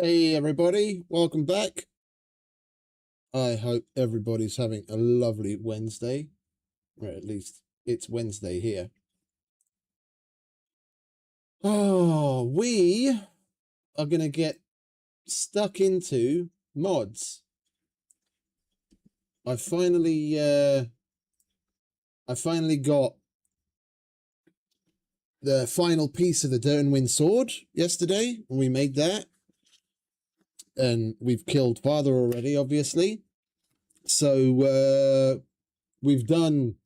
Hey everybody, welcome back. I hope everybody's having a lovely Wednesday, or at least it's Wednesday here. Oh, we are going to get stuck into mods. I finally got the final piece of the Dyrnwyn sword yesterday, and we made that. And we've killed Father already, obviously. So we've done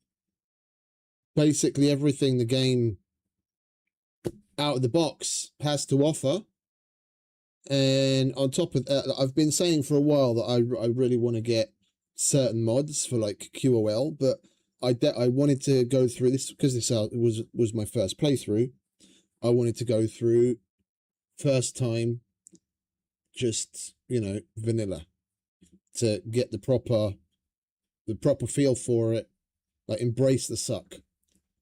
basically everything the game out of the box has to offer. And on top of that, I've been saying for a while that I really want to get certain mods for like QOL, but I wanted to go through this because this was my first playthrough. I wanted to go through first time, just vanilla, to get the proper feel for it, like embrace the suck.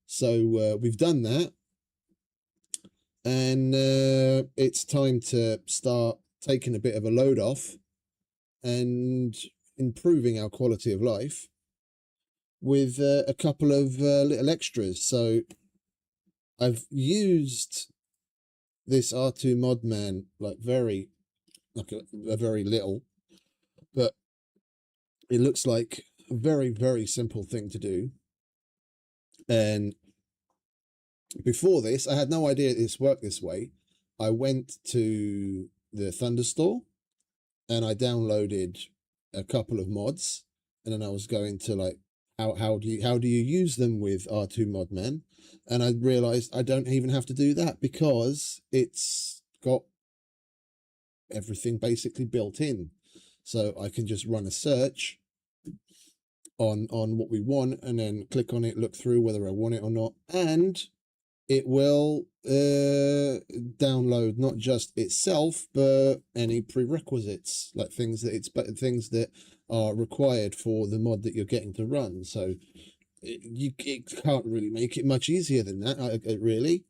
So we've done that, and it's time to start taking a bit of a load off and improving our quality of life with a couple of little extras. So I've used this R2 mod man like very little, but it looks like a very simple thing to do. And before this, I had no idea this worked this way. I went to the Thunder store and I downloaded a couple of mods, and then I was going to like how do you use them with R2 Modman, and I realized I don't even have to do that because it's got everything basically built in. So I can just run a search on what we want and then click on it, look through whether I want it or not, and it will download not just itself but any prerequisites, like things that are required for the mod that you're getting to run. So it can't really make it much easier than that, really.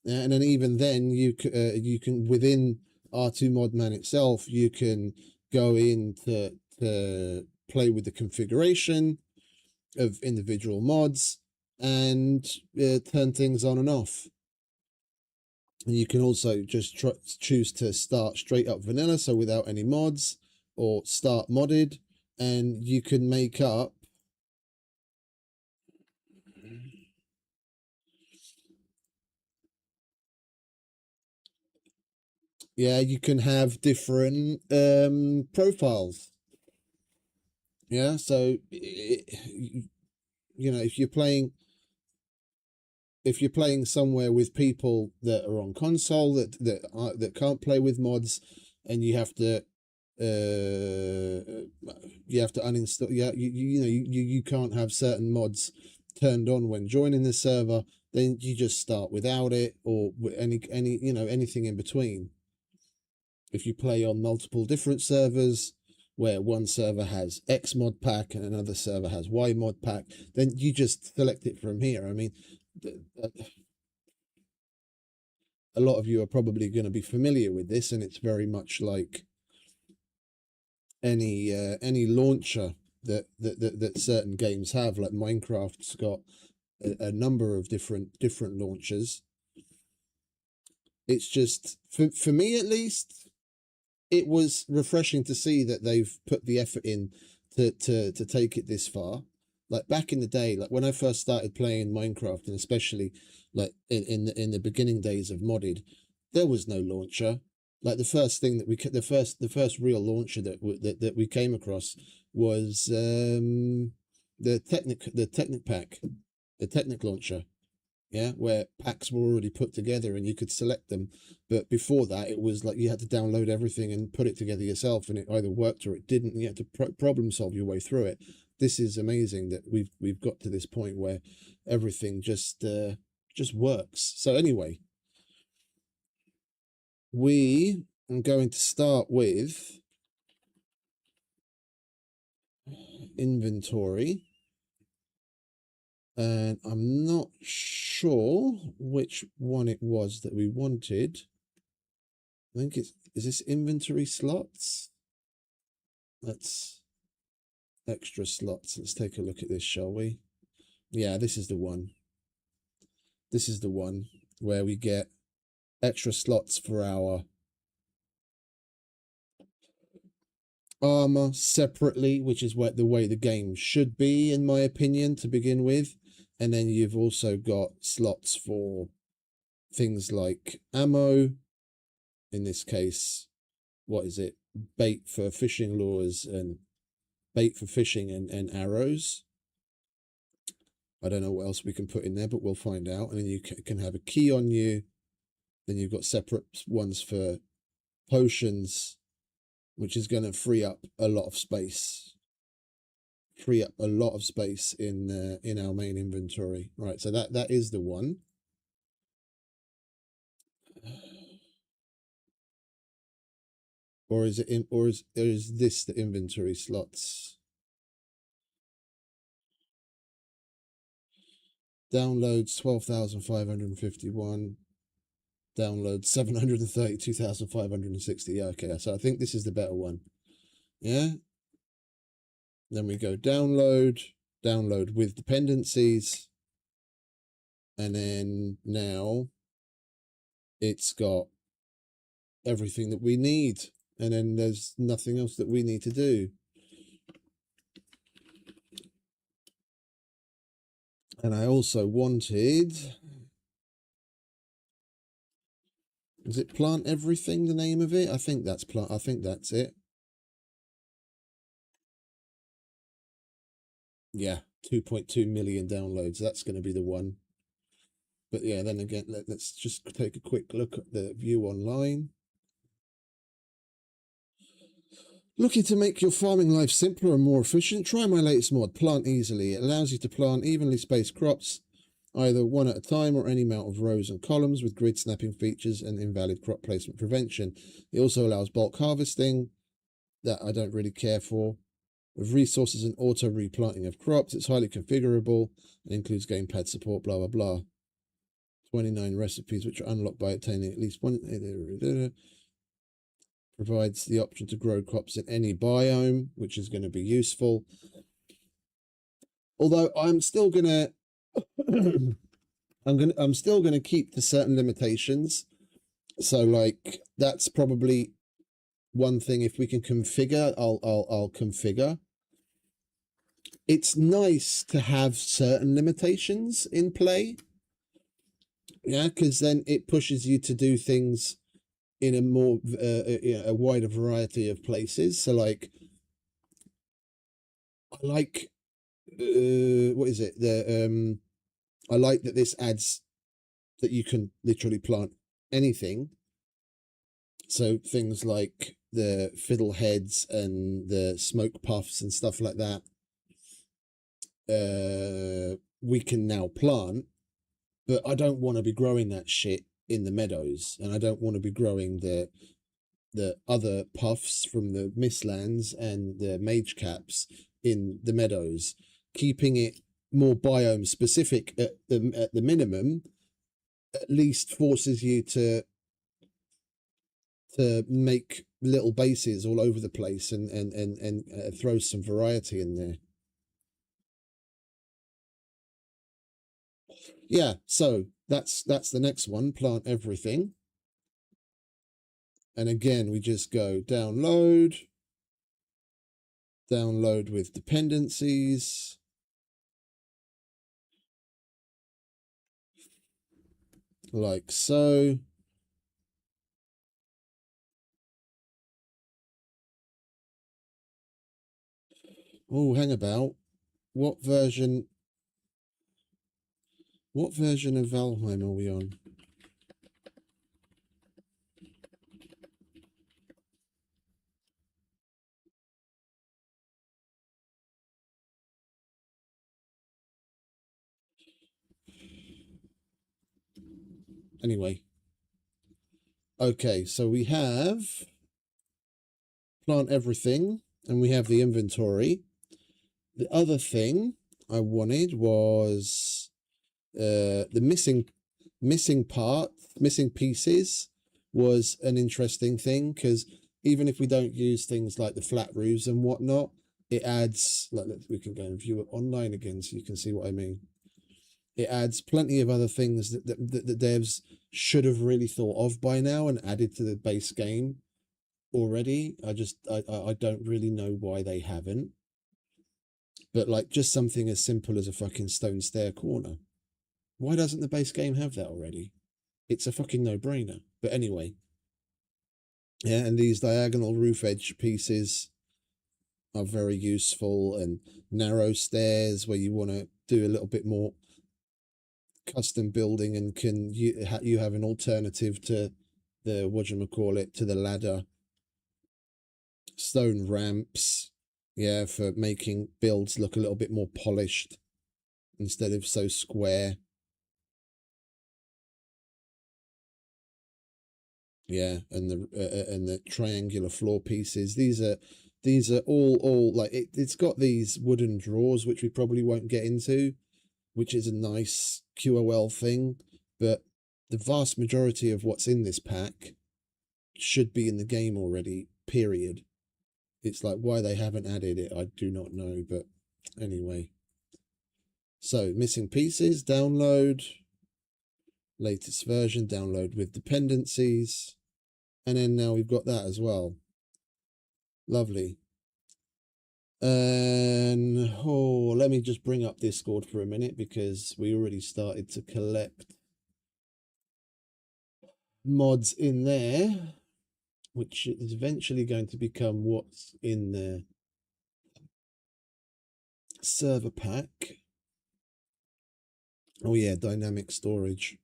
And then even then you can within R2 Modman itself, you can go in to play with the configuration of individual mods and turn things on and off. And you can also just choose to start straight up vanilla, so without any mods, or start modded, and you can make up you can have different profiles. Yeah, so if you're playing somewhere with people that are on console that can't play with mods, and you have to uninstall. You can't have certain mods turned on when joining the server. Then you just start without it, or anything in between. If you play on multiple different servers, where one server has X mod pack and another server has Y mod pack, then you just select it from here. I mean, a lot of you are probably going to be familiar with this, and it's very much like any launcher that certain games have. Like Minecraft's got a number of different launchers. It's just for me, at least, it was refreshing to see that they've put the effort in to take it this far. Like back in the day, like when I first started playing Minecraft, and especially like in the beginning days of modded, there was no launcher. Like the first thing that the first real launcher that we came across was the Technic launcher. Yeah, where packs were already put together and you could select them. But before that, it was like you had to download everything and put it together yourself, and it either worked or it didn't, and you had to problem solve your way through it. This is amazing that we've got to this point where everything just works. So anyway, we are going to start with inventory. And I'm not sure which one it was that we wanted. I think it's is this inventory slots? That's extra slots. Let's take a look at this, shall we? Yeah, this is the one. This is the one where we get extra slots for our armor separately, which is what the way the game should be, in my opinion, to begin with. And then you've also got slots for things like ammo. In this case, what is it? Bait for fishing lures and bait for fishing and arrows. I don't know what else we can put in there, but we'll find out. And then you can have a key on you. Then you've got separate ones for potions, which is going to free up a lot of space. Free up a lot of space in our main inventory. Right, so that is the one. Or is it in? Or is this the inventory slots? Downloads 12,551. Downloads 732,560. Yeah, okay. So I think this is the better one. Yeah. Then we go download with dependencies. And then now it's got everything that we need. And then there's nothing else that we need to do. And I also wanted, is it plant everything, the name of it? I think that's it. Yeah, 2.2 million downloads. That's going to be the one. But yeah, then again, let's just take a quick look at the view online. Looking to make your farming life simpler and more efficient? Try my latest mod, Plant Easily. It allows you to plant evenly spaced crops, either one at a time or any amount of rows and columns, with grid snapping features and invalid crop placement prevention. It also allows bulk harvesting, that I don't really care for, with resources and auto replanting of crops. It's highly configurable and includes gamepad support, blah, blah, blah. 29 recipes, which are unlocked by obtaining at least one. Provides the option to grow crops in any biome, which is going to be useful. Although I'm still gonna, I'm still gonna keep to certain limitations. So like that's probably one thing. If we can configure, I'll configure. It's nice to have certain limitations in play. Yeah, because then it pushes you to do things in a more a wider variety of places. So like I like what is it, the I like that this adds that you can literally plant anything. So things like the fiddleheads and the smoke puffs and stuff like that, we can now plant. But I don't want to be growing that shit in the meadows, and I don't want to be growing the other puffs from the Mistlands and the Mage Caps in the meadows. Keeping it more biome specific at the minimum at least forces you to make little bases all over the place and throw some variety in there. Yeah, so that's the next one, plant everything. And again, we just go download with dependencies. Like so. Oh, hang about. What version of Valheim are we on? Anyway. Okay, so we have plant everything and we have the inventory. The other thing I wanted was the missing pieces, was an interesting thing, because even if we don't use things like the flat roofs and whatnot, it adds, like, we can go and view it online again so you can see what I mean. It adds plenty of other things that the devs should have really thought of by now and added to the base game already. I don't really know why they haven't. But like, just something as simple as a fucking stone stair corner. Why doesn't the base game have that already? It's a fucking no-brainer. But anyway, yeah, and these diagonal roof edge pieces are very useful, and narrow stairs where you want to do a little bit more custom building, and you have an alternative to the whatchamacallit, to the ladder. Stone ramps, yeah, for making builds look a little bit more polished instead of so square. Yeah, and the triangular floor pieces. These are all like, it's got these wooden drawers which we probably won't get into, which is a nice QOL thing, but the vast majority of what's in this pack should be in the game already, period. It's like, why they haven't added it, I do not know, but anyway. So, missing pieces, download, latest version, download with dependencies, and then now we've got that as well. Lovely. And let me just bring up Discord for a minute, because we already started to collect mods in there, which is eventually going to become what's in the server pack. Oh yeah, dynamic storage.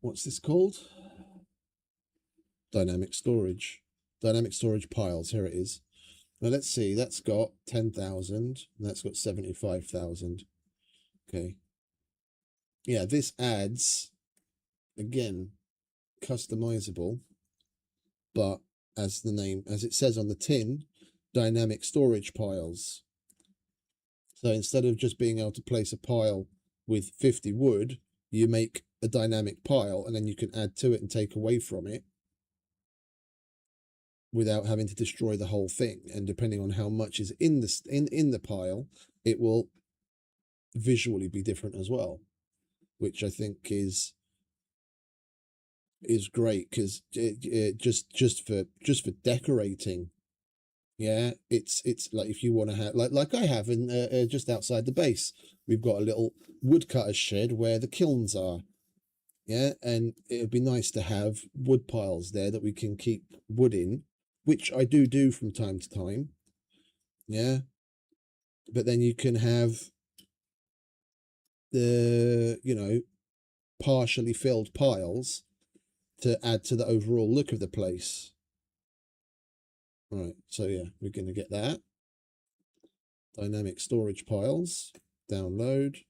What's this called? Dynamic storage. Dynamic storage piles. Here it is. Now let's see. That's got 10,000. And that's got 75,000. Okay. Yeah, this adds, again, customizable, but as it says on the tin, dynamic storage piles. So instead of just being able to place a pile with 50 wood, you make a dynamic pile, and then you can add to it and take away from it without having to destroy the whole thing. And depending on how much is in the pile, it will visually be different as well, which I think is great, because just for decorating. Yeah, it's like, if you want to have, like I have in just outside the base, we've got a little woodcutter's shed where the kilns are. Yeah, and it would be nice to have wood piles there that we can keep wood in, which I do from time to time. Yeah, but then you can have the partially filled piles to add to the overall look of the place. Right, so yeah, we're going to get that. Dynamic storage piles, download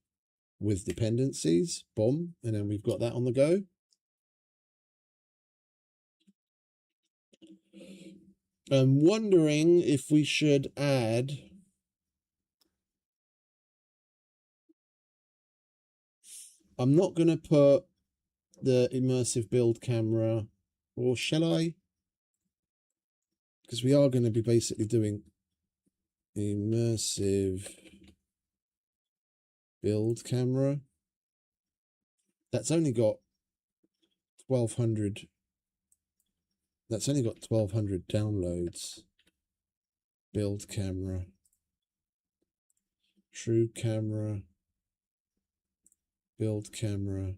with dependencies, boom, and then we've got that on the go. I'm wondering if we should add I'm not going to put the immersive build camera, or shall I? Because we are going to be basically doing immersive build camera. That's only got 1,200. That's only got 1,200 downloads. Build camera. True camera. Build camera.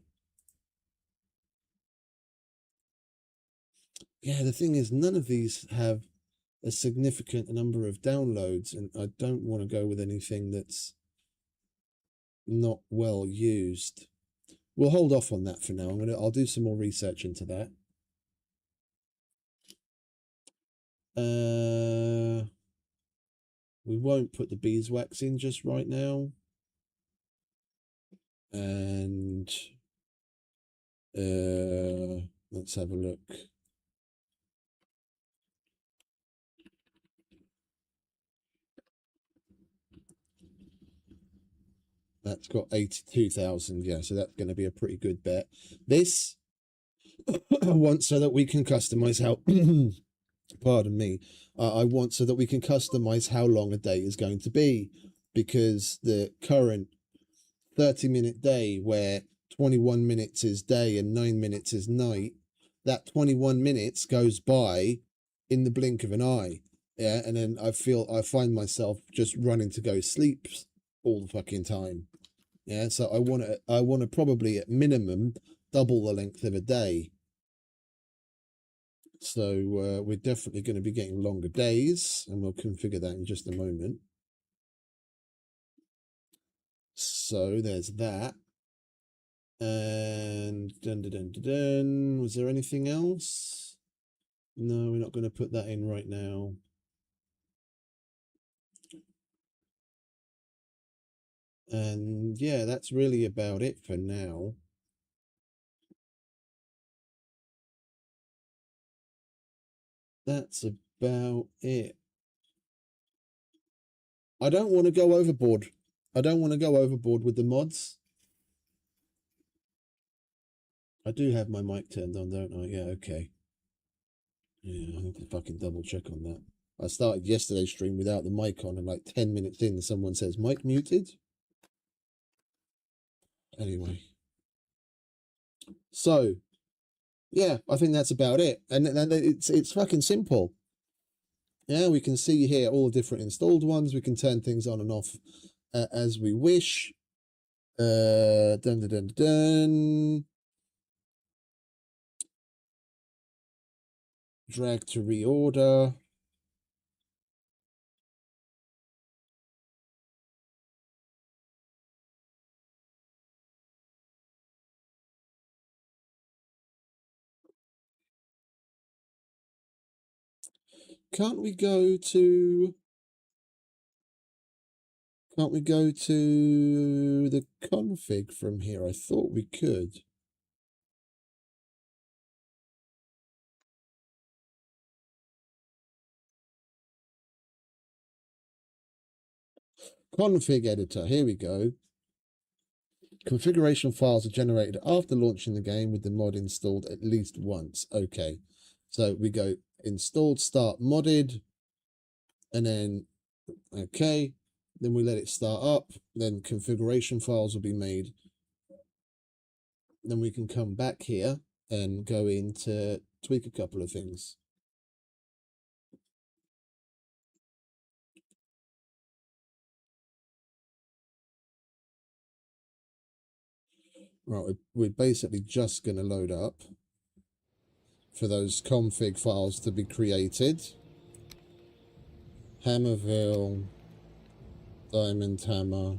Yeah, the thing is, none of these have a significant number of downloads, and I don't want to go with anything that's not well used. We'll hold off on that for now. I'll do some more research into that. We won't put the beeswax in just right now. And let's have a look. That's got 82,000. Yeah, so that's going to be a pretty good bet. This I want so that we can customize how. Pardon me. I want so that we can customize how long a day is going to be, because the current 30-minute day where 21 minutes is day and 9 minutes is night, that 21 minutes goes by in the blink of an eye. Yeah, and then I find myself just running to go sleep all the fucking time. Yeah, so I want to probably at minimum double the length of a day. So we're definitely going to be getting longer days, and we'll configure that in just a moment. So there's that. And was there anything else? No, we're not going to put that in right now. And yeah, that's really about it for now. That's about it. I don't want to go overboard. I don't want to go overboard with the mods. I do have my mic turned on, don't I? Yeah, okay. Yeah, I need to fucking double check on that. I started yesterday's stream without the mic on, and like 10 minutes in, someone says, mic muted? Anyway. So, yeah, I think that's about it. And it's fucking simple. Yeah, we can see here all the different installed ones. We can turn things on and off as we wish. Drag to reorder. Can't we go to the config from here? I thought we could. Config editor, here we go. Configuration files are generated after launching the game with the mod installed at least once. Okay, so we go installed, start modded, and then, okay, then we let it start up, then configuration files will be made. Then we can come back here and go in to tweak a couple of things. Right, we're basically just going to load up for those config files to be created. Hammerville, Diamond Hammer.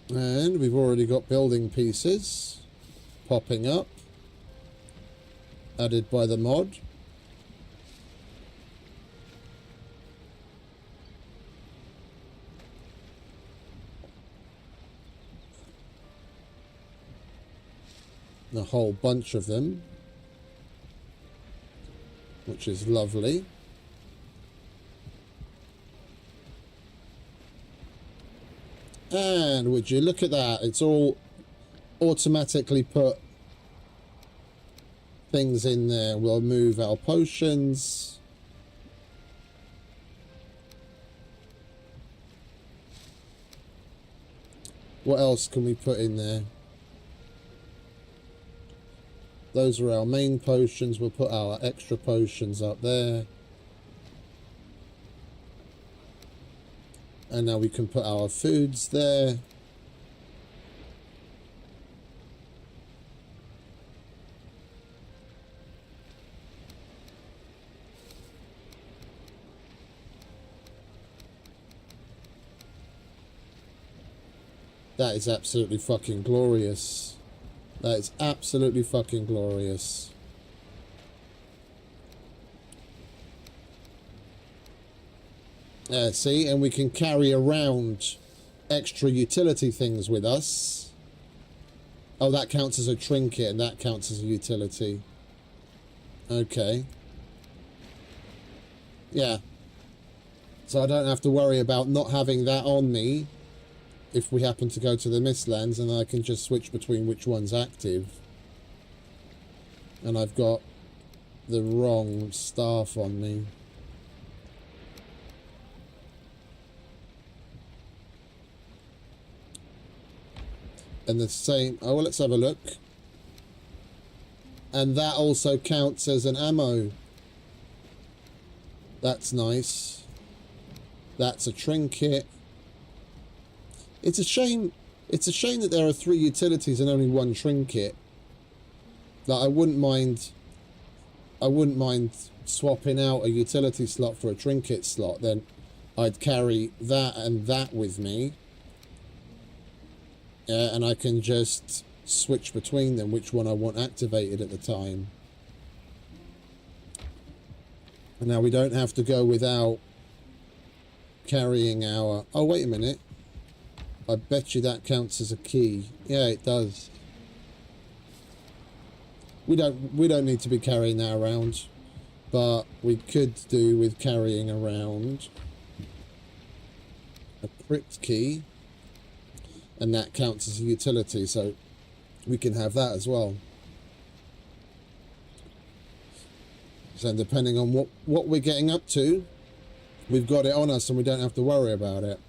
And we've already got building pieces popping up, added by the mod. A whole bunch of them, which is lovely. And would you look at that, it's all automatically put things in there. We'll move our potions. What else can we put in there? Those are our main potions. We'll put our extra potions up there. And now we can put our foods there. That is absolutely fucking glorious. That is absolutely fucking glorious. See, and we can carry around extra utility things with us. Oh, that counts as a trinket and that counts as a utility. Okay. Yeah. So I don't have to worry about not having that on me if we happen to go to the Mistlands, and I can just switch between which one's active. And I've got the wrong staff on me. And the same... Oh, well, let's have a look. And that also counts as an ammo. That's nice. That's a trinket. It's a shame that there are 3 utilities and only 1 trinket. Like, I wouldn't mind swapping out a utility slot for a trinket slot. Then I'd carry that and that with me. And I can just switch between them, which one I want activated at the time. And now we don't have to go without carrying our... Oh, wait a minute. I bet you that counts as a key. Yeah, it does. We don't need to be carrying that around, but we could do with carrying around a crypt key, and that counts as a utility, so we can have that as well. So depending on what we're getting up to, we've got it on us and we don't have to worry about it.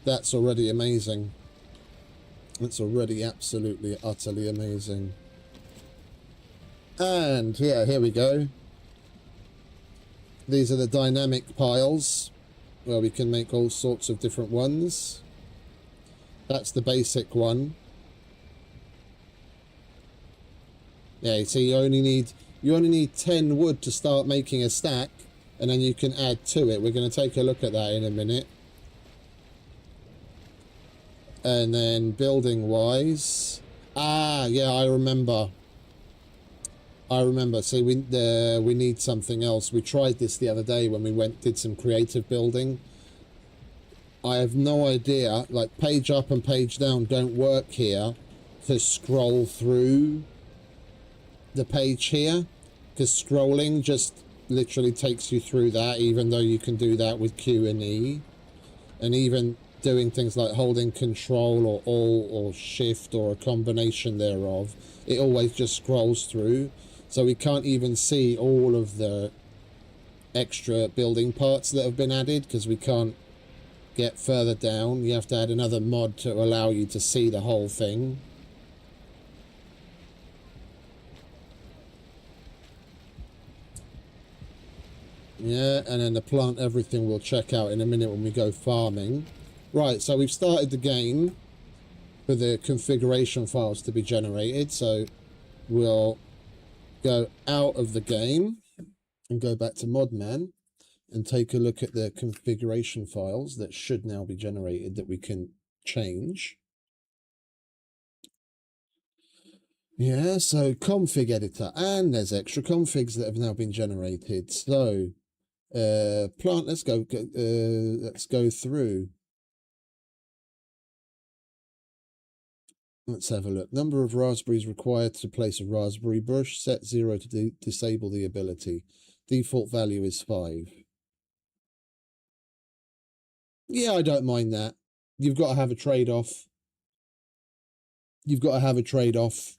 That's already amazing. That's already absolutely, utterly amazing. And yeah, here we go. These are the dynamic piles where we can make all sorts of different ones. That's the basic one. Yeah, so you only need 10 wood to start making a stack, and then you can add to it. We're going to take a look at that in a minute. And then building wise, yeah, I remember. See, we need something else. We tried this the other day when we did some creative building. I have no idea, like page up and page down don't work here to scroll through the page here, because scrolling just literally takes you through that, even though you can do that with Q and E. And even doing things like holding control or alt or shift or a combination thereof, it always just scrolls through. So we can't even see all of the extra building parts that have been added, because we can't get further down. You have to add another mod to allow you to see the whole thing. Yeah, and then the plant everything we'll check out in a minute when we go farming. Right, so we've started the game for the configuration files to be generated, so we'll go out of the game and go back to Modman and take a look at the configuration files that should now be generated that we can change. Yeah, so config editor, and there's extra configs that have now been generated. So plant, let's go through. Let's have a look. Number of raspberries required to place a raspberry bush. Set 0 to disable the ability. Default value is 5. Yeah, I don't mind that. You've got to have a trade-off. You've got to have a trade-off.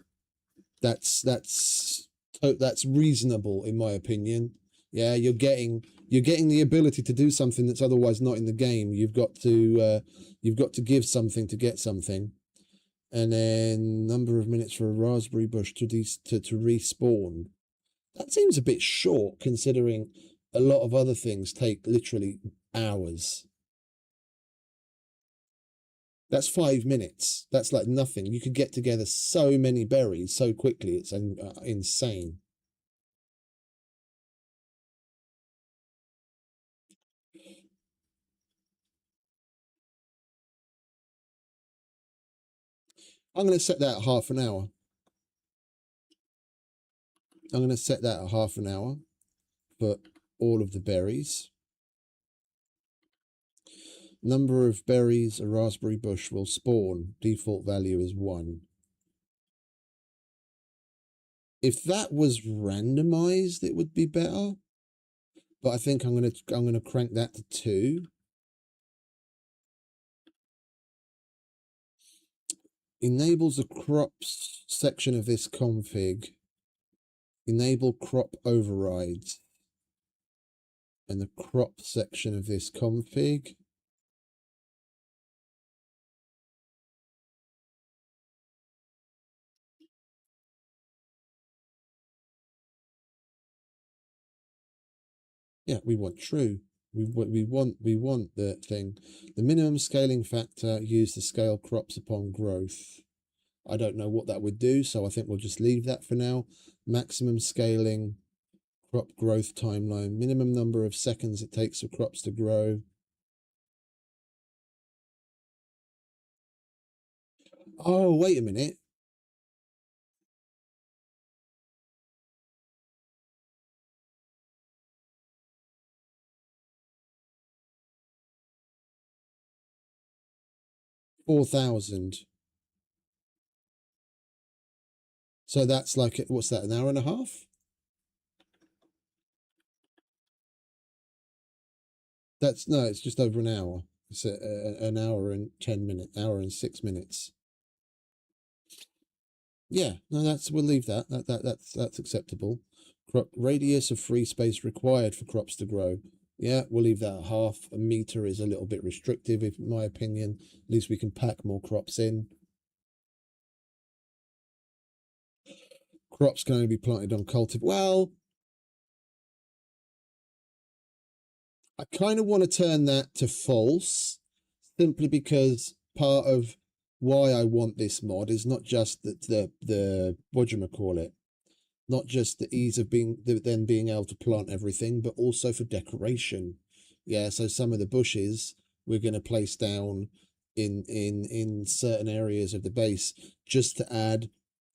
That's reasonable in my opinion. Yeah, you're getting the ability to do something that's otherwise not in the game. You've got to give something to get something. And then number of minutes for a raspberry bush to respawn. That seems a bit short, considering a lot of other things take literally hours. That's 5 minutes. That's like nothing. You could get together so many berries so quickly. It's insane. I'm going to set that at half an hour. I'm going to set that at half an hour for all of the berries. Number of berries a raspberry bush will spawn. Default value is 1. If that was randomized, it would be better. But I think I'm gonna crank that to 2. Enables the crops section of this config. Enable crop overrides. And the crop section of this config. Yeah, we want true. We want the thing. The minimum scaling factor used to scale crops upon growth. I don't know what that would do, so I think we'll just leave that for now. Maximum scaling, crop growth timeline, minimum number of seconds it takes for crops to grow. Oh, wait a minute. $4,000. So that's like, what's that, an hour and a half? No, it's just over an hour. It's an hour and 10 minutes, hour and 6 minutes. Yeah, no, we'll leave that. That's acceptable. Crop radius of free space required for crops to grow. Yeah, we'll leave that at half. A meter is a little bit restrictive, in my opinion. At least we can pack more crops in. Crops can only be planted on cultivar. Well, I kind of want to turn that to false, simply because part of why I want this mod is not just the what do you call it? Not just the ease of being able to plant everything, but also for decoration. Yeah, so some of the bushes we're going to place down in certain areas of the base just to add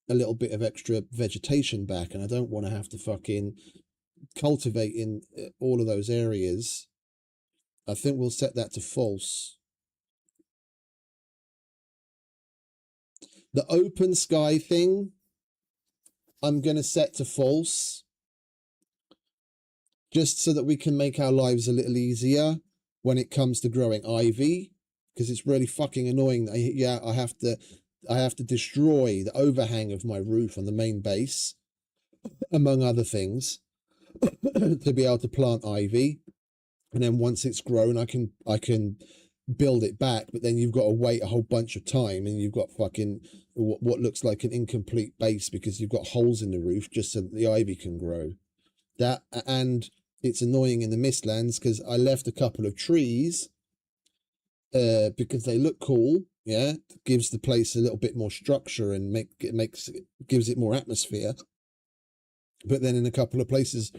a little bit of extra vegetation back, and I don't want to have to fucking cultivate in all of those areas. I think we'll set that to false. The open sky thing, I'm going to set to false, just so that we can make our lives a little easier when it comes to growing ivy, because it's really fucking annoying that I have to destroy the overhang of my roof on the main base, among other things, to be able to plant ivy. And then once it's grown, I can build it back, but then you've got to wait a whole bunch of time, and you've got fucking what looks like an incomplete base because you've got holes in the roof just so that the ivy can grow. That, and it's annoying in the Mistlands because I left a couple of trees because they look cool. Yeah, gives the place a little bit more structure and gives it more atmosphere. But then in a couple of places,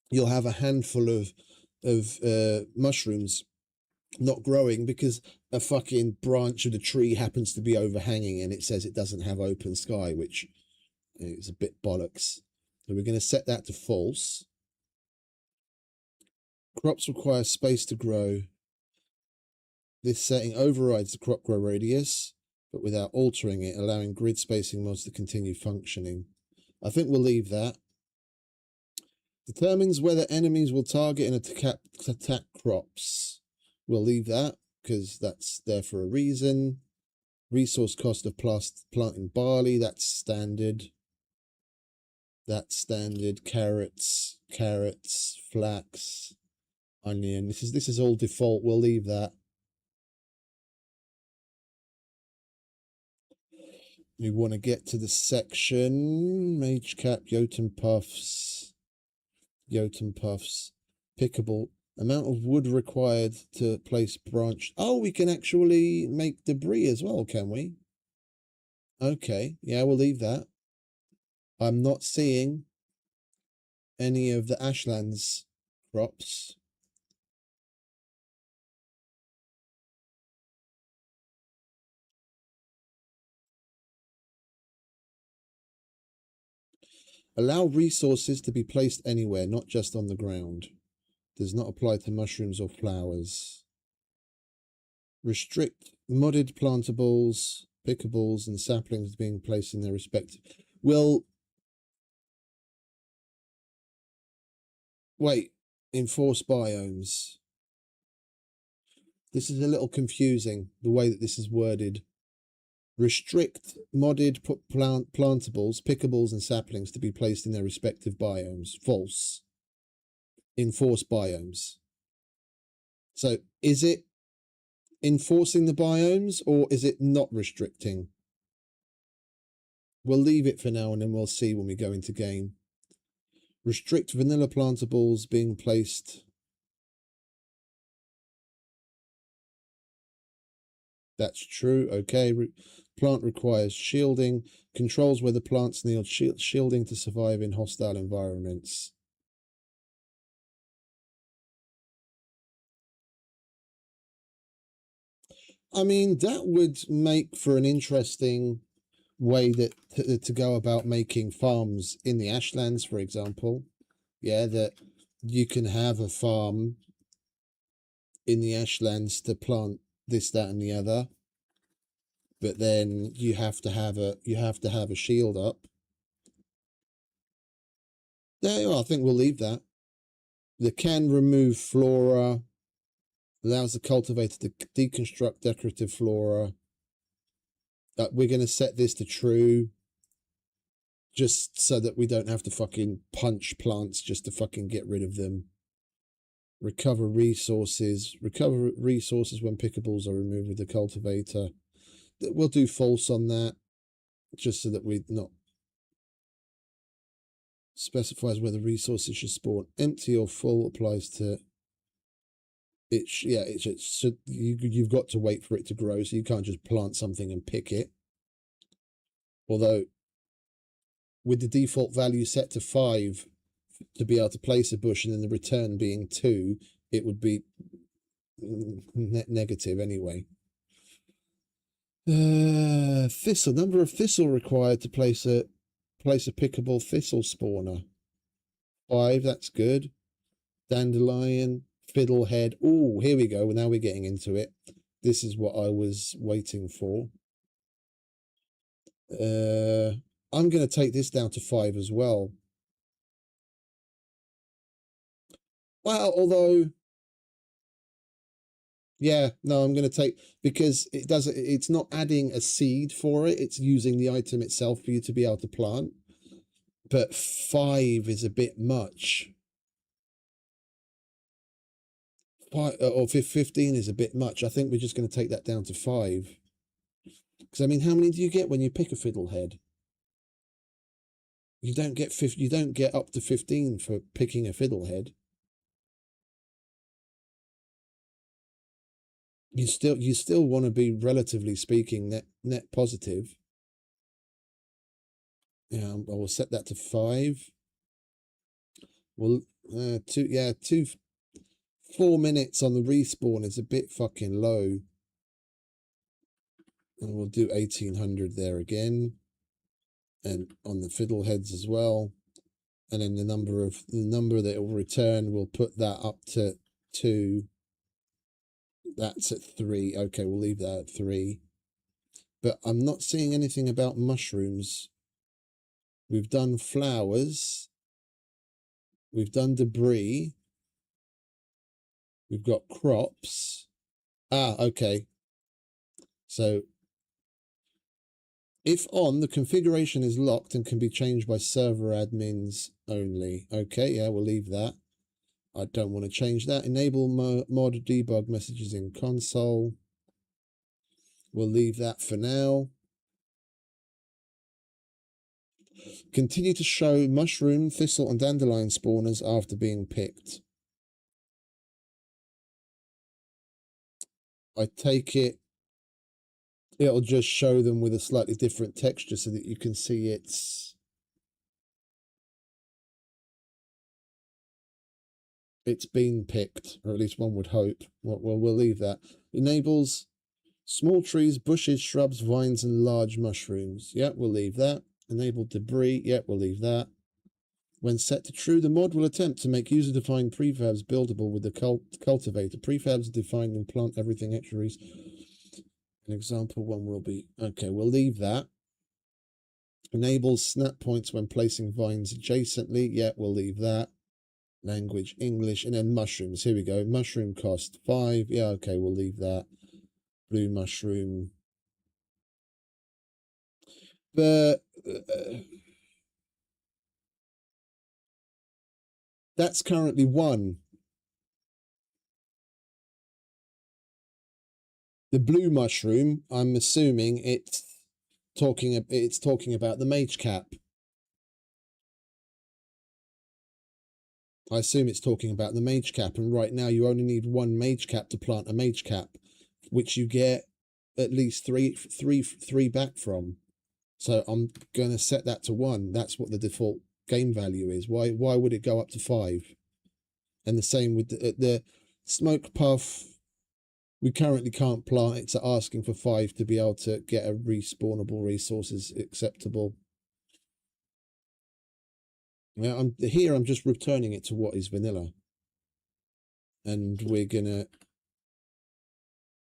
you'll have a handful of mushrooms not growing because a fucking branch of the tree happens to be overhanging and it says it doesn't have open sky, which is a bit bollocks. So we're going to set that to false. Crops require space to grow. This setting overrides the crop grow radius, but without altering it, allowing grid spacing mods to continue functioning. I think we'll leave that. Determines whether enemies will target and attack crops. We'll leave that because that's there for a reason. Resource cost of planting barley, that's standard. That's standard. Carrots, flax, onion. This is all default. We'll leave that. We want to get to the section. Mage cap, Jotun puffs. Pickable. Amount of wood required to place branch. Oh, we can actually make debris as well, can we? Okay, yeah, we'll leave that. I'm not seeing any of the Ashlands crops. Allow resources to be placed anywhere, not just on the ground. Does not apply to mushrooms or flowers. Restrict modded plantables, pickables, and saplings being placed in their respective... Well, wait. Enforce biomes. This is a little confusing, the way that this is worded. Restrict modded plantables, pickables, and saplings to be placed in their respective biomes. False. Enforce biomes. So, is it enforcing the biomes, or is it not restricting? We'll leave it for now, and then we'll see when we go into game. Restrict vanilla plantables being placed... That's true. Okay. Plant requires shielding. Controls whether plants need shielding to survive in hostile environments. I mean, that would make for an interesting way that to go about making farms in the Ashlands, for example. Yeah, that you can have a farm in the Ashlands to plant this, that, and the other, but then you have to have a shield up. There you are. I think we'll leave that. The can remove flora, allows the cultivator to deconstruct decorative flora. We're going to set this to true, just so that we don't have to fucking punch plants just to fucking get rid of them. Recover resources. Recover resources when pickables are removed with the cultivator. We'll do false on that, just so that we're not... Specifies whether resources should spawn empty or full. Applies to... you've got to wait for it to grow, so you can't just plant something and pick it. Although, with the default value set to 5 to be able to place a bush, and then the return being 2, it would be negative anyway. Thistle. Number of thistle required to place a pickable thistle spawner. 5, that's good. Dandelion, fiddlehead. Oh, here we go. Now we're getting into it. This is what I was waiting for. I'm going to take this down to 5 as well. Well, although... Yeah, no, I'm going to take... Because it's not adding a seed for it. It's using the item itself for you to be able to plant. But 5 is a bit much. 15 is a bit much. I think we're just going to take that down to 5. Because, I mean, how many do you get when you pick a fiddlehead? You don't get up to 15 for picking a fiddlehead. You still want to be, relatively speaking, net positive. Yeah, I will set that to 5. Well, 4 minutes on the respawn is a bit fucking low. And we'll do 1800 there again. And on the fiddleheads as well. And then the number that it will return, we'll put that up to 2. That's at 3. Okay, we'll leave that at 3. But I'm not seeing anything about mushrooms. We've done flowers. We've done debris. We've got crops. Ah, okay. So, if on, the configuration is locked and can be changed by server admins only. Okay, yeah, we'll leave that. I don't want to change that. Enable mod debug messages in console. We'll leave that for now. Continue to show mushroom, thistle, and dandelion spawners after being picked. I take it'll just show them with a slightly different texture so that you can see it's been picked, or at least one would hope. Well, we'll leave that. Enables small trees, bushes, shrubs, vines, and large mushrooms. Yeah, we'll leave that. Enable debris. Yeah, we'll leave that. When set to true, the mod will attempt to make user-defined prefabs buildable with the cultivator. Prefabs are defined in plant everything extra. An example one will be, okay, we'll leave that. Enables snap points when placing vines adjacently. Yeah, we'll leave that. Language, English, and then mushrooms. Here we go. Mushroom cost 5. Yeah, okay, we'll leave that. Blue mushroom. But that's currently 1. The blue mushroom, I'm assuming it's talking about the mage cap. I assume it's talking about the mage cap, and right now you only need 1 mage cap to plant a mage cap, which you get at least three back from. So I'm going to set that to 1. That's what the default game value is. Why would it go up to 5? And the same with the smoke puff. We currently can't plant. It's asking for 5 to be able to get a respawnable resources acceptable. Yeah, I'm just returning it to what is vanilla. And we're going to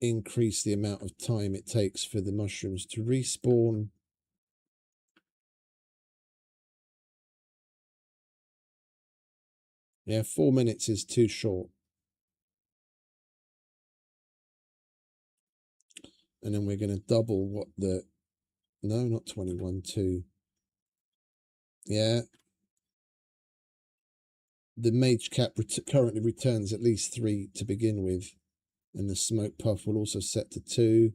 increase the amount of time it takes for the mushrooms to respawn. Yeah, 4 minutes is too short. And then we're going to double what the... No, not 21, 2. Yeah. The mage cap currently returns at least 3 to begin with. And the smoke puff will also set to 2.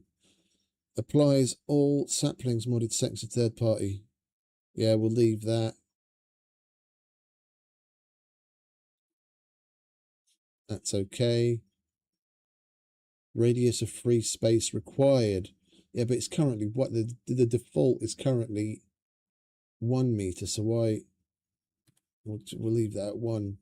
Applies all saplings modded sections to third party. Yeah, we'll leave that. That's okay. Radius of free space required. Yeah, but it's currently what the default is currently 1 meter. So why we'll leave that at 1.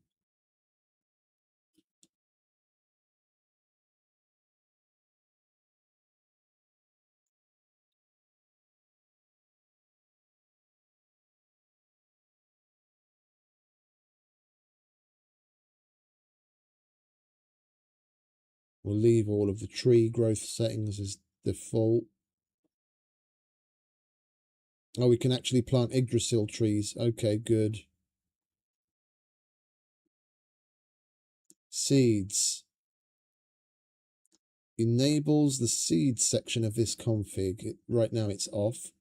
We'll leave all of the tree growth settings as default. Oh, we can actually plant Yggdrasil trees. Okay, good. Seeds. Enables the seeds section of this config. Right now it's off.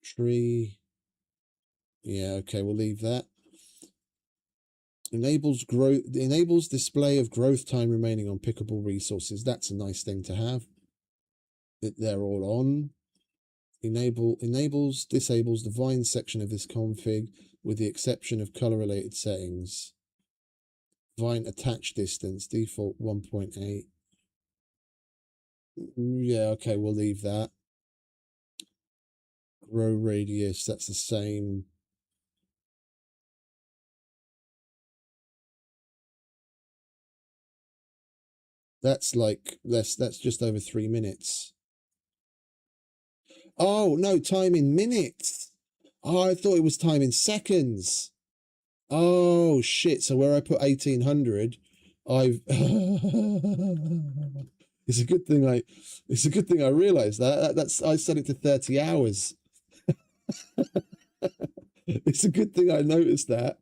Tree. Yeah, okay, we'll leave that. Enables display of growth time remaining on pickable resources. That's a nice thing to have. They're all on. Disables the vine section of this config with the exception of color related settings. Vine attach distance, default 1.8. Yeah, okay, we'll leave that. Grow radius, that's the same. That's like less, that's just over 3 minutes. Oh, no, time in minutes. Oh, I thought it was time in seconds. Oh, shit. So where I put 1800, I've... It's a good thing I realized that. I set it to 30 hours. It's a good thing I noticed that.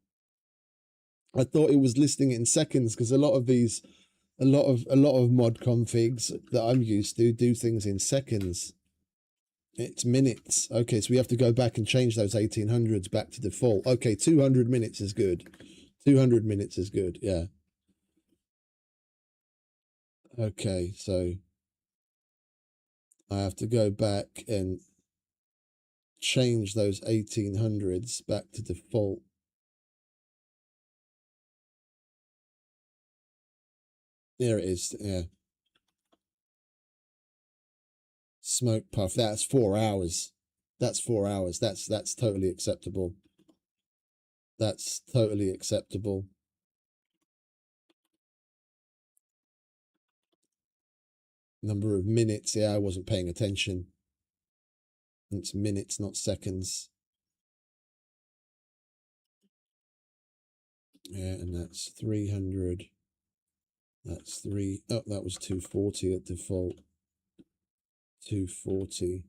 I thought it was listing it in seconds because a lot of mod configs that I'm used to do things in seconds. It's minutes. Okay, so we have to go back and change those 1800s back to default. Okay, 200 minutes is good. 200 minutes is good, yeah. Okay, so I have to go back and change those 1800s back to default. There it is, yeah. Smoke puff, that's 4 hours. That's 4 hours. That's totally acceptable. That's totally acceptable. Number of minutes, yeah, I wasn't paying attention. It's minutes, not seconds. Yeah, and that's 300. That's oh, that was 240 at default. 240.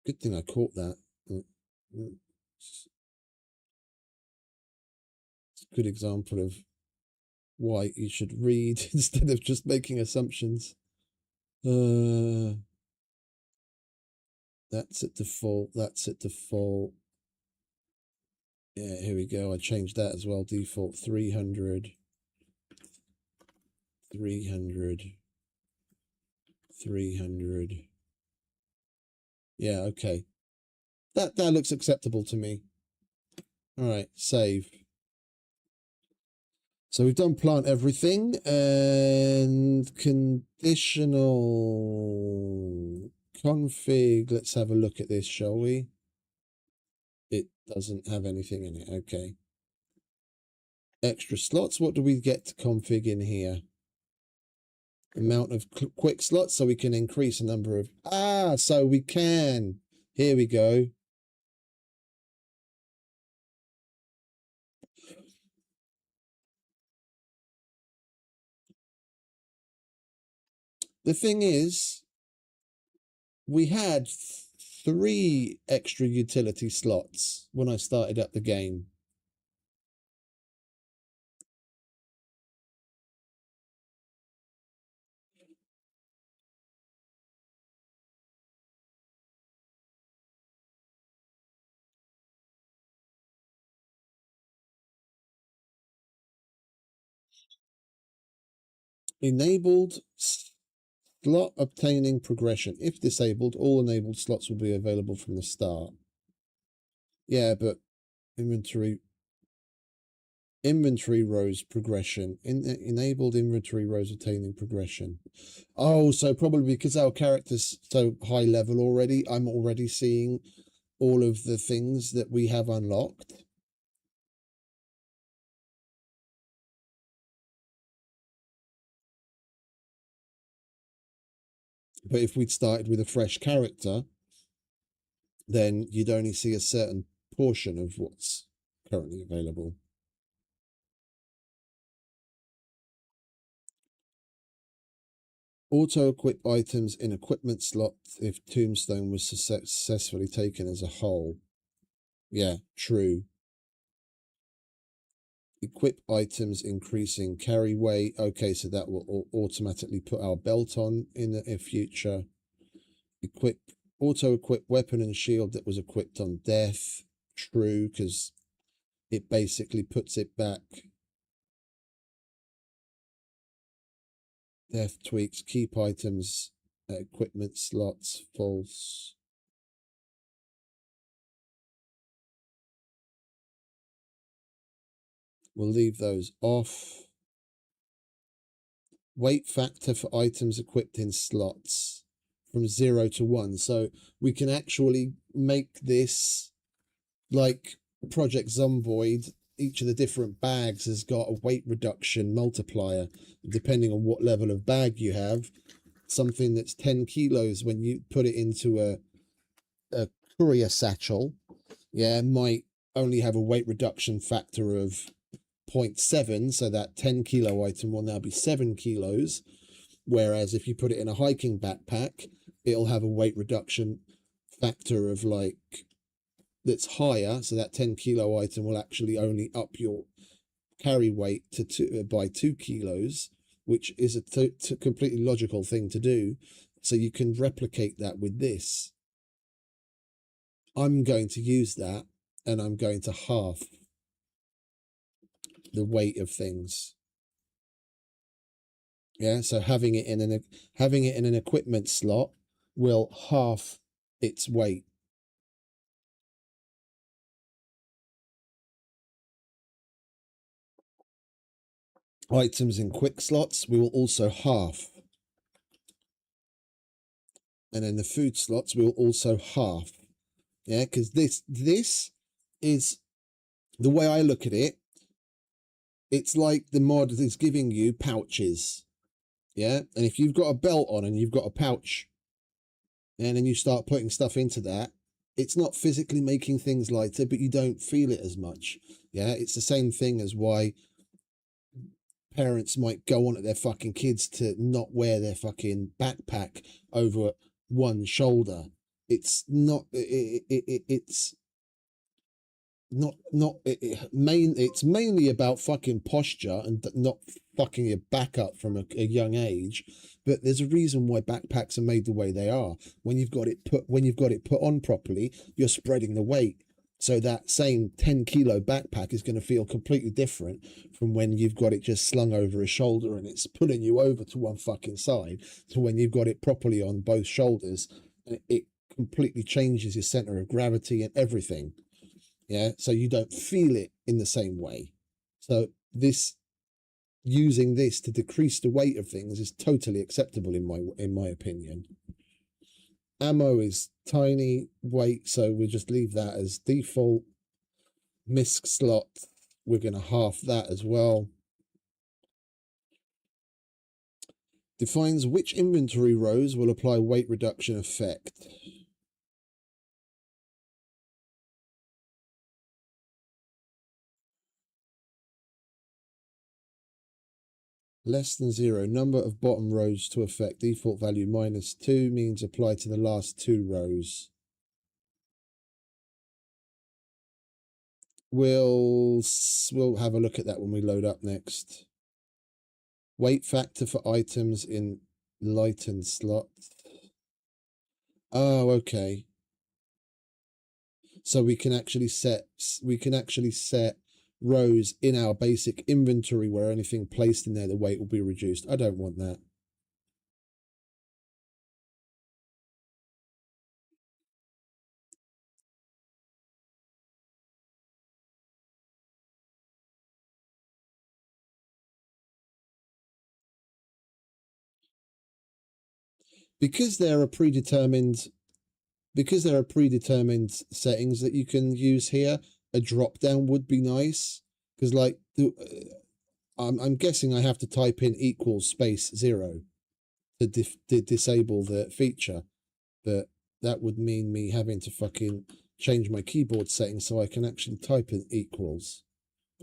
Good thing I caught that. It's a good example of why you should read instead of just making assumptions. That's at default. That's at default. Yeah, here we go. I changed that as well. Default 300. 300. 300. Yeah, okay. That looks acceptable to me. All right, save. So we've done plant everything and conditional config. Let's have a look at this, shall we? It doesn't have anything in it. Okay. Extra slots. What do we get to config in here? Amount of quick slots, so we can increase the number of... so we can. Here we go. The thing is, we had 3 extra utility slots when I started up the game. Enabled slot obtaining progression. If disabled, all enabled slots will be available from the start. Yeah, but inventory rows progression. Enabled inventory rows obtaining progression. Oh, so probably because our character's so high level already, I'm already seeing all of the things that we have unlocked. But if we'd started with a fresh character, then you'd only see a certain portion of what's currently available. Auto-equip items in equipment slot if Tombstone was successfully taken as a whole. Yeah, true. Equip items increasing carry weight. Okay, so that will automatically put our belt on in the future. Equip auto-equip weapon and shield that was equipped on death. True, because it basically puts it back. Death tweaks, keep items, equipment slots, false. We'll leave those off. Weight factor for items equipped in slots from 0 to 1. So we can actually make this like Project Zomboid. Each of the different bags has got a weight reduction multiplier, depending on what level of bag you have. Something that's 10 kilos when you put it into a courier satchel, yeah, might only have a weight reduction factor of 0.7, so that 10 kilo item will now be 7 kilos. Whereas if you put it in a hiking backpack, it'll have a weight reduction factor of like that's higher, so that 10 kilo item will actually only up your carry weight to by 2 kilos, which is a completely logical thing to do. So you can replicate that with this. I'm going to use that, and I'm going to half the weight of things. Yeah, so having it in an equipment slot will half its weight. Items in quick slots we will also half. And then the food slots we will also half. Yeah, because this is the way I look at it. It's like the mod is giving you pouches. Yeah. And if you've got a belt on and you've got a pouch, and then you start putting stuff into that, it's not physically making things lighter, but you don't feel it as much. Yeah. It's the same thing as why parents might go on to their fucking kids to not wear their fucking backpack over one shoulder. It's not, it's not it's mainly about fucking posture and not fucking your back up from a young age. But there's a reason why backpacks are made the way they are. When you've got it put on properly, you're spreading the weight, so that same 10-kilo backpack is going to feel completely different from when you've got it just slung over a shoulder and it's pulling you over to one fucking side, to when you've got it properly on both shoulders, and it completely changes your center of gravity and everything. Yeah, so you don't feel it in the same way. So this, using this to decrease the weight of things, is totally acceptable in my opinion. Ammo is tiny weight, so we'll just leave that as default. MISC slot, we're going to half that as well. Defines which inventory rows will apply weight reduction effect. Less than 0. Number of bottom rows to effect. Default value -2 means apply to the last 2 rows. We'll have a look at that when we load up next. Weight factor for items in lightened slot. Oh, okay. So we can actually set rows in our basic inventory where anything placed in there, the weight will be reduced. I don't want that. Because there are predetermined settings that you can use here, a drop down would be nice. Because like I'm guessing I have to type in =0 to disable the feature, but that would mean me having to fucking change my keyboard settings so I can actually type in equals.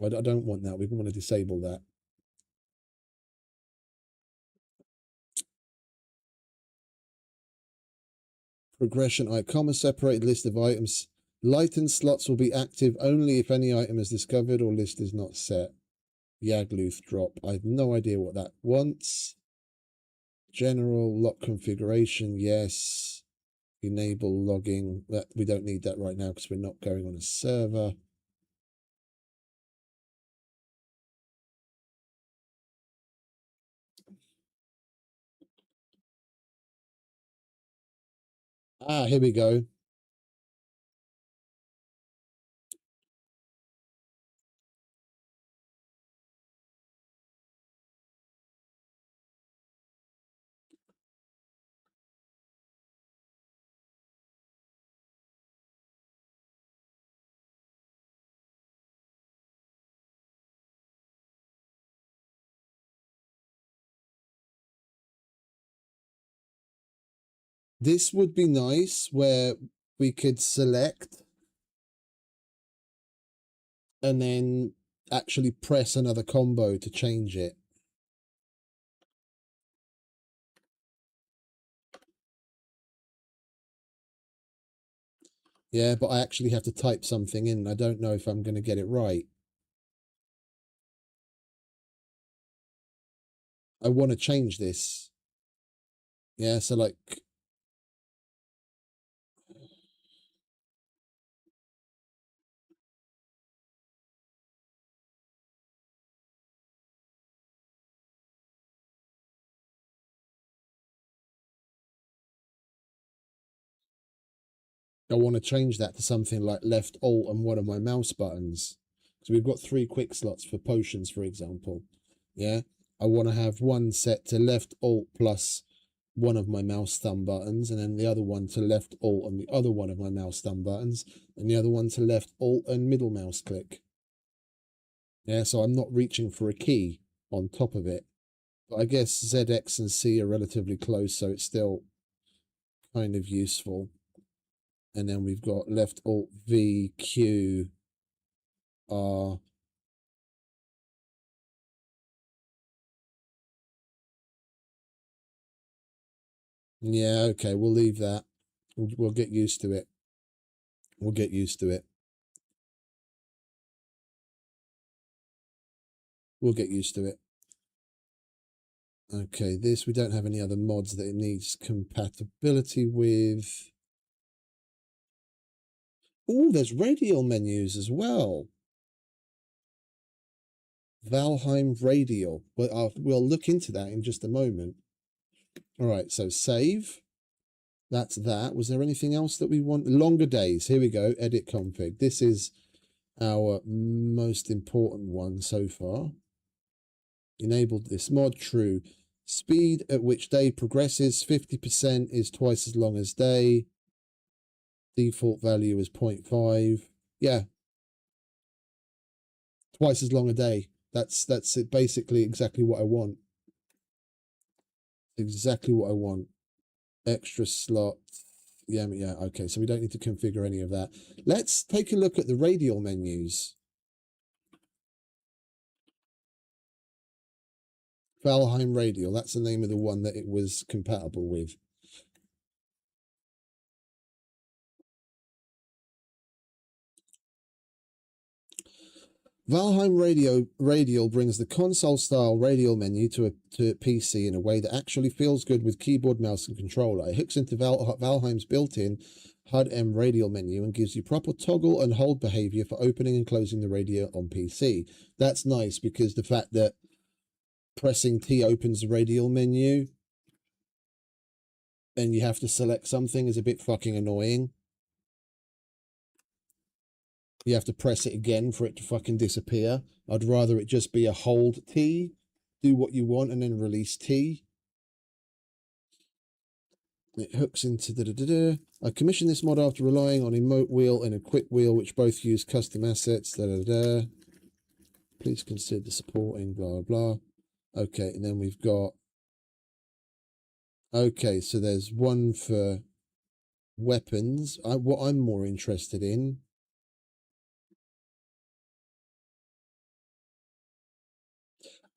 I don't want that. We want to disable that. Progression icon, a separated list of items. Lightened slots will be active only if any item is discovered or list is not set. Yagluth drop. I have no idea what that wants. General lock configuration, yes. Enable logging. That we don't need that right now because we're not going on a server. Ah, here we go. This would be nice where we could select and then actually press another combo to change it. Yeah, but I actually have to type something in. I don't know if I'm going to get it right. I want to change this. Yeah, so like, I want to change that to something like left alt and one of my mouse buttons. So we've got 3 quick slots for potions, for example. Yeah, I want to have one set to left alt plus one of my mouse thumb buttons, and then the other one to left alt and the other one of my mouse thumb buttons, and the other one to left alt and middle mouse click. Yeah, so I'm not reaching for a key on top of it. But I guess Z, X, and C are relatively close, so it's still kind of useful. And then we've got left Alt V, Q, R. Yeah, okay, we'll leave that. We'll get used to it. We'll get used to it. We'll get used to it. Okay, this, we don't have any other mods that it needs compatibility with. Oh, there's radial menus as well. Valheim radial. Well, we'll look into that in just a moment. All right, so save. That's that. Was there anything else that we want? Longer days. Here we go. Edit config. This is our most important one so far. Enabled this mod. True. Speed at which day progresses. 50% is twice as long as day. Default value is 0.5. Yeah. Twice as long a day. That's it. Basically exactly what I want. Exactly what I want. Extra slot. Yeah, okay, so we don't need to configure any of that. Let's take a look at the radial menus. Valheim radial, that's the name of the one that it was compatible with. Valheim radial brings the console-style radial menu to PC in a way that actually feels good with keyboard, mouse, and controller. It hooks into Valheim's built-in HUD-M radial menu and gives you proper toggle and hold behavior for opening and closing the radio on PC. That's nice because the fact that pressing T opens the radial menu and you have to select something is a bit fucking annoying. You have to press it again for it to fucking disappear. I'd rather it just be a hold T, do what you want, and then release T. It hooks into da-da-da-da. I commissioned this mod after relying on Emote Wheel and Equip Wheel, which both use custom assets, da-da-da. Please consider supporting, blah, blah. Okay, and then we've got... Okay, so there's one for weapons. What I'm more interested in...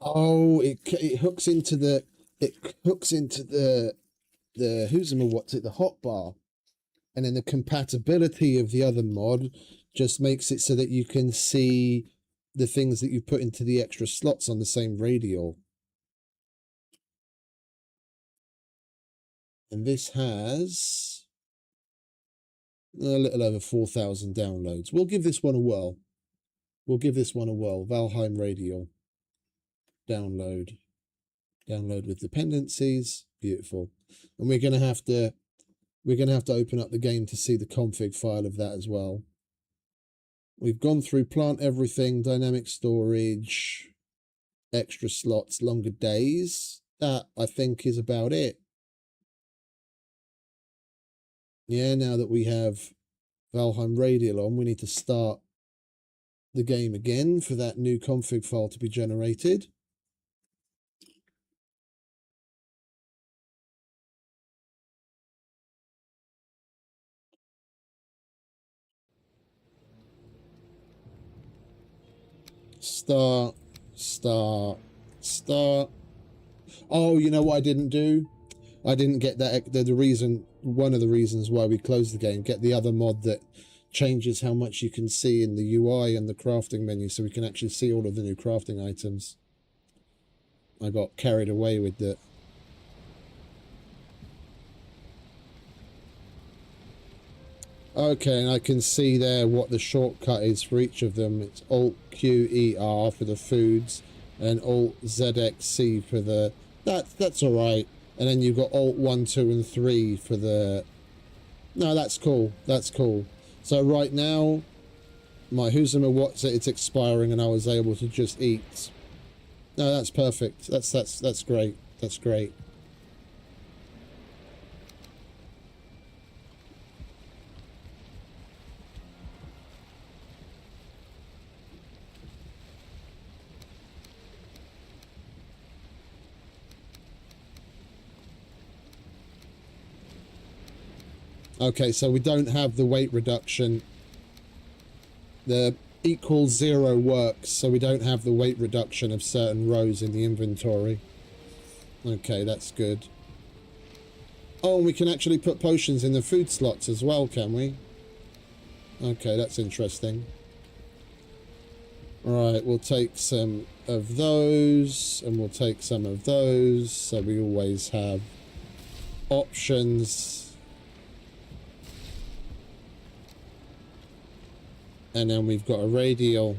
Oh, it hooks into the the hotbar, and then the compatibility of the other mod just makes it so that you can see the things that you put into the extra slots on the same radial. And this has a little over 4,000 downloads. We'll give this one a whirl. Valheim radial. Download with dependencies. Beautiful. And we're gonna have to open up the game to see the config file of that as well. We've gone through plant everything, dynamic storage, extra slots, longer days. That I think is about it. Yeah, now that we have Valheim radial on, we need to start the game again for that new config file to be generated. Start. Oh, you know what I didn't do? I didn't get that. One of the reasons why we closed the game, get the other mod that changes how much you can see in the UI and the crafting menu, so we can actually see all of the new crafting items. I got carried away with that. Okay, and I can see there what the shortcut is for each of them. It's Alt QER for the foods and Alt ZXC for the... That's all right. And then you've got Alt 1, 2, and 3 for the... No, that's cool. That's cool. So right now, my Huzuma What's It, it's expiring and I was able to just eat. No, that's perfect. That's great. That's great. Okay, so we don't have the weight reduction. The equals 0 works, so we don't have the weight reduction of certain rows in the inventory. Okay, that's good. Oh, and we can actually put potions in the food slots as well, can we? Okay, that's interesting. Alright, we'll take some of those, and we'll take some of those, so we always have options. And then we've got a radial.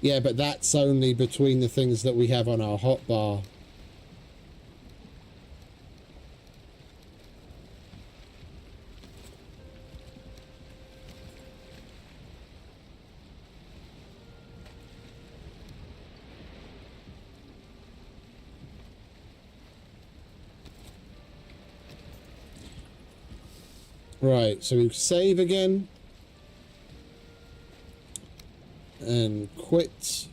Yeah, but that's only between the things that we have on our hotbar. Right, so we save again. And quit.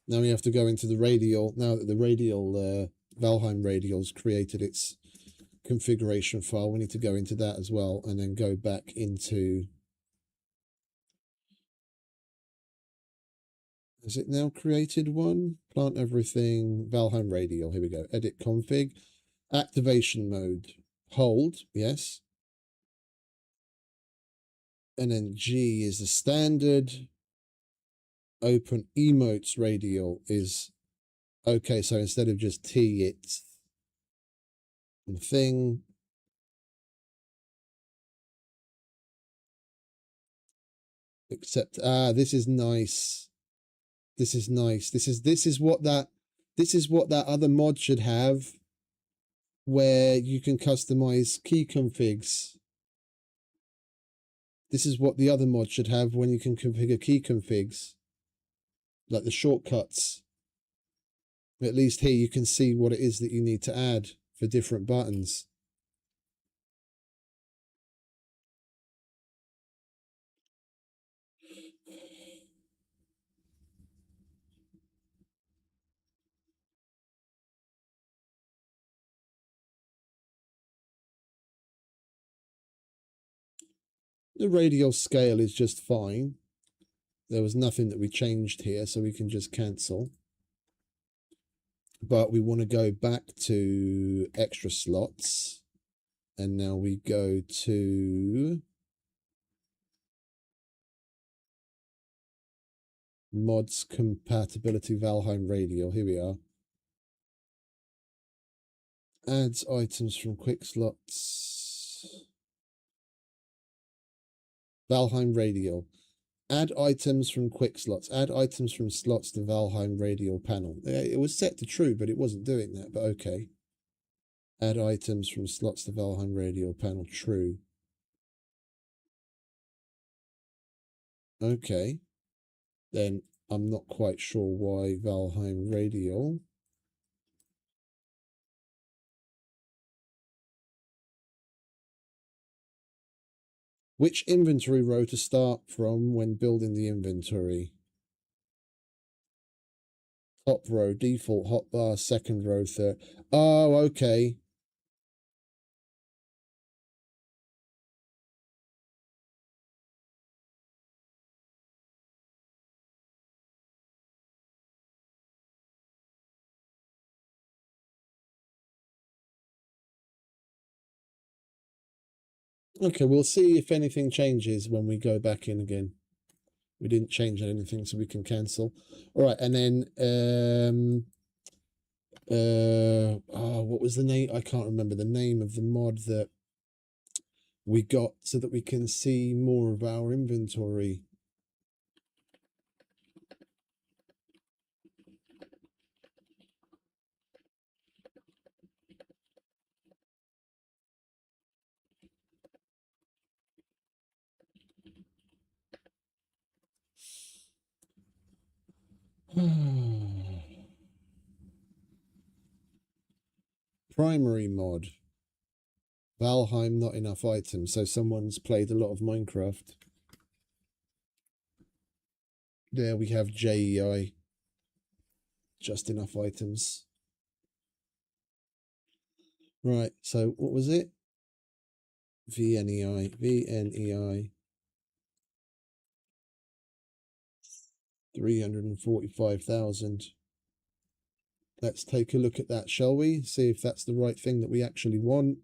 Now we have to go into the radial. Now that the radial, Valheim radial's created its configuration file, we need to go into that as well, and then go back into... Is it now created one? Plant everything, Valheim radial. Here we go. Edit config. Activation mode. Hold, yes. And then G is the standard. Open emotes radial is... Okay, so instead of just T, it's thing. Except, this is nice. This is nice. This is what that other mod should have, where you can customize key configs. This is what the other mod should have when you can configure key configs, like the shortcuts. But at least here you can see what it is that you need to add for different buttons. The radial scale is just fine. There was nothing that we changed here, so we can just cancel. But we want to go back to extra slots. And now we go to mods compatibility Valheim radial. Here we are. Adds items from quick slots. Valheim radial. Add items from quick slots. Add items from slots to Valheim radial panel. It was set to true, but it wasn't doing that, but okay. Add items from slots to Valheim radial panel. True. Okay. Then I'm not quite sure why Valheim radial. Which inventory row to start from when building the inventory? Top row, default hotbar, second row, third. Oh, okay. Okay, we'll see if anything changes when we go back in again. We didn't change anything, so we can cancel. All right, and then what was the name? I can't remember the name of the mod that we got so that we can see more of our inventory. Primary mod. Valheim, not enough items. So someone's played a lot of Minecraft. There we have JEI. Just enough items. Right, so what was it? VNEI 345,000. Let's take a look at that, shall we? See if that's the right thing that we actually want.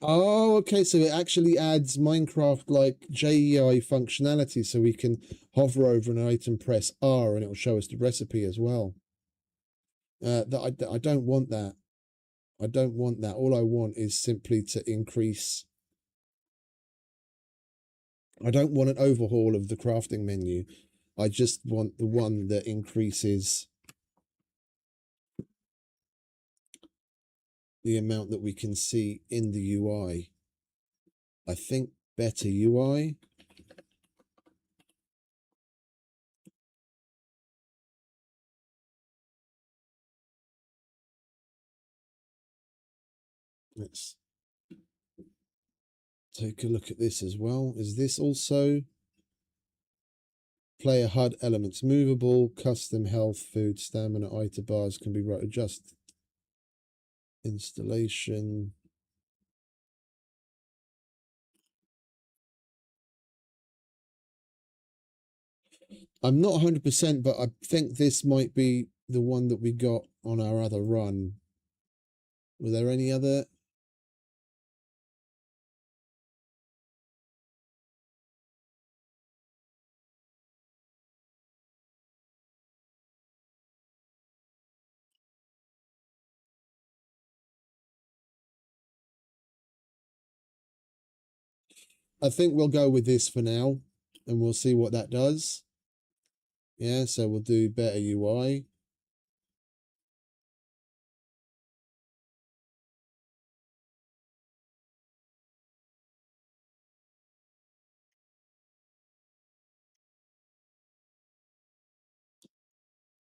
Oh, okay, so it actually adds Minecraft-like JEI functionality, so we can hover over an item, press R, and it will show us the recipe as well. I don't want that. I don't want that. All I want is simply to increase. I don't want an overhaul of the crafting menu. I just want the one that increases the amount that we can see in the UI. I think better UI. Let's take a look at this as well. Is this also player HUD elements movable, custom health, food, stamina, item bars can be adjusted. Installation. I'm not 100%, but I think this might be the one that we got on our other run. Were there any other? I think we'll go with this for now, and we'll see what that does. Yeah, so we'll do better UI.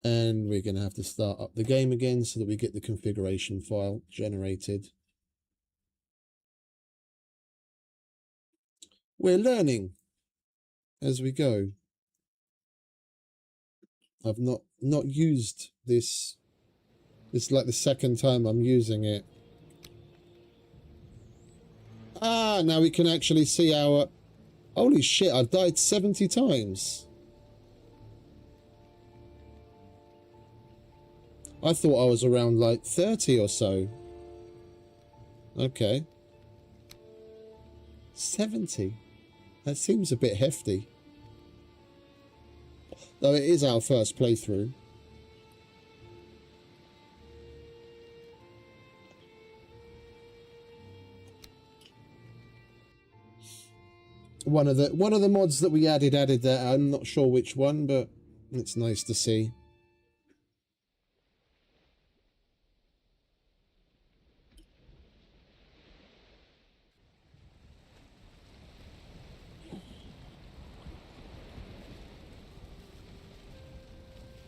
And we're going to have to start up the game again so that we get the configuration file generated. We're learning as we go. I've not used this. This is like the second time I'm using it. Ah, now we can actually see our... Holy shit, I've died 70 times. I thought I was around like 30 or so. Okay. 70? That seems a bit hefty. Though it is our first playthrough. One of the mods that we added that. I'm not sure which one, but it's nice to see.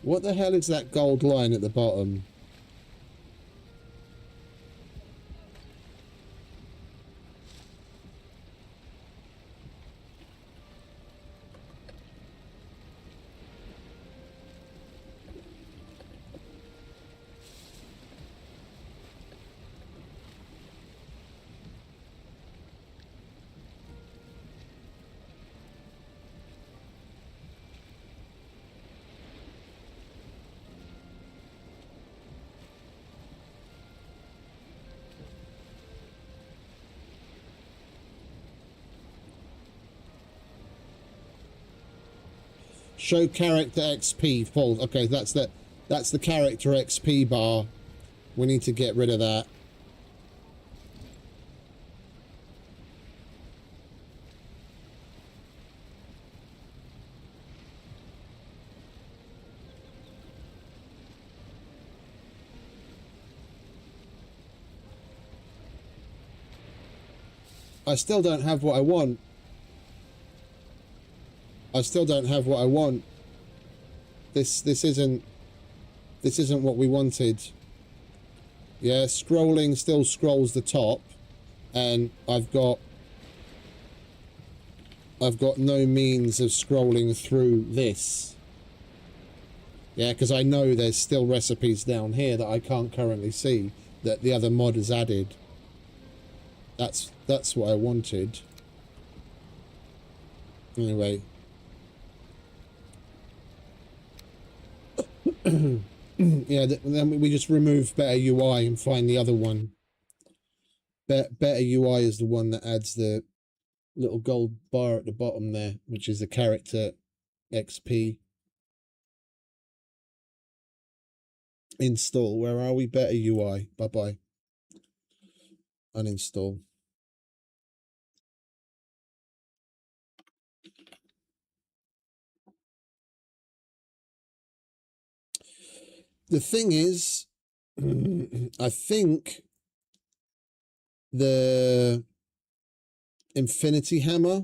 What the hell is that gold line at the bottom? Show character XP full. Okay, that's the character XP bar. We need to get rid of that. I still don't have what I want. I still don't have what I want. This isn't what we wanted. Yeah, scrolling still scrolls the top, and I've got I've got no means of scrolling through this. Yeah, because I know there's still recipes down here that I can't currently see that the other mod has added. That's what I wanted. Anyway. Yeah, then we just remove better UI and find the other one. Better UI is the one that adds the little gold bar at the bottom there, which is the character XP. Install. Where are we? Better UI. Bye-bye. Uninstall. The thing is, I think the Infinity Hammer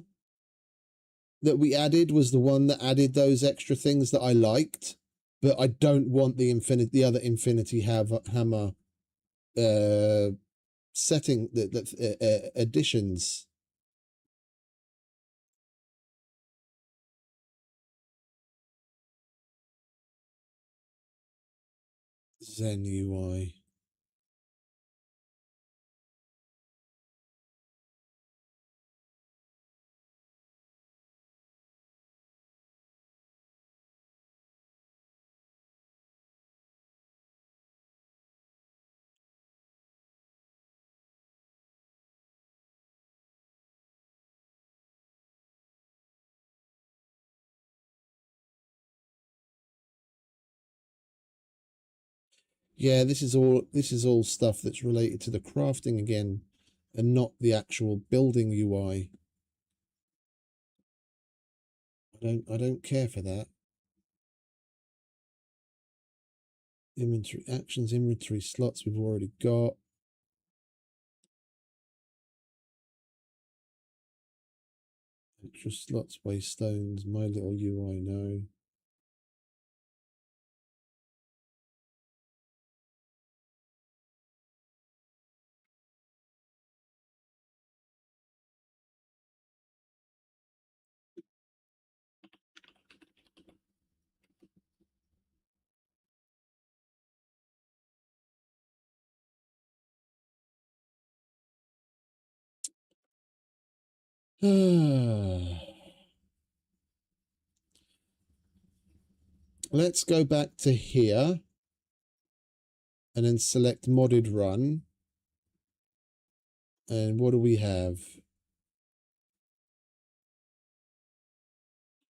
that we added was the one that added those extra things that I liked, but I don't want the other Infinity Hammer setting the additions. Zen UI. Yeah, this is all stuff that's related to the crafting again, and not the actual building UI. I don't care for that. Inventory actions, inventory slots we've already got. Extra slots, waystones, my little UI, no. Let's go back to here and then select modded run. And what do we have?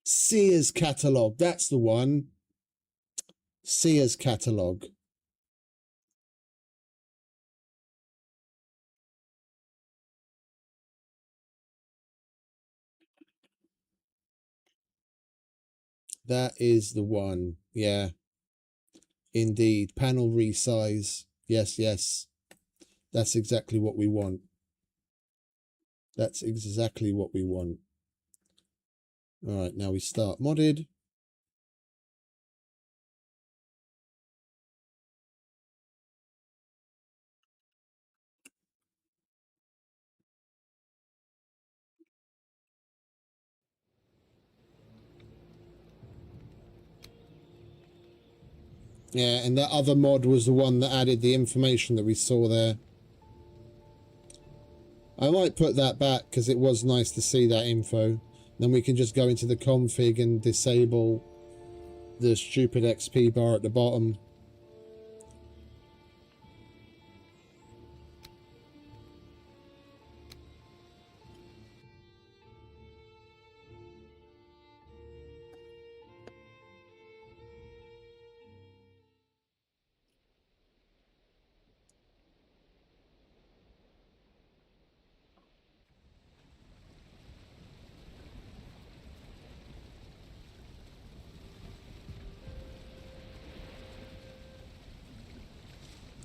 Sears catalog. That's the one. Sears catalog. That is the one. Yeah. Indeed. Panel resize. Yes, yes. That's exactly what we want. That's exactly what we want. All right, now we start modded. Yeah, and that other mod was the one that added the information that we saw there. I might put that back because it was nice to see that info. Then we can just go into the config and disable the stupid XP bar at the bottom.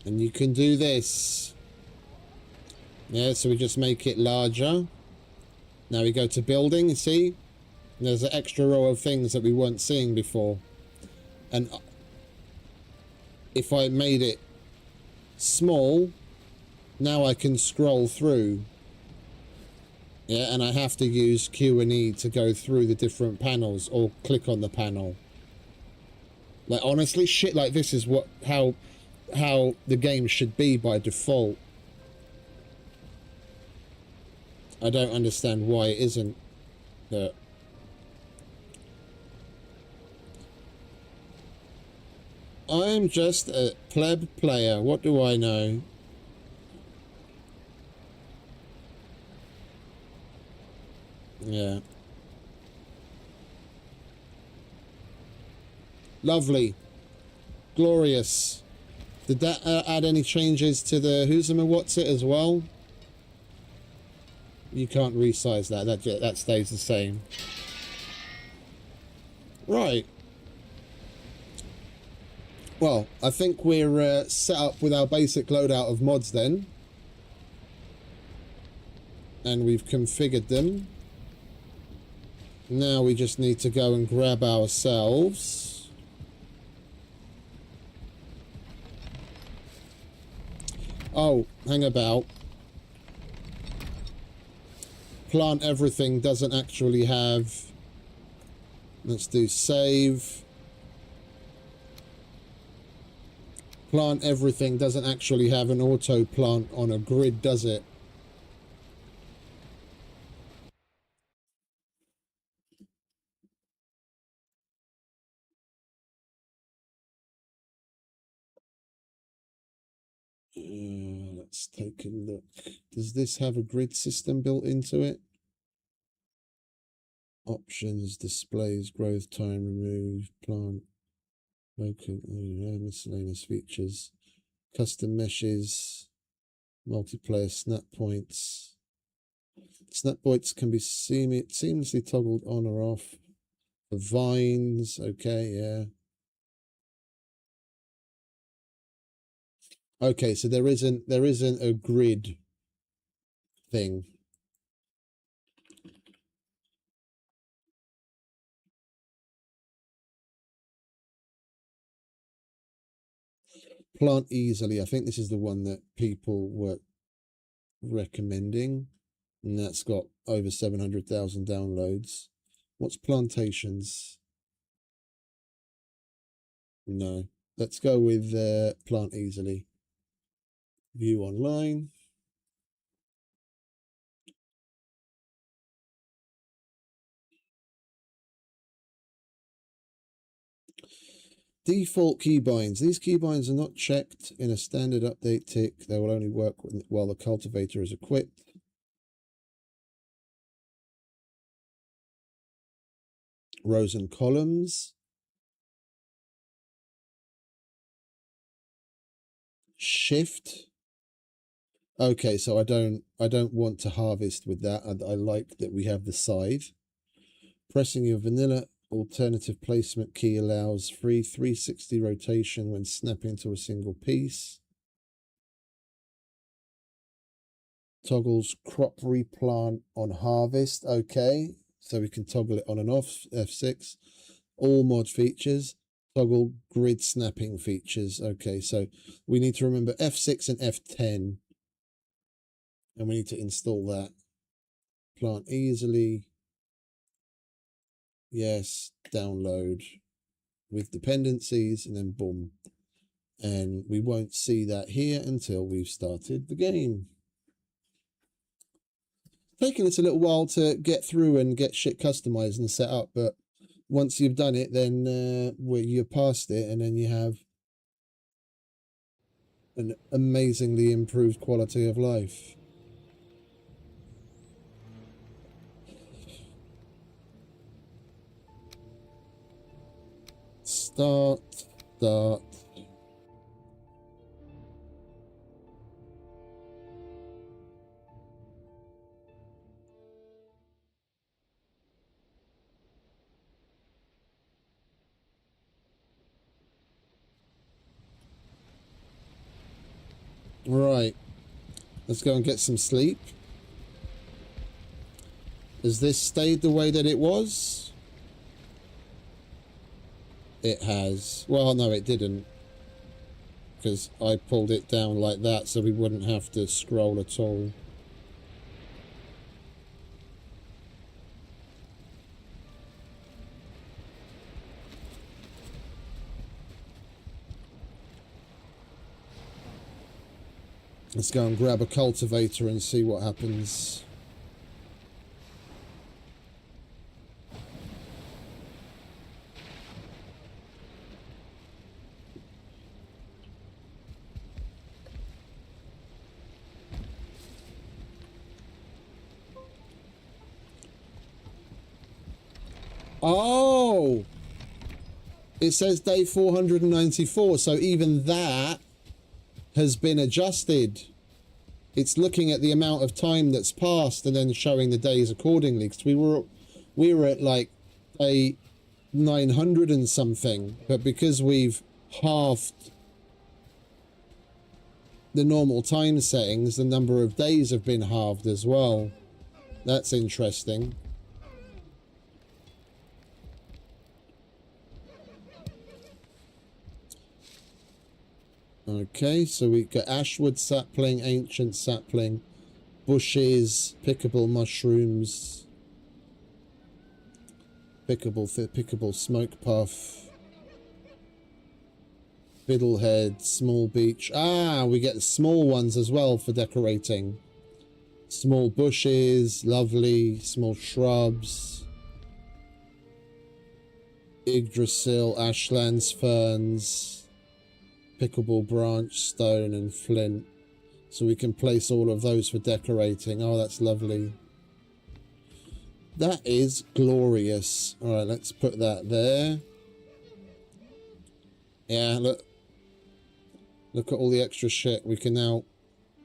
And you can do this. Yeah, so we just make it larger. Now we go to building, see? There's an extra row of things that we weren't seeing before. And if I made it small, now I can scroll through. Yeah, and I have to use Q and E to go through the different panels or click on the panel. Like, honestly, shit like this is how the game should be by default. I don't understand why it isn't. But I'm just a pleb player. What do I know? Yeah. Lovely. Glorious. Did that add any changes to the who's and what's it as well? You can't resize that. That stays the same. Right. Well, I think we're set up with our basic loadout of mods then. And we've configured them. Now we just need to go and grab ourselves. Oh, hang about. Plant everything doesn't actually have... Let's do save. Plant everything doesn't actually have an auto plant on a grid, does it? Let's take a look. Does this have a grid system built into it? Options, displays, growth time, remove, plant, local, miscellaneous features, custom meshes, multiplayer snap points. Snap points can be seamlessly toggled on or off. The vines, okay, yeah. Okay, so there isn't a grid thing. Plant easily. I think this is the one that people were recommending, and that's got over 700,000 downloads. What's plantations? No. Let's go with plant easily. View online. Default keybinds. These keybinds are not checked in a standard update tick. They will only work while the cultivator is equipped. Rows and columns. Shift. Okay, so I don't want to harvest with that. I like that we have the scythe. Pressing your vanilla alternative placement key allows free 360 rotation when snapping to a single piece. Toggles crop replant on harvest. Okay, so we can toggle it on and off. F6. All mod features. Toggle grid snapping features. Okay, so we need to remember F6 and F10. And we need to install that. Plant easily. Yes, download with dependencies, and then boom. And we won't see that here until we've started the game. Taking us a little while to get through and get shit customized and set up, but once you've done it, then you're past it, and then you have an amazingly improved quality of life. Start. Right. Let's go and get some sleep. Has this stayed the way that it was? It has. Well, no, it didn't. Because I pulled it down like that so we wouldn't have to scroll at all. Let's go and grab a cultivator and see what happens. Oh! It says day 494, so even that has been adjusted. It's looking at the amount of time that's passed and then showing the days accordingly. Because we were at like day 900 and something, but because we've halved the normal time settings, the number of days have been halved as well. That's interesting. Okay, so we got ashwood sapling, ancient sapling, bushes, pickable mushrooms, pickable smoke puff, fiddlehead, small beech. Ah, we get the small ones as well for decorating. Small bushes, lovely, small shrubs, Yggdrasil, ashlands, ferns, pickable branch, stone and flint, so we can place all of those for decorating. Oh, that's lovely. That is glorious. All right, let's put that there. Yeah, look at all the extra shit. We can now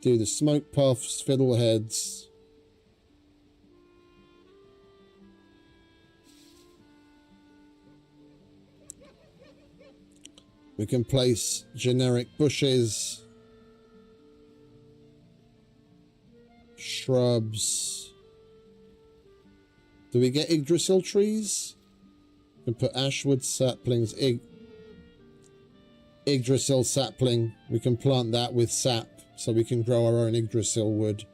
do the smoke puffs, fiddleheads, we can place generic bushes, shrubs. Do we get Yggdrasil trees? We can put ashwood saplings, Yggdrasil sapling. We can plant that with sap so we can grow our own Yggdrasil wood.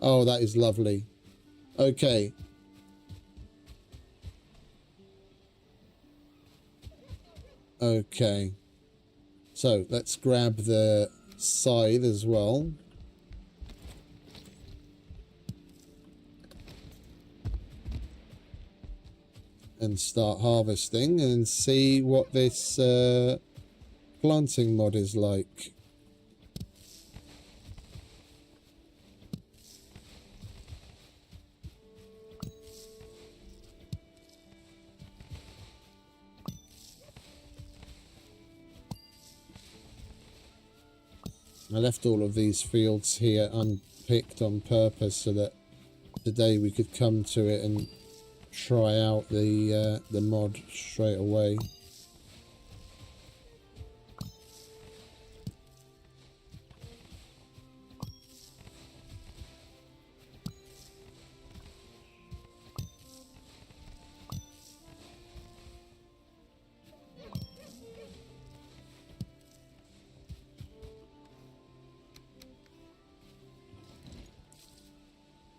Oh, that is lovely. Okay. Okay. So let's grab the scythe as well. And start harvesting and see what this planting mod is like. I left all of these fields here unpicked on purpose so that today we could come to it and try out the mod straight away.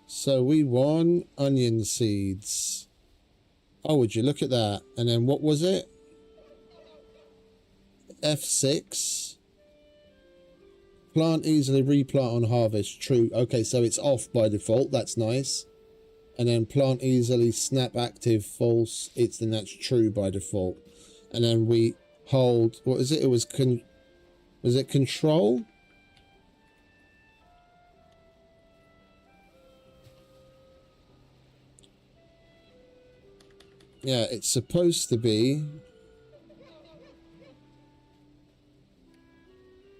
So we won onion seeds. Oh, would you look at that? And then what was it? F6. Plant easily, replant on harvest. True. Okay, so it's off by default. That's nice. And then plant easily, snap active, false. Then that's true by default. And then we hold. What is it? It was was it control? Yeah, it's supposed to be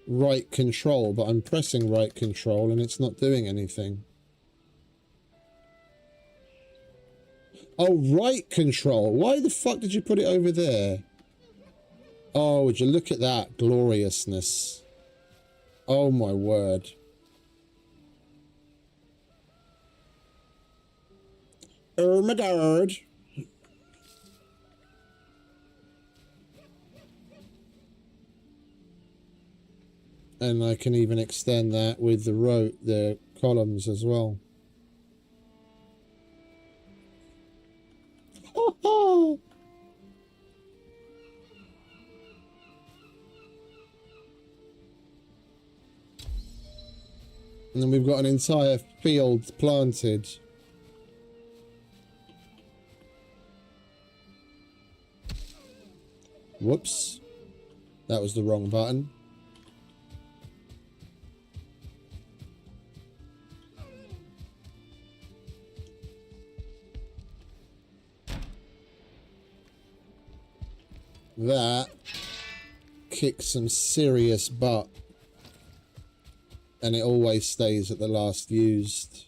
right control, but I'm pressing right control and it's not doing anything. Oh, right control. Why the fuck did you put it over there? Oh, would you look at that gloriousness? Oh my word. Oh my god. And I can even extend that with the columns as well. Oh, And then we've got an entire field planted. Whoops. That was the wrong button. That kicks some serious butt. And it always stays at the last used.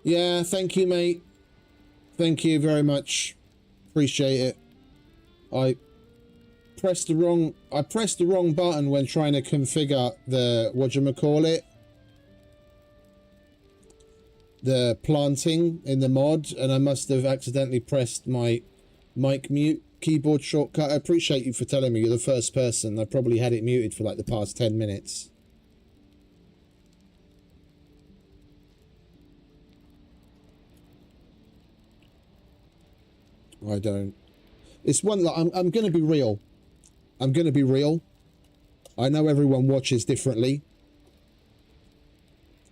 Yeah, thank you, mate. Thank you very much. Appreciate it. I pressed the wrong button when trying to configure the whatchamacallit, the planting in the mod, and I must have accidentally pressed my mic mute keyboard shortcut. I appreciate you for telling me. You're the first person. I probably had it muted for like the past 10 minutes. I don't. It's one that I'm going to be real. I'm going to be real. I know everyone watches differently,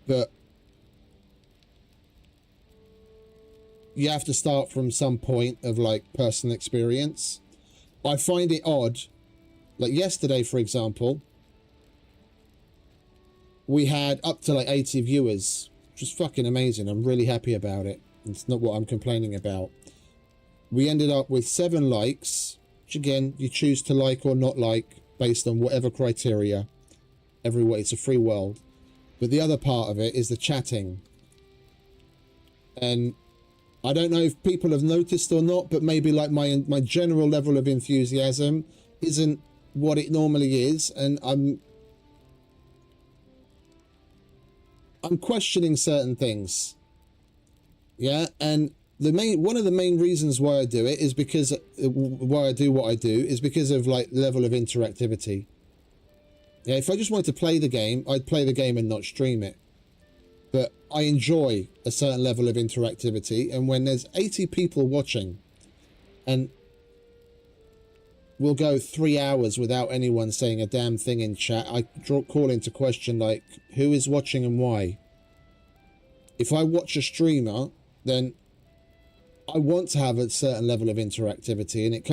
but you have to start from some point of like personal experience. I find it odd. Like yesterday, for example, we had up to like 80 viewers, which was fucking amazing. I'm really happy about it. It's not what I'm complaining about. We ended up with 7 likes, which again, you choose to like or not like based on whatever criteria. Everywhere, it's a free world. But the other part of it is the chatting. And I don't know if people have noticed or not, but maybe like my general level of enthusiasm isn't what it normally is, and I'm questioning certain things. Yeah, and one of the main reasons why I do it is because why I do what I do is because of like level of interactivity. Yeah, if I just wanted to play the game, I'd play the game and not stream it. But I enjoy a certain level of interactivity, and when there's 80 people watching and we'll go 3 hours without anyone saying a damn thing in chat, I call into question like, who is watching and why? If I watch a streamer, then I want to have a certain level of interactivity, and it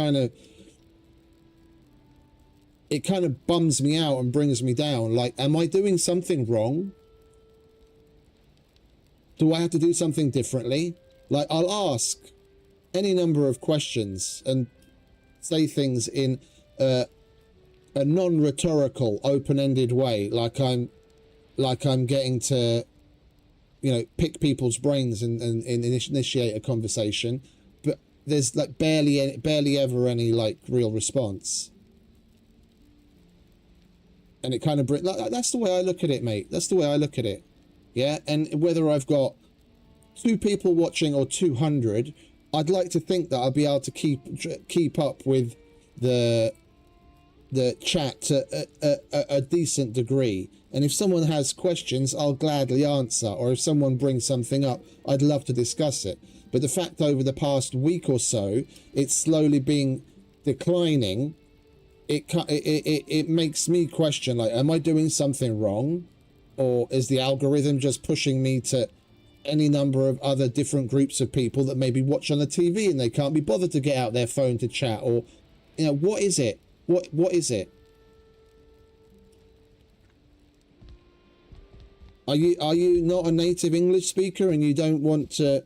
kind of bums me out and brings me down. Like, am I doing something wrong? Do I have to do something differently? Like, I'll ask any number of questions and say things in a non-rhetorical, open-ended way, like I'm getting to, you know, pick people's brains and initiate a conversation, but there's like barely ever any like real response. And it kind of like, that's the way I look at it, mate. That's the way I look at it. Yeah, and whether I've got 2 people watching or 200, I'd like to think that I'll be able to keep up with the chat to a decent degree. And if someone has questions, I'll gladly answer. Or if someone brings something up, I'd love to discuss it. But the fact over the past week or so, it's slowly been declining. It makes me question, like, am I doing something wrong? Or is the algorithm just pushing me to any number of other different groups of people that maybe watch on the TV and they can't be bothered to get out their phone to chat? Or, you know, what is it? What is it? Are you not a native English speaker and you don't want to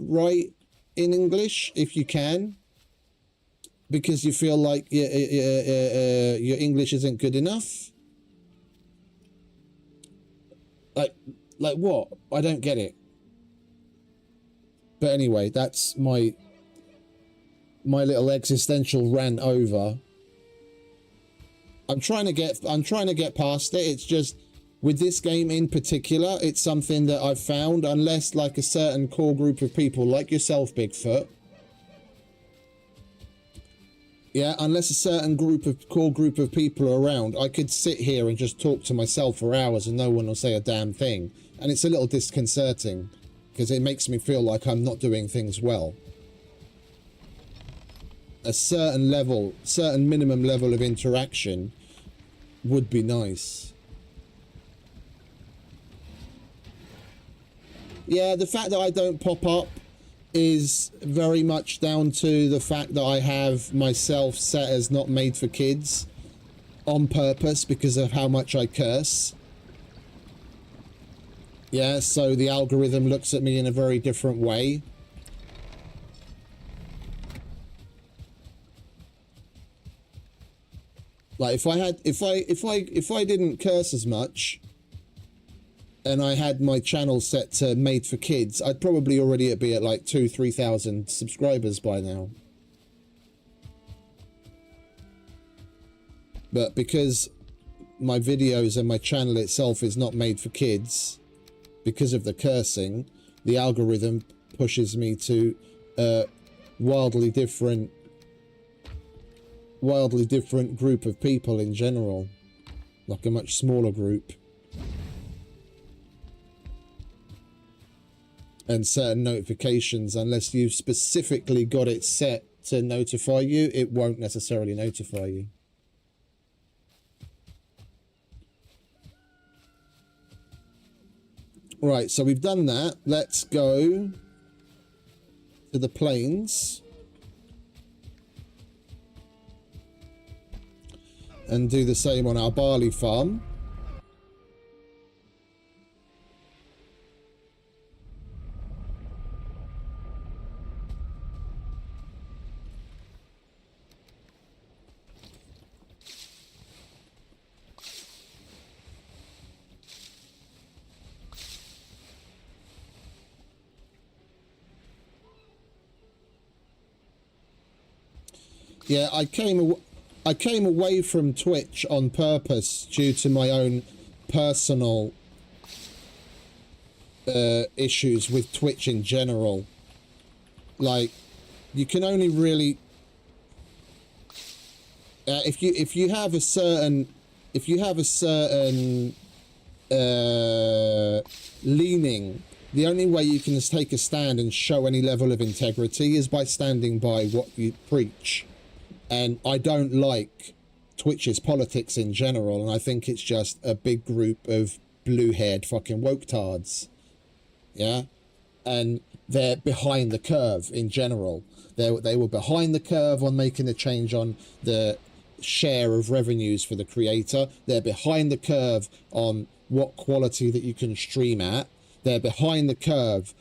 write in English if you can, because you feel like your English isn't good enough? Like what? I don't get it. But anyway, that's my little existential rant over. I'm trying to get past it. It's just with this game in particular, it's something that I've found, unless like a certain core group of people like yourself, Bigfoot. Yeah, unless a certain core group of people are around, I could sit here and just talk to myself for hours and no one will say a damn thing. And it's a little disconcerting because it makes me feel like I'm not doing things well. A certain minimum level of interaction would be nice. Yeah, the fact that I don't pop up is very much down to the fact that I have myself set as not made for kids on purpose because of how much I curse. Yeah, so the algorithm looks at me in a very different way. Like if I didn't curse as much and I had my channel set to made for kids, I'd probably already be at like 2,000-3,000 subscribers by now. But because my videos and my channel itself is not made for kids, because of the cursing, the algorithm pushes me to a wildly different group of people in general, like a much smaller group. And certain notifications, unless you've specifically got it set to notify you, it won't necessarily notify you. Right, so we've done that. Let's go to the plains and do the same on our barley farm. Yeah, I came away from Twitch on purpose due to my own personal issues with Twitch in general. Like, you can only really if you have a certain leaning, the only way you can take a stand and show any level of integrity is by standing by what you preach. And I don't like Twitch's politics in general, and I think it's just a big group of blue-haired fucking woke-tards. Yeah? And they're behind the curve in general. They were behind the curve on making a change on the share of revenues for the creator. They're behind the curve on what quality that you can stream at. They're behind the curve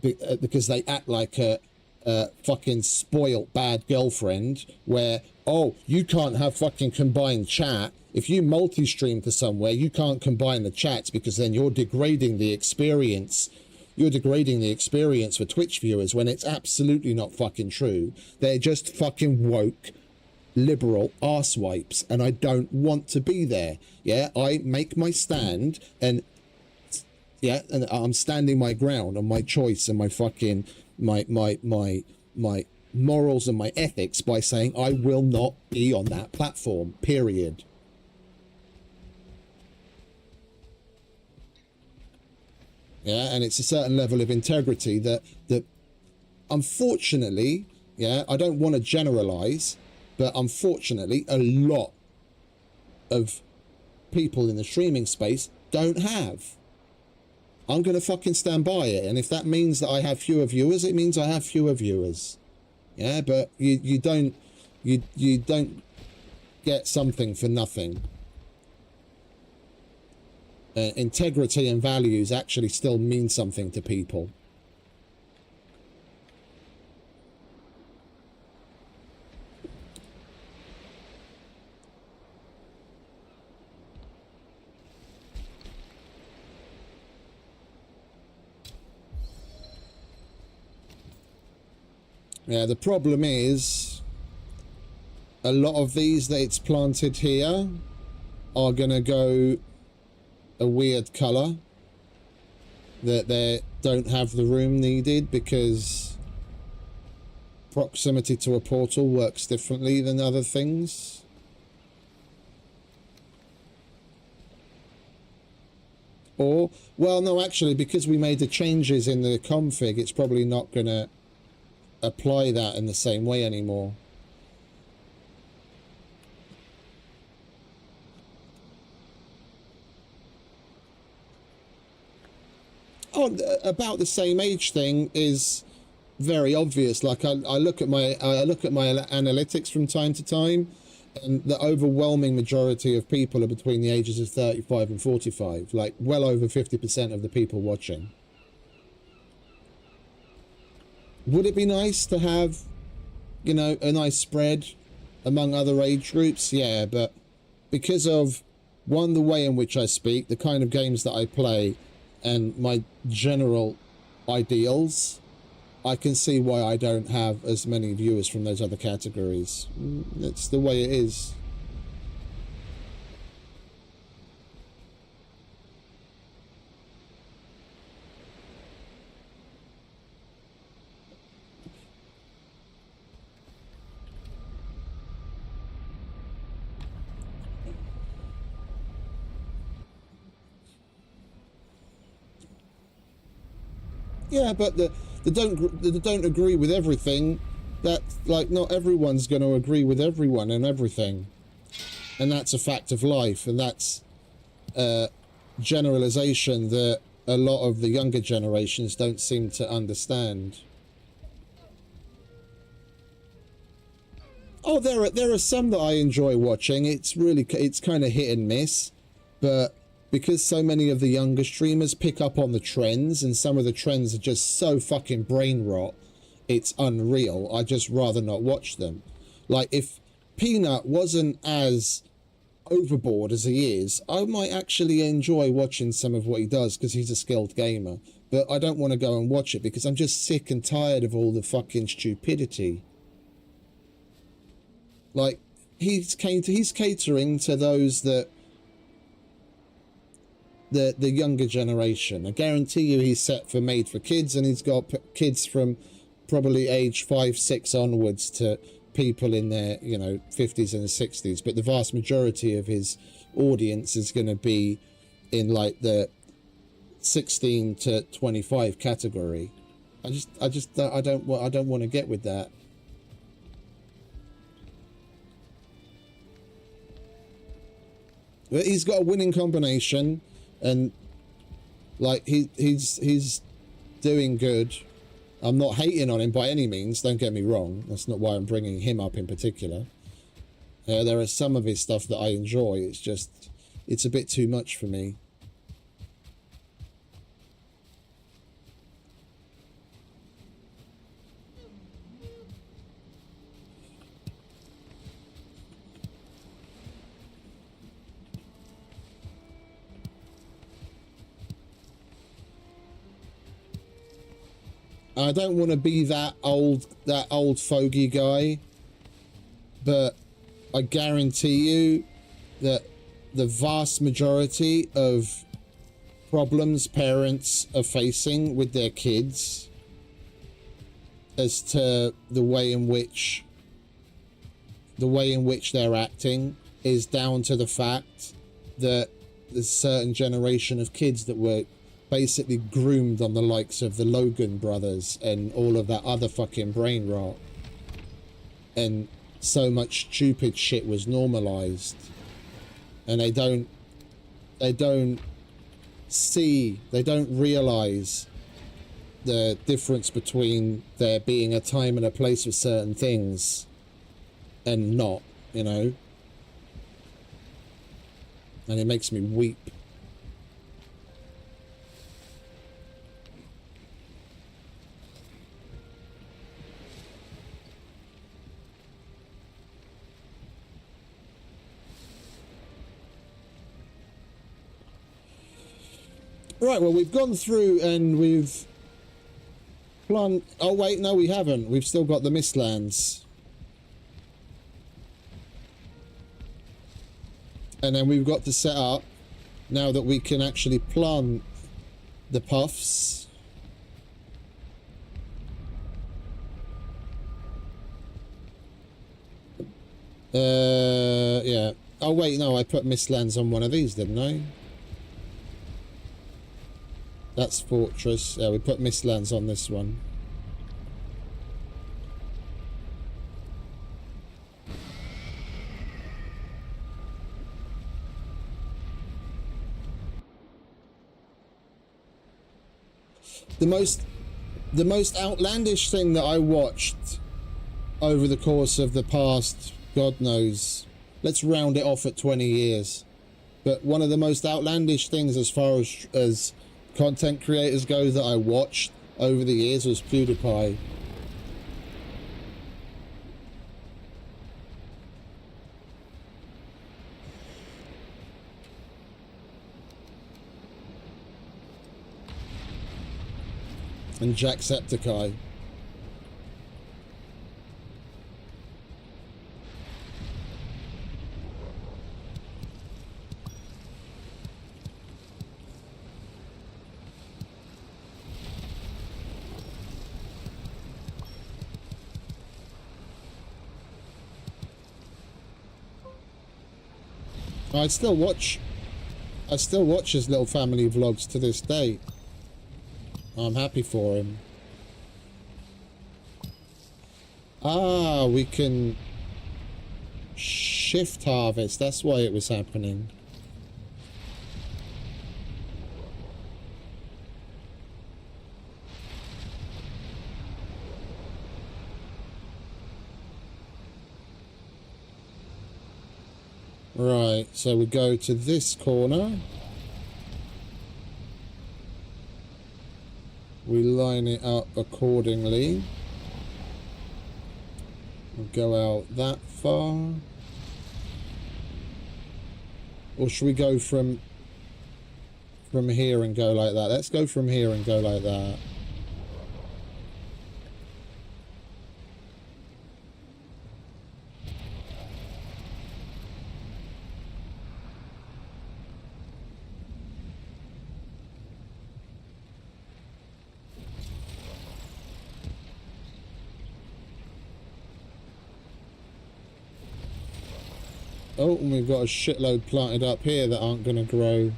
because they act like a fucking spoilt bad girlfriend where, oh, you can't have fucking combined chat. If you multi-stream to somewhere, you can't combine the chats because then you're degrading the experience. You're degrading the experience for Twitch viewers when it's absolutely not fucking true. They're just fucking woke, liberal arsewipes, and I don't want to be there. Yeah, I make my stand, and yeah, and I'm standing my ground on my choice and my fucking my morals and my ethics by saying I will not be on that platform, period. Yeah, and it's a certain level of integrity that unfortunately, yeah, I don't want to generalize, but unfortunately a lot of people in the streaming space don't have. I'm going to fucking stand by it, and if that means that I have fewer viewers, it means I have fewer viewers. Yeah, but you don't get something for nothing. Integrity and values actually still mean something to people. Yeah, the problem is a lot of these that it's planted here are gonna go a weird color, that they don't have the room needed because proximity to a portal works differently than other things. Or, well, no, actually, because we made the changes in the config, it's probably not gonna apply that in the same way anymore. Oh, about the same age thing is very obvious. Like I look at my analytics from time to time, and the overwhelming majority of people are between the ages of 35 and 45, like well over 50% of the people watching. Would it be nice to have, you know, a nice spread among other age groups? Yeah, but because of, one, the way in which I speak, the kind of games that I play, and my general ideals, I can see why I don't have as many viewers from those other categories. It's the way it is. Yeah, but they don't agree with everything. That, like, not everyone's going to agree with everyone and everything, and that's a fact of life, and that's a generalization that a lot of the younger generations don't seem to understand. Oh, there are some that I enjoy watching. It's kind of hit and miss, but because so many of the younger streamers pick up on the trends, and some of the trends are just so fucking brain rot, it's unreal. I just rather not watch them. Like, if Peanut wasn't as overboard as he is, I might actually enjoy watching some of what he does because he's a skilled gamer. But I don't want to go and watch it because I'm just sick and tired of all the fucking stupidity. Like, he's catering to those that the younger generation. I guarantee you he's set for made for kids, and he's got kids from probably age 5, 6 onwards to people in their, you know, 50s and 60s. But the vast majority of his audience is going to be in like the 16 to 25 category. I don't want to get with that. But he's got a winning combination, and like he's doing good. I'm not hating on him by any means, don't get me wrong. That's not why I'm bringing him up in particular. There are some of his stuff that I enjoy. It's just, it's a bit too much for me. I don't want to be that old fogey guy, but I guarantee you that the vast majority of problems parents are facing with their kids as to the way in which they're acting is down to the fact that there's a certain generation of kids that were basically groomed on the likes of the Logan brothers and all of that other fucking brain rot, and so much stupid shit was normalized, and they don't realize the difference between there being a time and a place for certain things and not, you know, and it makes me weep. Right, well, we've gone through and we've planned... Oh, wait, no, we haven't. We've still got the Mistlands. And then we've got to set up, now that we can actually plant the puffs. Yeah. Oh, wait, no, I put Mistlands on one of these, didn't I? That's Fortress. Yeah, we put Mistlands on this one. The most outlandish thing that I watched over the course of the past, God knows, let's round it off at 20 years. But one of the most outlandish things as far as content creators go that I watched over the years was PewDiePie. and Jacksepticeye. I still watch his little family vlogs to this day. I'm happy for him. Ah, we can shift harvest. That's why it was happening. Right, so we go to this corner. We line it up accordingly. We'll go out that far. Or should we go from here and go like that? Let's go from here and go like that. Oh, and we've got a shitload planted up here that aren't going to grow.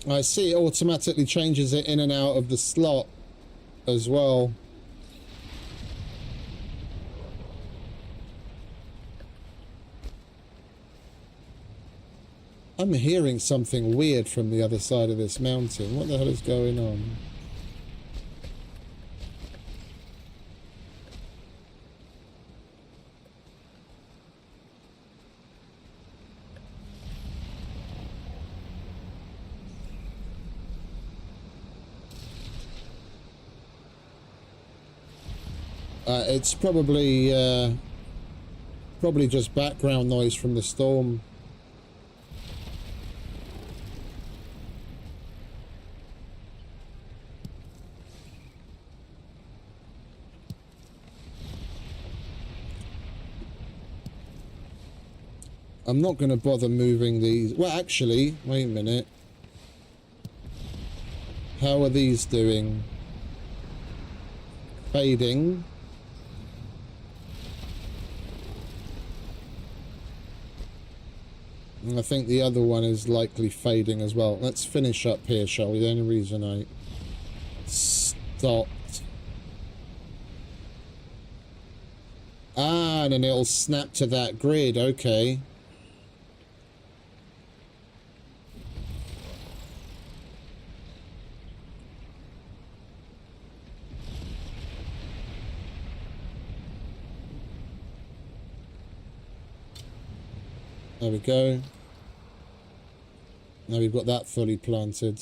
I see it automatically changes it in and out of the slot as well. I'm hearing something weird from the other side of this mountain. What the hell is going on? It's probably just background noise from the storm. I'm not going to bother moving these. Well, actually, wait a minute. How are these doing? Fading. And I think the other one is likely fading as well. Let's finish up here, shall we? The only reason I stopped. Ah, and then it'll snap to that grid. Okay. There we go. Now we've got that fully planted.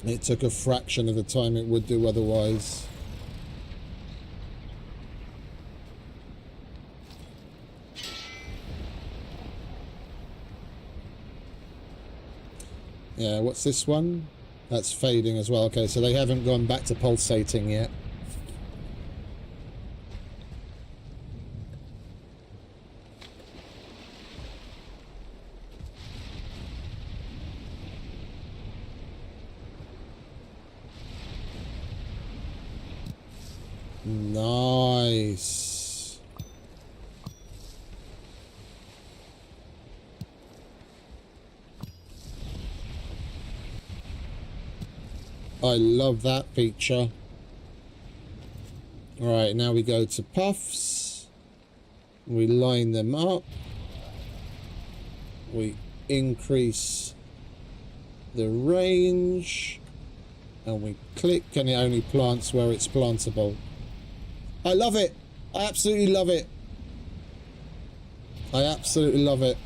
It took a fraction of the time it would do otherwise. Yeah, what's this one? That's fading as well. Okay, so they haven't gone back to pulsating yet. Nice. I love that feature. Alright, now we go to puffs. We line them up. We increase the range, and we click, and it only plants where it's plantable. I love it. I absolutely love it. I absolutely love it.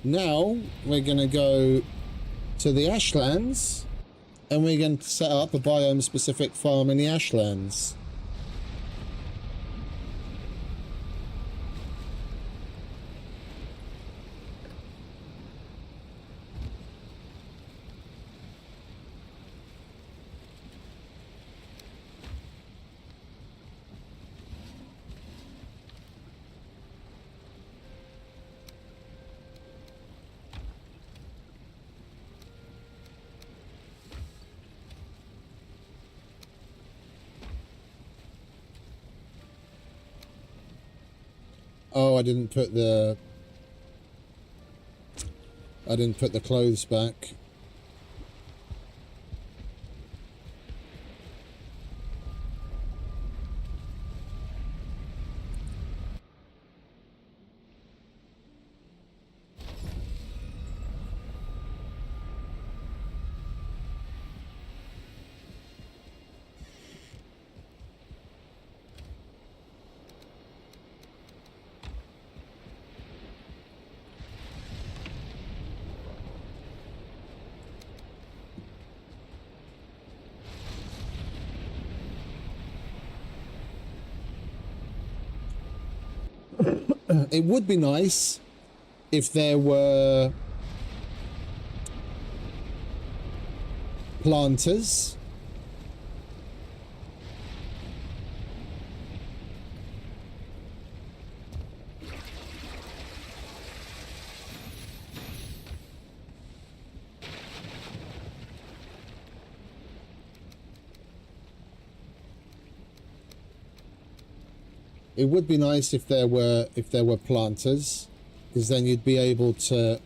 Now we're going to go to the Ashlands, and we're going to set up a biome specific farm in the Ashlands. Oh, I didn't put the clothes back. It would be nice if there were planters. It would be nice if there were planters, because then you'd be able to,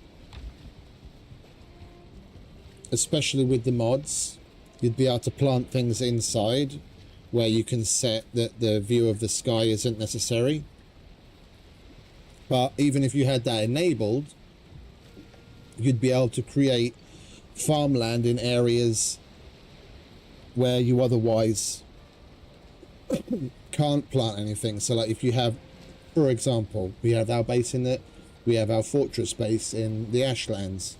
especially with the mods, you'd be able to plant things inside where you can set that the view of the sky isn't necessary. But even if you had that enabled, you'd be able to create farmland in areas where you otherwise can't plant anything. So like if you have, for example, we have our base in it, we have our fortress base in the Ashlands.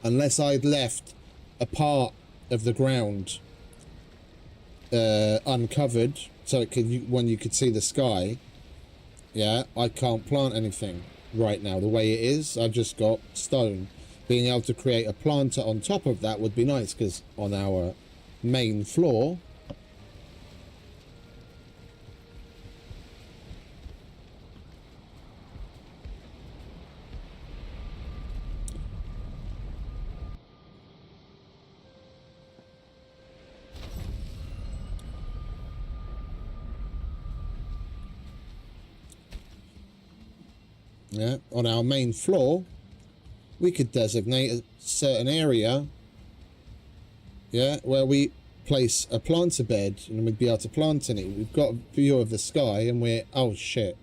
Unless I'd left a part of the ground uncovered, so it could, when you could see the sky, yeah, I can't plant anything right now. The way it is, I've just got stone. Being able to create a planter on top of that would be nice, because on our main floor, yeah, on our main floor, we could designate a certain area, yeah, where we place a planter bed, and we'd be able to plant in it. We've got a view of the sky, and we're, oh shit.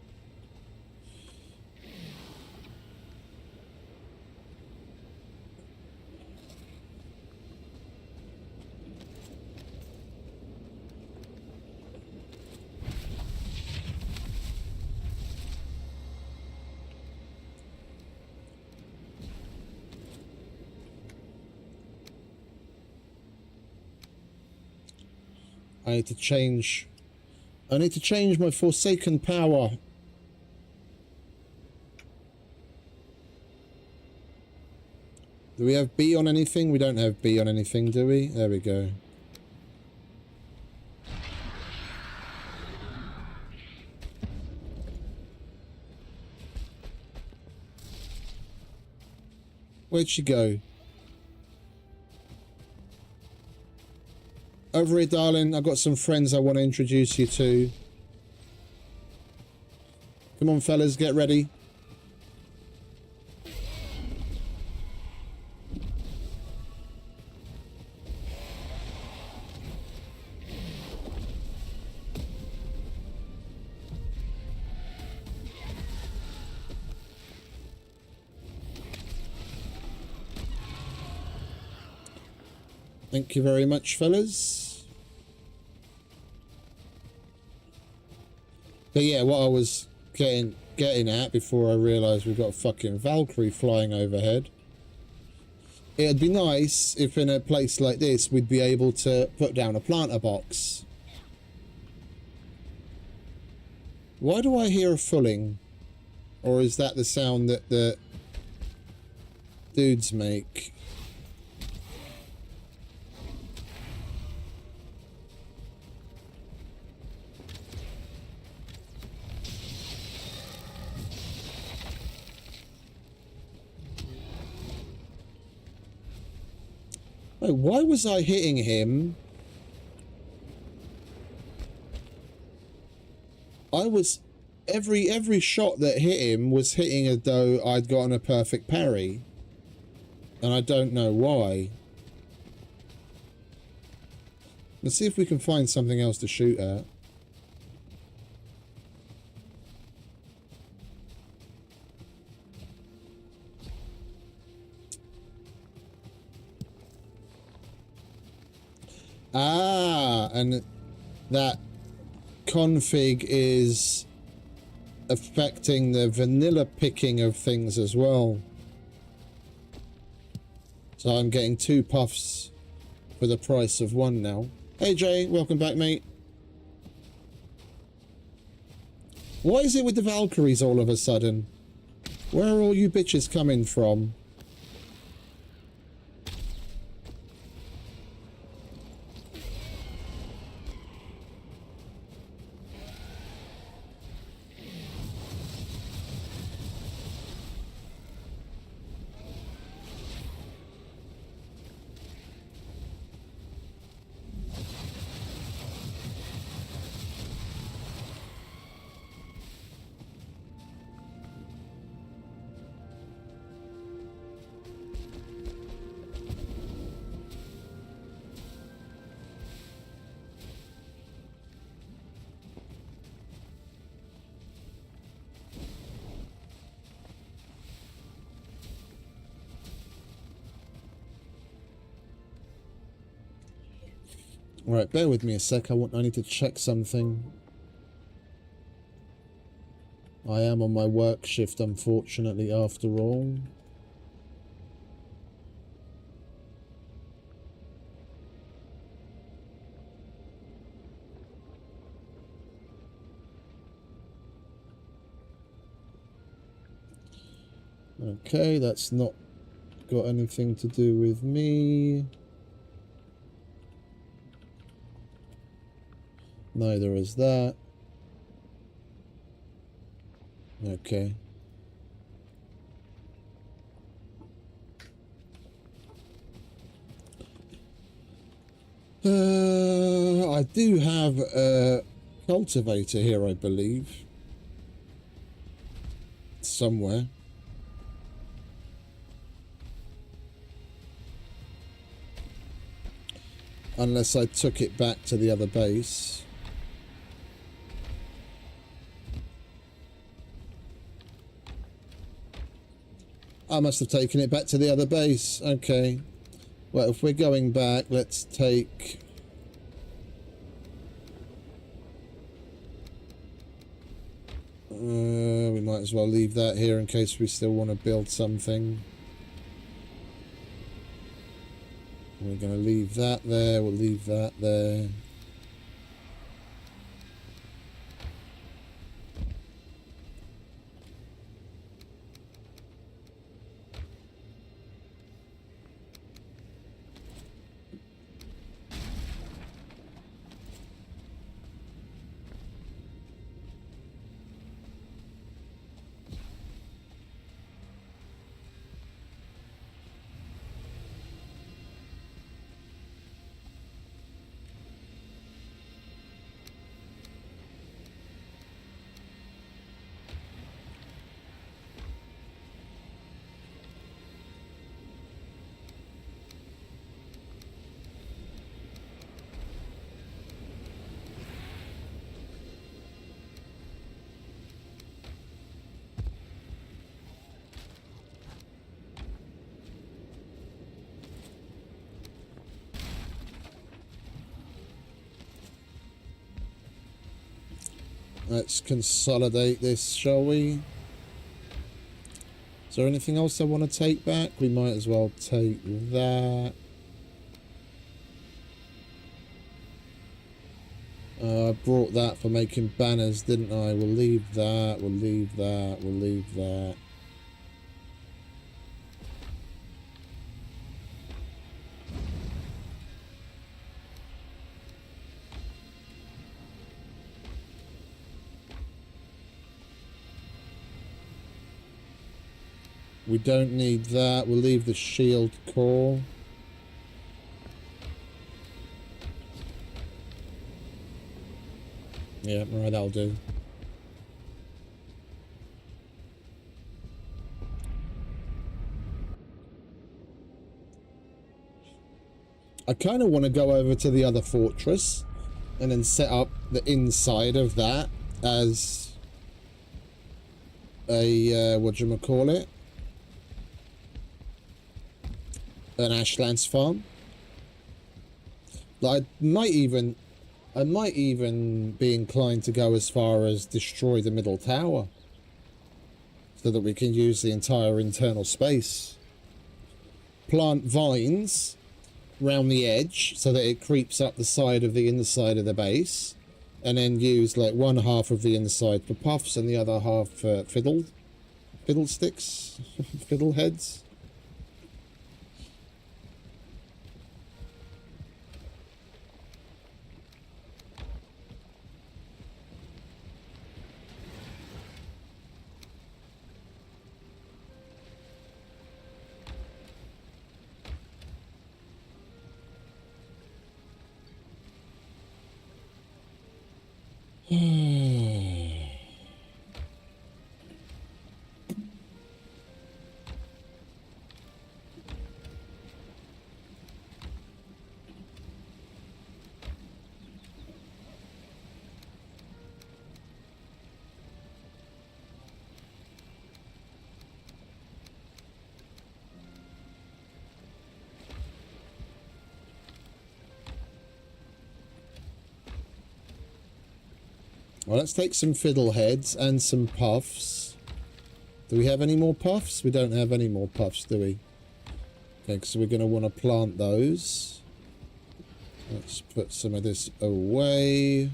I need to change my Forsaken power. Do we have B on anything? We don't have B on anything, do we? There we go. Where'd she go? Over here, darling. I've got some friends I want to introduce you to. Come on, fellas, get ready. Thank you very much, fellas. But yeah, what I was getting at before I realised we've got a fucking Valkyrie flying overhead. It'd be nice if in a place like this we'd be able to put down a planter box. Why do I hear a fulling? Or is that the sound that the dudes make? Oh, why was I hitting him? I was... Every shot that hit him was hitting as though I'd gotten a perfect parry. And I don't know why. Let's see if we can find something else to shoot at. Ah, and that config is affecting the vanilla picking of things as well. So I'm getting 2 puffs for the price of 1 now. Hey Jay, welcome back, mate. What is it with the Valkyries all of a sudden? Where are all you bitches coming from? Right, bear with me a sec. I need to check something. I am on my work shift, unfortunately, after all. Okay, that's not got anything to do with me. Neither is that. Okay. I do have a cultivator here, I believe. Somewhere. Unless I took it back to the other base. I must have taken it back to the other base. Okay. Well, if we're going back, let's take... we might as well leave that here in case we still want to build something. We're going to leave that there. We'll leave that there. Let's consolidate this, shall we? Is there anything else I want to take back? We might as well take that. I brought that for making banners, didn't I? We'll leave that, we'll leave that, we'll leave that. We don't need that. We'll leave the shield core. Yeah, right, that'll do. I kind of want to go over to the other fortress and then set up the inside of that as a, whatchamacallit? An ashlands farm. Like, I might even be inclined to go as far as destroy the middle tower so that we can use the entire internal space. Plant vines round the edge so that it creeps up the side of the inside of the base, and then use like one half of the inside for puffs and the other half for fiddlesticks, fiddleheads. Well, let's take some fiddleheads and some puffs. Do we have any more puffs? We don't have any more puffs, do we? Okay, so we're going to want to plant those. Let's put some of this away.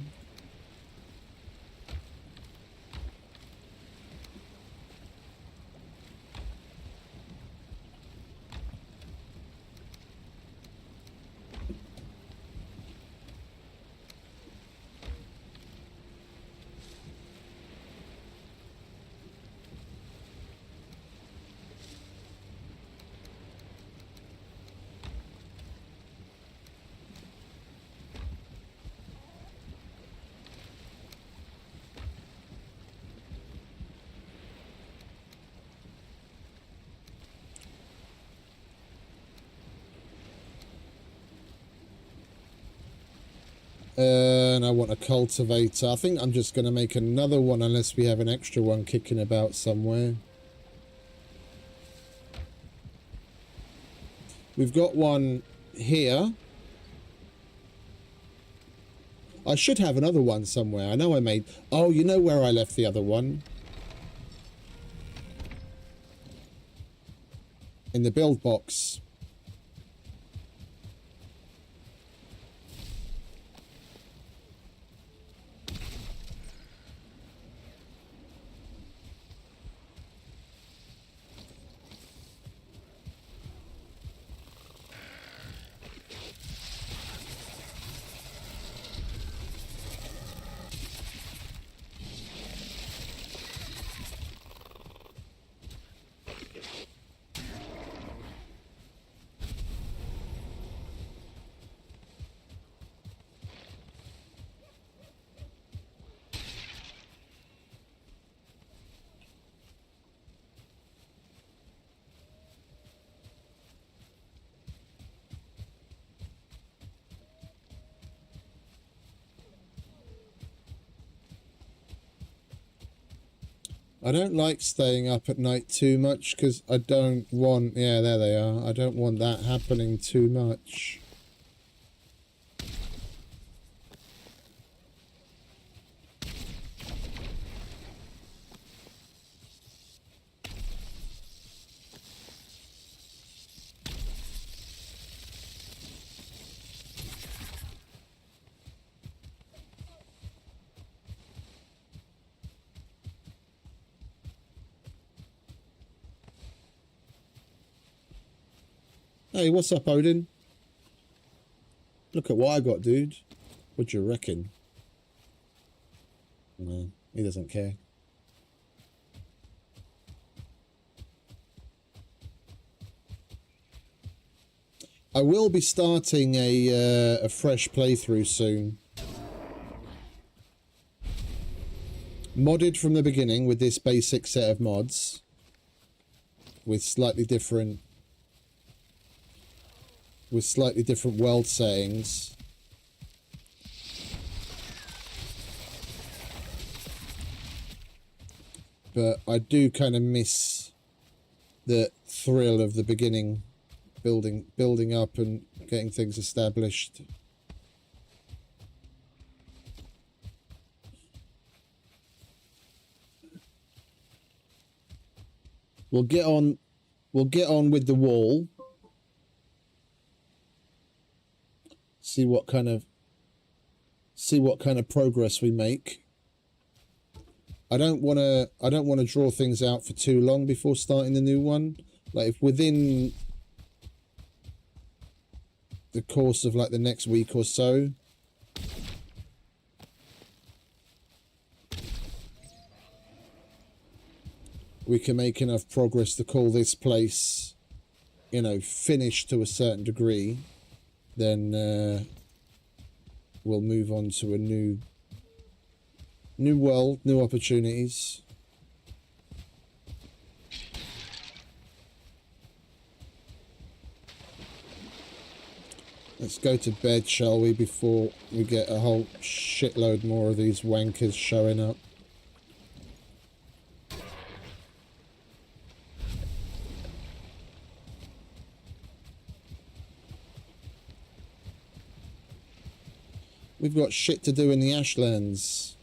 And I want a cultivator. I think I'm just going to make another one unless we have an extra one kicking about somewhere. We've got one here. I should have another one somewhere. I know I made... Oh, you know where I left the other one? In the build box. I don't like staying up at night too much because I don't want... Yeah, there they are. I don't want that happening too much. Hey, what's up, Odin? Look at what I got, dude. What do you reckon? No, he doesn't care. I will be starting a fresh playthrough soon. Modded from the beginning with this basic set of mods. With slightly different world settings. But I do kind of miss the thrill of the beginning, building up and getting things established. We'll get on with the wall. See what kind of progress we make. I don't want to draw things out for too long before starting the new one. Like, if within the course of like the next week or so, we can make enough progress to call this place, you know, finished to a certain degree, then we'll move on to a new world, new opportunities. Let's go to bed, shall we, before we get a whole shitload more of these wankers showing up. We've got shit to do in the Ashlands.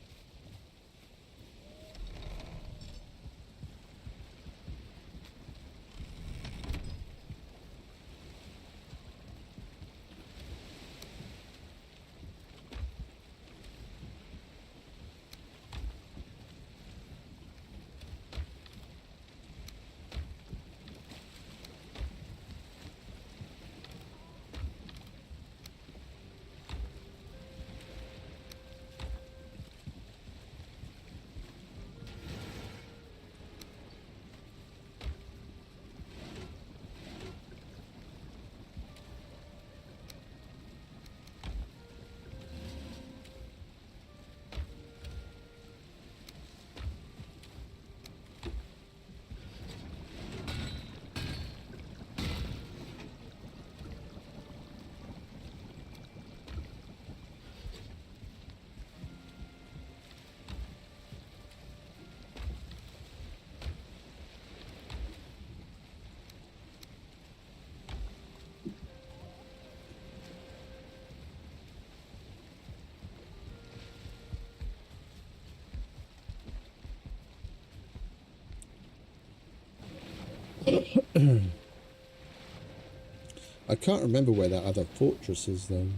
I can't remember where that other fortress is, though.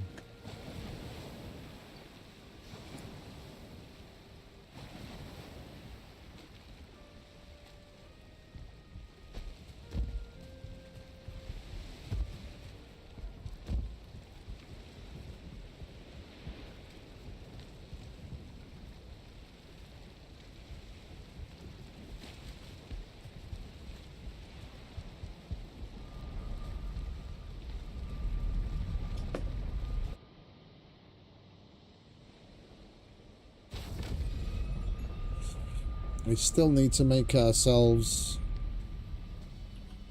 We still need to make ourselves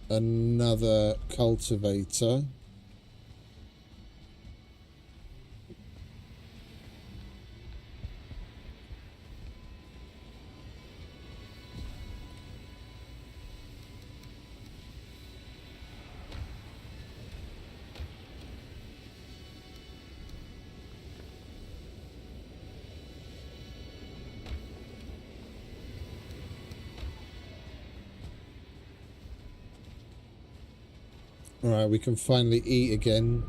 another cultivator. Alright, we can finally eat again.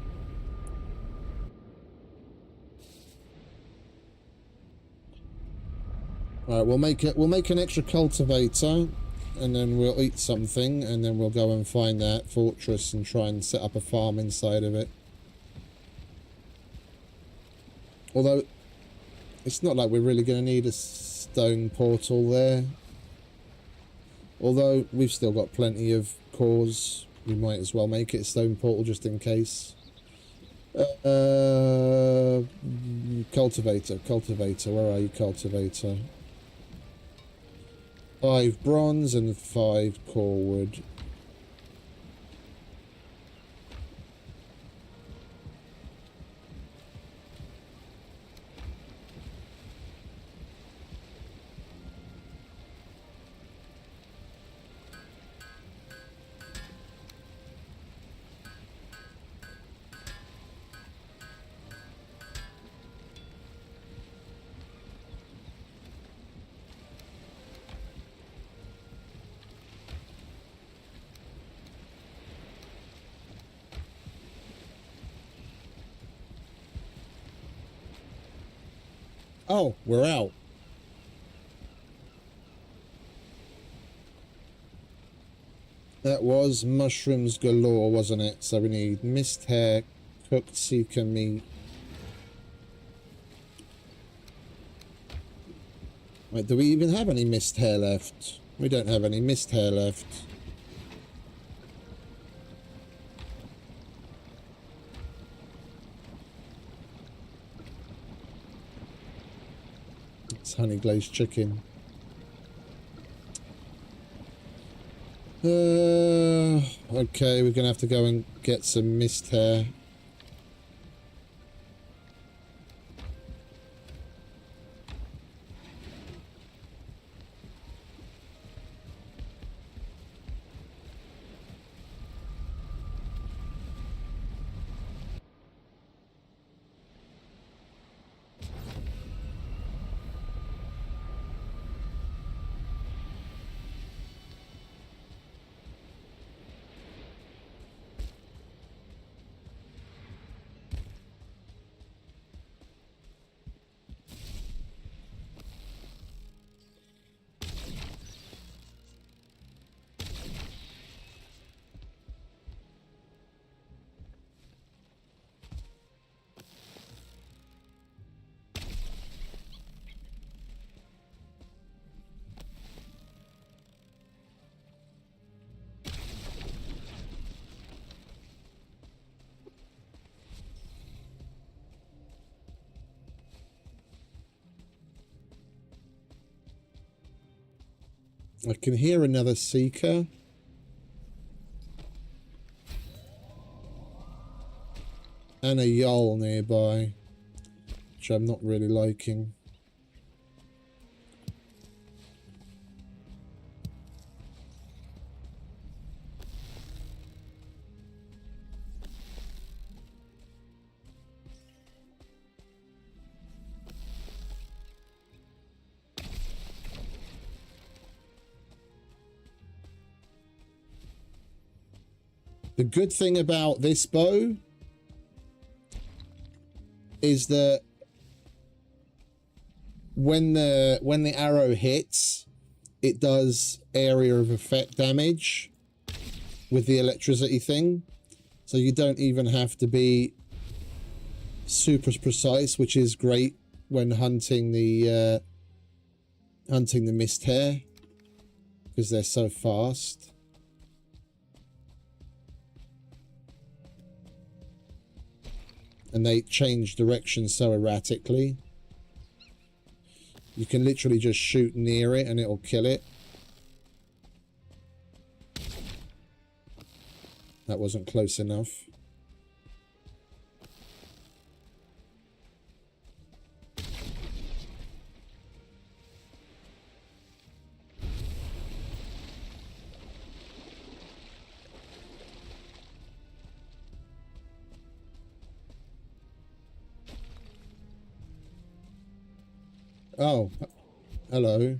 Alright, we'll make an extra cultivator, and then we'll eat something, and then we'll go and find that fortress and try and set up a farm inside of it. Although, it's not like we're really going to need a stone portal there. Although, we've still got plenty of cores. We might as well make it a stone portal just in case. Cultivator, where are you, cultivator? 5 bronze and 5 core wood. Oh, we're out. That was mushrooms galore, wasn't it? So we need mist hair, cooked seeker meat. Wait, do we even have any mist hair left? We don't have any mist hair left. It's honey glazed chicken. Okay, we're gonna have to go and get some mist hair. I can hear another seeker. And a yowl nearby, which I'm not really liking. The good thing about this bow is that when the arrow hits, it does area of effect damage with the electricity thing, so you don't even have to be super precise, which is great when hunting the mist hare because they're so fast. And they change direction so erratically. You can literally just shoot near it and it'll kill it. That wasn't close enough. Oh, hello.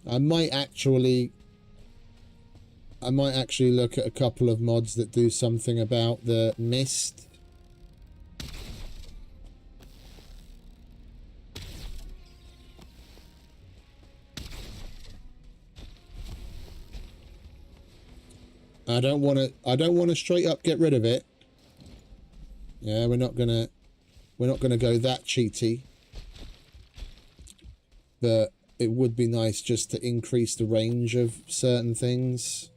I might actually look at a couple of mods that do something about the mist. I don't want to straight up get rid of it. Yeah, we're not gonna go that cheaty. But it would be nice just to increase the range of certain things.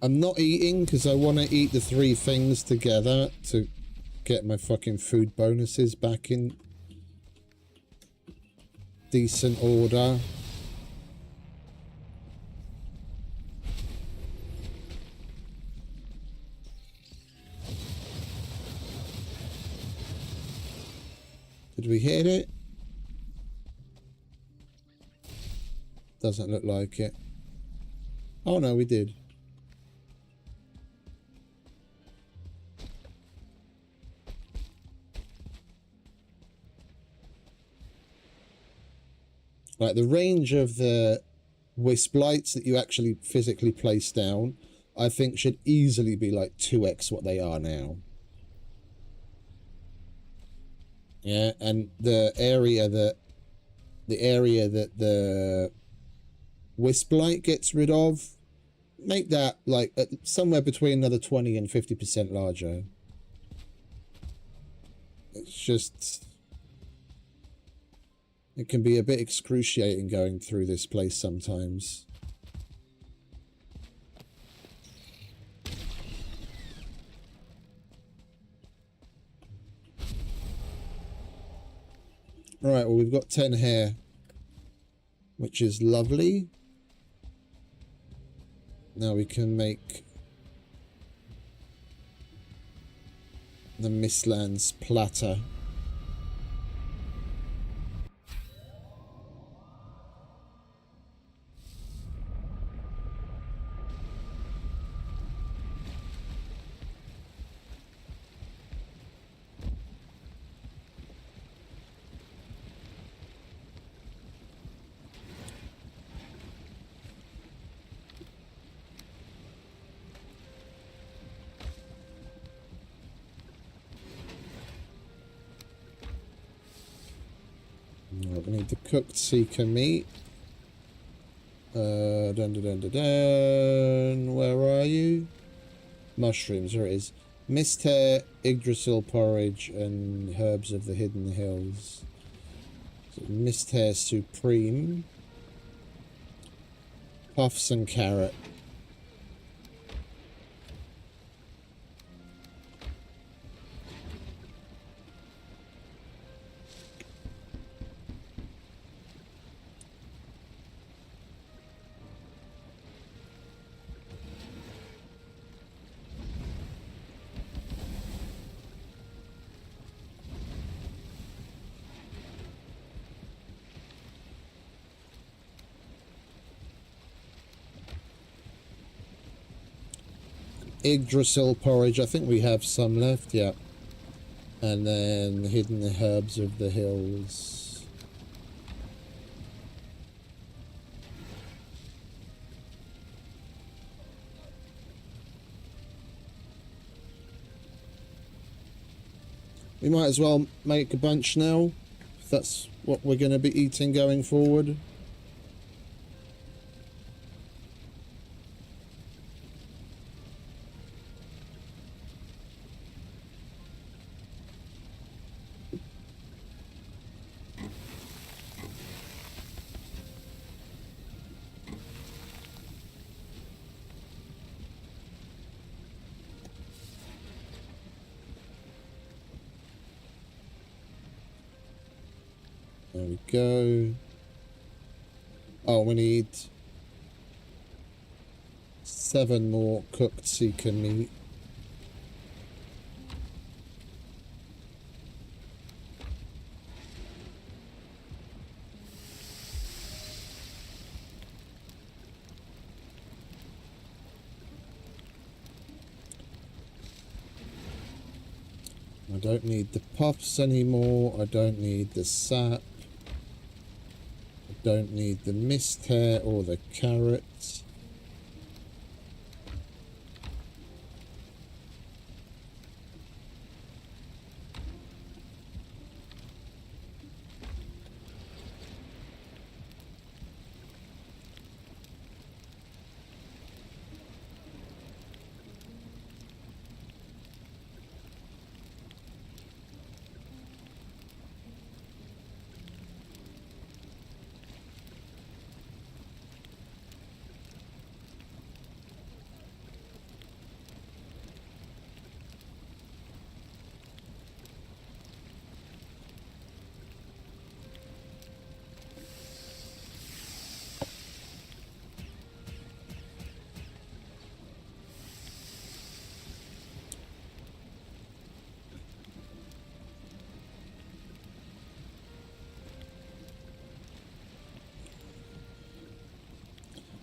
I'm not eating because I want to eat the 3 things together to get my fucking food bonuses back in decent order. Did we hit it? Doesn't look like it. Oh no, we did. Like the range of the wisp lights that you actually physically place down, I think should easily be like 2x what they are now. Yeah, and the area that the wisp light gets rid of, make that like somewhere between another 20 and 50% larger. It's just, it can be a bit excruciating going through this place sometimes. Right, well, we've got 10 hair, which is lovely. Now we can make the Mistlands platter. We need the cooked seeker meat. Dun dun dun dun dun. Where are you? Mushrooms, there it is. Mist hair, Yggdrasil porridge, and herbs of the hidden hills. So mist hair supreme. Puffs and carrot. Yggdrasil porridge, I think we have some left, yeah. And then hidden herbs of the hills. We might as well make a bunch now, if that's what we're going to be eating going forward. There we go. Oh, we need 7 more cooked seeker meat. I don't need the puffs anymore. I don't need the sap. I don't need the mist hair or the carrots.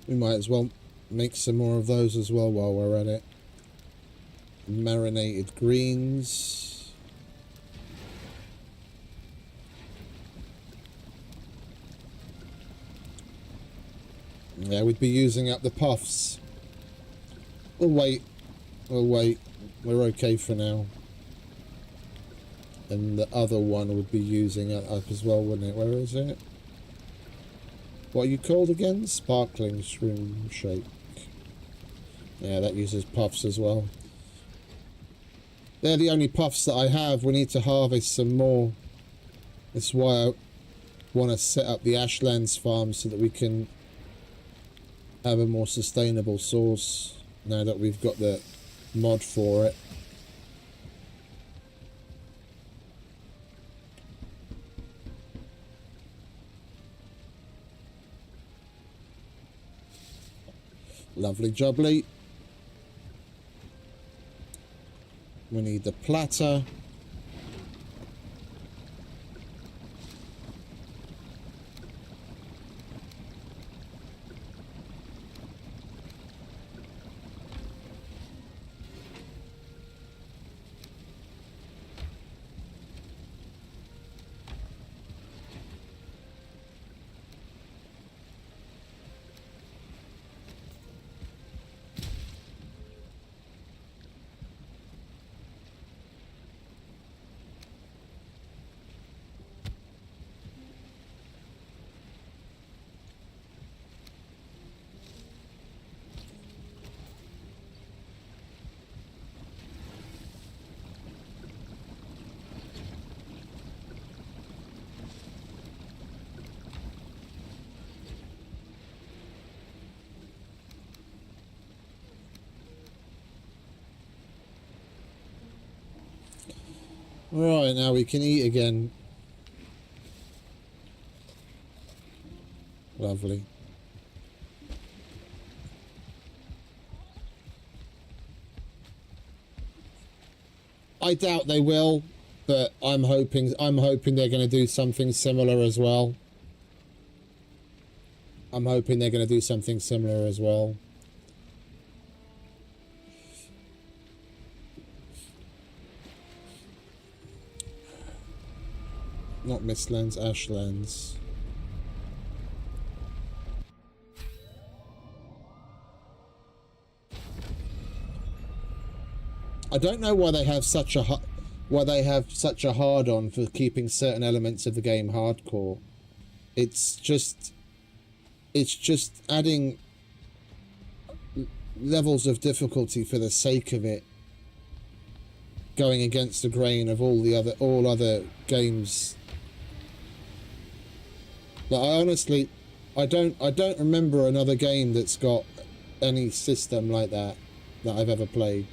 We might as well make some more of those as well while we're at it. Marinated greens. Yeah, we'd be using up the puffs. We'll wait. We'll wait. We're okay for now. And the other one would be using it up as well, wouldn't it? Where is it? What are you called again? Sparkling Shroom Shake. Yeah, that uses puffs as well. They're the only puffs that I have. We need to harvest some more. That's why I want to set up the Ashlands farm so that we can have a more sustainable source now that we've got the mod for it. Lovely jubbly. We need the platter. Right, now we can eat again. Lovely. I doubt they will, but I'm hoping they're going to do something similar as well. I'm hoping they're going to do something similar as well. Not Mistlands, Ashlands. I don't know why they have such a why they have such a hard-on for keeping certain elements of the game hardcore. It's just adding levels of difficulty for the sake of it, going against the grain of all other games. But I don't remember another game that's got any system like that I've ever played.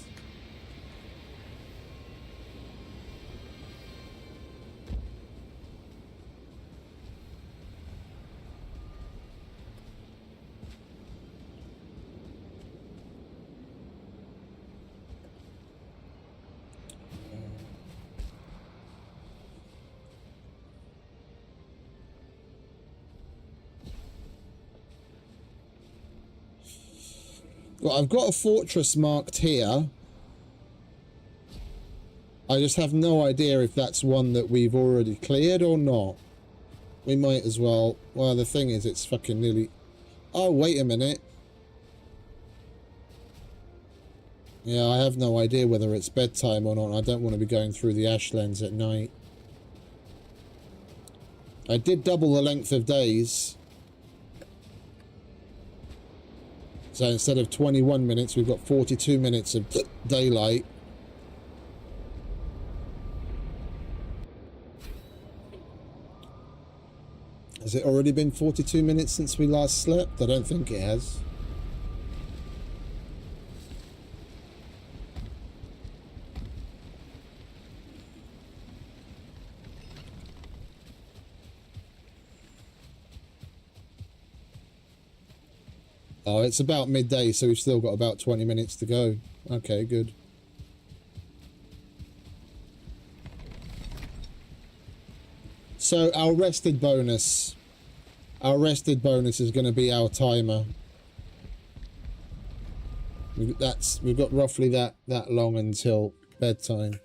Well, I've got a fortress marked here. I just have no idea if that's one that we've already cleared or not. We might as well. Well, the thing is, it's fucking nearly... Oh, wait a minute. Yeah, I have no idea whether it's bedtime or not. I don't want to be going through the Ashlands at night. I did double the length of days. So instead of 21 minutes, we've got 42 minutes of daylight. Has it already been 42 minutes since we last slept? I don't think it has. Oh, it's about midday, so we've still got about 20 minutes to go. Okay, good. So our rested bonus is going to be our timer. We've got roughly that long until bedtime.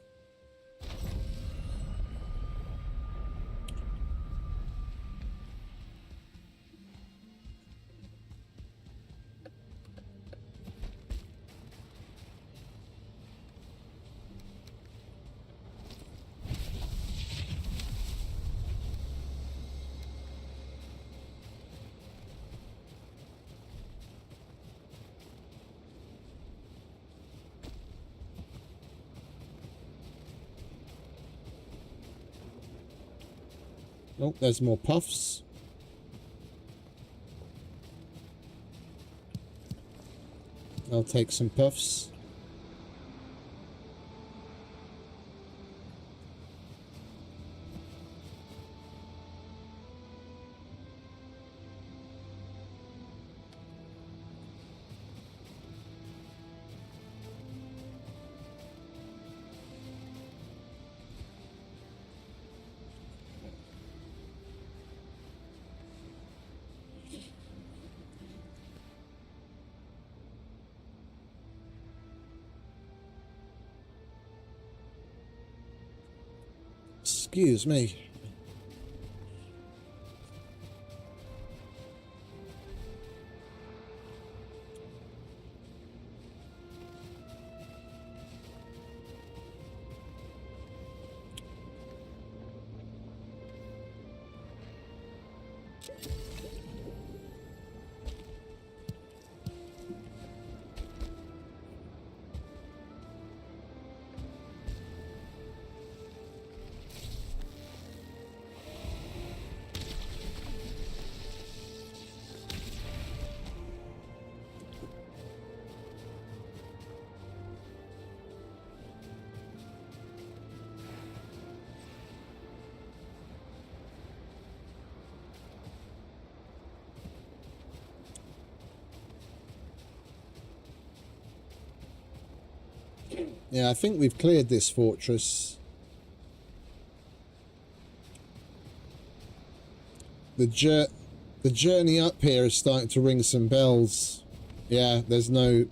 Oh, there's more puffs. I'll take some puffs. Excuse me. Yeah, I think we've cleared this fortress. The journey up here is starting to ring some bells. Yeah, there's no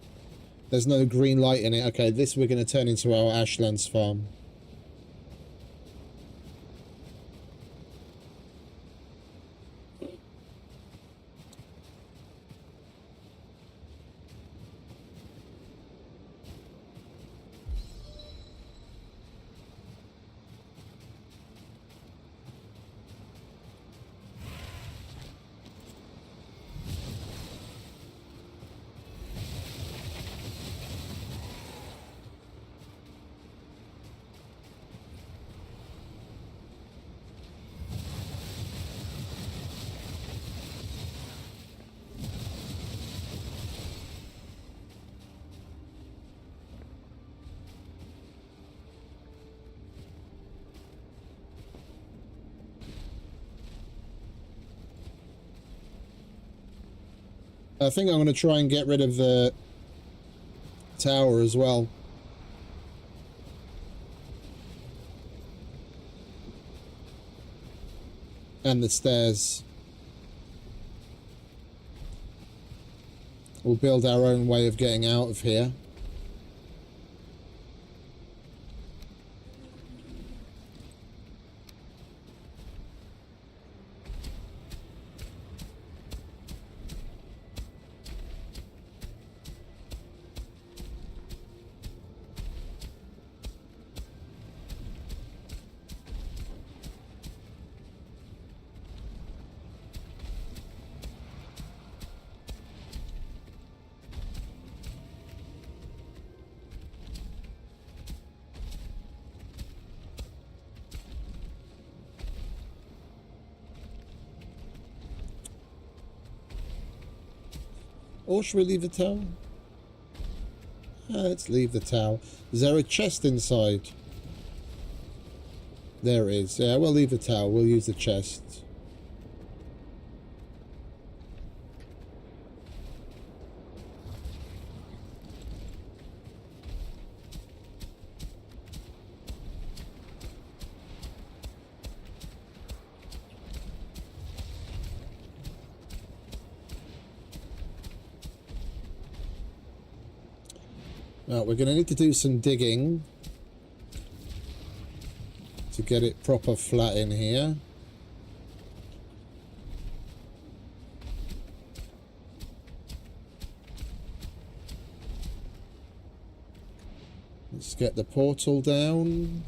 green light in it. Okay, this we're going to turn into our Ashlands farm. I think I'm going to try and get rid of the tower as well. And the stairs. We'll build our own way of getting out of here. Or should we leave the tower? Let's leave the tower. Is there a chest inside? There is. Yeah, we'll leave the tower. We'll use the chest. Now, we're going to need to do some digging to get it proper flat in here. Let's get the portal down.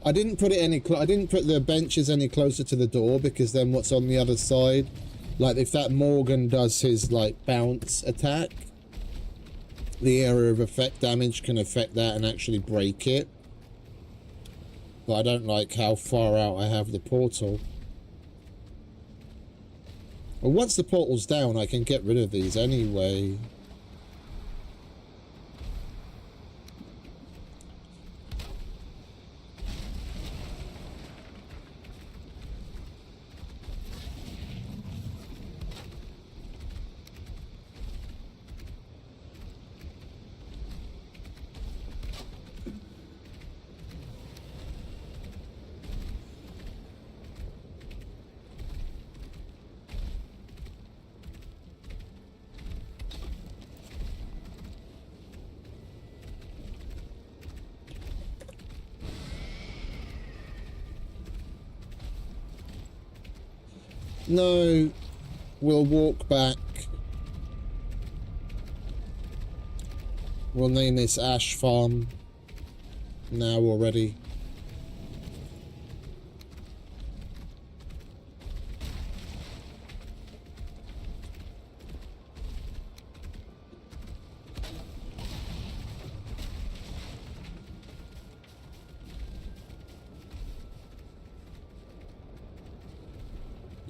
I didn't put it any. I didn't put the benches any closer to the door because then what's on the other side, like if that Morgan does his like bounce attack, the area of effect damage can affect that and actually break it. But I don't like how far out I have the portal. Well, once the portal's down, I can get rid of these anyway. No, we'll walk back. We'll name this Ash Farm now already.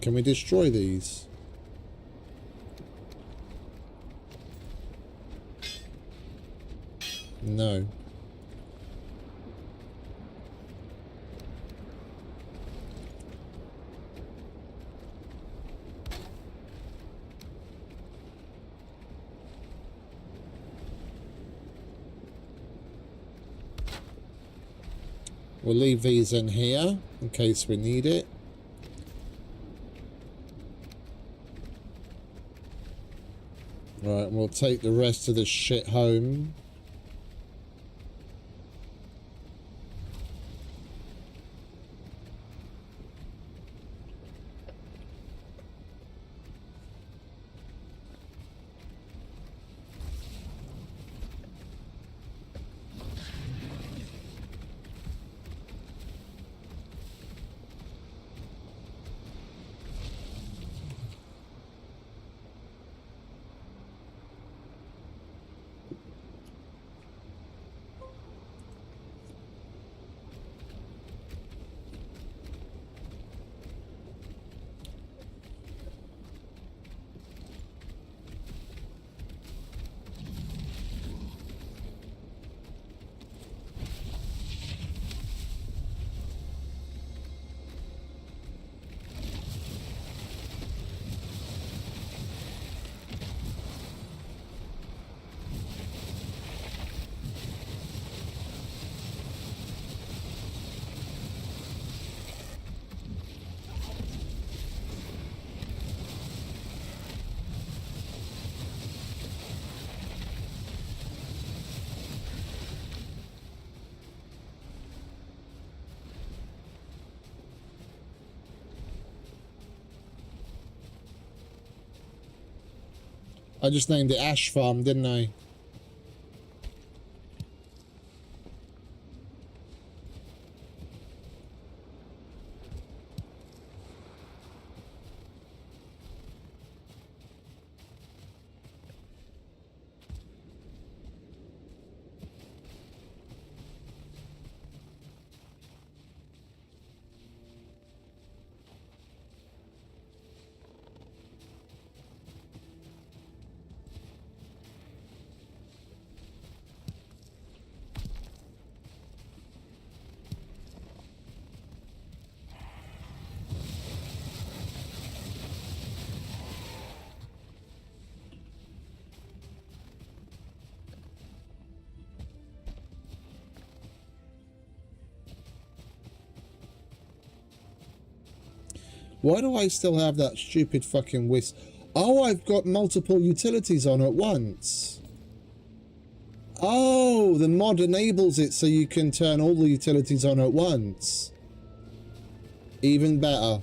Can we destroy these? No. We'll leave these in here in case we need it. Right, we'll take the rest of the shit home. I just named it Ash Farm, didn't I? Why do I still have that stupid fucking whisk? Oh, I've got multiple utilities on at once. Oh, the mod enables it so you can turn all the utilities on at once. Even better.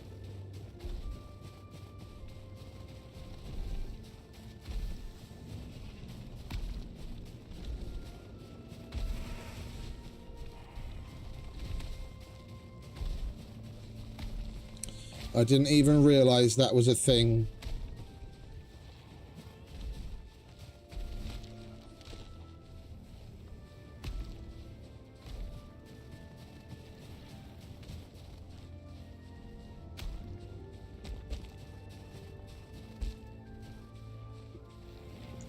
I didn't even realize that was a thing.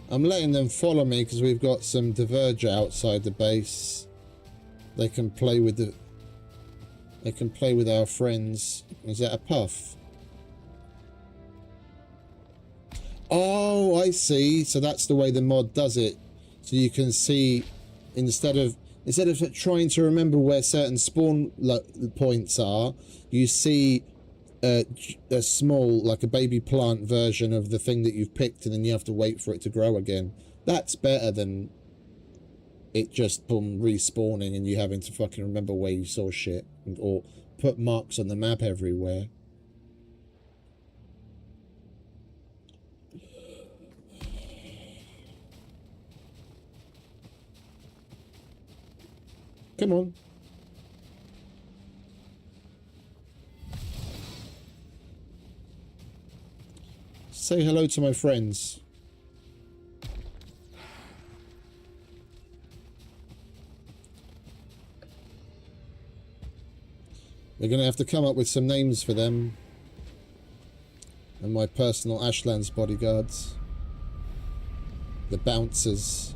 I'm letting them follow me because we've got some diverger outside the base. They can play with the... They can play with our friends. Is that a puff? Oh, I see. So that's the way the mod does it. So you can see, instead of trying to remember where certain spawn points are, you see a small, like a baby plant version of the thing that you've picked, and then you have to wait for it to grow again. That's better than it just boom respawning and you having to fucking remember where you saw shit or put marks on the map everywhere. Come on. Say hello to my friends. We're going to have to come up with some names for them. And my personal Ashlands bodyguards. The bouncers.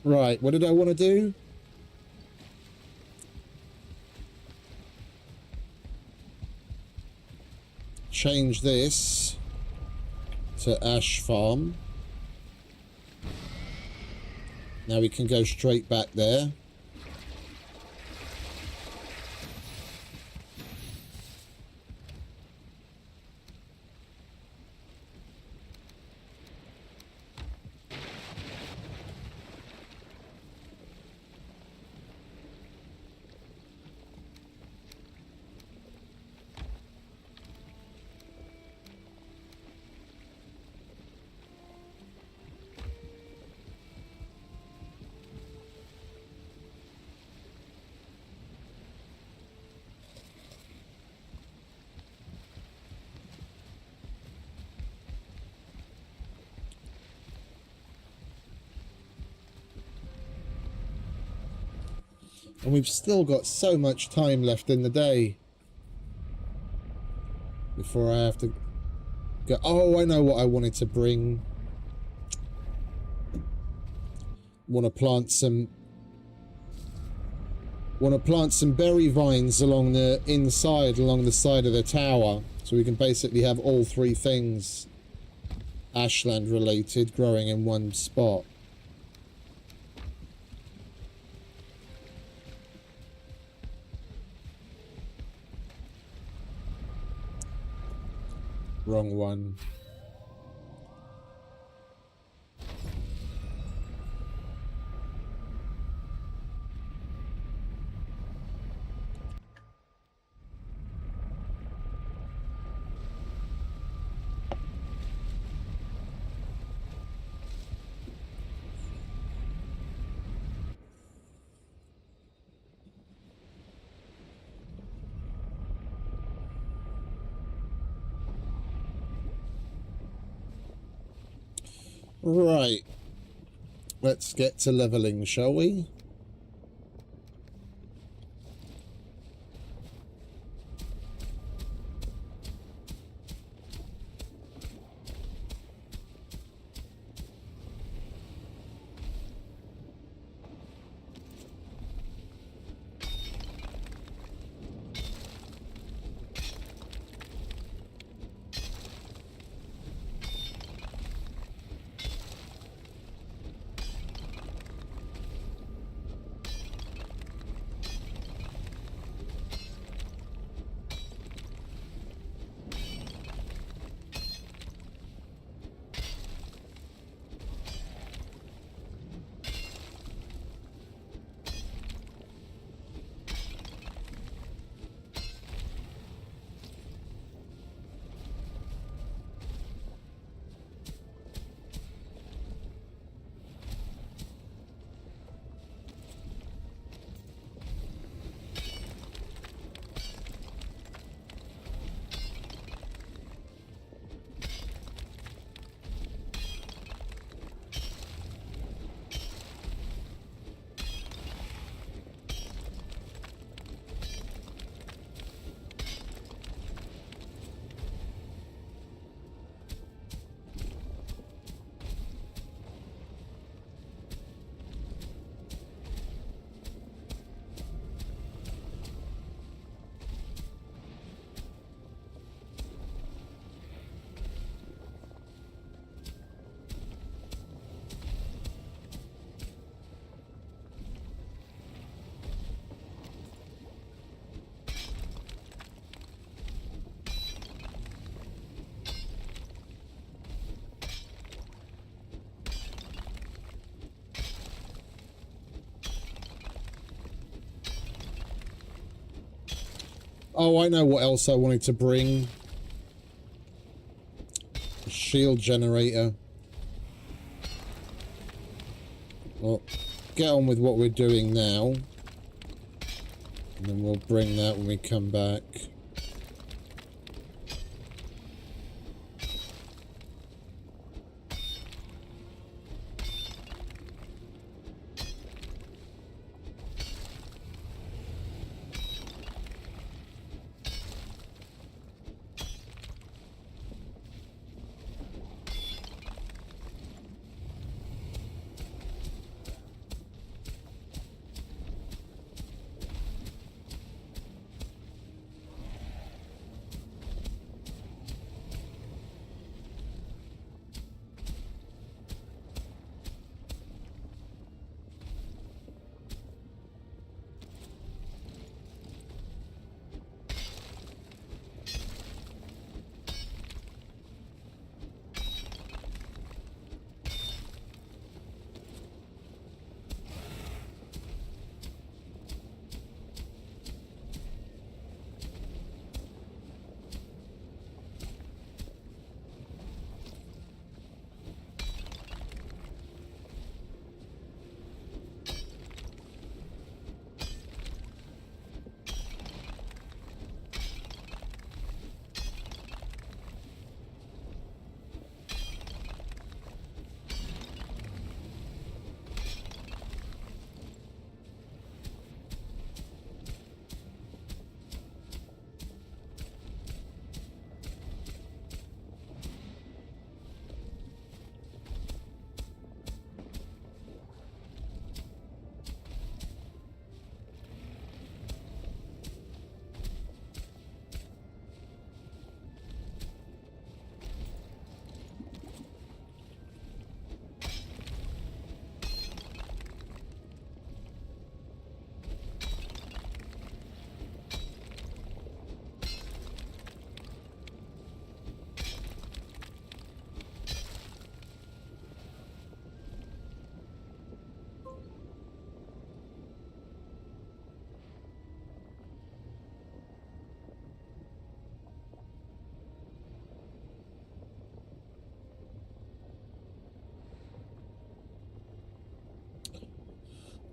Right, what did I want to do? Change this to Ash Farm. Now we can go straight back there. And we've still got so much time left in the day before I have to go. Oh, I know what I wanted to bring. Want to plant some berry vines along the inside, along the side of the tower, so we can basically have all three things ashland related growing in one spot. Wrong one. Right. Let's get to leveling, shall we? Oh, I know what else I wanted to bring. A shield generator. Well, get on with what we're doing now. And then we'll bring that when we come back.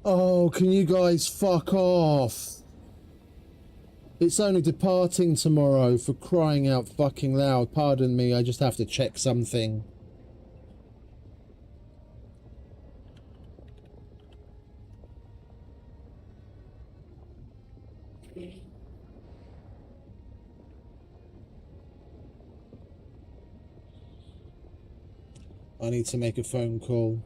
Oh, can you guys fuck off? It's only departing tomorrow, for crying out fucking loud. Pardon me, I just have to check something. I need to make a phone call.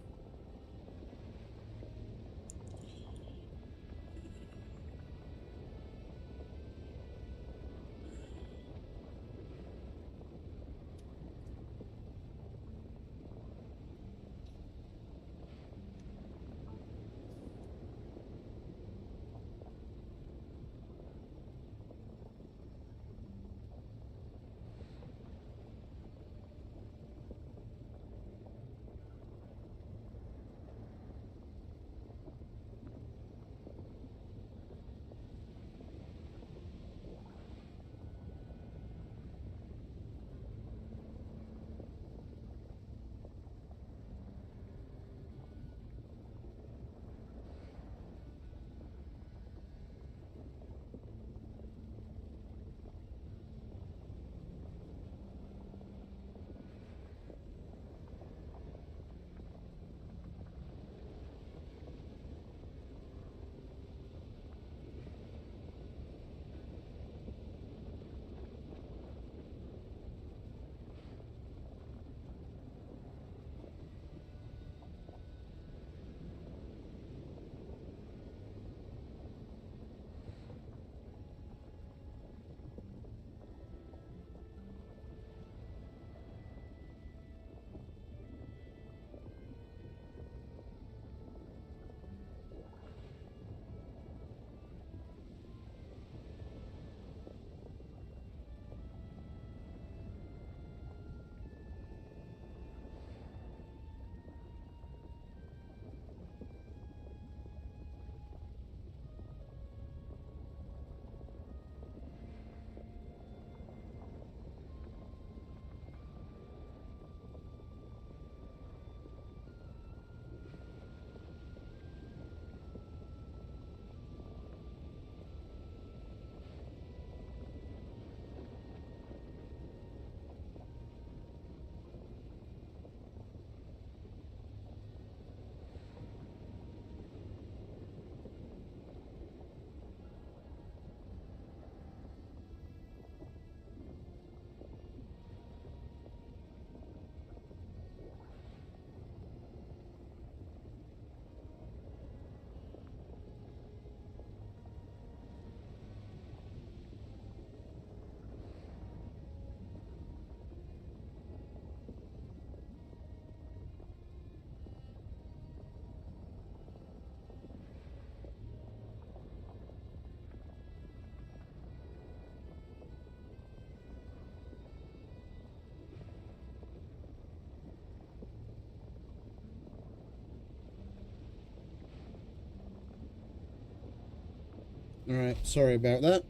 Alright, sorry about that.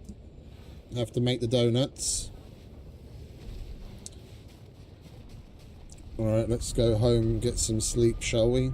I have to make the donuts. Alright, let's go home and get some sleep, shall we?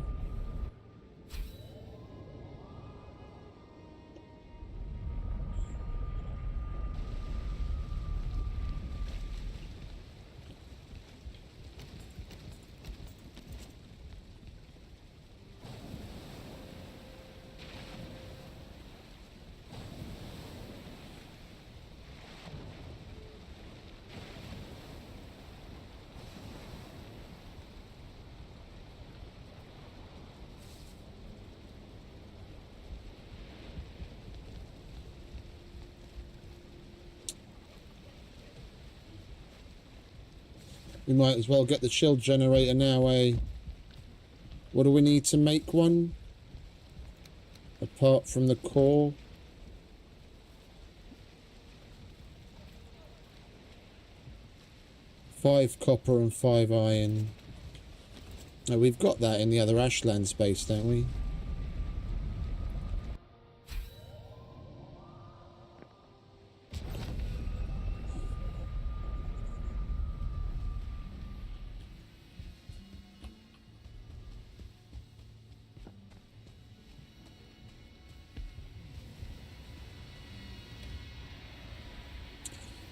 We might as well get the shield generator now, eh? What do we need to make one? Apart from the core? 5 copper and 5 iron. Oh, we've got that in the other Ashland space, don't we?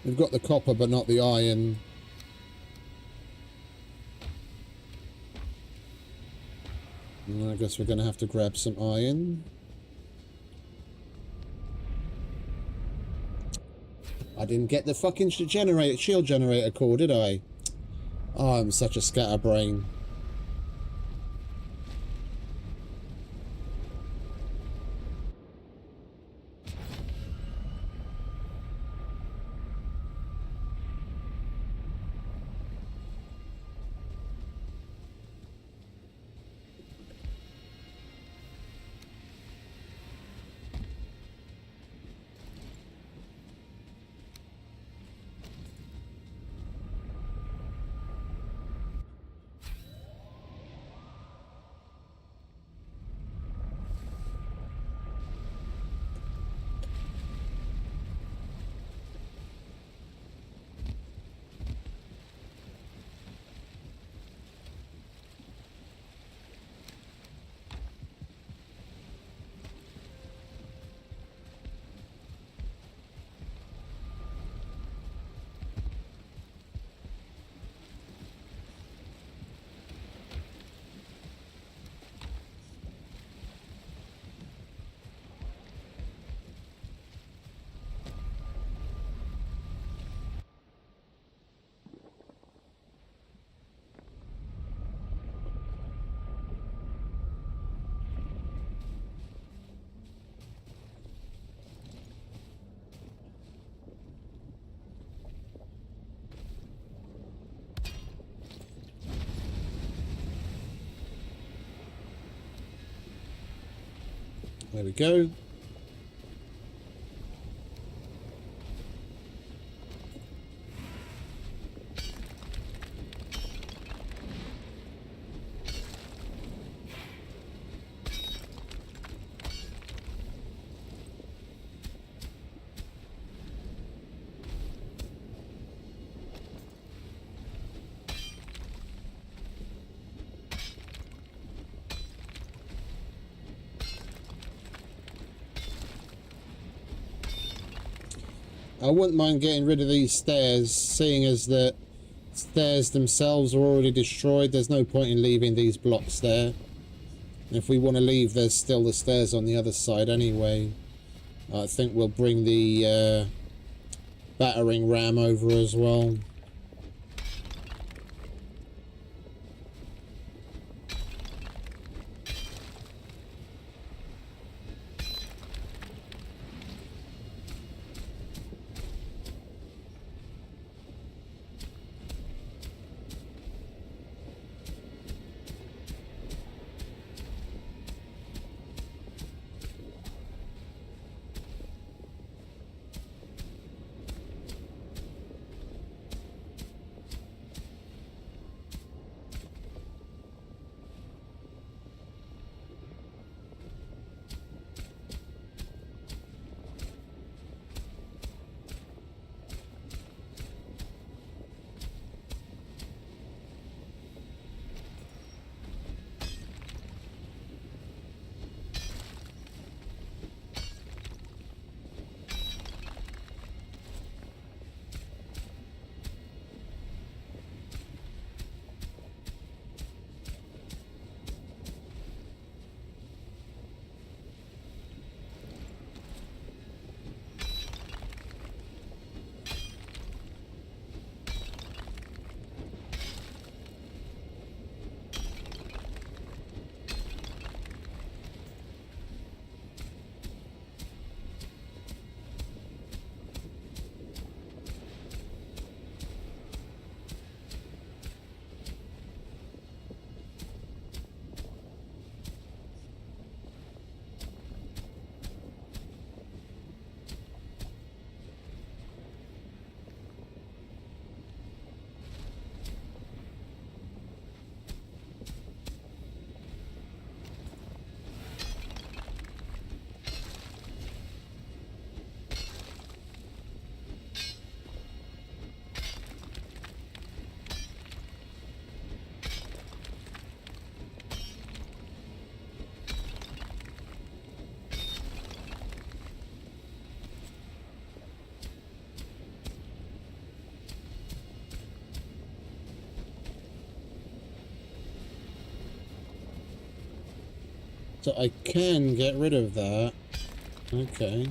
We've got the copper, but not the iron. I guess we're going to have to grab some iron. I didn't get the fucking shield generator core, did I? Oh, I'm such a scatterbrain. There we go. I wouldn't mind getting rid of these stairs, seeing as the stairs themselves are already destroyed. There's no point in leaving these blocks there. If we want to leave, there's still the stairs on the other side anyway. I think we'll bring the battering ram over as well. So I can get rid of that. Okay.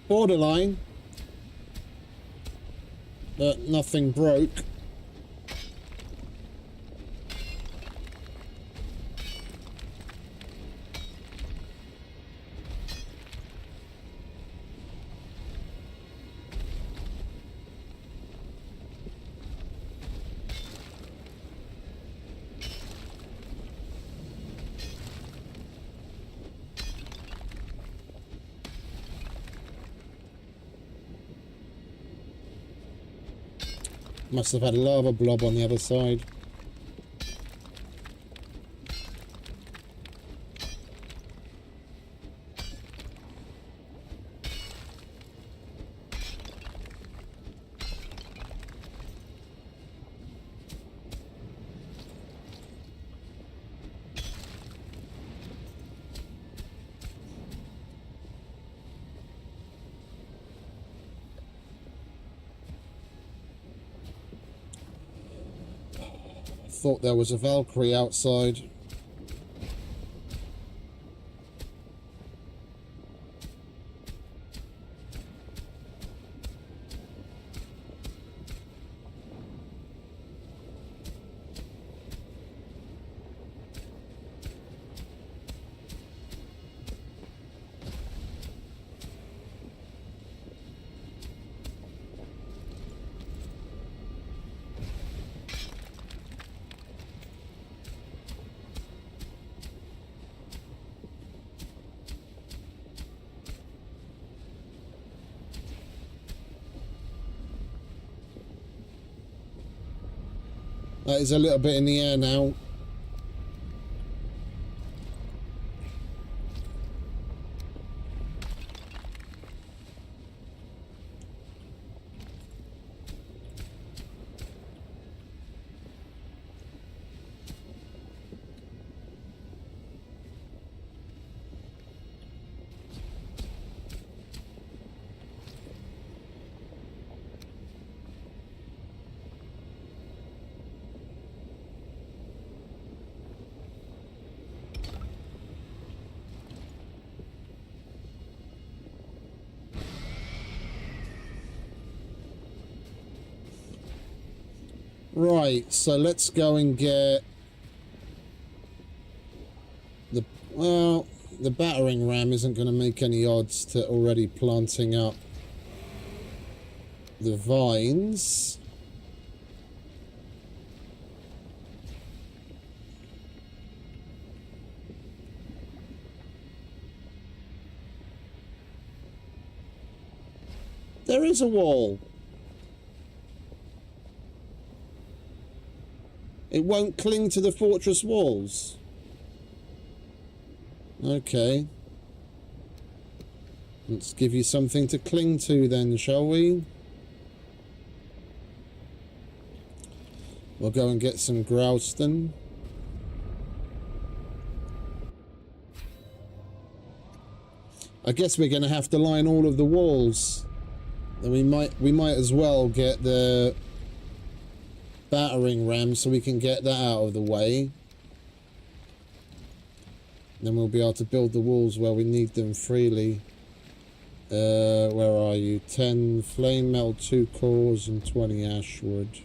Borderline. But nothing broke. Must have had a lava blob on the other side. Thought there was a Valkyrie outside. That is a little bit in the air now. Right, so let's go and get the... Well, the battering ram isn't going to make any odds to already planting up the vines. There is a wall. It won't cling to the fortress walls. Okay. Let's give you something to cling to then, shall we? We'll go and get some Growston. I guess we're going to have to line all of the walls. Then we might as well get the battering ram so we can get that out of the way. Then we'll be able to build the walls where we need them freely. Where are you? 10 flame melt, 2 cores and 20 ashwood.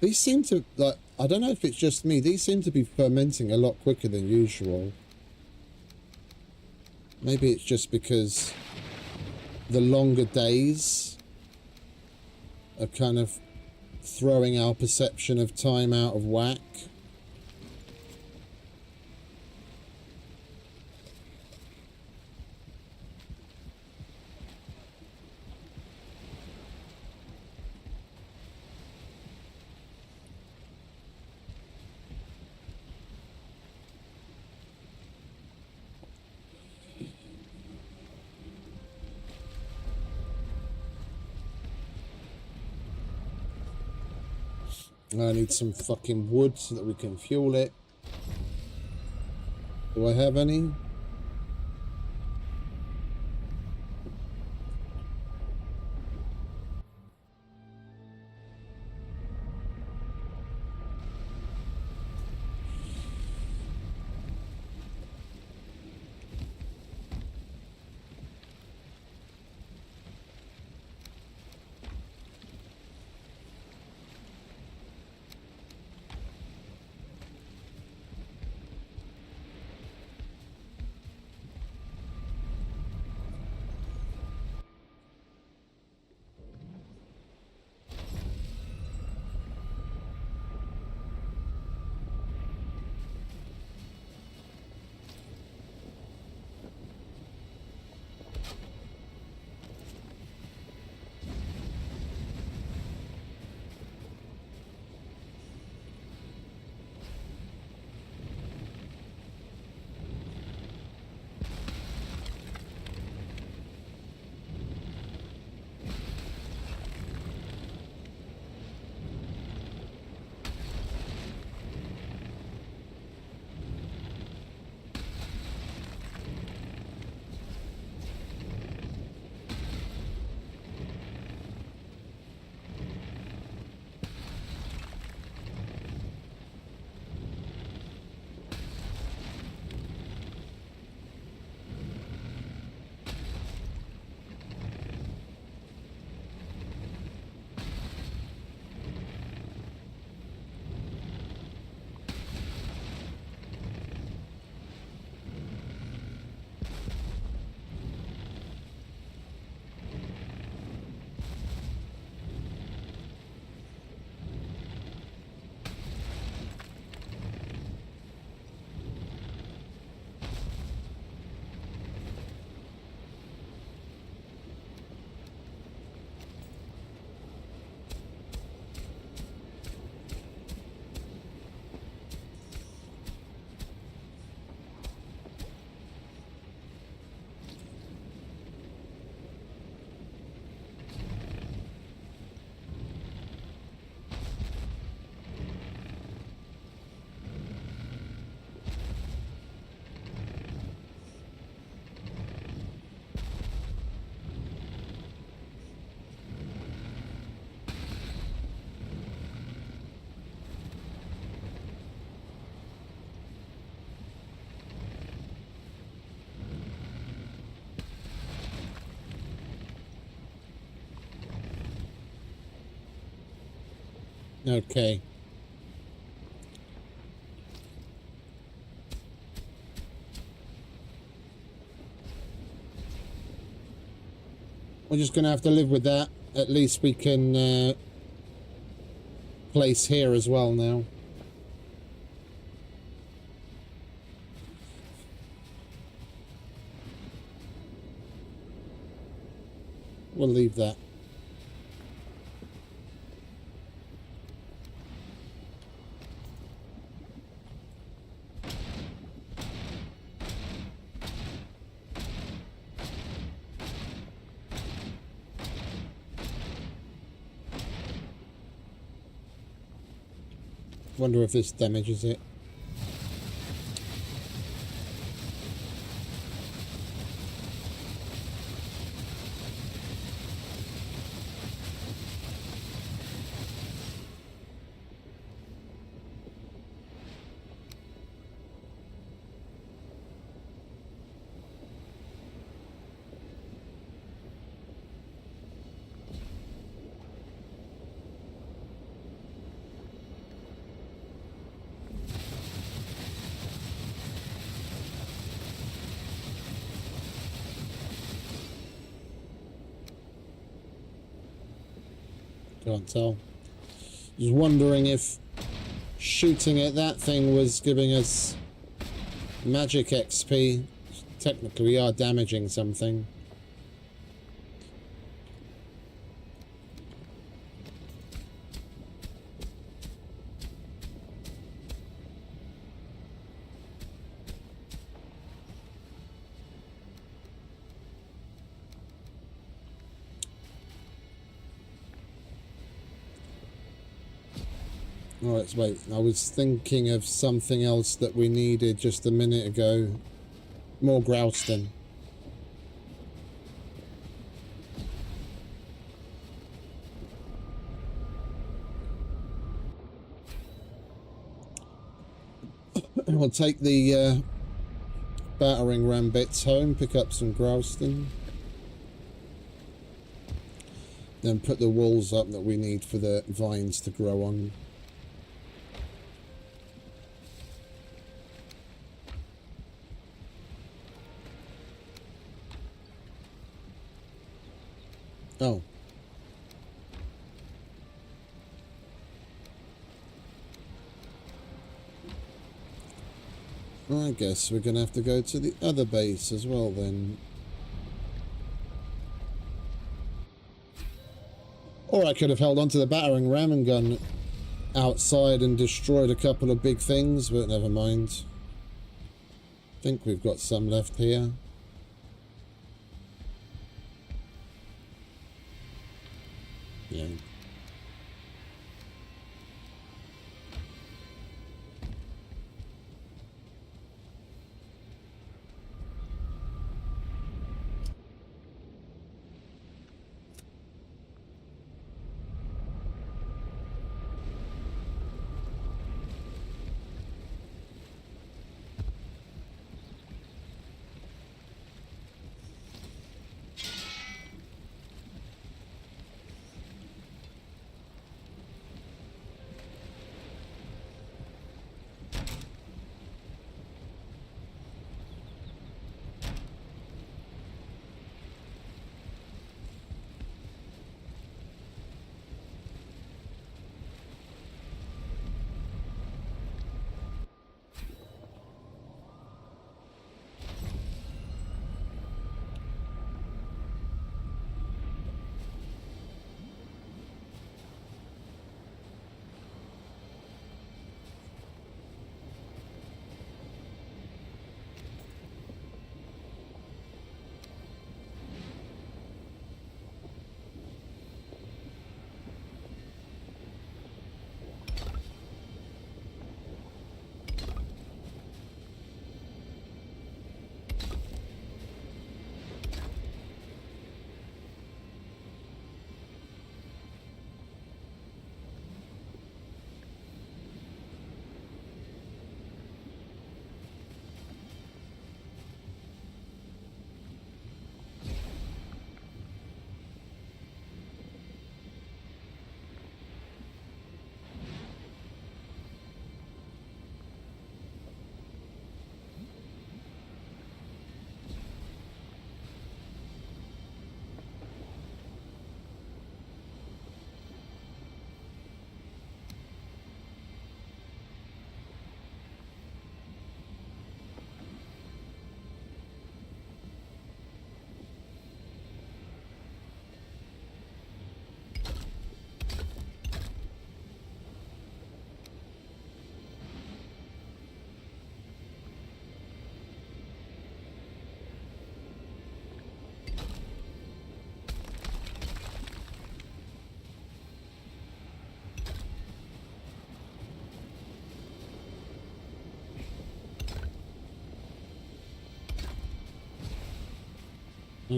These seem to, like, I don't know if it's just me, these seem to be fermenting a lot quicker than usual. Maybe it's just because the longer days are kind of throwing our perception of time out of whack. I need some fucking wood so that we can fuel it. Do I have any? Okay. We're just going to have to live with that. At least we can place here as well now. We'll leave that. Wonder if this damages it. Can't tell. Just wondering if shooting at that thing was giving us magic XP. Technically, we are damaging something. Alright, wait, I was thinking of something else that we needed just a minute ago. More Grouston. I'll take the battering ram bits home, pick up some Grouston. Then put the walls up that we need for the vines to grow on. Oh. I guess we're going to have to go to the other base as well then. Or I could have held on to the battering ram and gone outside and destroyed a couple of big things, but never mind. I think we've got some left here. Yeah.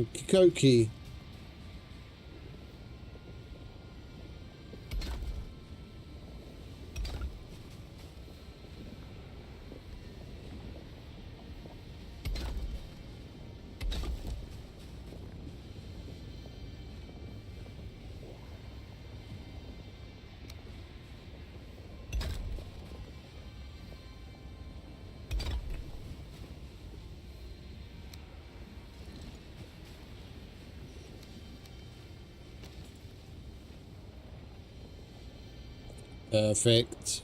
Kikoki. Perfect.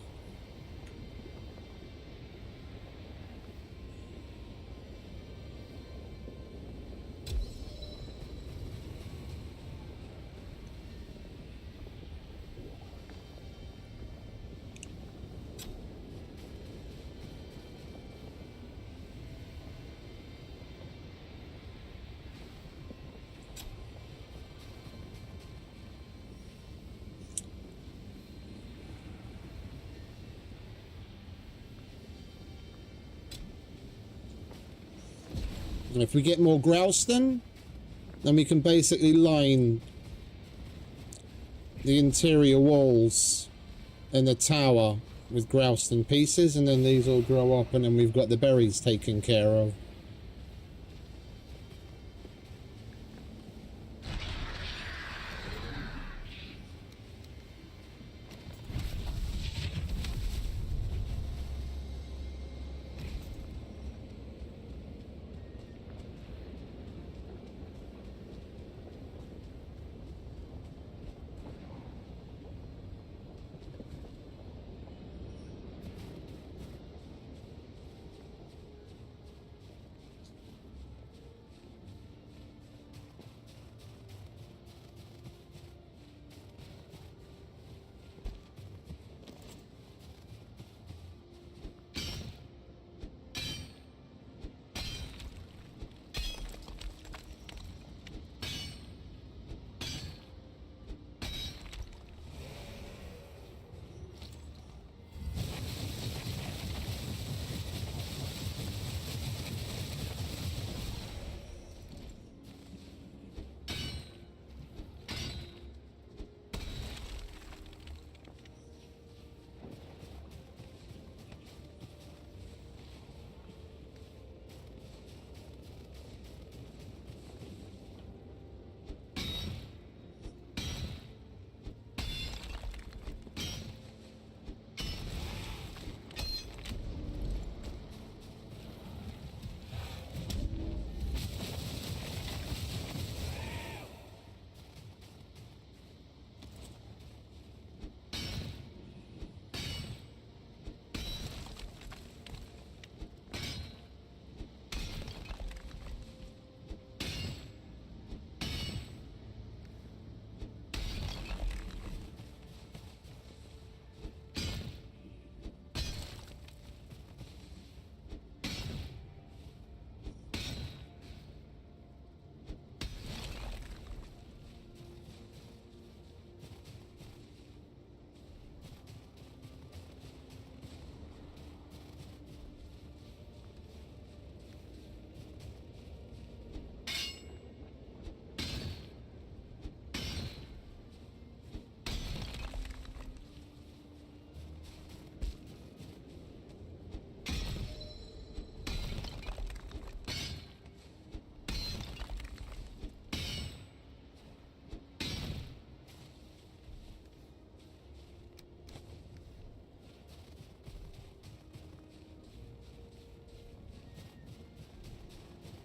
And if we get more grouse then we can basically line the interior walls and the tower with grouse in pieces, and then these all grow up, and then we've got the berries taken care of.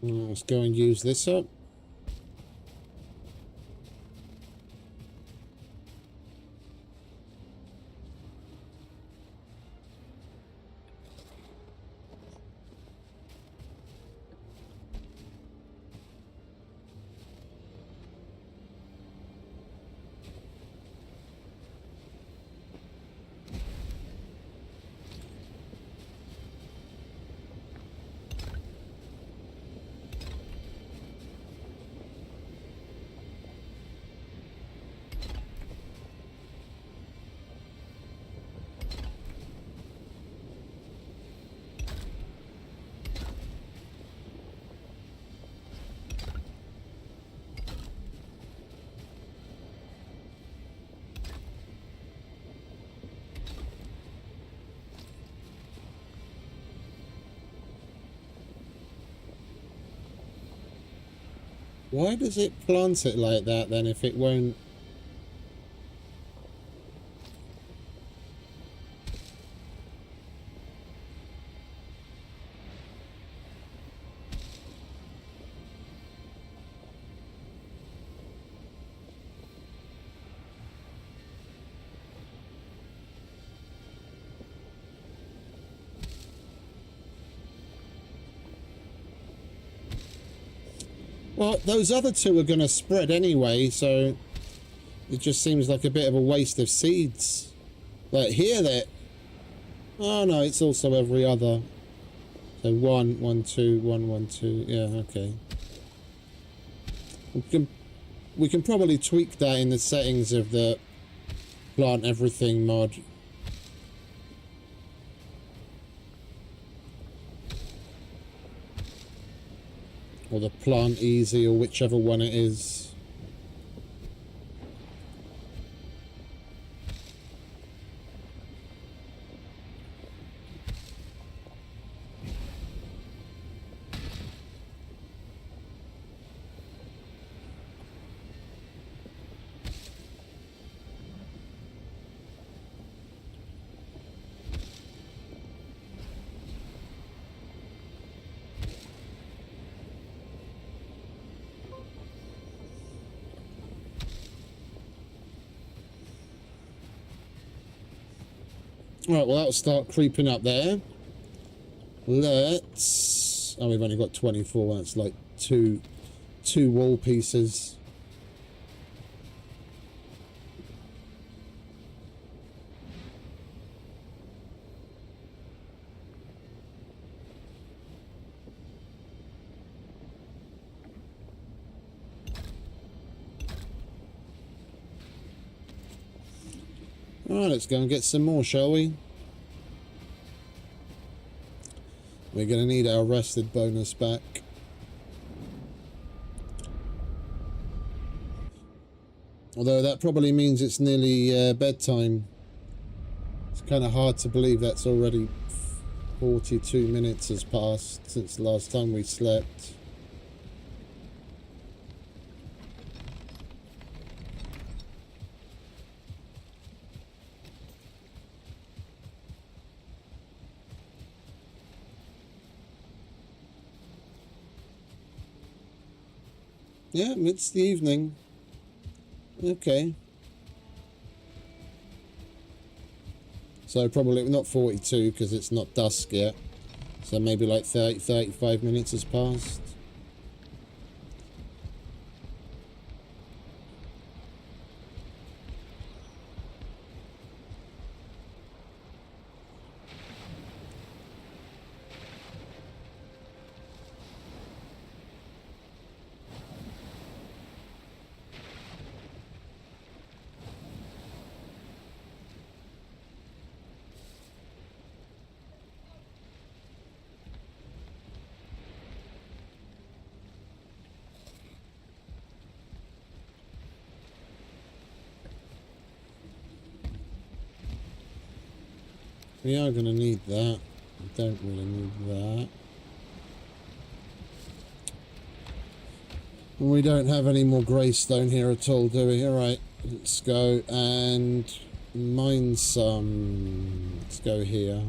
Let's go and use this up. Why does it plant it like that then if it won't? Well, those other two are going to spread anyway, so it just seems like a bit of a waste of seeds. Like here, that. Oh no, it's also every other. So 1, 1, 2, 1, 1, 2. Yeah, okay. We can probably tweak that in the settings of the plant everything mod. Or the plant easy, or whichever one it is. Alright, well that'll start creeping up there. Let's... Oh, we've only got 24. That's like two wall pieces. Alright, let's go and get some more, shall we? We're going to need our rested bonus back. Although that probably means it's nearly bedtime. It's kind of hard to believe that's already 42 minutes has passed since the last time we slept. Yeah, it's the evening. Okay. So probably not 42 because it's not dusk yet. So maybe like 30, 35 minutes has passed. We are going to need that. We don't really need that. And we don't have any more greystone here at all, do we? Alright, let's go and mine some. Let's go here.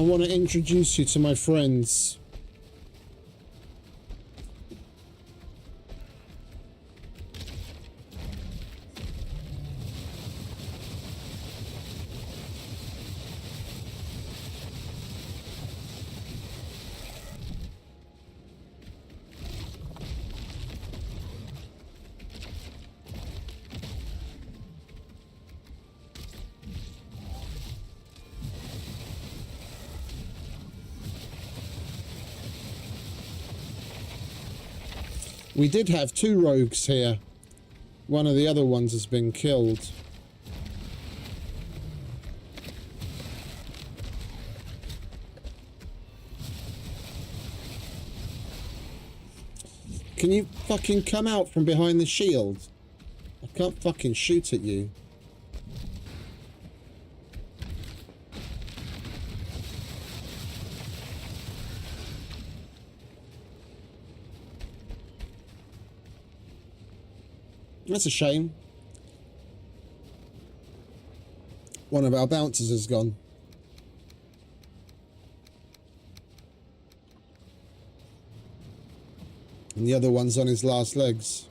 want to introduce you to my friends. We did have 2 rogues here. One of the other ones has been killed. Can you fucking come out from behind the shield? I can't fucking shoot at you. That's a shame. One of our bouncers has gone. And the other one's on his last legs.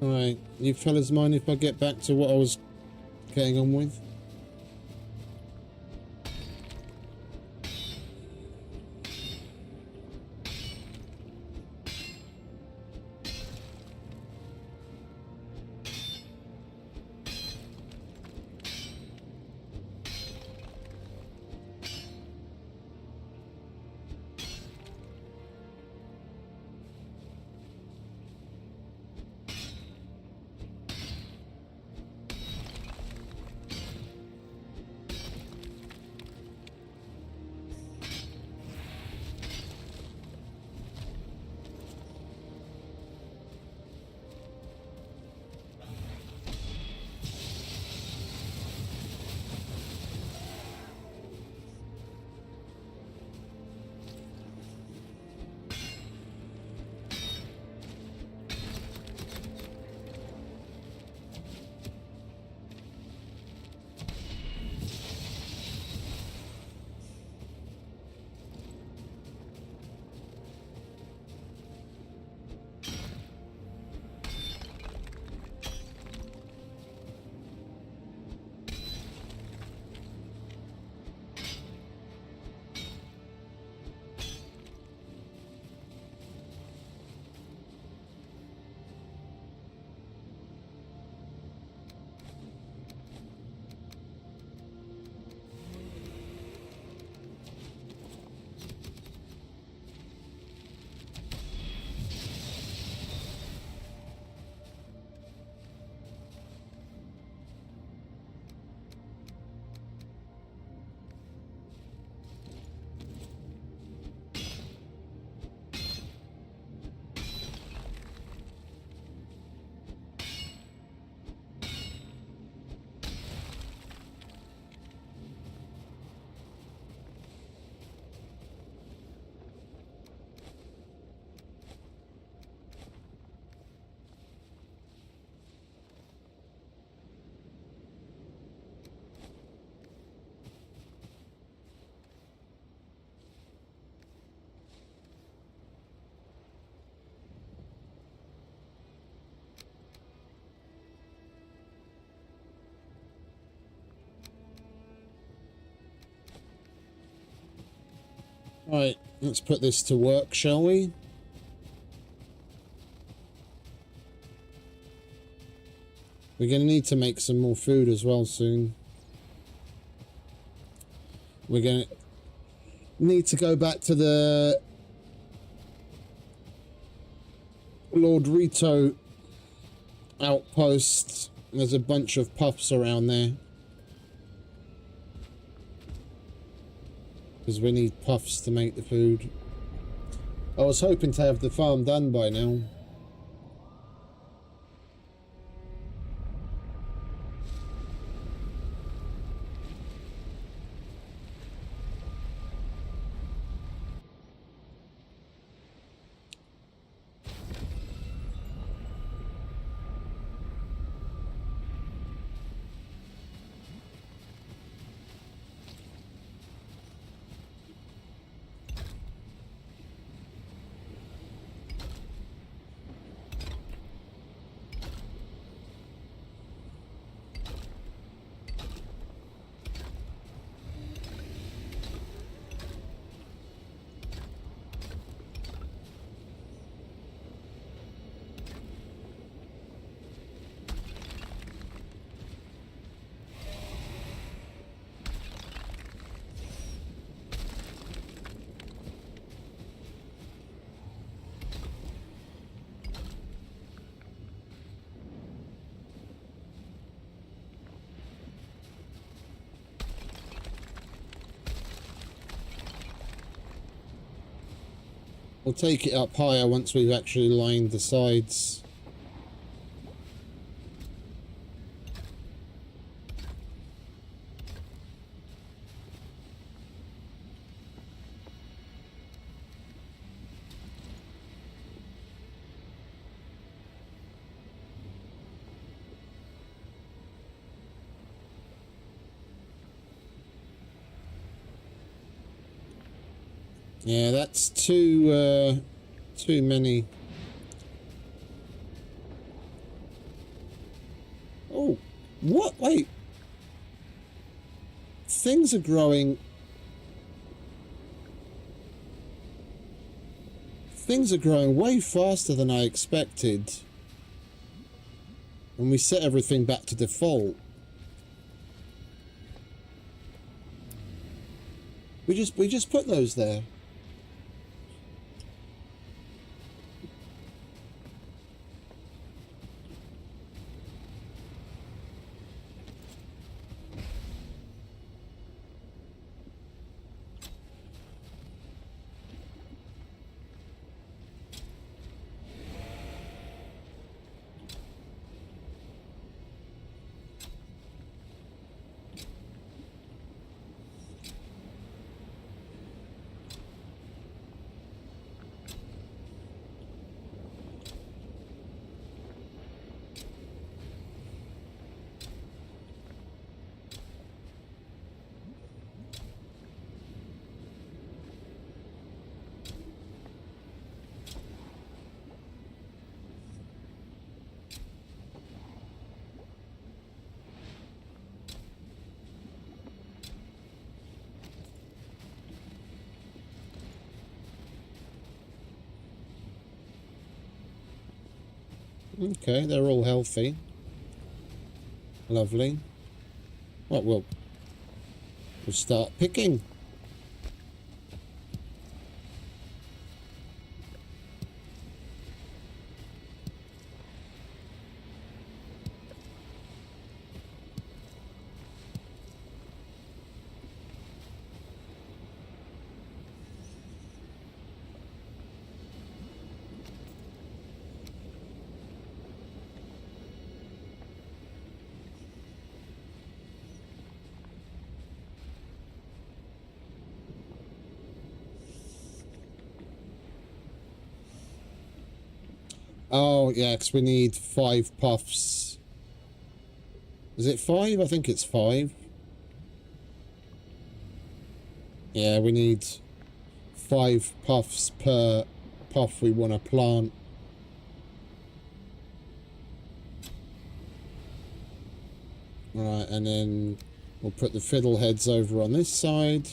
Alright, you fellas mind if I get back to what I was getting on with? Right, let's put this to work, shall we? We're going to need to make some more food as well soon. We're going to need to go back to the Lord Rito outpost. There's a bunch of puffs around there. Because we need puffs to make the food. I was hoping to have the farm done by now. We'll take it up higher once we've actually lined the sides. Yeah, that's too many. Oh, what? Wait. Things are growing. Things are growing way faster than I expected. When we set everything back to default. We just put those there. Okay, they're all healthy. Lovely. What, we'll start picking. Oh, yeah, because we need 5 puffs. Is it 5? I think it's 5. Yeah, we need 5 puffs per puff we want to plant. Right, and then we'll put the fiddleheads over on this side.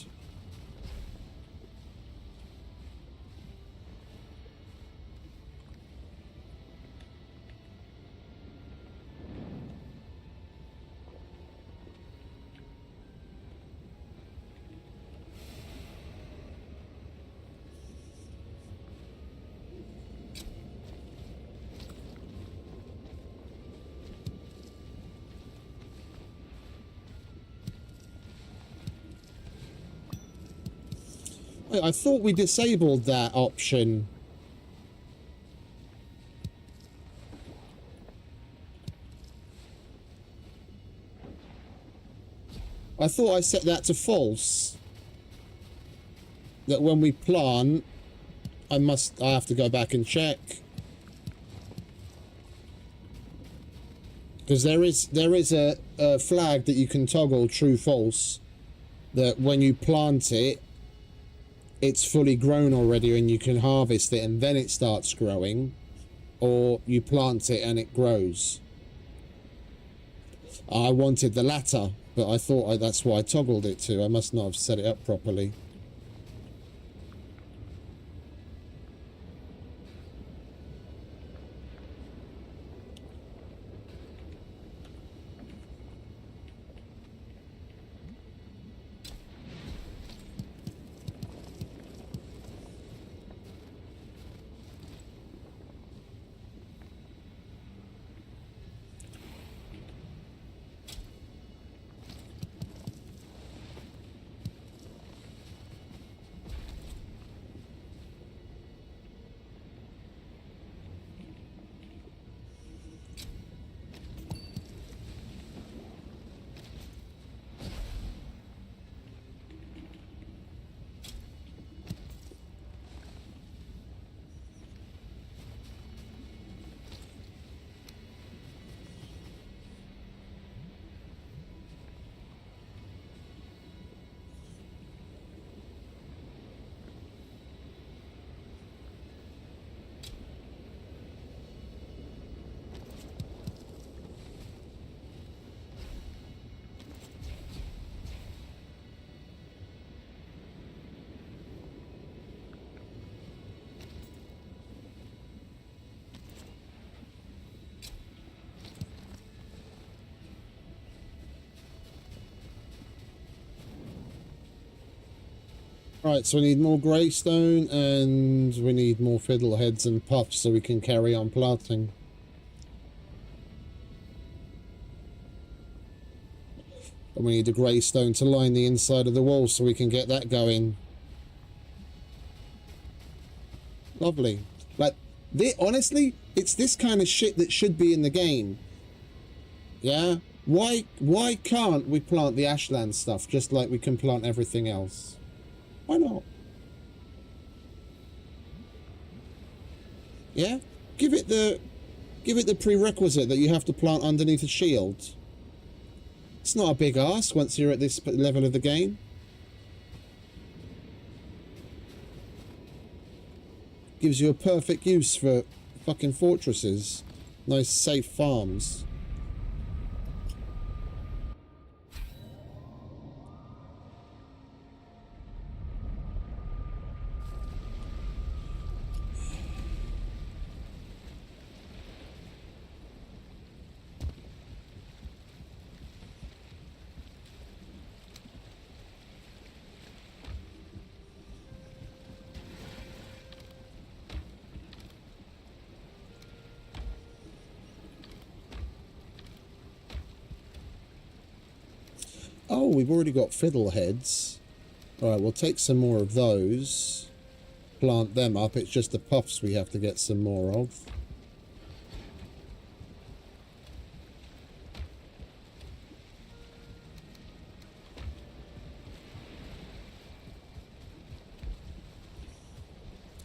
I thought we disabled that option. I thought I set that to false. That when we plant, I have to go back and check. Because there is a flag that you can toggle true false, that when you plant it, it's fully grown already and you can harvest it and then it starts growing, or you plant it and it grows. I wanted the latter, but I thought that's why I toggled it to. I must not have set it up properly. Right, so we need more greystone and we need more fiddleheads and puffs so we can carry on planting. And we need a greystone to line the inside of the wall so we can get that going. Lovely. Like, honestly, it's this kind of shit that should be in the game. Yeah? Why can't we plant the ashland stuff just like we can plant everything else? Why not? Yeah? Give it the prerequisite that you have to plant underneath a shield. It's not a big ask once you're at this level of the game. Gives you a perfect use for fucking fortresses. Nice safe farms. Oh, we've already got fiddleheads. Alright, we'll take some more of those. Plant them up. It's just the puffs we have to get some more of.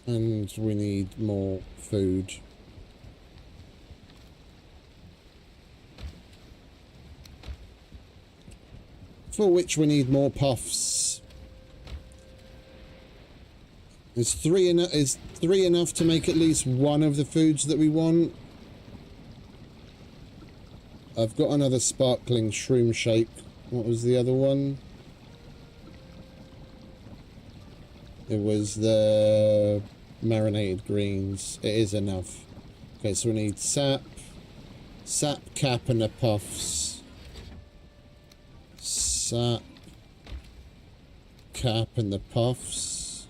And we need more food. For which we need more puffs. Is three enough to make at least one of the foods that we want? I've got another sparkling shroom shake. What was the other one? It was the marinated greens. It is enough. Okay, so we need sap, cap and the puffs. Sap, cap and the puffs.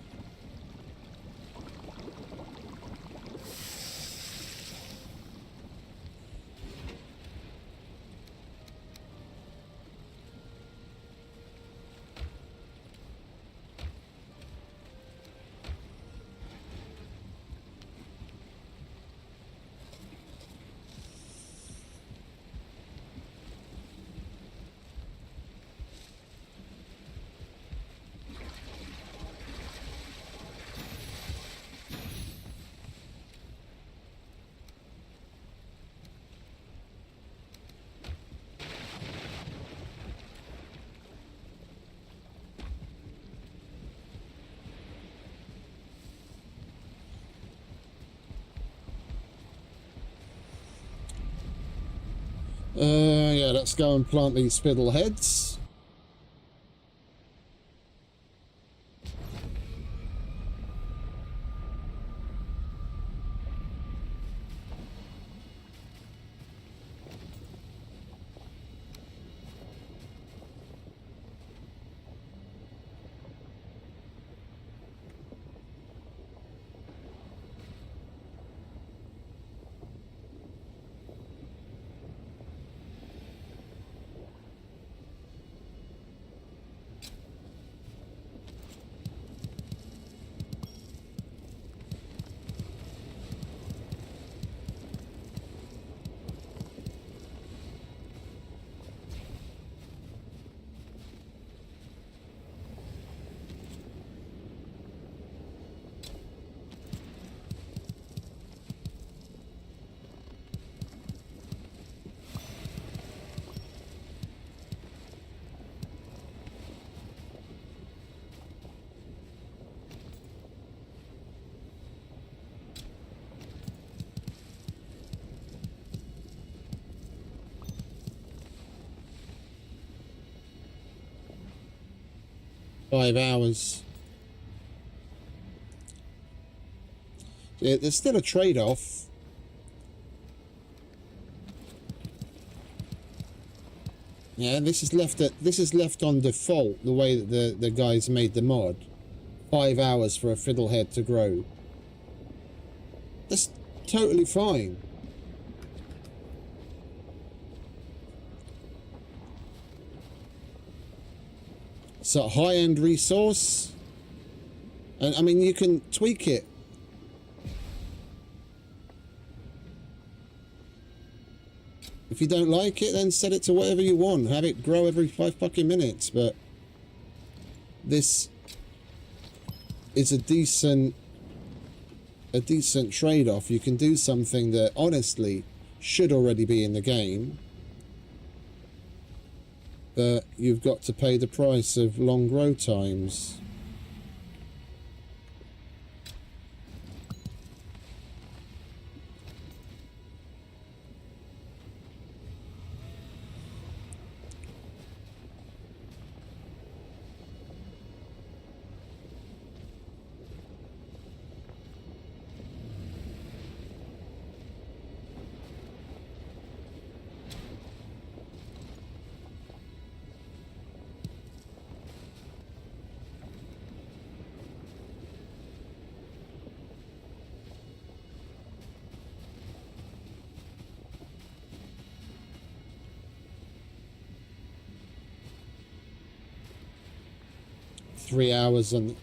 let's go and plant these fiddleheads. Five hours. Yeah, there's still a trade-off. Yeah, this is left on default, the way that the guys made the mod. 5 hours for a fiddlehead to grow. That's totally fine. It's a high-end resource. And I mean, you can tweak it. If you don't like it, then set it to whatever you want. Have it grow every 5 fucking minutes. But this is a decent trade-off. You can do something that honestly should already be in the game, but you've got to pay the price of long grow times.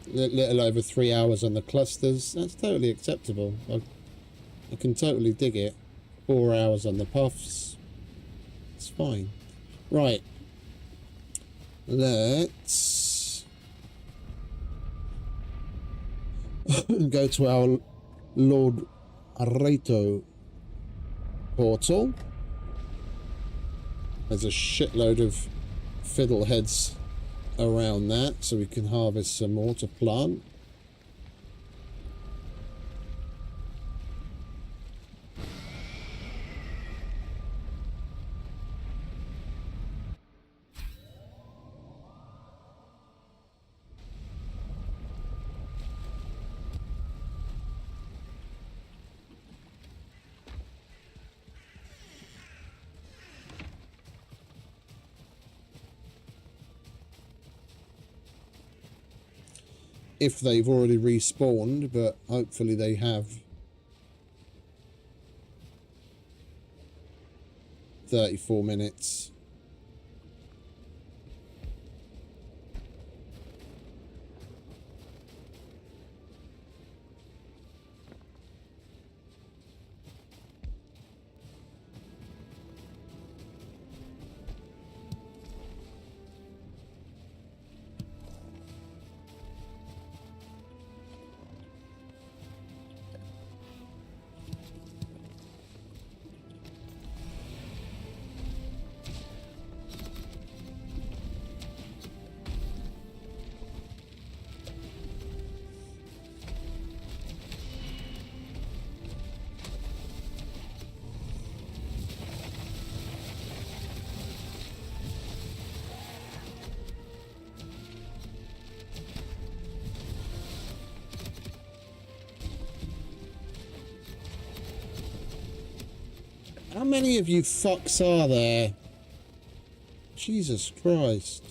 Little over 3 hours on the clusters. That's totally acceptable. I can totally dig it. 4 hours on the puffs. It's fine. Right. Let's go to our Lord Areto portal. There's a shitload of fiddleheads around that, so we can harvest some more to plant. If they've already respawned, but hopefully they have. 34 minutes. How many of you fucks are there? Jesus Christ.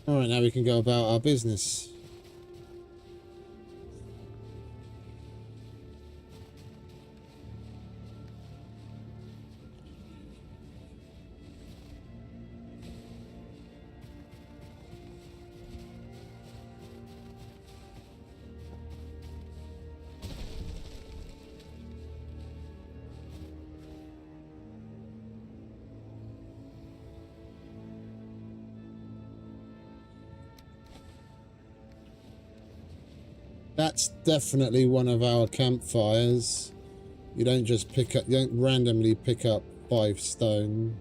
Alright, now we can go about our business. That's definitely one of our campfires. You don't just pick up, you don't randomly pick up 5 stone.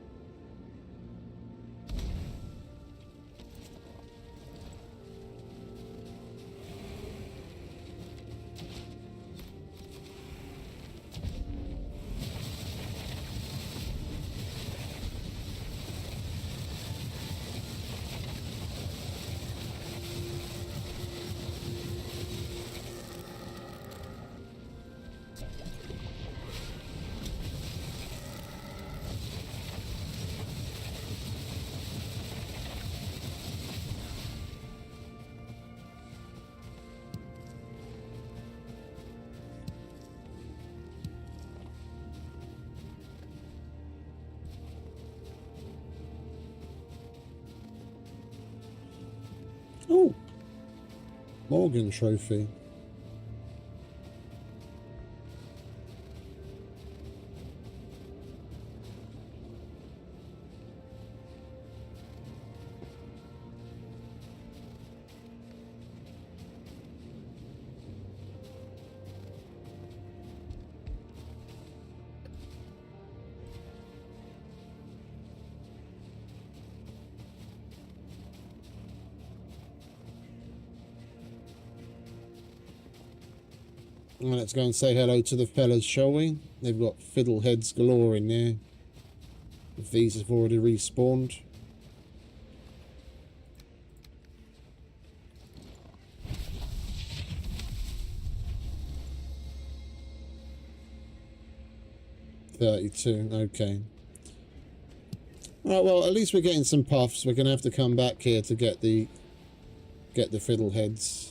Oh, Morgan trophy. Well, let's go and say hello to the fellas, shall we? They've got fiddleheads galore in there. If these have already respawned. $32, okay. Alright, well, at least we're getting some puffs. We're going to have to come back here to get the fiddleheads.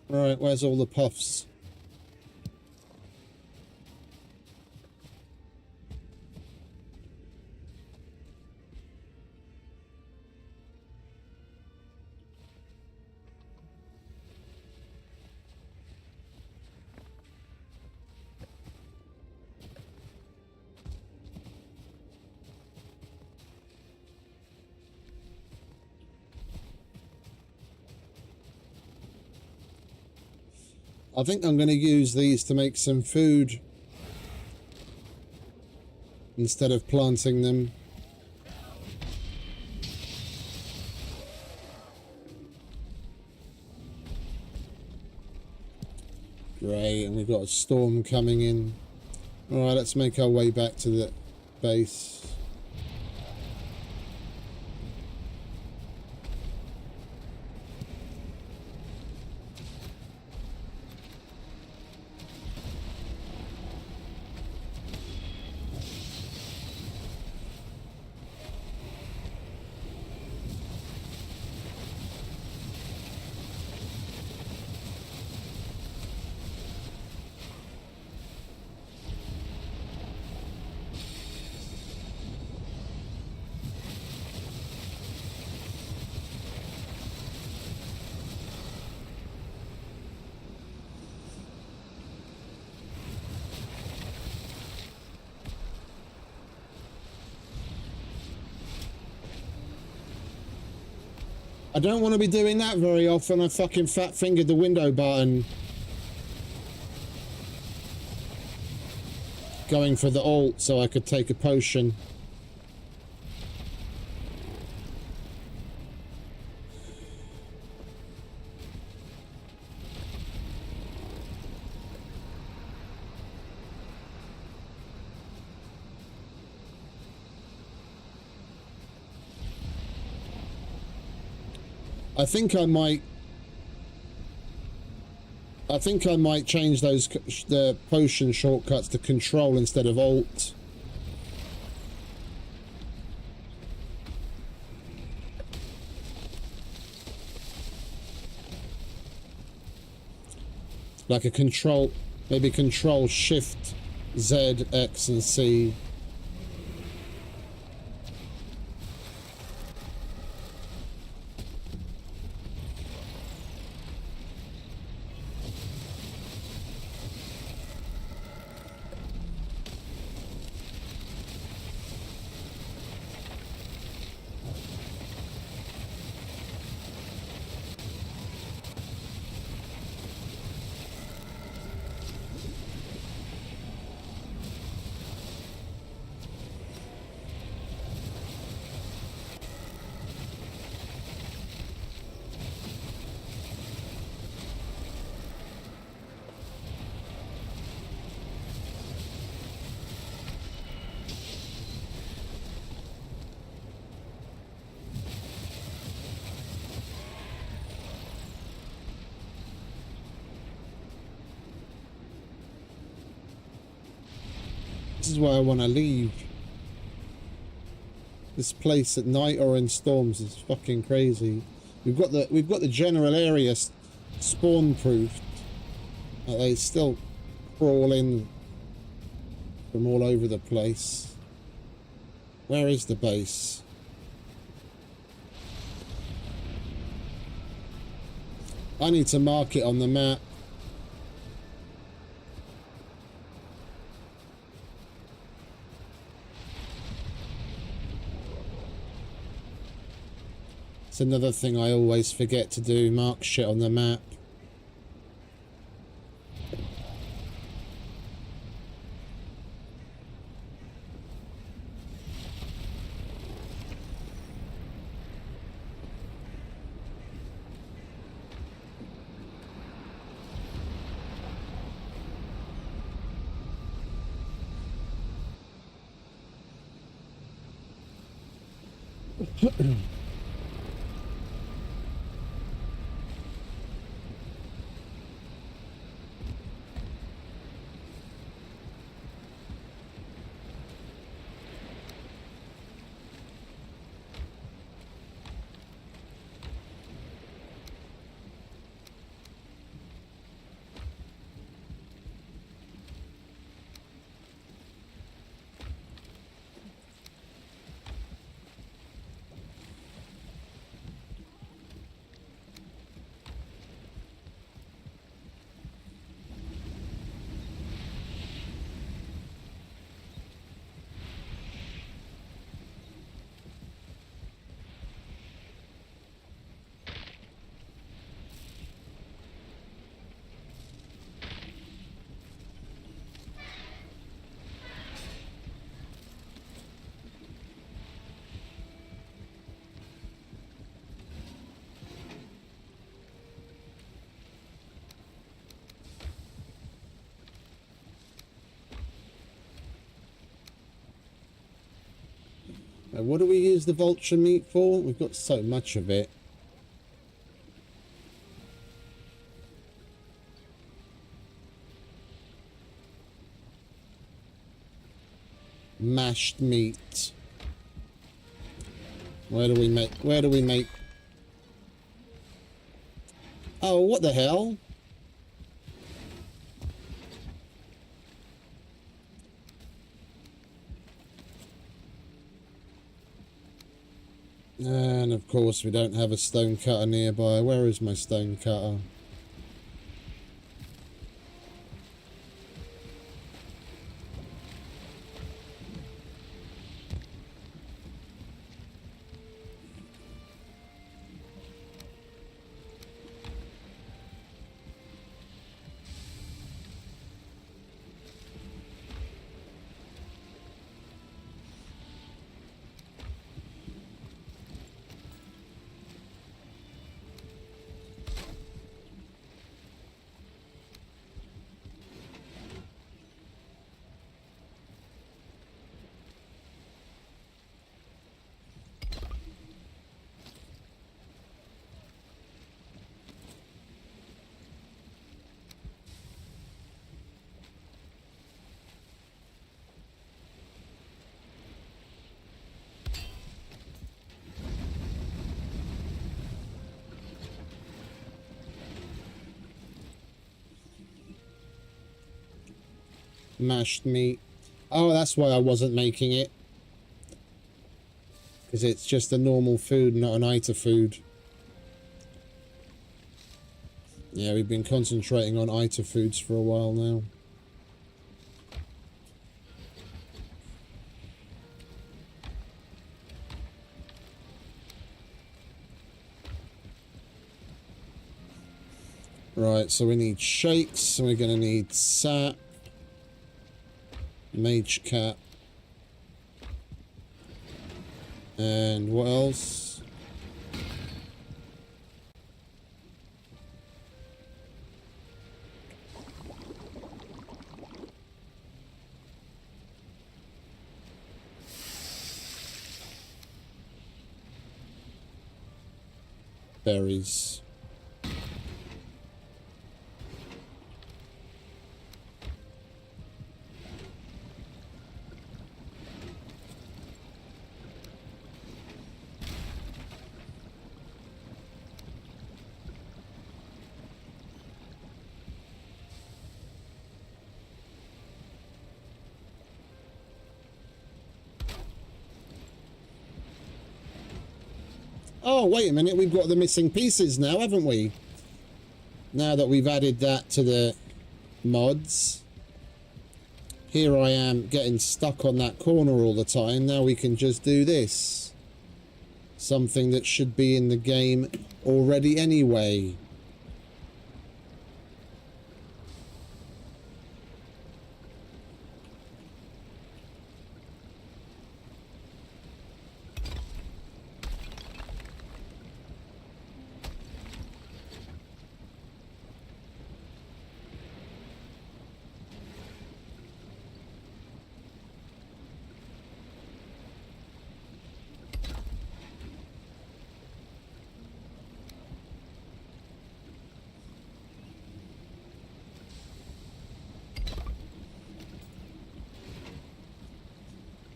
Right, where's all the puffs? I think I'm going to use these to make some food instead of planting them. Great, and we've got a storm coming in. Alright, let's make our way back to the base. I don't want to be doing that very often. I fucking fat fingered the window button. Going for the alt so I could take a potion. I think I might change those the potion shortcuts to control instead of alt. Like a control, maybe control shift Z, X and C. This is why I want to leave. This place at night or in storms is fucking crazy. We've got the general area spawn proofed. They still crawl in from all over the place. Where is the base? I need to mark it on the map. It's another thing I always forget to do, mark shit on the map. What do we use the vulture meat for? We've got so much of it. Mashed meat. Where do we make? Oh, what the hell? And of course we don't have a stone cutter nearby. Where is my stone cutter? Mashed meat. Oh, that's why I wasn't making it. Because it's just a normal food, not an ITA food. Yeah, we've been concentrating on ITA foods for a while now. Right, so we need shakes, and we're going to need sap, mage cap, and what else? Berries. Oh, wait a minute, we've got the missing pieces now, haven't we? Now that we've added that to the mods. Here I am getting stuck on that corner all the time. Now we can just do this. Something that should be in the game already anyway.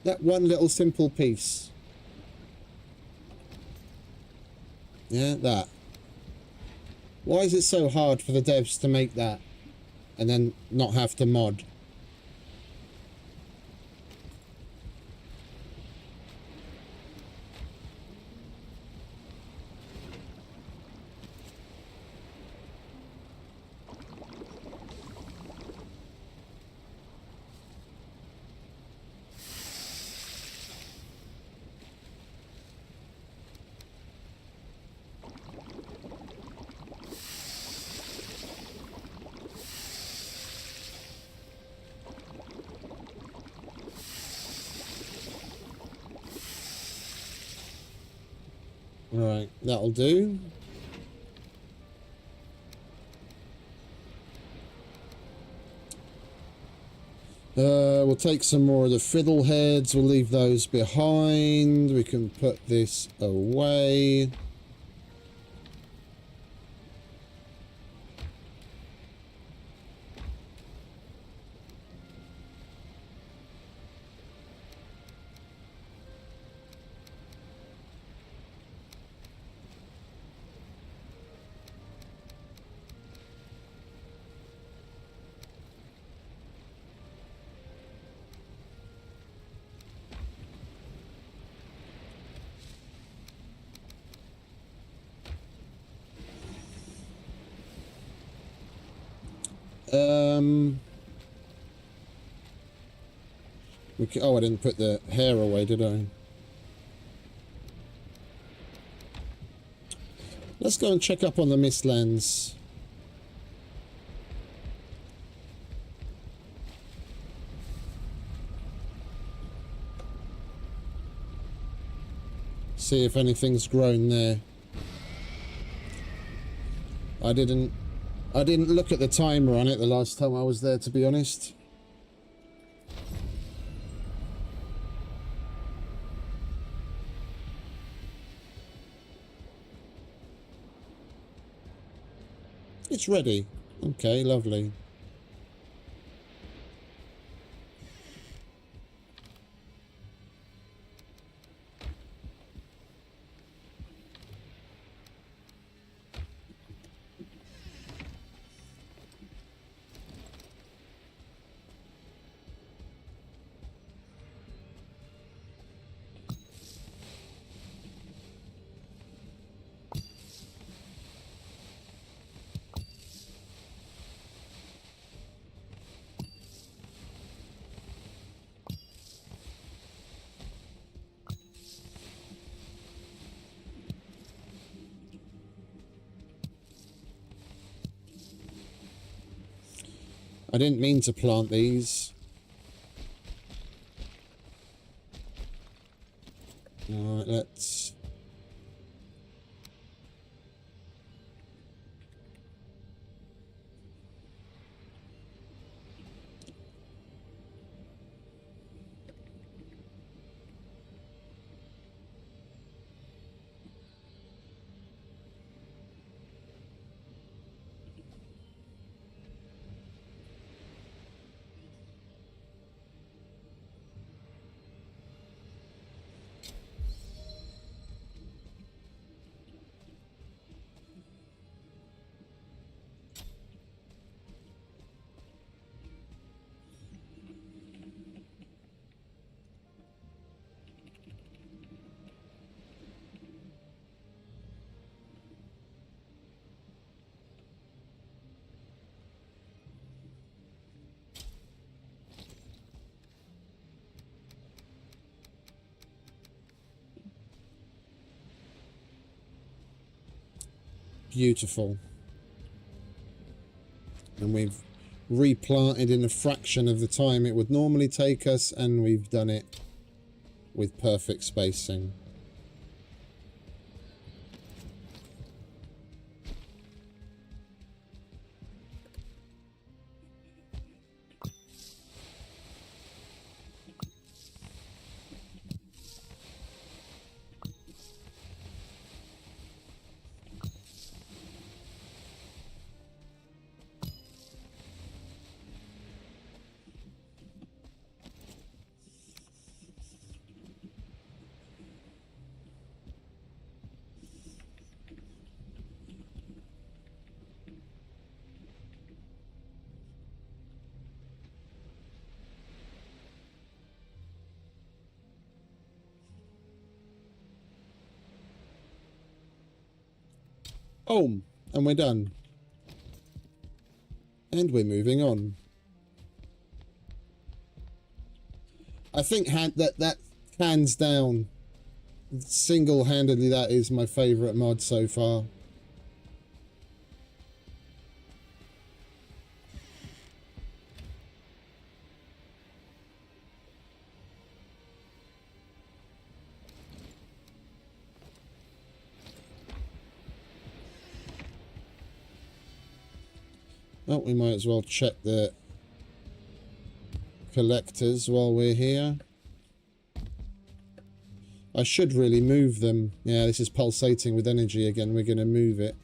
That one little simple piece. Yeah, that. Why is it so hard for the devs to make that and then not have to mod? Right, that'll do. We'll take some more of the fiddleheads. We'll leave those behind. We can put this away. Oh, I didn't put the hair away, did I? Let's go and check up on the Mistlands. See if anything's grown there. I didn't look at the timer on it the last time I was there, to be honest. It's ready. Okay, lovely. I didn't mean to plant these. Alright, let's... Beautiful. And we've replanted in a fraction of the time it would normally take us, and we've done it with perfect spacing. Boom! And we're done. And we're moving on. I think that hands down, single-handedly, that is my favourite mod so far. Oh, we might as well check the collectors while we're here. I should really move them. Yeah, this is pulsating with energy again. We're going to move it.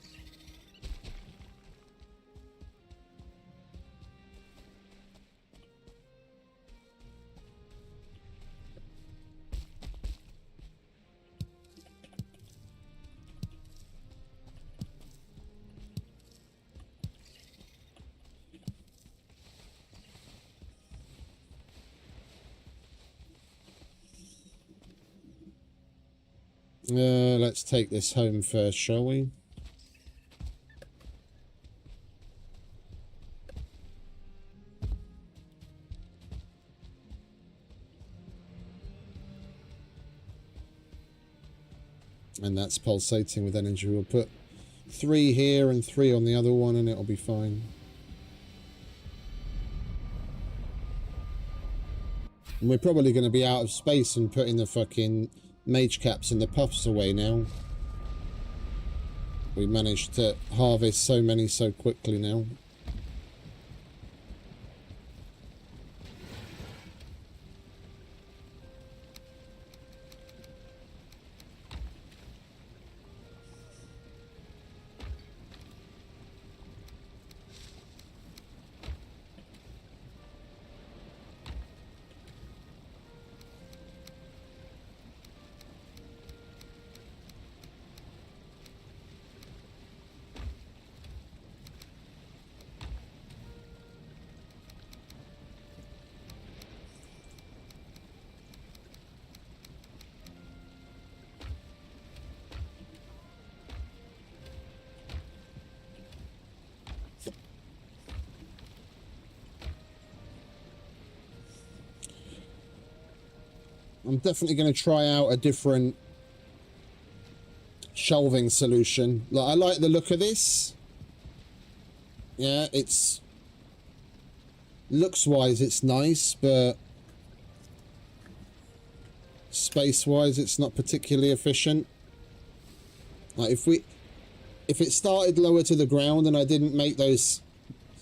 Let's take this home first, shall we? And that's pulsating with energy. We'll put 3 here and 3 on the other one and it'll be fine. And we're probably going to be out of space and putting the fucking mage caps and the puffs away now. We managed to harvest so many so quickly now. I'm definitely going to try out a different shelving solution. Like, I like the look of this. Yeah, it's looks-wise it's nice, but space-wise it's not particularly efficient. Like, if it started lower to the ground and I didn't make those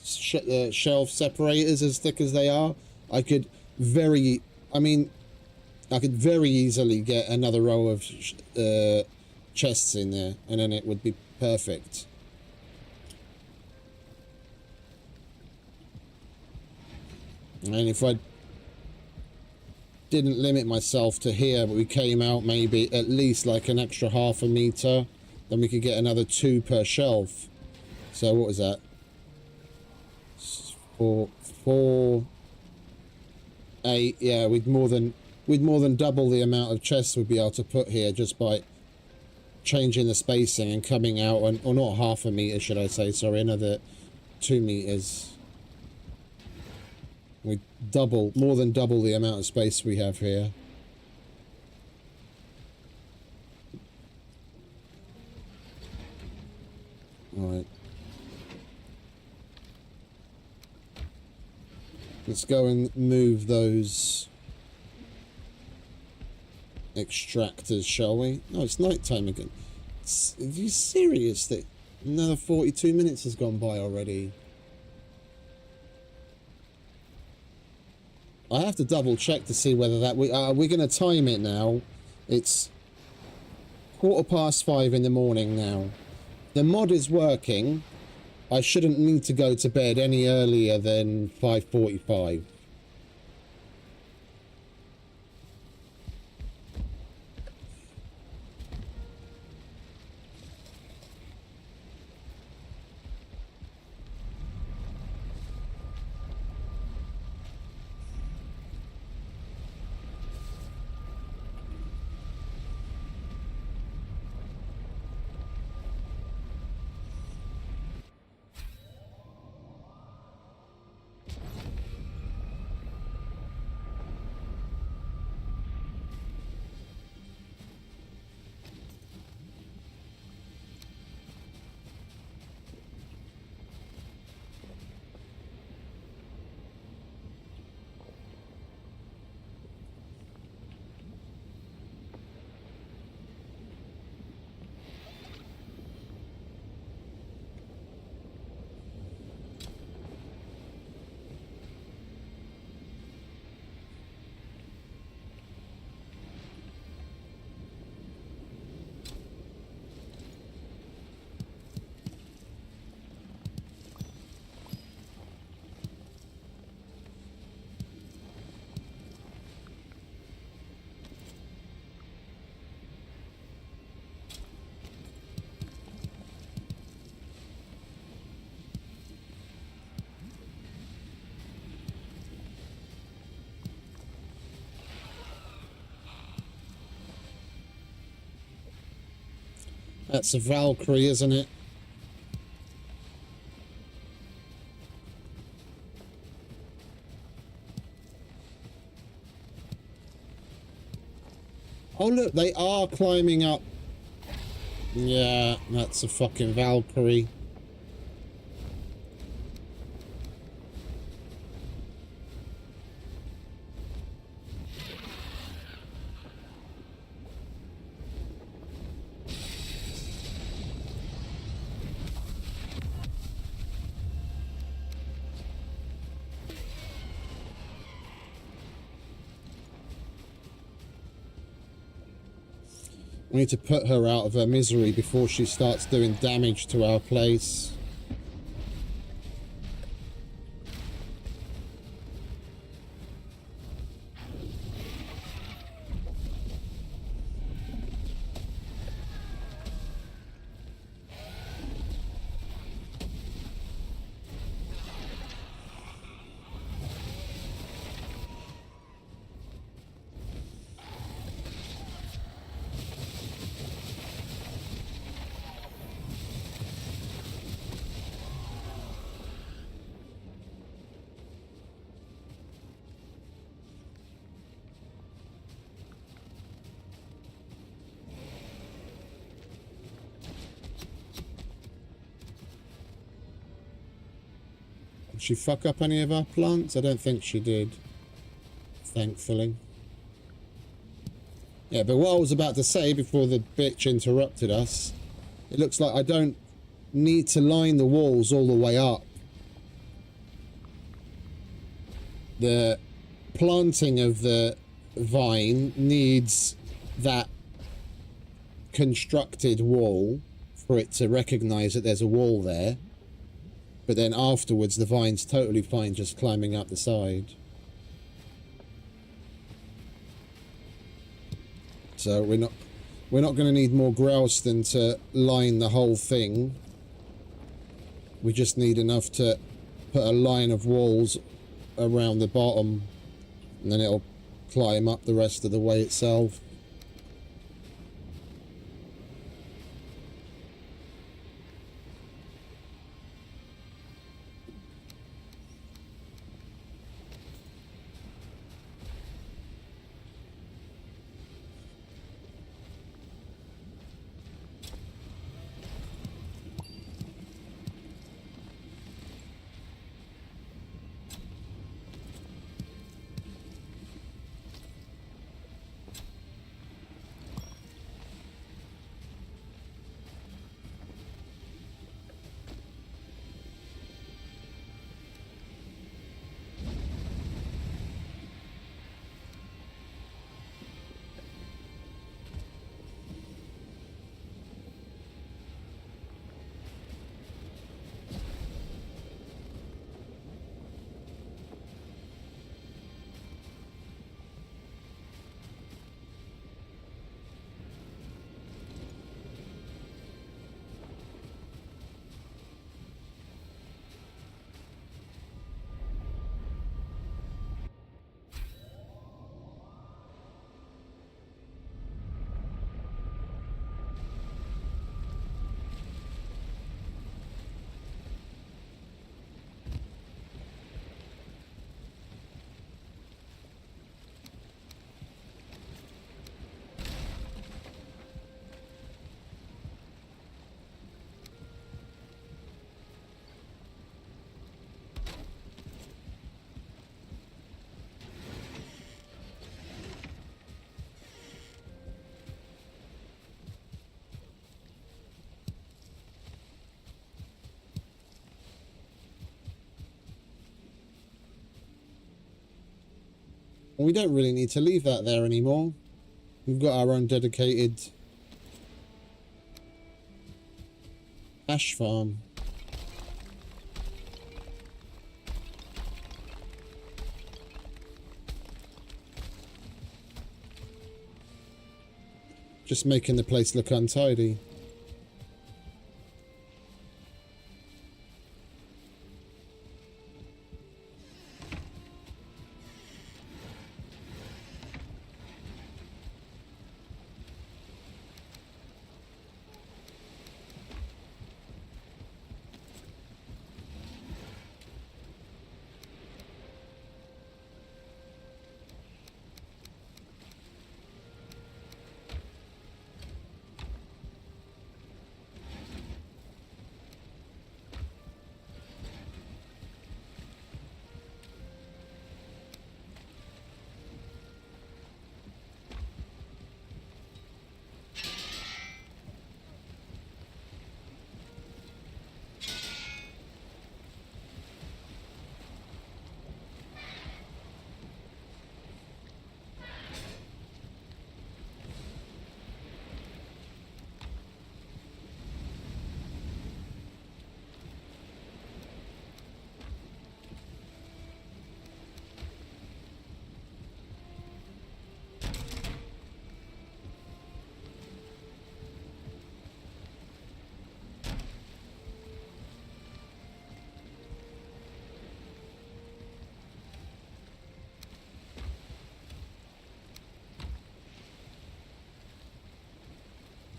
shelf separators as thick as they are, I could very easily get another row of chests in there, and then it would be perfect. And if I didn't limit myself to here, but we came out maybe at least like an extra ½ a meter, then we could get another 2 per shelf. So what was that? 4, 8. Yeah, we'd more than double the amount of chests we'd be able to put here just by changing the spacing and coming out, or not ½ a meter, should I say, sorry, another 2 meters. We more than double the amount of space we have here. Alright. Let's go and move those extractors, shall we? No, it's night time again. Are you serious that another 42 minutes has gone by already? I have to double check to see whether that we're going to time it now. It's 5:15 in the morning now. The mod is working. I shouldn't need to go to bed any earlier than 5:45. That's a Valkyrie, isn't it? Oh, look, they are climbing up. Yeah, that's a fucking Valkyrie. We need to put her out of her misery before she starts doing damage to our place. Did she fuck up any of our plants? I don't think she did. Thankfully. Yeah, but what I was about to say before the bitch interrupted us, it looks like I don't need to line the walls all the way up. The planting of the vine needs that constructed wall for it to recognize that there's a wall there. But then afterwards, the vine's totally fine just climbing up the side. So we're not going to need more Grelston to line the whole thing. We just need enough to put a line of walls around the bottom, and then it'll climb up the rest of the way itself. We don't really need to leave that there anymore. We've got our own dedicated ash farm. Just making the place look untidy.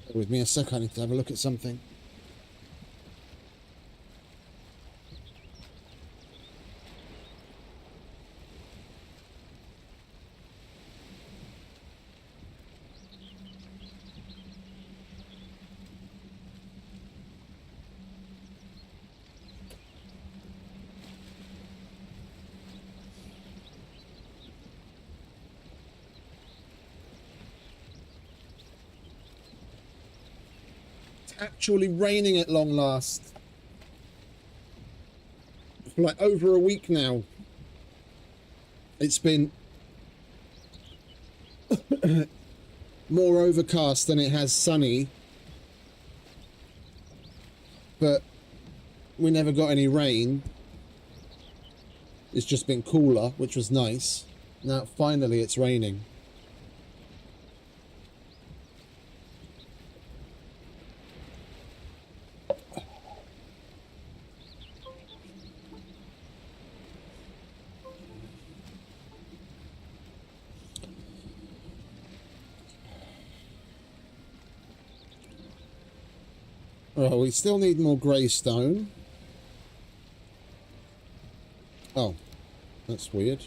Bear with me a sec, I need to have a look at something. Actually raining at long last. For like over a week now. It's been more overcast than it has sunny. But we never got any rain. It's just been cooler, which was nice. Now finally it's raining. Oh, we still need more grey stone. Oh, that's weird.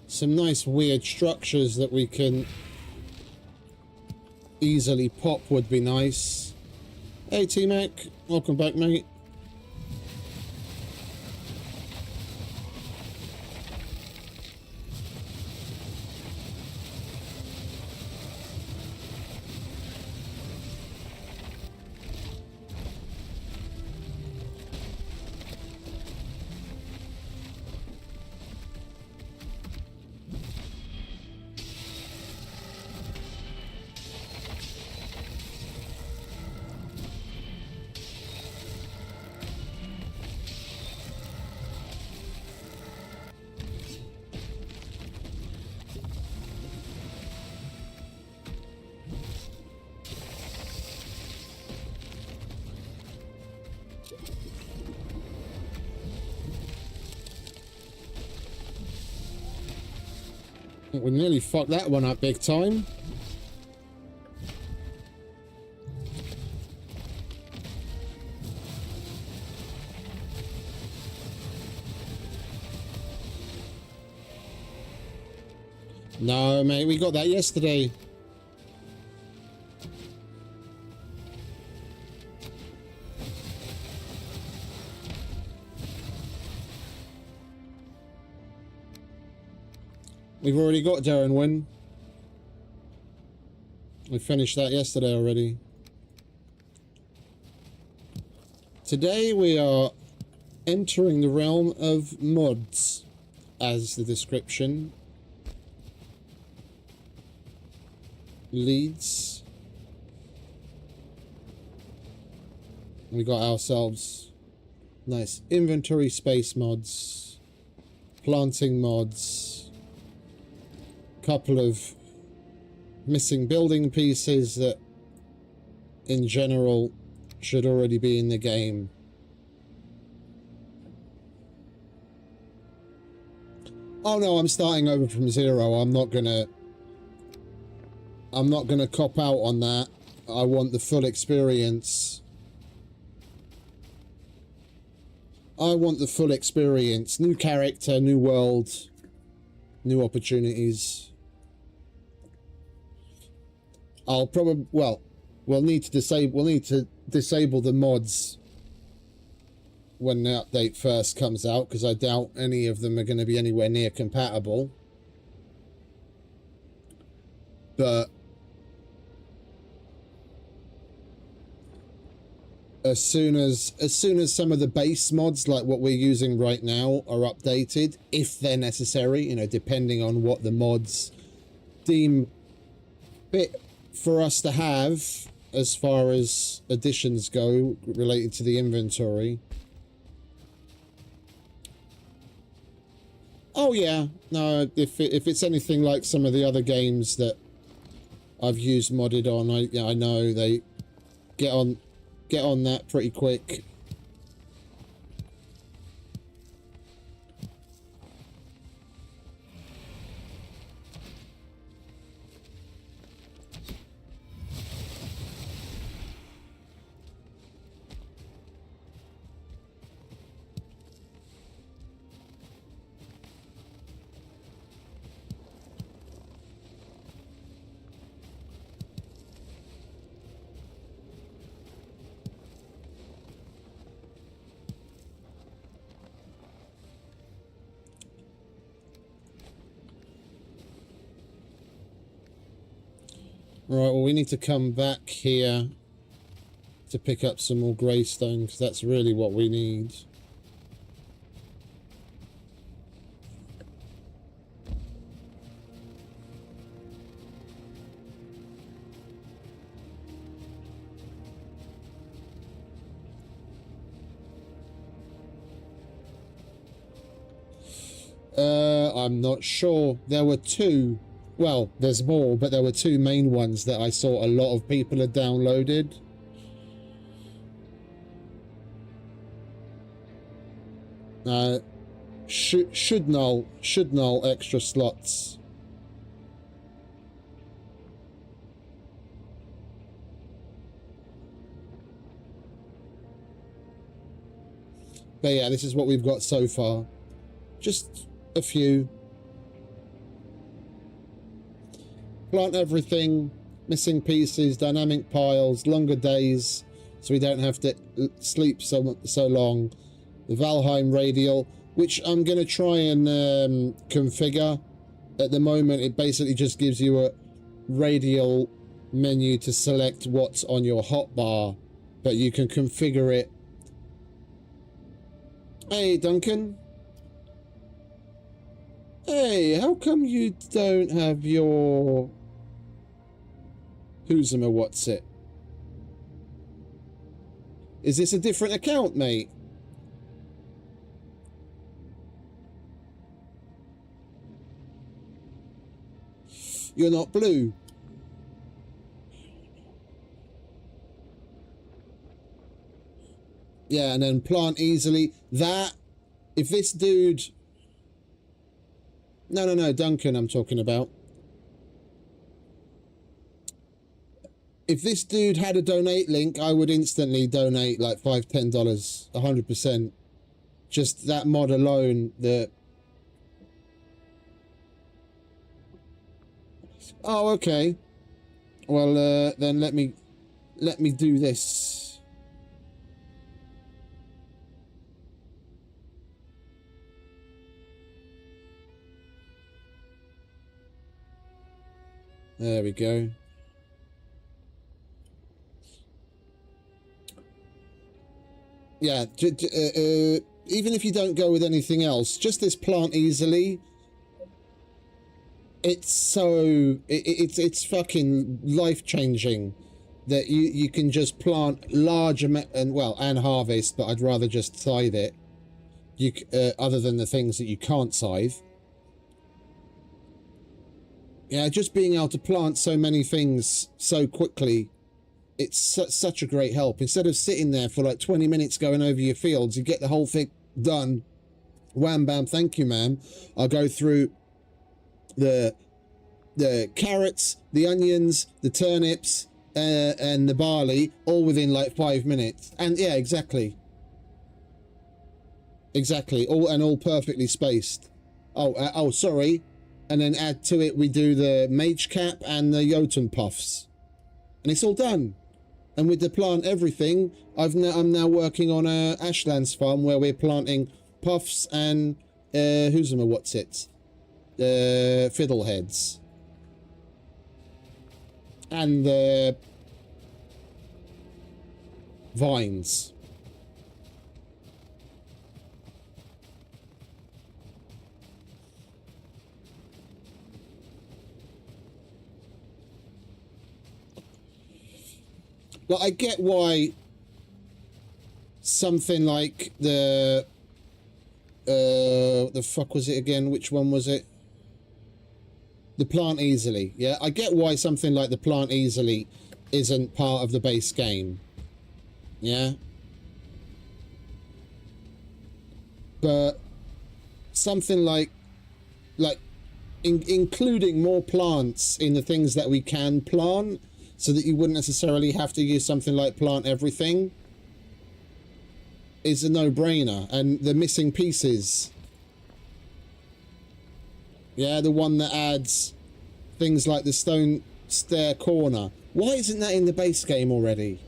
Some nice weird structures that we can easily pop would be nice. Hey T-Mac, welcome back mate. We nearly fucked that one up big time. No, mate, we got that yesterday. We've already got Dyrnwyn. We finished that yesterday already. Today we are entering the realm of mods, as the description leads. We got ourselves nice inventory space mods, planting mods, couple of missing building pieces that in general should already be in the game. Oh no, I'm starting over from zero. I'm not gonna cop out on that. I want the full experience. I want the full experience. New character, new world, new opportunities. I'll probably, well, we'll need to disable the mods when the update first comes out, because I doubt any of them are going to be anywhere near compatible. But as soon as some of the base mods, like what we're using right now, are updated, if they're necessary, you know, depending on what the mods deem fit for us to have as far as additions go related to the inventory. Oh yeah, no, if it's anything like some of the other games that I've used modded on, I know they get on that pretty quick. Right, well, we need to come back here to pick up some more greystone, because that's really what we need. I'm not sure. There were two. Well, there's more, but there were two main ones that I saw a lot of people had downloaded. Should null extra slots. But yeah, this is what we've got so far. Just a few. Plant everything, missing pieces, dynamic piles, longer days, so we don't have to sleep so long. The VALHEIM radial, which I'm going to try and configure. At the moment, it basically just gives you a radial menu to select what's on your hotbar, but you can configure it. Hey, Duncan. Hey, how come you don't have your... what's it? Is this a different account, mate? You're not blue. Yeah, and then plant easily. That, if this dude... No, Duncan I'm talking about. If this dude had a donate link, I would instantly donate like $5, $10, 100%. Just that mod alone, the... Oh, okay. Well, then let me do this. There we go. Yeah, even if you don't go with anything else, just this plant easily. It's so it's fucking life-changing that you can just plant large and harvest, but I'd rather just scythe it. Other than the things that you can't scythe. Yeah, just being able to plant so many things so quickly, it's such a great help. Instead of sitting there for like 20 minutes going over your fields, you get the whole thing done Wham bam, thank you, ma'am. I'll go through the carrots, the onions, the turnips, and the barley, all within like 5 minutes. And yeah, exactly, all perfectly spaced. Oh, sorry. And then add to it, we do the mage cap and the Jotun puffs, and it's all done. And with the plant everything, I'm now working on a Ashlands farm where we're planting puffs and fiddleheads and the vines. Well, I get why something like the fuck was it again? Which one was it? The plant easily. Yeah, I get why something like the plant easily isn't part of the base game. Yeah. But something like including more plants in the things that we can plant, so that you wouldn't necessarily have to use something like plant everything, is a no-brainer. And the missing pieces, yeah, the one that adds things like the stone stair corner, why isn't that in the base game already?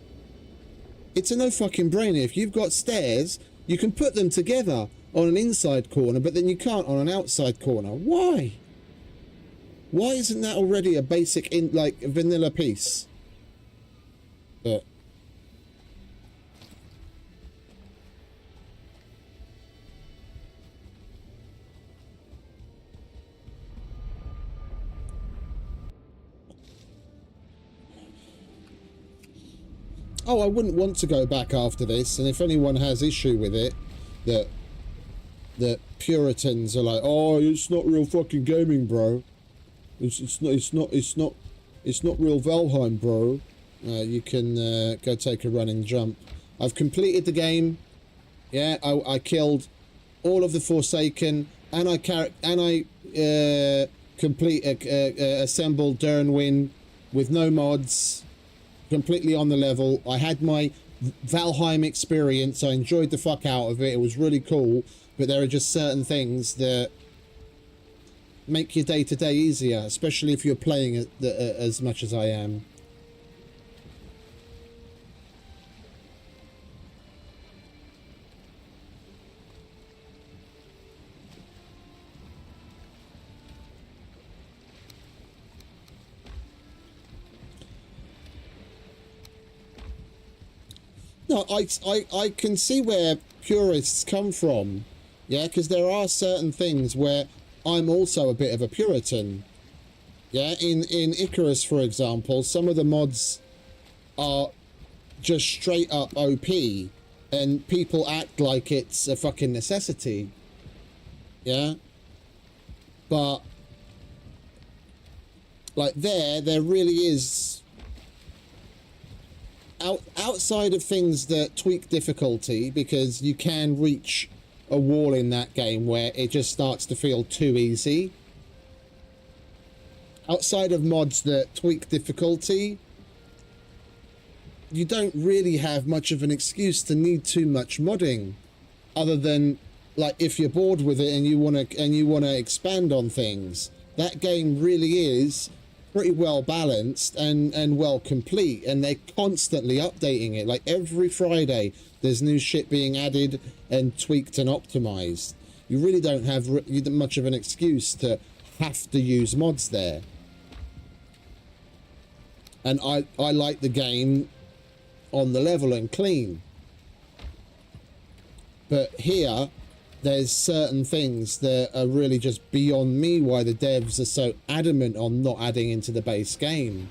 It's a no fucking brainer. If you've got stairs, you can put them together on an inside corner, but then you can't on an outside corner. Why? Why isn't that already a basic vanilla piece? But oh, I wouldn't want to go back after this, and if anyone has issue with it, that Puritans are like, oh, it's not real fucking gaming, bro. It's not real Valheim, bro. You can go take a running jump. I've completed the game. Yeah, I killed all of the Forsaken, and I assembled Dyrnwyn with no mods, completely on the level. I had my Valheim experience. I enjoyed the fuck out of it. It was really cool, but there are just certain things that make your day-to-day easier, especially if you're playing it as much as I am. No, I can see where purists come from, yeah, because there are certain things where I'm also a bit of a Puritan. Yeah, in Icarus, for example, some of the mods are just straight up OP, and people act like it's a fucking necessity. Yeah, but like there really is, outside of things that tweak difficulty, because you can reach a wall in that game where it just starts to feel too easy. Outside of mods that tweak difficulty, you don't really have much of an excuse to need too much modding, other than like if you're bored with it and you want to expand on things. That game really is pretty well balanced and well complete, and they're constantly updating it. Like every Friday there's new shit being added and tweaked and optimized. You really don't have much of an excuse to have to use mods there. And I like the game on the level and clean. But here, there's certain things that are really just beyond me why the devs are so adamant on not adding into the base game.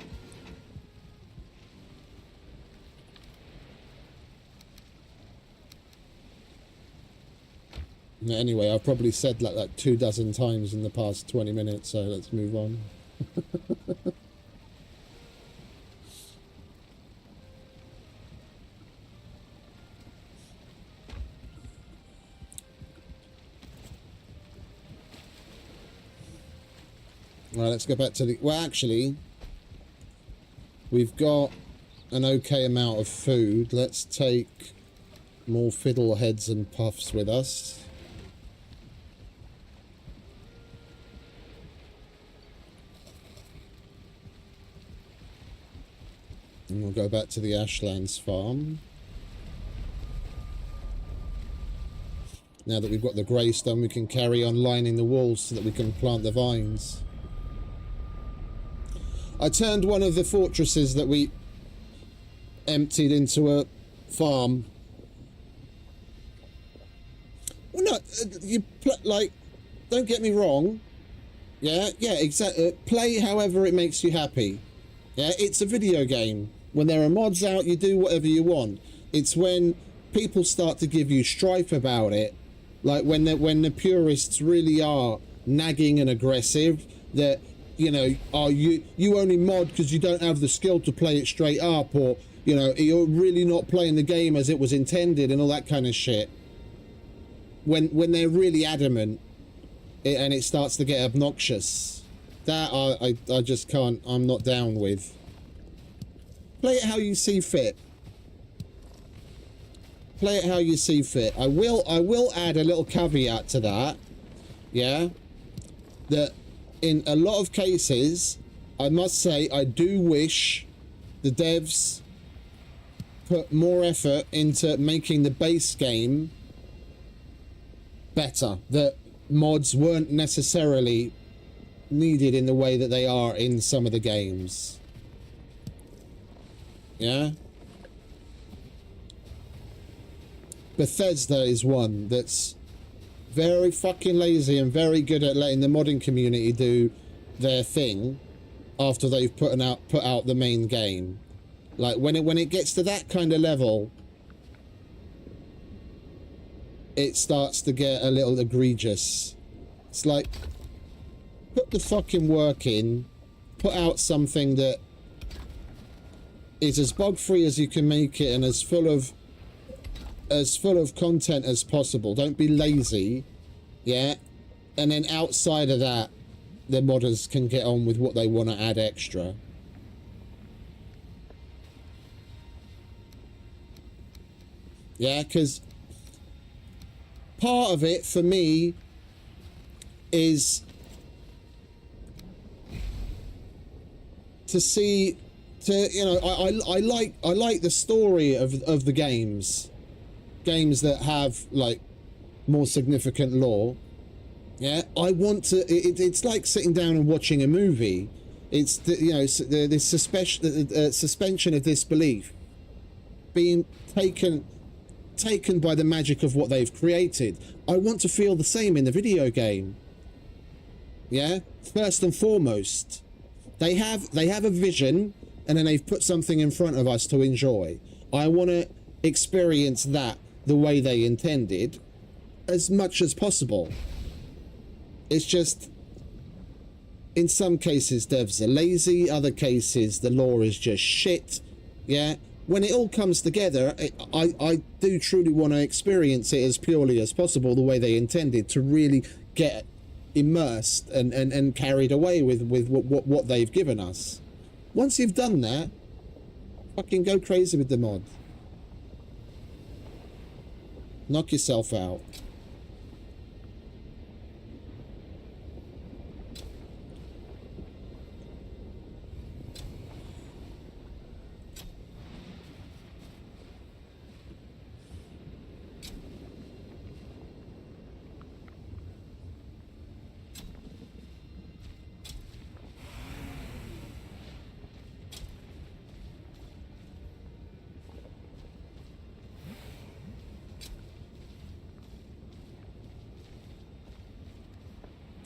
Anyway, I've probably said like 24 times in the past 20 minutes, so let's move on. Right, let's go back to the... Well, actually, we've got an okay amount of food. Let's take more fiddleheads and puffs with us. And we'll go back to the Ashlands farm. Now that we've got the greystone, we can carry on lining the walls so that we can plant the vines. I turned one of the fortresses that we emptied into a farm. Well, no, like, don't get me wrong. Yeah, exactly. Play however it makes you happy. Yeah, it's a video game. When there are mods out, you do whatever you want. It's when people start to give you strife about it, like when the purists really are nagging and aggressive, that, you know, oh, you only mod because you don't have the skill to play it straight up, or, you know, you're really not playing the game as it was intended and all that kind of shit. When they're really adamant and it starts to get obnoxious, that I just can't, I'm not down with. Play it how you see fit. Play it how you see fit. I will add a little caveat to that. Yeah. That in a lot of cases, I must say, I do wish the devs put more effort into making the base game better. That mods weren't necessarily needed in the way that they are in some of the games. Yeah. Bethesda is one that's very fucking lazy and very good at letting the modding community do their thing after they've put out the main game. Like when it gets to that kind of level, it starts to get a little egregious. It's like, put the fucking work in, put out something that is as bug free as you can make it and as full of content as possible. Don't be lazy. Yeah. And then outside of that, the modders can get on with what they want to add extra. Yeah, because part of it for me is to see, you know, I like the story of the games that have like more significant lore. Yeah, I want to. It's like sitting down and watching a movie. It's this suspension of disbelief, being taken by the magic of what they've created. I want to feel the same in the video game. Yeah, first and foremost, they have a vision, and then they've put something in front of us to enjoy. I want to experience that the way they intended as much as possible. It's just, in some cases devs are lazy, other cases the lore is just shit. Yeah, when it all comes together, I do truly want to experience it as purely as possible the way they intended, to really get immersed and carried away with what they've given us. Once you've done that, fucking go crazy with the mod. Knock yourself out.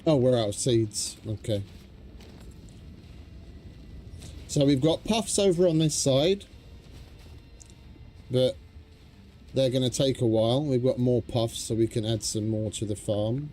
Oh, we're out of seeds. Okay. So we've got puffs over on this side, but they're going to take a while. We've got more puffs, so we can add some more to the farm.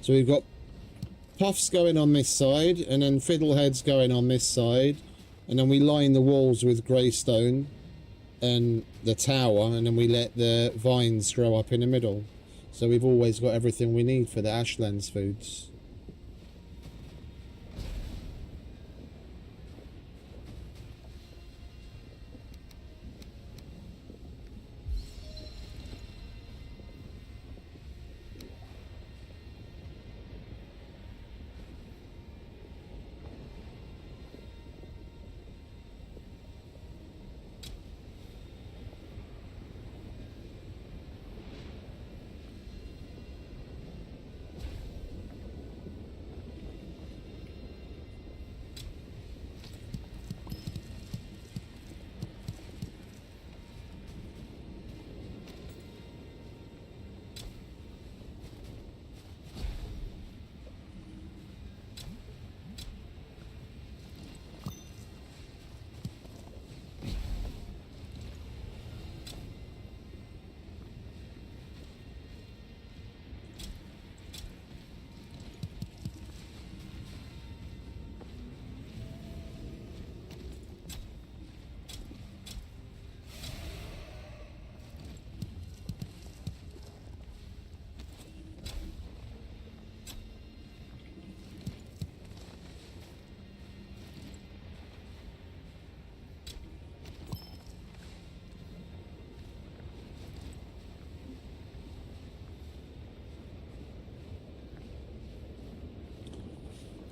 So we've got puffs going on this side, and then fiddleheads going on this side, and then we line the walls with grey stone and the tower, and then we let the vines grow up in the middle. So we've always got everything we need for the Ashlands foods.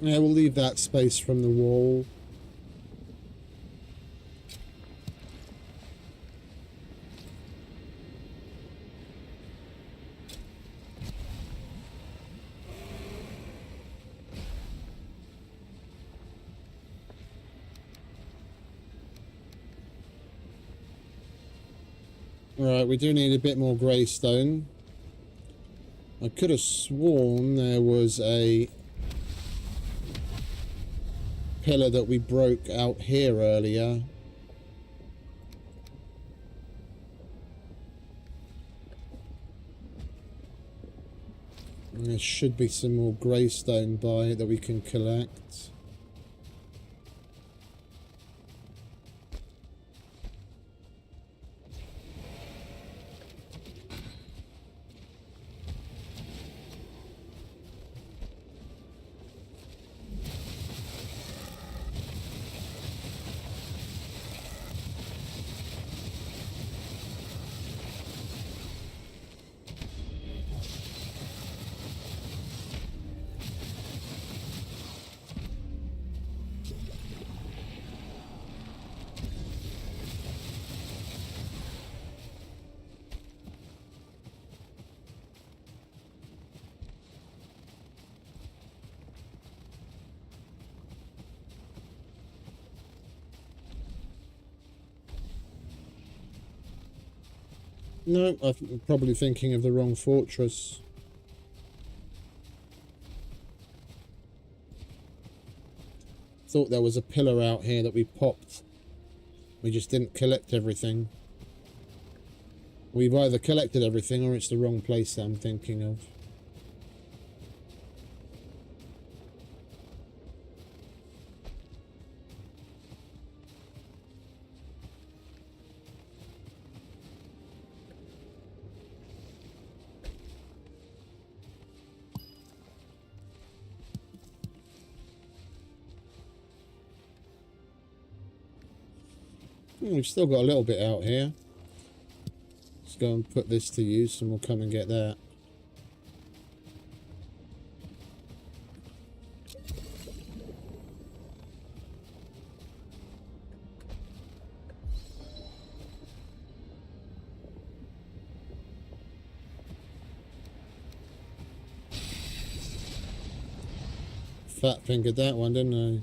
Yeah, we'll leave that space from the wall. Right, we do need a bit more grey stone. I could have sworn there was a pillar that we broke out here earlier. And there should be some more grey stone by it that we can collect. No, I'm probably thinking of the wrong fortress. Thought there was a pillar out here that we popped. We just didn't collect everything. We've either collected everything or it's the wrong place that I'm thinking of. We've still got a little bit out here. Let's go and put this to use and we'll come and get that. Fat fingered that one, didn't I?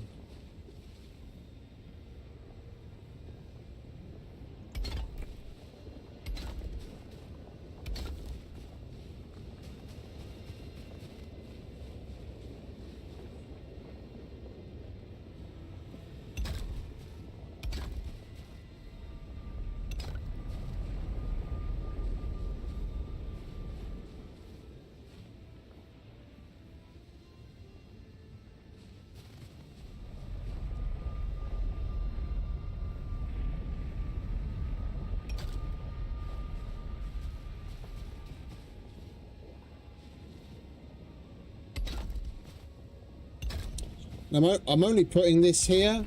I'm only putting this here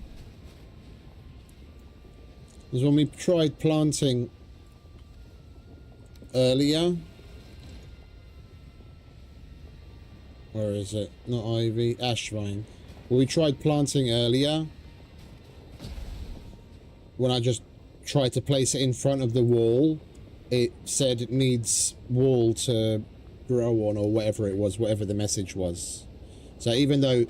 because when we tried planting earlier, where is it? Not ivy, ash vine. Well, we tried planting earlier. When I just tried to place it in front of the wall, it said it needs wall to grow on, or whatever it was, whatever the message was. So even though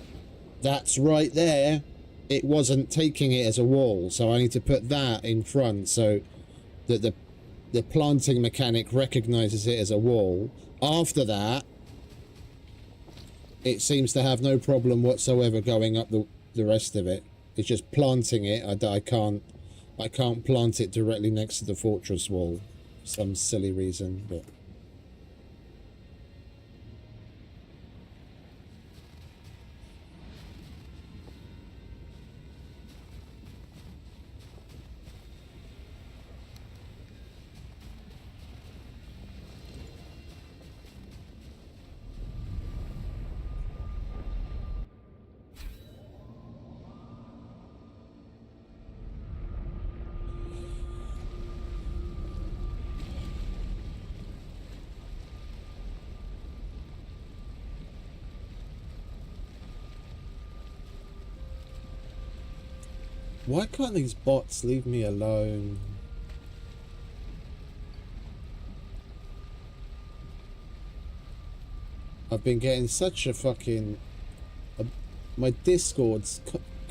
that's right there, it wasn't taking it as a wall. So I need to put that in front so that the planting mechanic recognizes it as a wall. After that, it seems to have no problem whatsoever going up the rest of it. It's just planting it. I can't plant it directly next to the fortress wall for some silly reason, but why can't these bots leave me alone? I've been getting such a fucking... my Discord's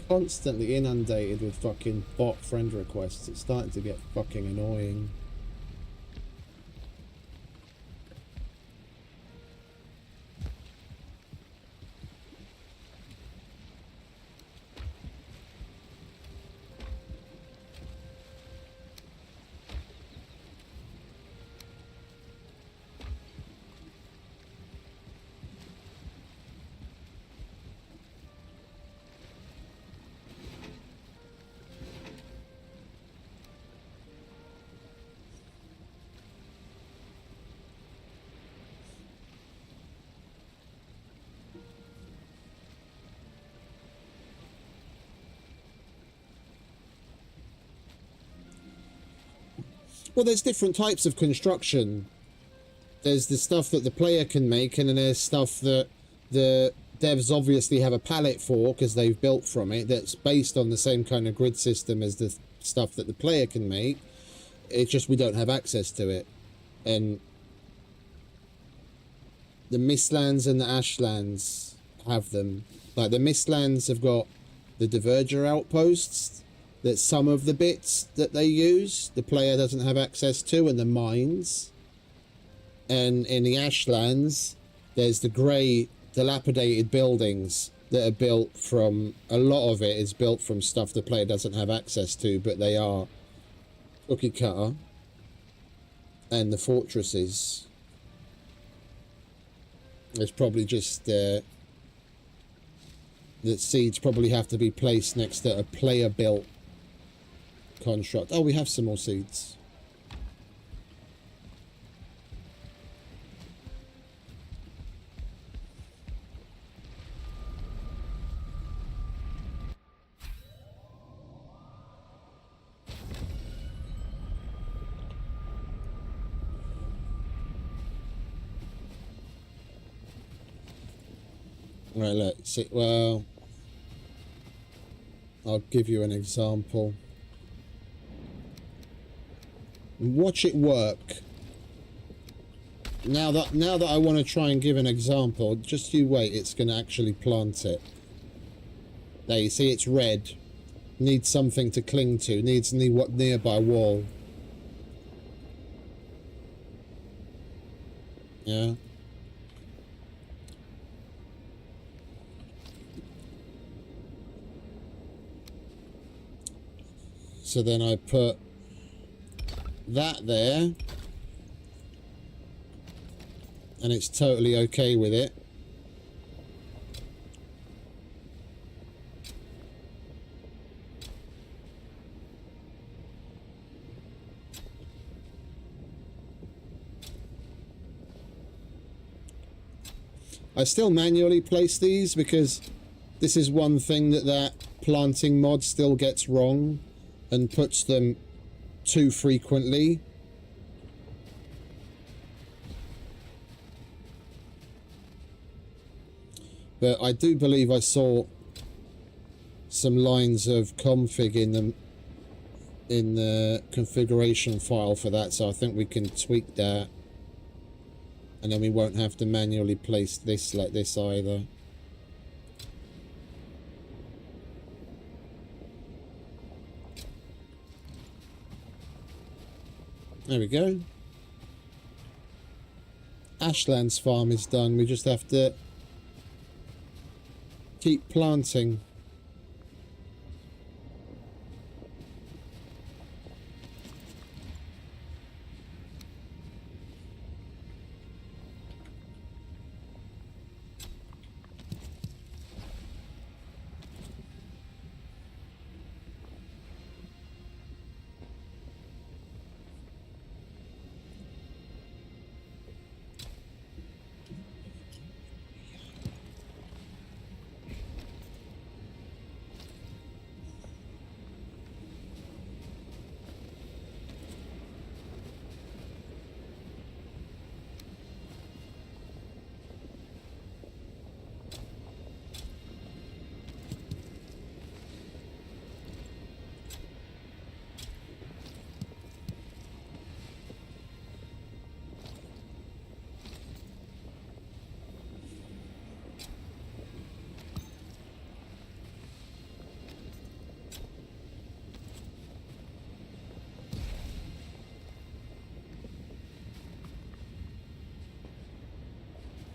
constantly inundated with fucking bot friend requests. It's starting to get fucking annoying. Well, there's different types of construction. There's the stuff that the player can make, and then there's stuff that the devs obviously have a palette for because they've built from it, that's based on the same kind of grid system as the stuff that the player can make. It's just we don't have access to it. And the Mistlands and the Ashlands have them. Like, the Mistlands have got the Diverger outposts, that some of the bits that they use the player doesn't have access to, and the mines. And in the Ashlands, there's the grey dilapidated buildings that are built from... a lot of it is built from stuff the player doesn't have access to, but they are cookie cutter. And the fortresses, there's probably just that seeds probably have to be placed next to a player built construct. Oh, we have some more seeds. Right, look, see, well, I'll give you an example. Watch it work. Now that I want to try and give an example, just you wait, it's going to actually plant it. There, you see it's red. Needs something to cling to, needs what nearby wall. Yeah. So then I put that there, and it's totally okay with it. I still manually place these because This is one thing that planting mod still gets wrong and puts them too frequently. But I do believe I saw some lines of config in the configuration file for that, so I think we can tweak that, and then we won't have to manually place this like this either. There we go. Ashland's farm is done. We just have to keep planting.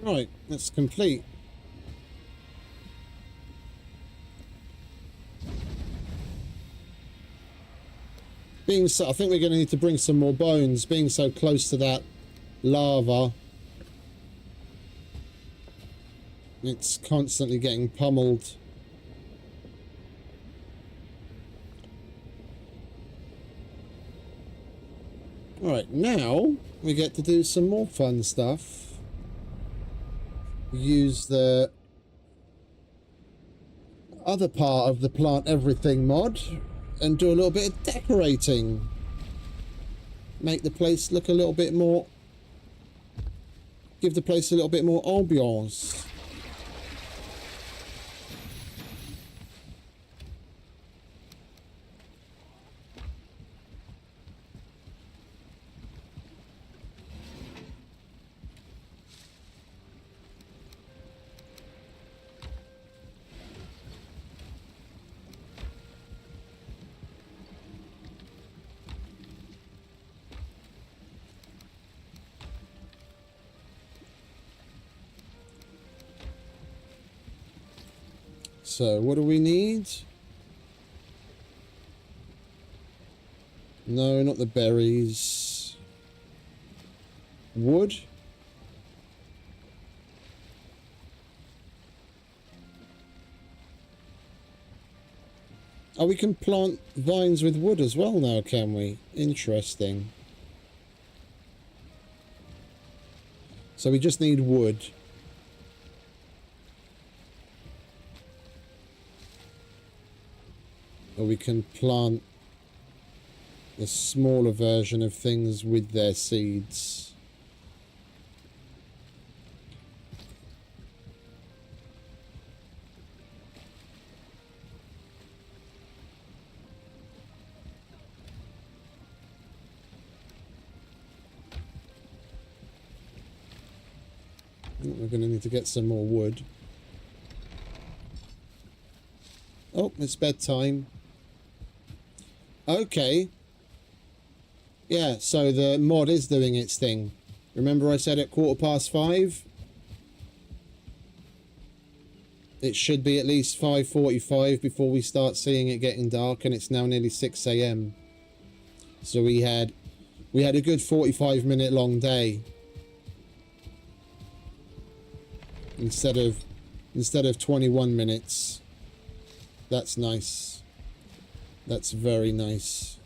Right, that's complete. Being so, I think we're going to need to bring some more bones. Being so close to that lava, it's constantly getting pummeled. Alright, now we get to do some more fun stuff. Use the other part of the plant everything mod and do a little bit of decorating. Make the place look a little bit more, give the place a little bit more ambiance. So, what do we need? No, not the berries. Wood? Oh, we can plant vines with wood as well now, can we? Interesting. So we just need wood. Or we can plant a smaller version of things with their seeds. We're going to need to get some more wood. Oh, it's bedtime. Okay. Yeah, so the mod is doing its thing. Remember I said at 5:15? It should be at least 5:45 before we start seeing it getting dark, and it's now nearly 6 AM. So we had a good 45-minute long day. Instead of 21 minutes. That's nice. That's very nice.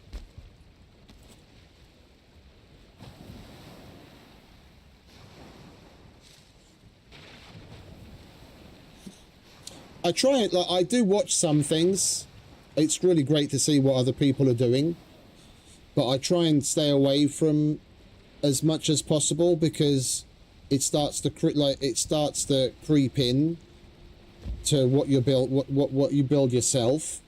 I try it, like, I do watch some things. It's really great to see what other people are doing, but I try and stay away from as much as possible, because it starts to creep in to what you build, what you build yourself.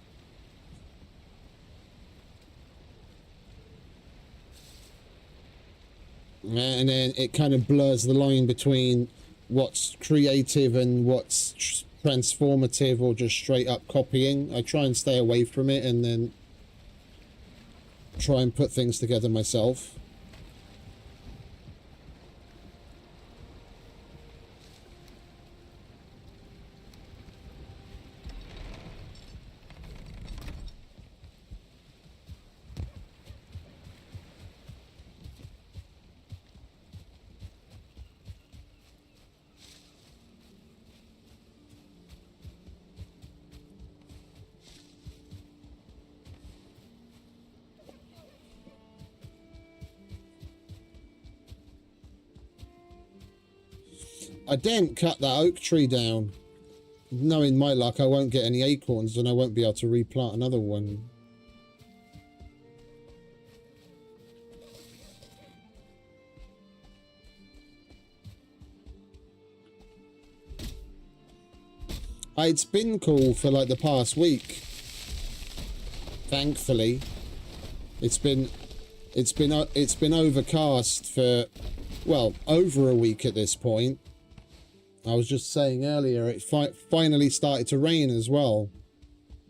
And then it kind of blurs the line between what's creative and what's transformative or just straight up copying. I try and stay away from it and then try and put things together myself. I didn't cut that oak tree down. Knowing my luck, I won't get any acorns and I won't be able to replant another one. It's been cool for like the past week. Thankfully, it's been overcast for, well, over a week at this point. I was just saying earlier, it finally started to rain as well.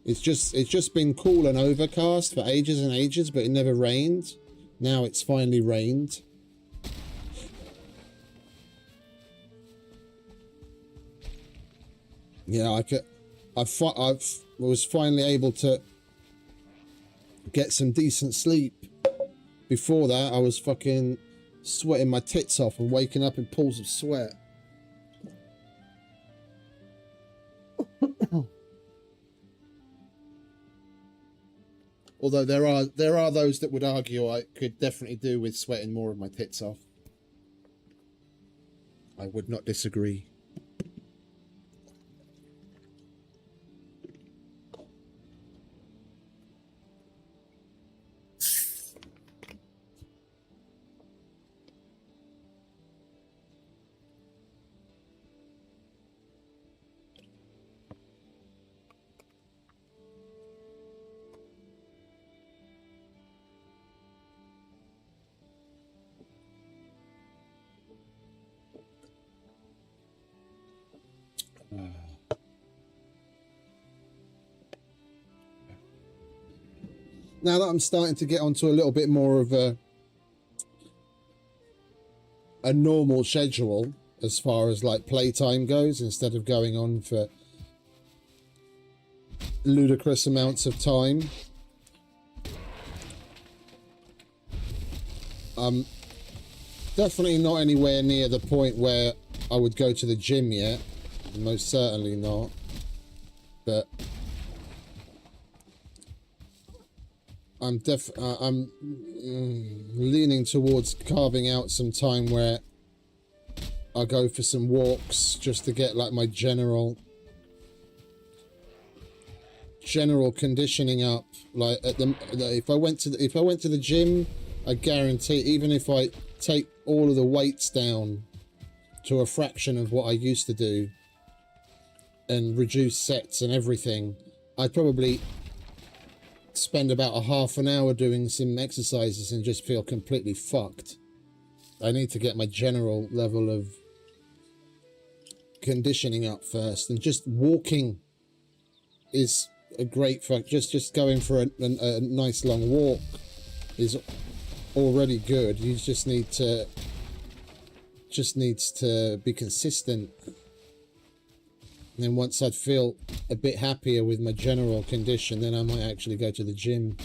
It's just been cool and overcast for ages and ages, but it never rained. Now it's finally rained. Yeah, I was finally able to get some decent sleep. Before that, I was fucking sweating my tits off and waking up in pools of sweat. Although there are those that would argue I could definitely do with sweating more of my tits off. I would not disagree. Now that I'm starting to get onto a little bit more of a normal schedule as far as like playtime goes, instead of going on for ludicrous amounts of time, definitely not anywhere near the point where I would go to the gym yet. Most certainly not. But I'm leaning towards carving out some time where I go for some walks just to get like my general conditioning up. Like if I went to the gym, I guarantee, even if I take all of the weights down to a fraction of what I used to do and reduce sets and everything, I'd probably spend about a half an hour doing some exercises and just feel completely fucked. I need to get my general level of conditioning up first, and just walking is a great fact. Just going for a nice long walk is already good. You just needs to be consistent. And then once I'd feel a bit happier with my general condition, then I might actually go to the gym.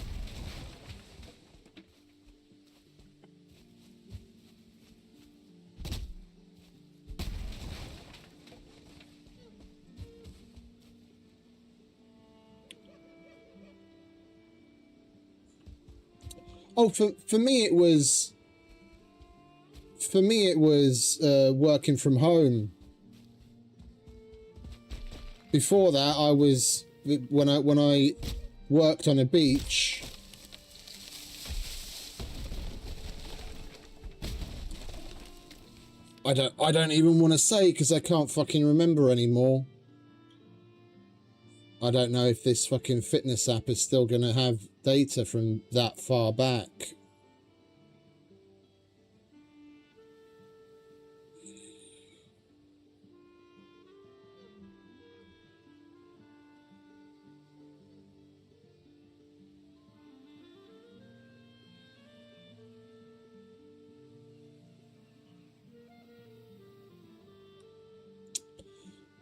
Oh, for me it was working from home. before that, I was when I worked on a beach. I don't even want to say because I can't fucking remember anymore. I don't know if this fucking fitness app is still going to have data from that far back.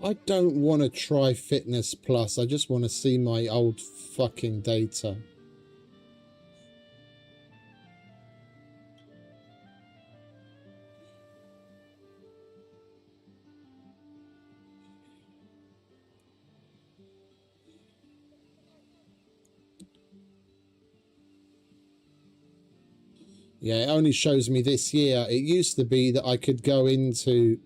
I don't want to try Fitness Plus. I just want to see my old fucking data. Yeah, it only shows me this year. It used to be that I could go into...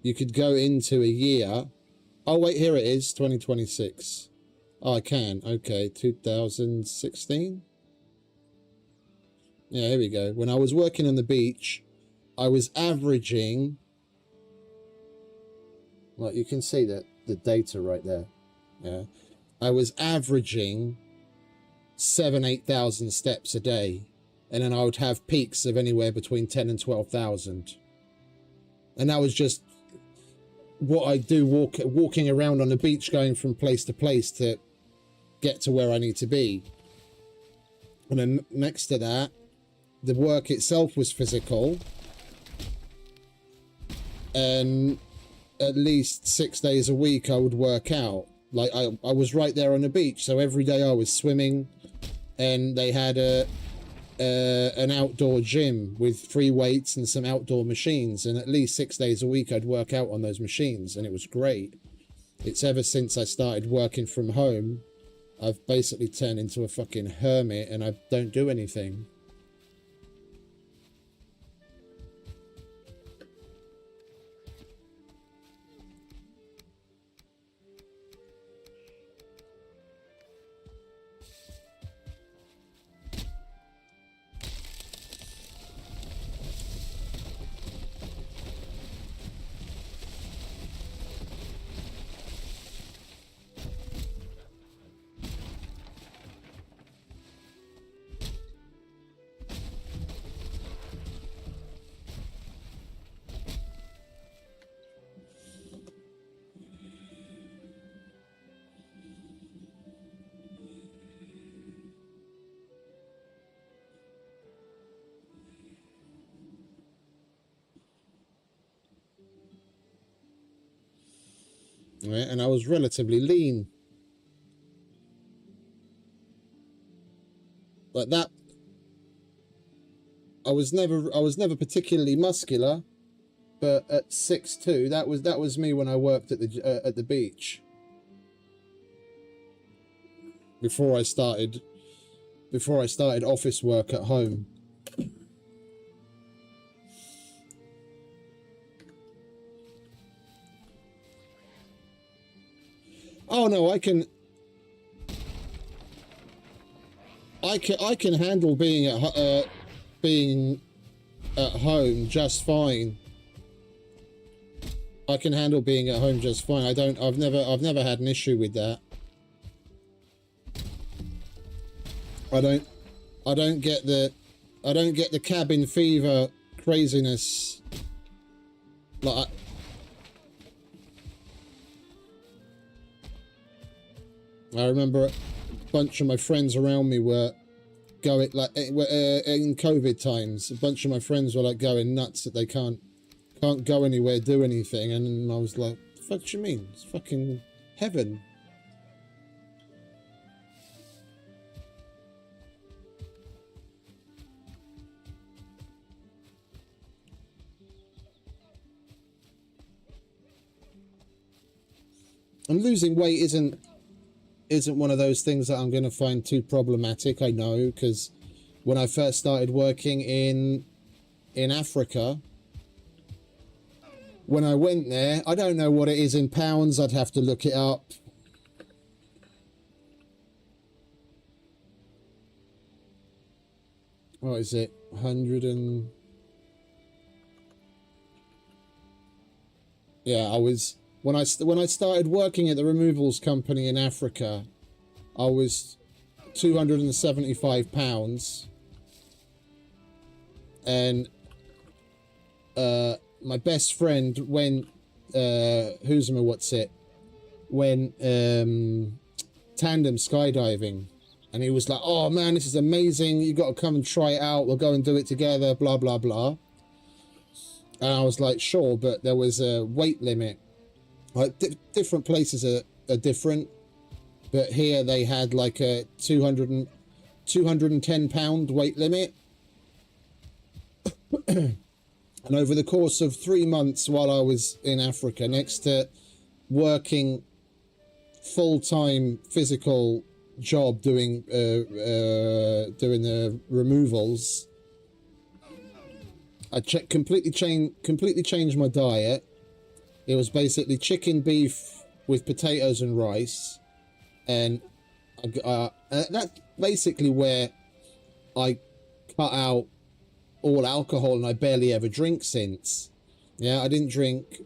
You could go into a year. Oh, wait, here it is, 2026. Oh, I can. Okay, 2016? Yeah, here we go. When I was working on the beach, I was averaging... Well, you can see that the data right there. Yeah. I was averaging 8,000 steps a day. And then I would have peaks of anywhere between 10 and 12,000. And that was just what I do walking around on the beach, going from place to place to get to where I need to be. And then next to that, the work itself was physical. And at least 6 days a week I would work out. Like I was right there on the beach, so every day I was swimming, and they had an outdoor gym with free weights and some outdoor machines, and at least 6 days a week I'd work out on those machines, and it was great. It's ever since I started working from home, I've basically turned into a fucking hermit and I don't do anything. Right, and I was relatively lean. Like that, I was never particularly muscular, but at 6'2", that was me when I worked at the beach. Before I started office work at home. Oh no, I can handle being at home just fine. I can handle being at home just fine. I've never had an issue with that. I don't get the cabin fever craziness. Like I remember a bunch of my friends around me were going, like, in COVID times, a bunch of my friends were like going nuts that they can't go anywhere, do anything, and I was like, the fuck do you mean? It's fucking heaven. And losing weight isn't one of those things that I'm going to find too problematic, I know, because when I first started working in Africa, when I went there. I don't know what it is in pounds. I'd have to look it up. What is it? 100 and... Yeah, I was... When I started working at the removals company in Africa, I was £275. And my best friend went... went tandem skydiving. And he was like, oh man, this is amazing. You got to come and try it out. We'll go and do it together, blah, blah, blah. And I was like, sure, but there was a weight limit. Like, different places are different. But here they had like a 210 pound weight limit. And over the course of 3 months while I was in Africa, next to working full-time physical job doing the removals, I completely changed my diet. It was basically chicken, beef with potatoes and rice, and that's basically where I cut out all alcohol, and I barely ever drink since. Yeah, I didn't drink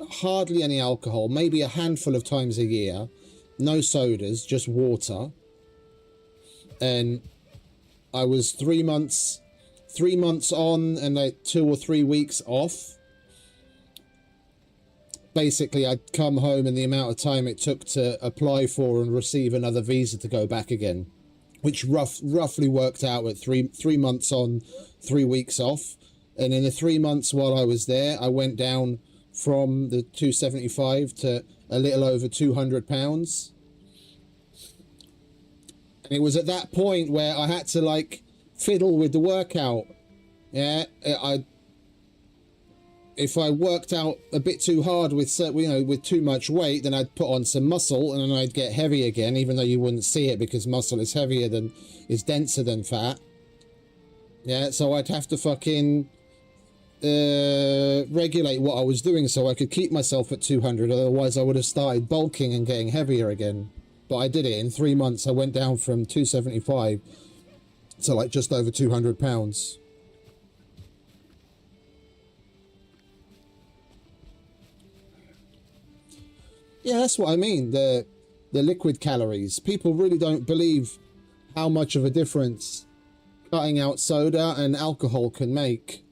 hardly any alcohol, maybe a handful of times a year. No sodas, just water. And I was 3 months on and like 2 or 3 weeks off. Basically, I'd come home in the amount of time it took to apply for and receive another visa to go back again, which roughly worked out at 3 months on, 3 weeks off. And in the 3 months while I was there, I went down from the 275 to a little over 200 pounds. And it was at that point where I had to like fiddle with the workout. Yeah, if I worked out a bit too hard with, you know, with too much weight, then I'd put on some muscle and then I'd get heavy again, even though you wouldn't see it because muscle is denser than fat. Yeah, so I'd have to fucking regulate what I was doing so I could keep myself at 200. Otherwise, I would have started bulking and getting heavier again. But I did it in 3 months. I went down from 275 to like just over 200 pounds. Yeah, that's what I mean. The liquid calories. People really don't believe how much of a difference cutting out soda and alcohol can make.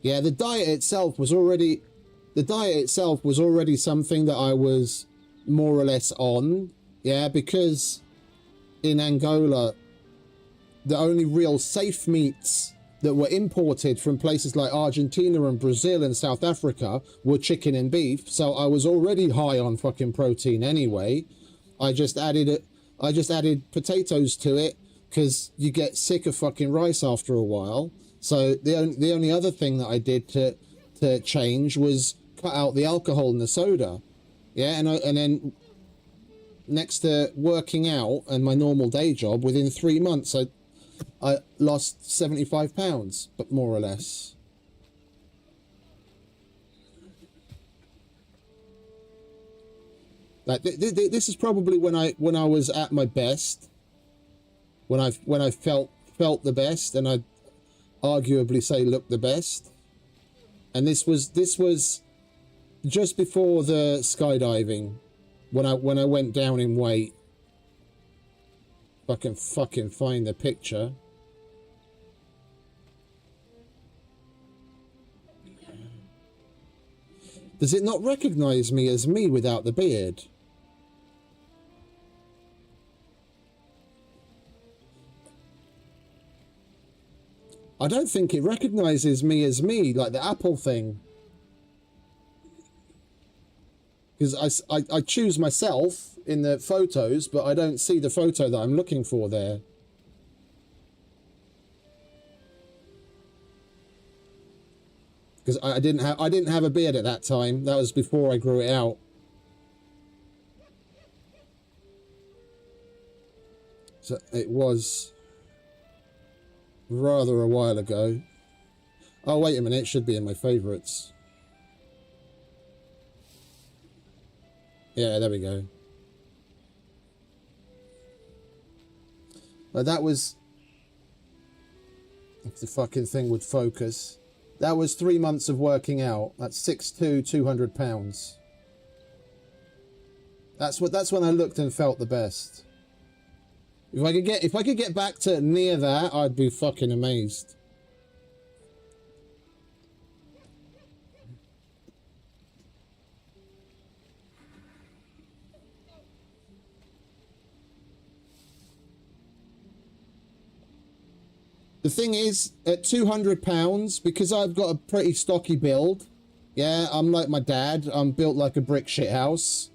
Yeah, the diet itself was already something that I was more or less on. Yeah, because in Angola, the only real safe meats that were imported from places like Argentina and Brazil and South Africa were chicken and beef. So I was already high on fucking protein anyway. I just added potatoes to it because you get sick of fucking rice after a while. So the only other thing that I did to change was cut out the alcohol and the soda. Yeah, and then next to working out and my normal day job, within 3 months I lost 75 pounds, but more or less. Like this is probably when I was at my best, when I felt the best, and I'd arguably say looked the best. And this was just before the skydiving, when I went down in weight. If I can fucking find the picture. Does it not recognize me as me without the beard? I don't think it recognizes me as me, like the Apple thing. Because I choose myself in the photos, but I don't see the photo that I'm looking for there. Because I didn't have a beard at that time. That was before I grew it out. So it was... rather a while ago. Oh, wait a minute, it should be in my favourites. Yeah, there we go. But that was... If the fucking thing would focus. That was 3 months of working out. That's 6'2", 200 pounds. That's when I looked and felt the best. If I could get back to near that, I'd be fucking amazed. The thing is, at 200 pounds, because I've got a pretty stocky build, yeah, I'm like my dad, I'm built like a brick shit house.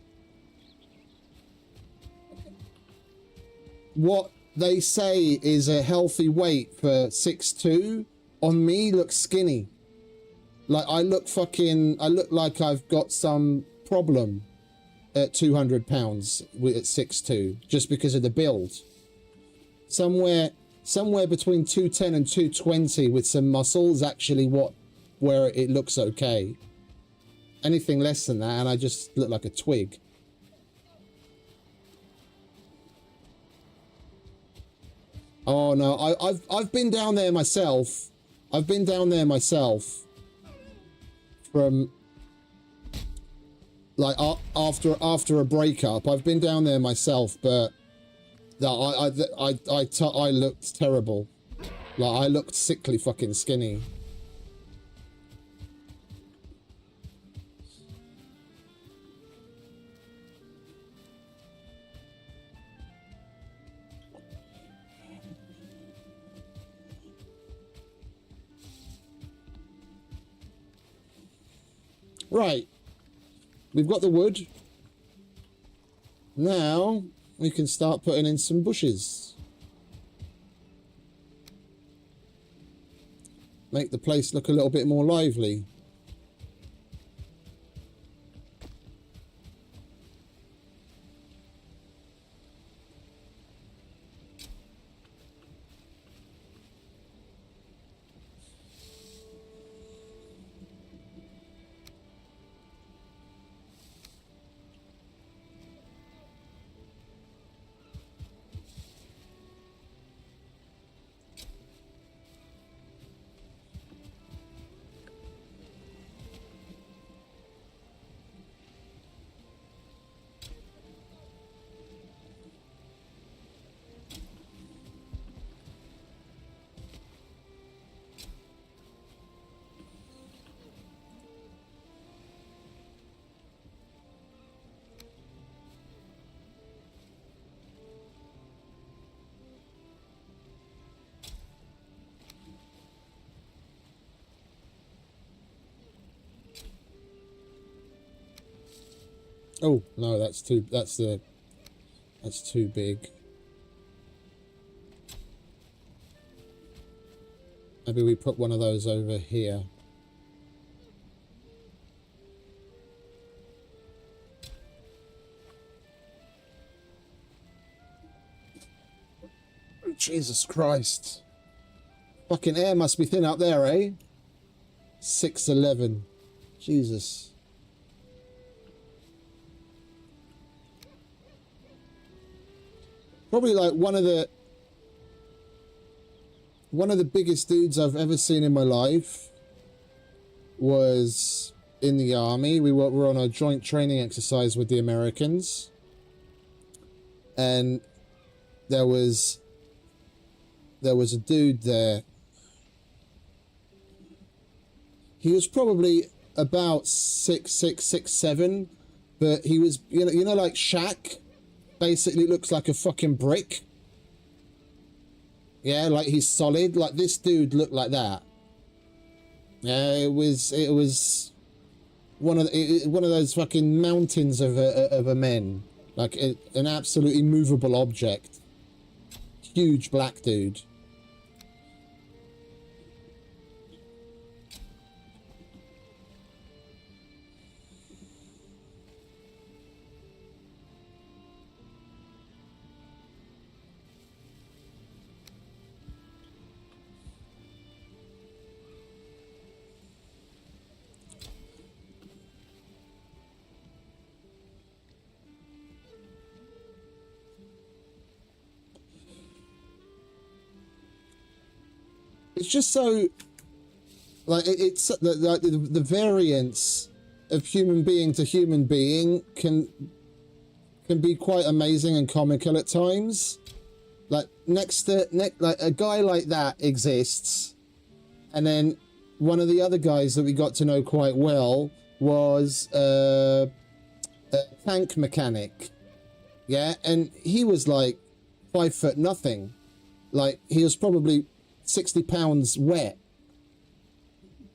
What they say is a healthy weight for 6'2", on me looks skinny. Like, I look like I've got some problem at 200 pounds at 6'2", just because of the build. Somewhere between 210 and 220 with some muscle is actually where it looks okay. Anything less than that and I just look like a twig. Oh no, I've been down there myself. I've been down there myself from like after a breakup. I've been down there myself, but I looked terrible. Like, I looked sickly fucking skinny. Right. We've got the wood. Now we can start putting in some bushes. Make the place look a little bit more lively. Oh, no, that's too big. Maybe we put one of those over here. Jesus Christ. Fucking air must be thin up there, eh? 6'11". Jesus. Probably like one of the biggest dudes I've ever seen in my life was in the army. We were on a joint training exercise with the Americans, and there was a dude there. He was probably about 6'6", 6'7", but he was, you know, like Shaq. Basically looks like a fucking brick. Yeah, like he's solid. Like, this dude looked like that. Yeah, it was one of those fucking mountains of a men. Like an absolutely movable object. Huge black dude. It's just so, like, it's the variance of human being to human being can be quite amazing and comical at times. Like like a guy like that exists, and then one of the other guys that we got to know quite well was a tank mechanic. Yeah, and he was like 5 foot nothing. Like, he was probably 60 pounds wet.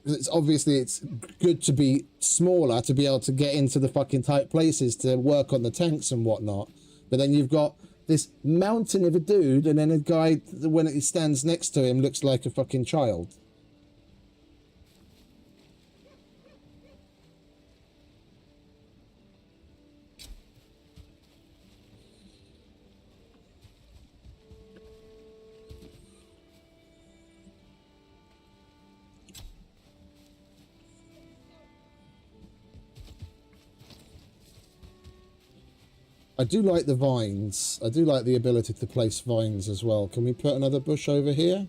It's obviously it's good to be smaller to be able to get into the fucking tight places to work on the tanks and whatnot. But then you've got this mountain of a dude, and then a guy, when he stands next to him, looks like a fucking child. I do like the vines. I do like the ability to place vines as well. Can we put another bush over here?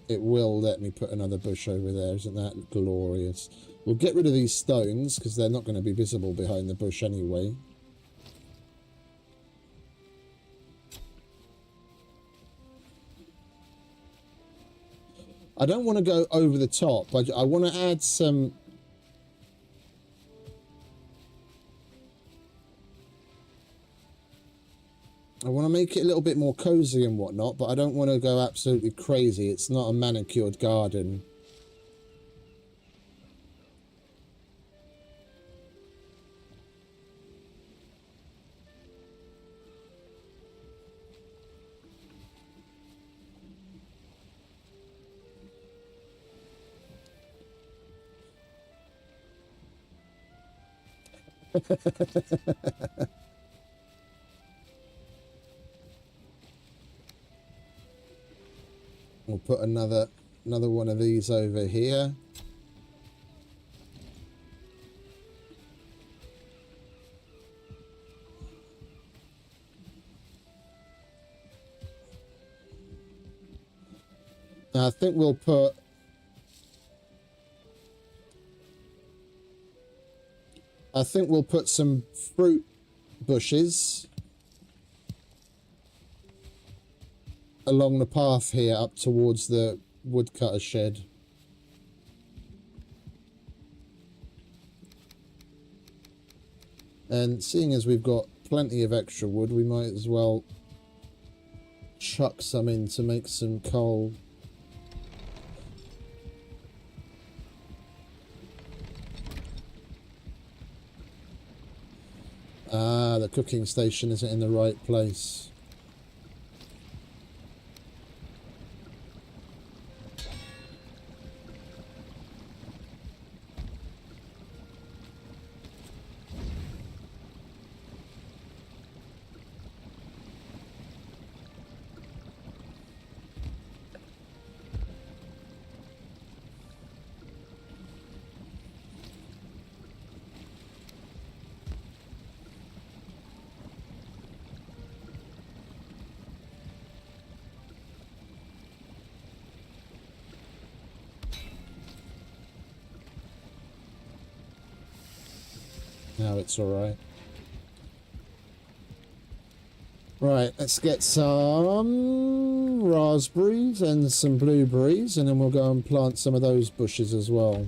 It will let me put another bush over there. Isn't that glorious? We'll get rid of these stones because they're not going to be visible behind the bush anyway. I don't want to go over the top. I want to add some... I want to make it a little bit more cozy and whatnot, but I don't want to go absolutely crazy. It's not a manicured garden. We'll put another one of these over here. Now, I think we'll put... some fruit bushes along the path here up towards the woodcutter shed. And seeing as we've got plenty of extra wood, we might as well chuck some in to make some coal. Ah, the cooking station isn't in the right place. No, it's alright. Right, let's get some raspberries and some blueberries, and then we'll go and plant some of those bushes as well.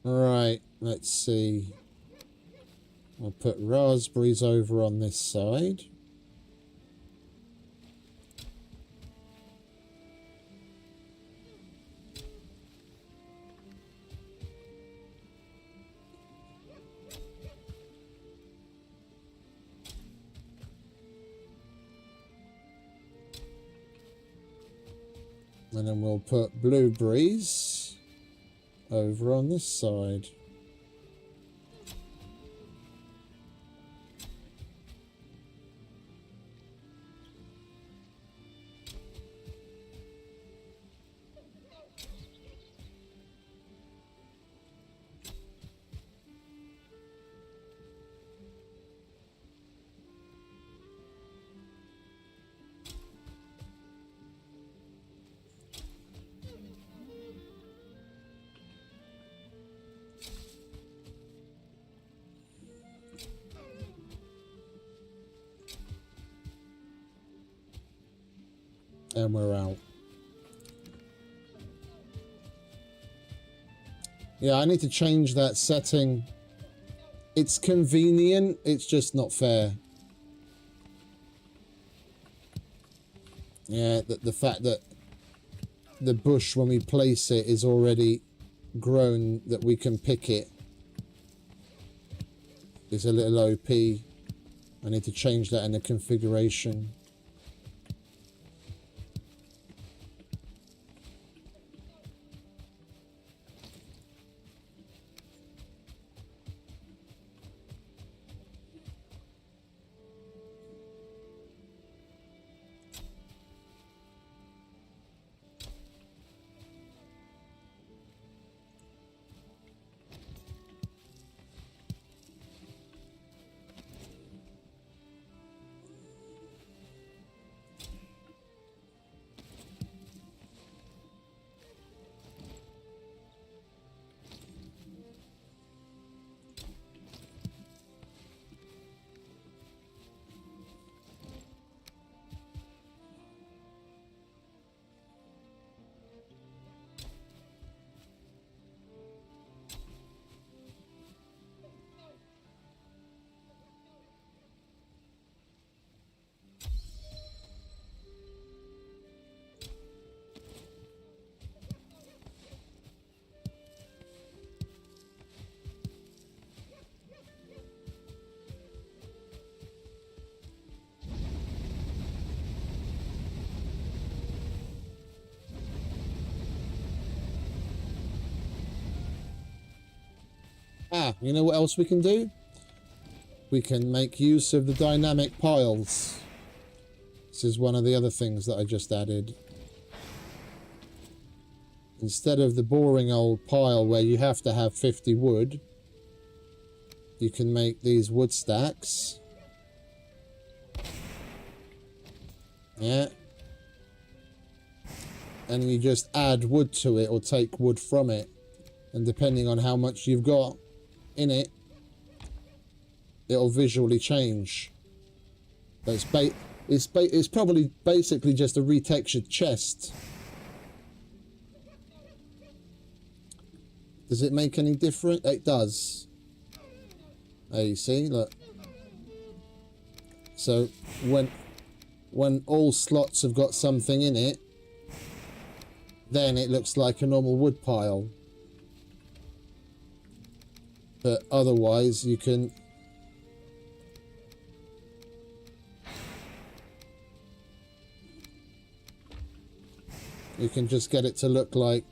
Right, let's see. I'll put raspberries over on this side. And then we'll put blueberries over on this side. And we're out. Yeah, I need to change that setting. It's convenient, it's just not fair. Yeah, the fact that the bush, when we place it, is already grown, that we can pick it, is a little OP. I need to change that in the configuration. Ah, you know what else we can do? We can make use of the dynamic piles. This is one of the other things that I just added. Instead of the boring old pile where you have to have 50 wood, you can make these wood stacks. Yeah. And you just add wood to it or take wood from it. And depending on how much you've got in it, it'll visually change. But it's probably basically just a retextured chest. Does it make any difference? It does. There you see, look. So when all slots have got something in it, then it looks like a normal wood pile. But otherwise you can just get it to look like,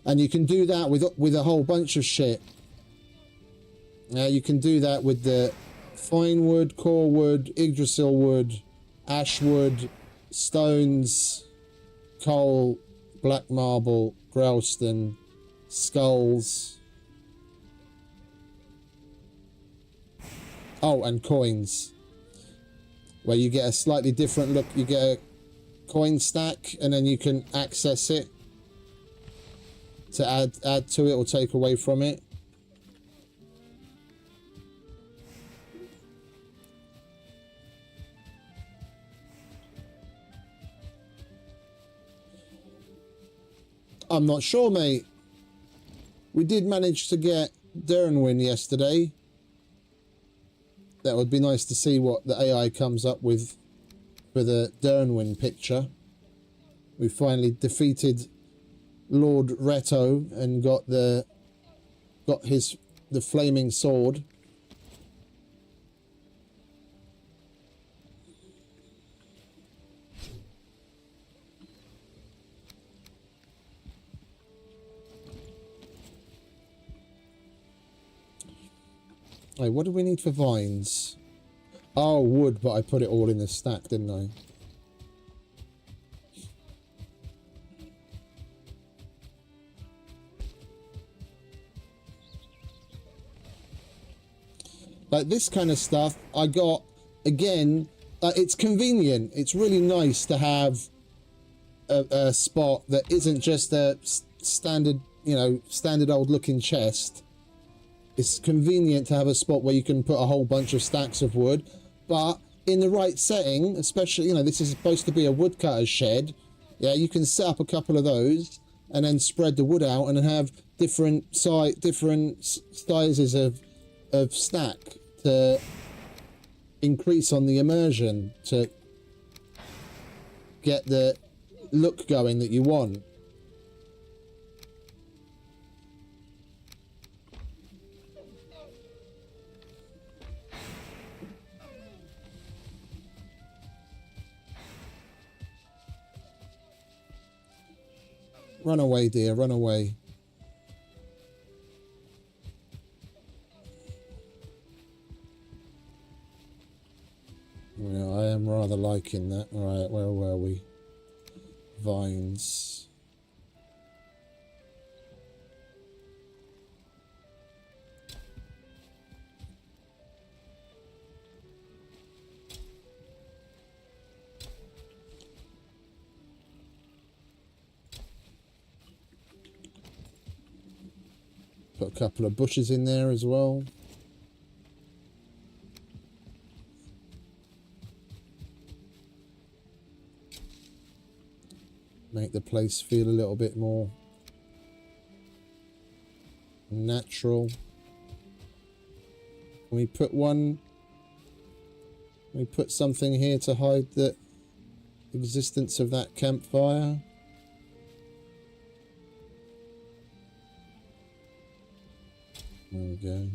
and you can do that with a whole bunch of shit. Now you can do that with the fine wood, core wood, Yggdrasil wood, ash wood, stones, coal, black marble, growlstone, skulls. Oh, and coins, where you get a slightly different look. You get a coin stack and then you can access it to add to it or take away from it. I'm not sure, mate. We did manage to get Dyrnwyn yesterday. That would be nice to see what the AI comes up with for the Dyrnwyn picture. We finally defeated Lord Reto and got the flaming sword. Wait, what do we need for vines? Oh, wood, but I put it all in the stack, didn't I? Like this kind of stuff, I got, again, it's convenient. It's really nice to have a spot that isn't just a standard, you know, standard old looking chest. It's convenient to have a spot where you can put a whole bunch of stacks of wood, but in the right setting, especially, you know, this is supposed to be a woodcutter's shed. Yeah, you can set up a couple of those and then spread the wood out and have different sizes of stack to increase on the immersion to get the look going that you want. Run away, dear, run away. Yeah, I am rather liking that. Alright, where were we? Vines. Put a couple of bushes in there as well. Make the place feel a little bit more natural. Can we put one? Can we put something here to hide the existence of that campfire? There we go.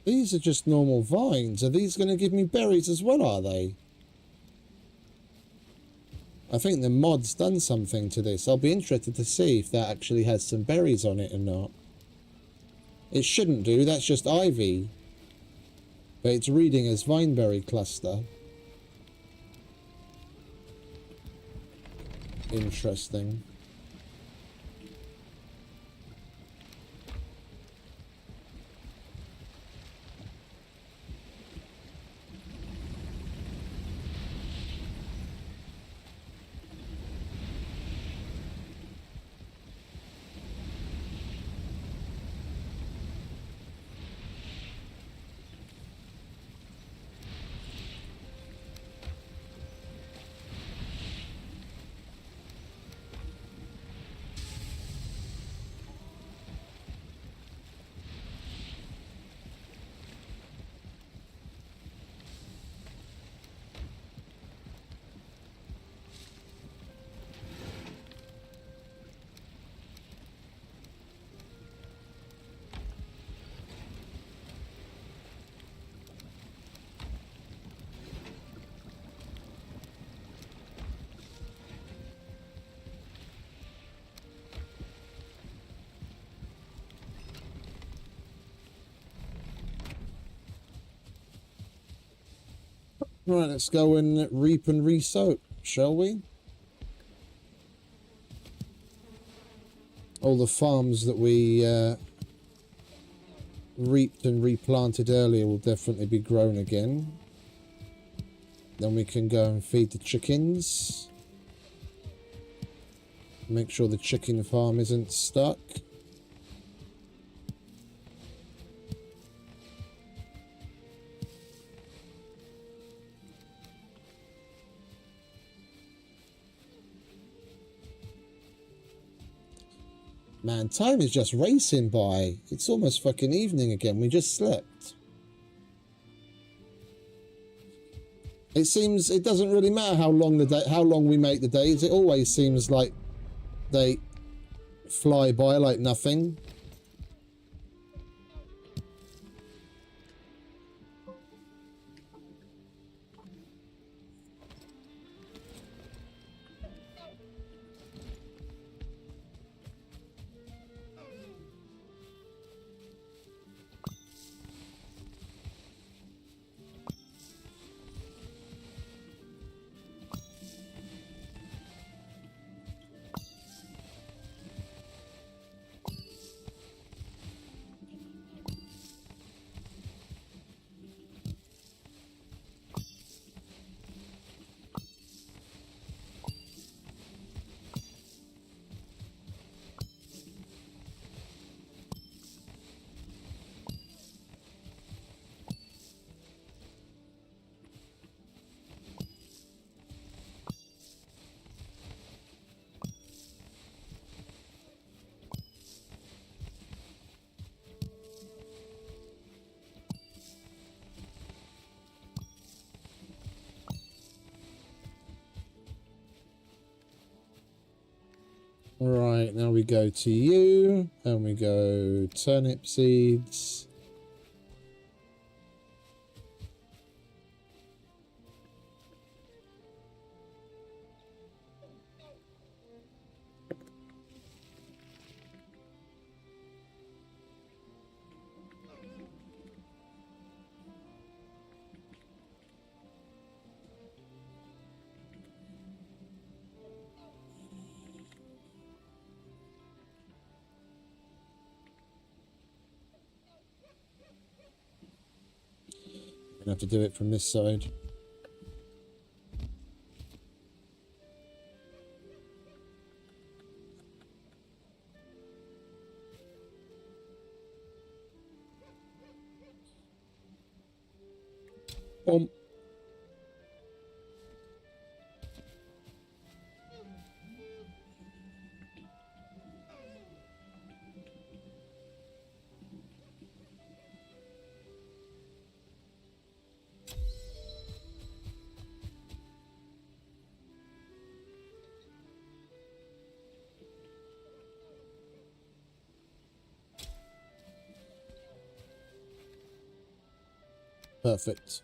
These are just normal vines. Are these going to give me berries as well, are they? I think the mod's done something to this. I'll be interested to see if that actually has some berries on it or not. It shouldn't do, that's just ivy. But it's reading as vineberry cluster. Interesting. Right, let's go and reap and re-sow, shall we? All the farms that we reaped and replanted earlier will definitely be grown again. Then we can go and feed the chickens. Make sure the chicken farm isn't stuck. Man, time is just racing by. It's almost fucking evening again. We just slept. It seems it doesn't really matter how long we make the days. It always seems like they fly by like nothing. Right, now we go to you, and we go turnip seeds. I'm gonna have to do it from this side. Perfect.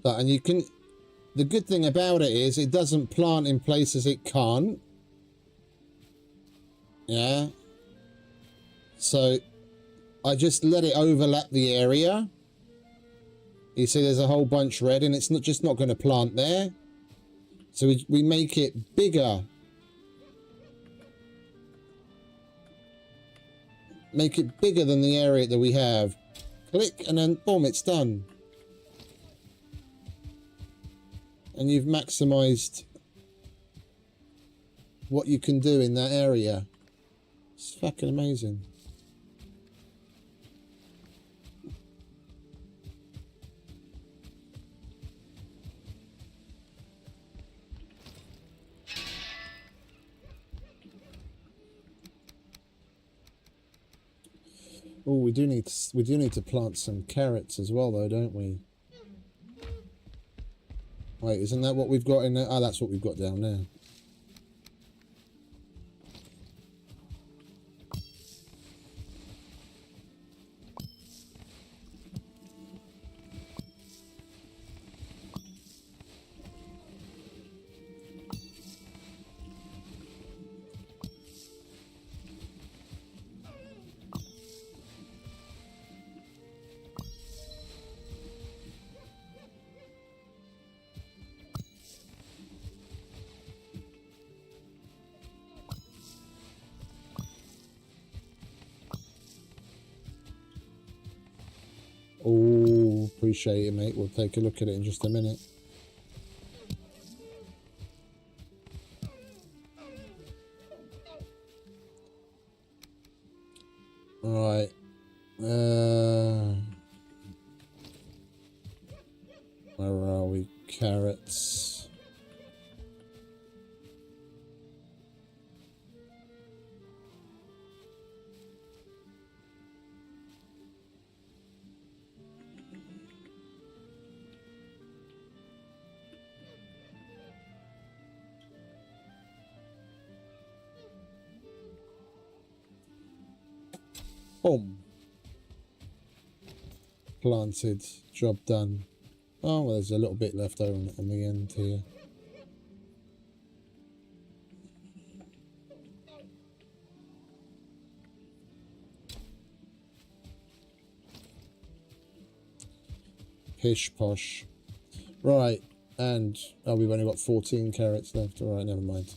And you can, the good thing about it is it doesn't plant in places it can't. Yeah. So I just let it overlap the area. You see there's a whole bunch red and it's not just not going to plant there. So we make it bigger. Make it bigger than the area that we have. Click, and then boom, it's done. And you've maximized what you can do in that area. It's fucking amazing. Oh, we do need to plant some carrots as well, though, don't we? Wait, isn't that what we've got in there? Oh, that's what we've got down there. Oh, appreciate it, mate. We'll take a look at it in just a minute. Right. Where are we? Carrots. Boom. Planted. Job done. Oh, well, there's a little bit left over on the end here. Pish posh. Right, and oh, we've only got 14 carrots left. All right, never mind.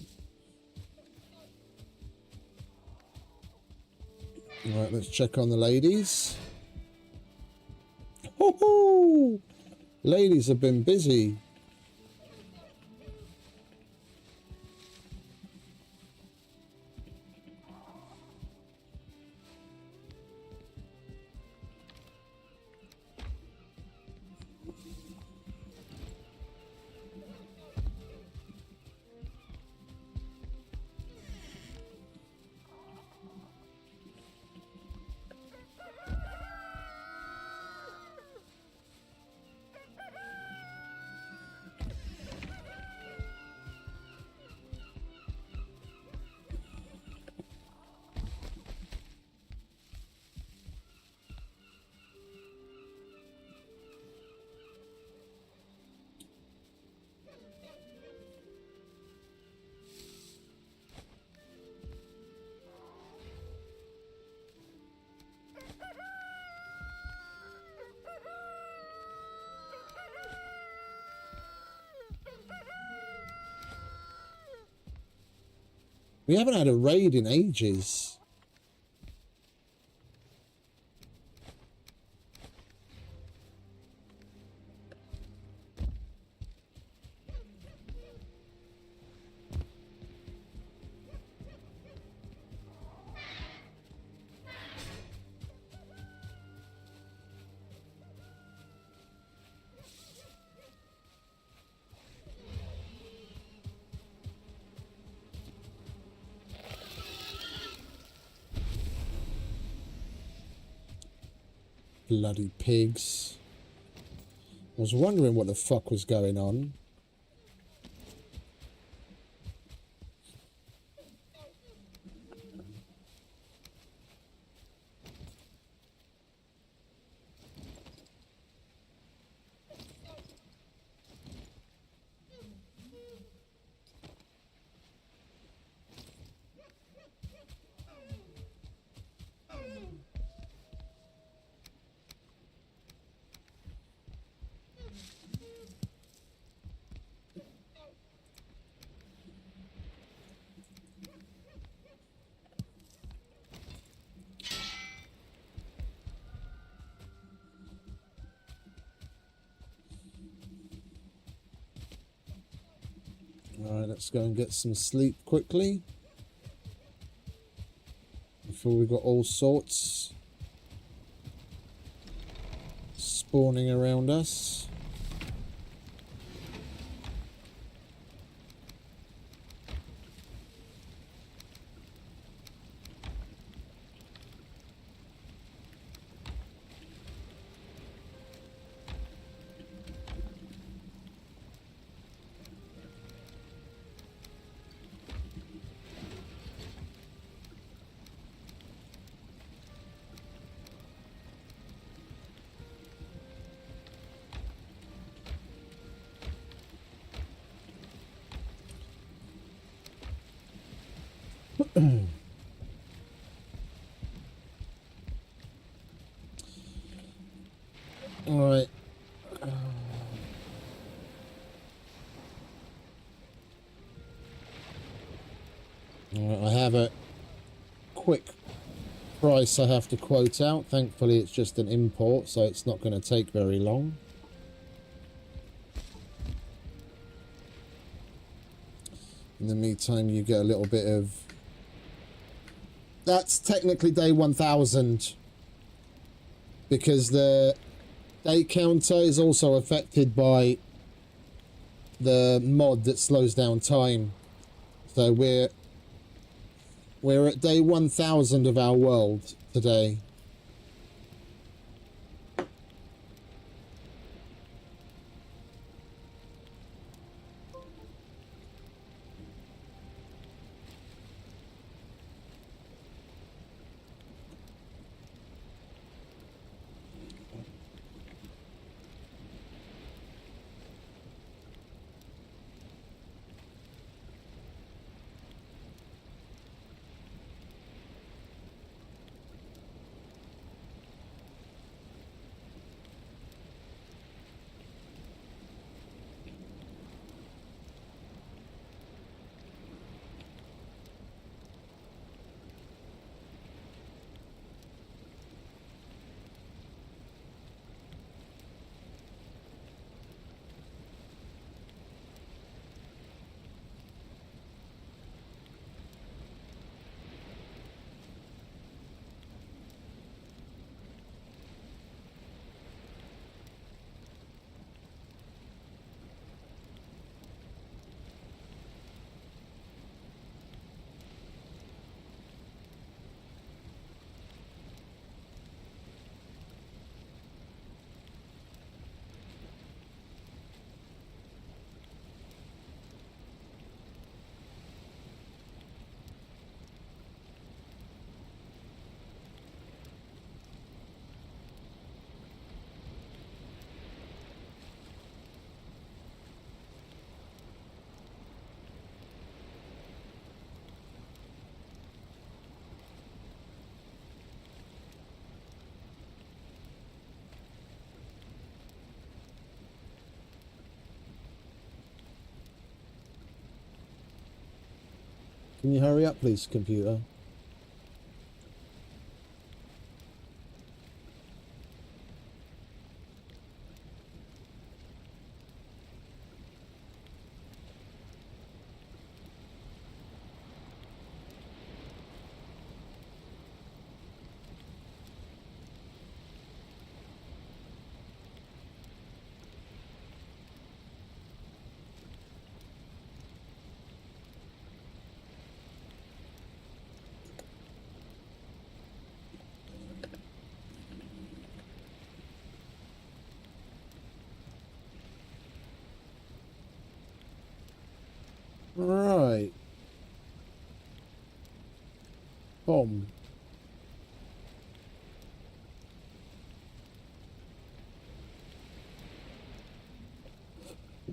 All right, let's check on the ladies. Ho-ho! Ladies have been busy. We haven't had a raid in ages. Bloody pigs. I was wondering what the fuck was going on. Alright, let's go and get some sleep quickly. Before we got all sorts spawning around us. Alright. I have a quick price I have to quote out. Thankfully it's just an import, so it's not going to take very long. In the meantime, you get a little bit of... That's technically day 1000. Because the day counter is also affected by the mod that slows down time. So we're at day 1000 of our world today. Can you hurry up, please, computer? Right. Boom.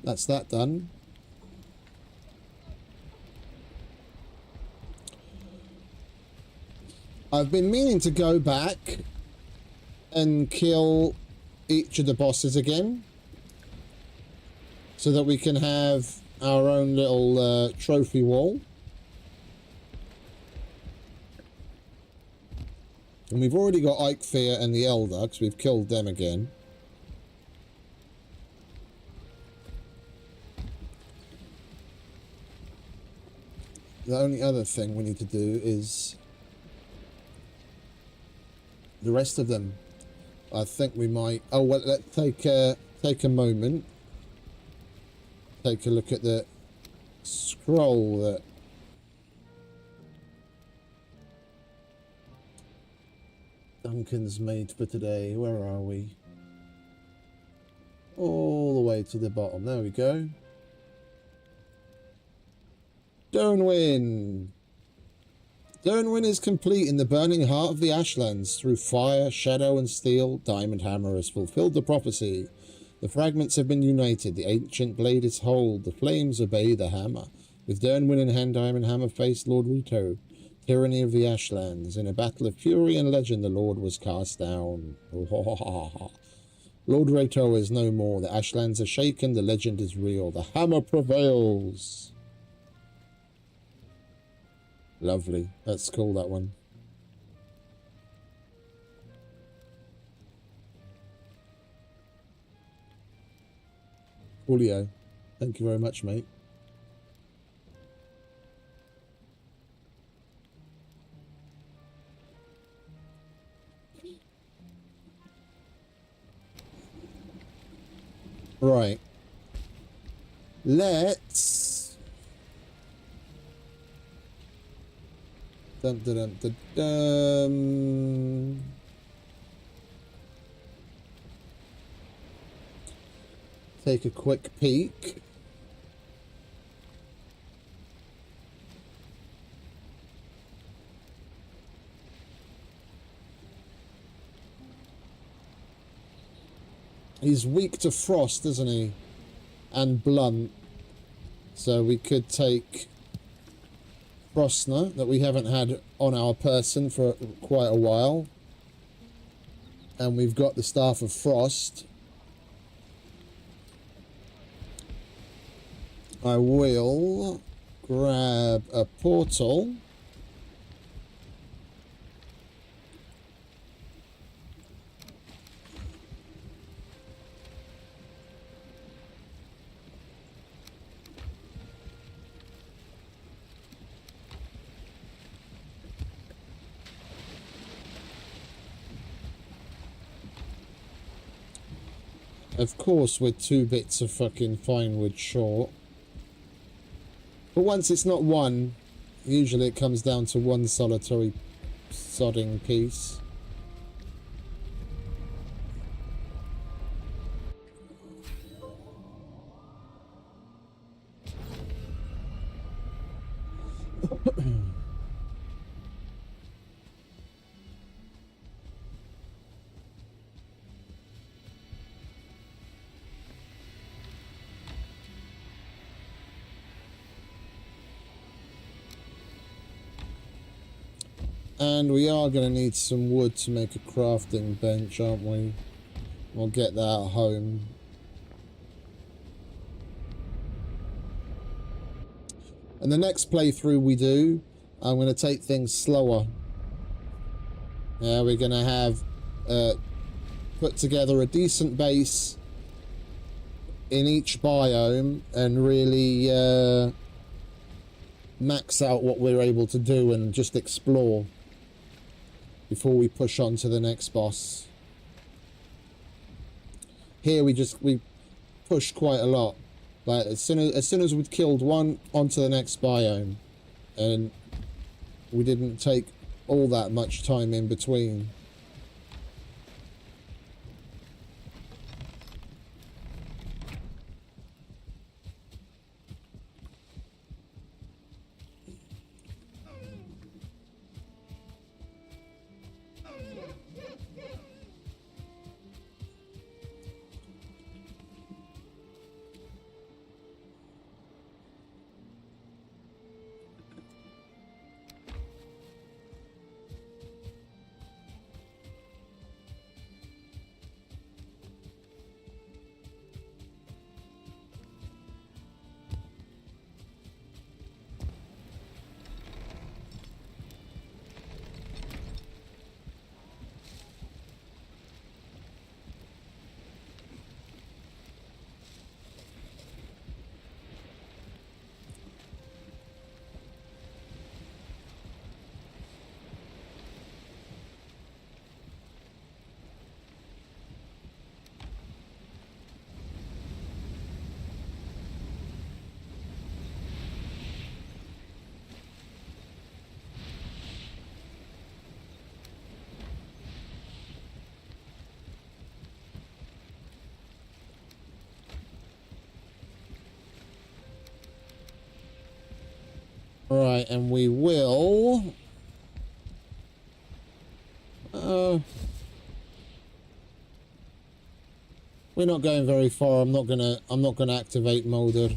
That's that done. I've been meaning to go back and kill each of the bosses again so that we can have our own little trophy wall. And we've already got Eichfear and the Elder because we've killed them again. the only other thing we need to do is the rest of them. I think we might... Oh, well, let's take a moment. Take a look at the scroll that Duncan's made for today. Where are we? All the way to the bottom. There we go. Dyrnwyn! Dyrnwyn is complete in the burning heart of the Ashlands. Through fire, shadow, and steel, Diamond Hammer has fulfilled the prophecy. The fragments have been united. The ancient blade is whole. The flames obey the hammer. With Dyrnwyn in hand, Diamond Hammer faced Lord Rito, tyranny of the Ashlands. In a battle of fury and legend, the Lord was cast down. Lord Rito is no more. The Ashlands are shaken. The legend is real. The hammer prevails. Lovely. That's cool, that one. Julio, thank you very much, mate. Right. Let's... Dun, dun, dun, dun, dun. Take a quick peek. He's weak to frost, isn't he? And blunt. So we could take Frostner, that we haven't had on our person for quite a while. And we've got the Staff of Frost. I will grab a portal. Of course, we're 2 bits of fucking fine wood short. But once it's not one, usually it comes down to one solitary sodding piece. And we are going to need some wood to make a crafting bench, aren't we? We'll get that at home. And the next playthrough we do, I'm going to take things slower. We're going to have put together a decent base in each biome and really max out what we're able to do and just explore before we push on to the next boss. Here we push quite a lot. Like as soon as we'd killed one, onto the next biome, and we didn't take all that much time in between. Right, and we will... we're not going very far. I'm not gonna activate Molder.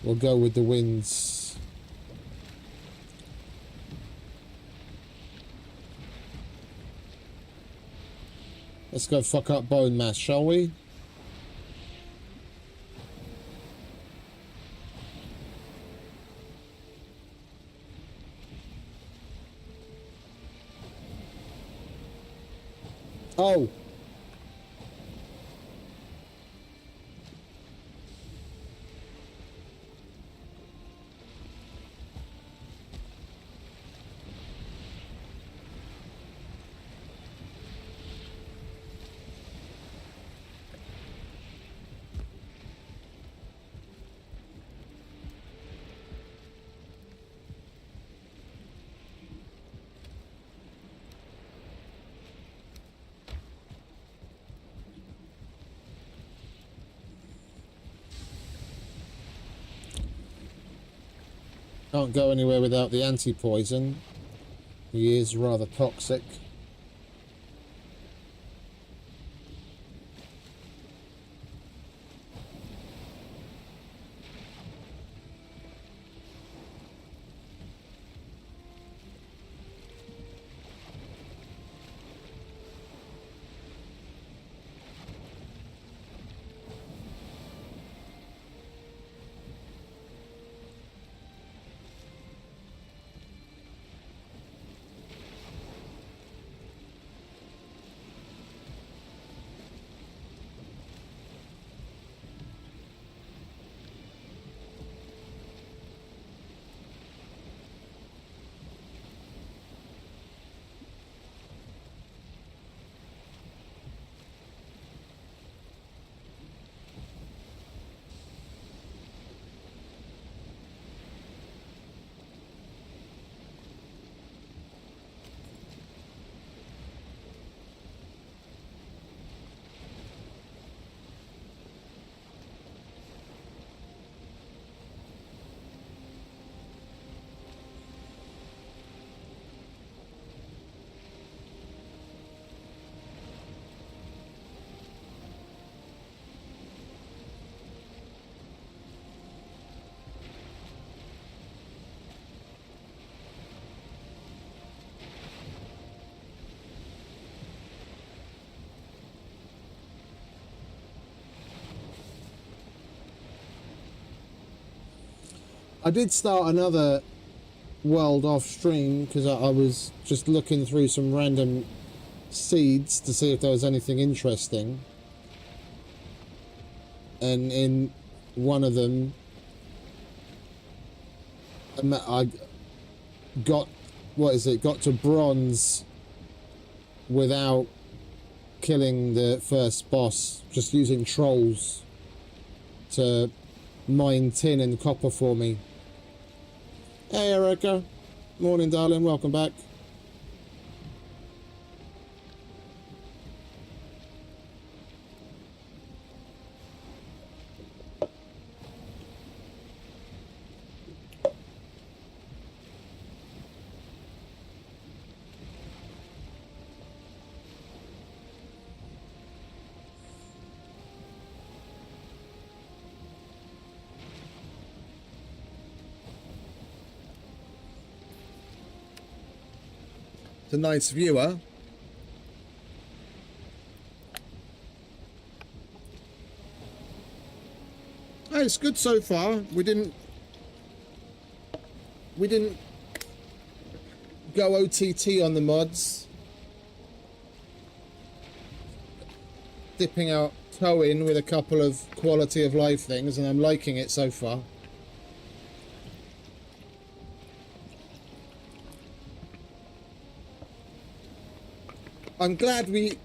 We'll go with the winds. Let's go fuck up bone mass, shall we? Oh. Can't go anywhere without the anti-poison. He is rather toxic. I did start another world off stream because I was just looking through some random seeds to see if there was anything interesting, and in one of them I got, got to bronze without killing the first boss, just using trolls to mine tin and copper for me. Hey Erica, morning darling, welcome back. A nice viewer. Oh, it's good so far. We didn't go OTT on the mods. Dipping our toe in with a couple of quality of life things, and I'm liking it so far. I'm glad we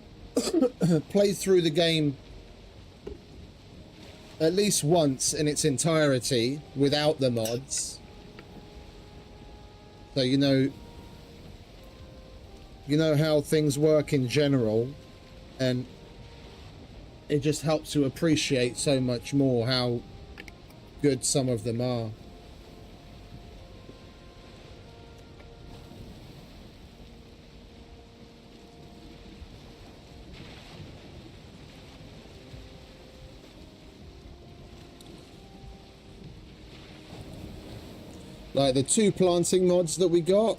played through the game at least once in its entirety without the mods. So you know how things work in general, and it just helps to appreciate so much more how good some of them are. Like the 2 planting mods that we got.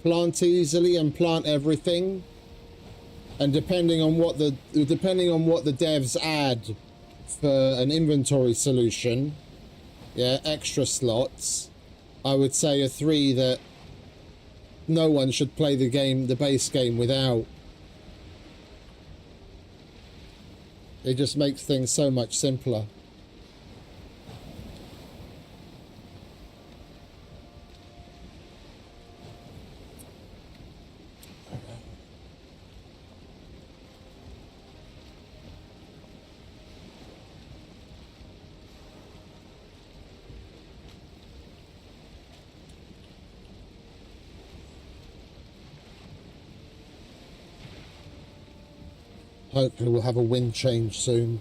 Plant easily and plant everything. And depending on what the devs add for an inventory solution, yeah, extra slots, I would say are 3 that no one should play the base game without. It just makes things so much simpler. Hopefully we'll have a wind change soon.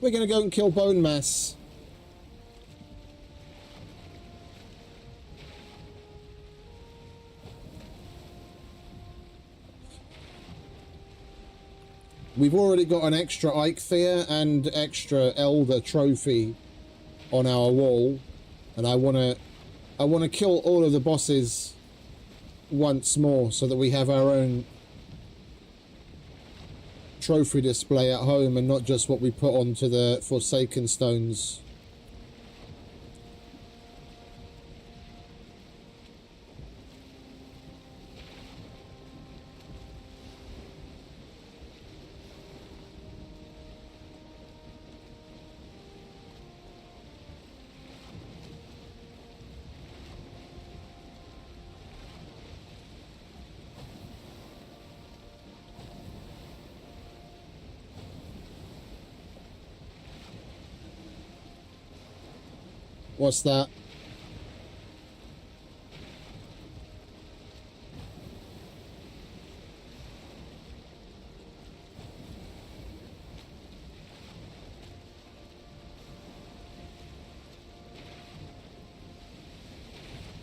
We're going to go and kill bone mass. We've already got an extra Eikthyr and extra Elder trophy on our wall, and I want to kill all of the bosses once more so that we have our own trophy display at home and not just what we put onto the Forsaken stones. What's that?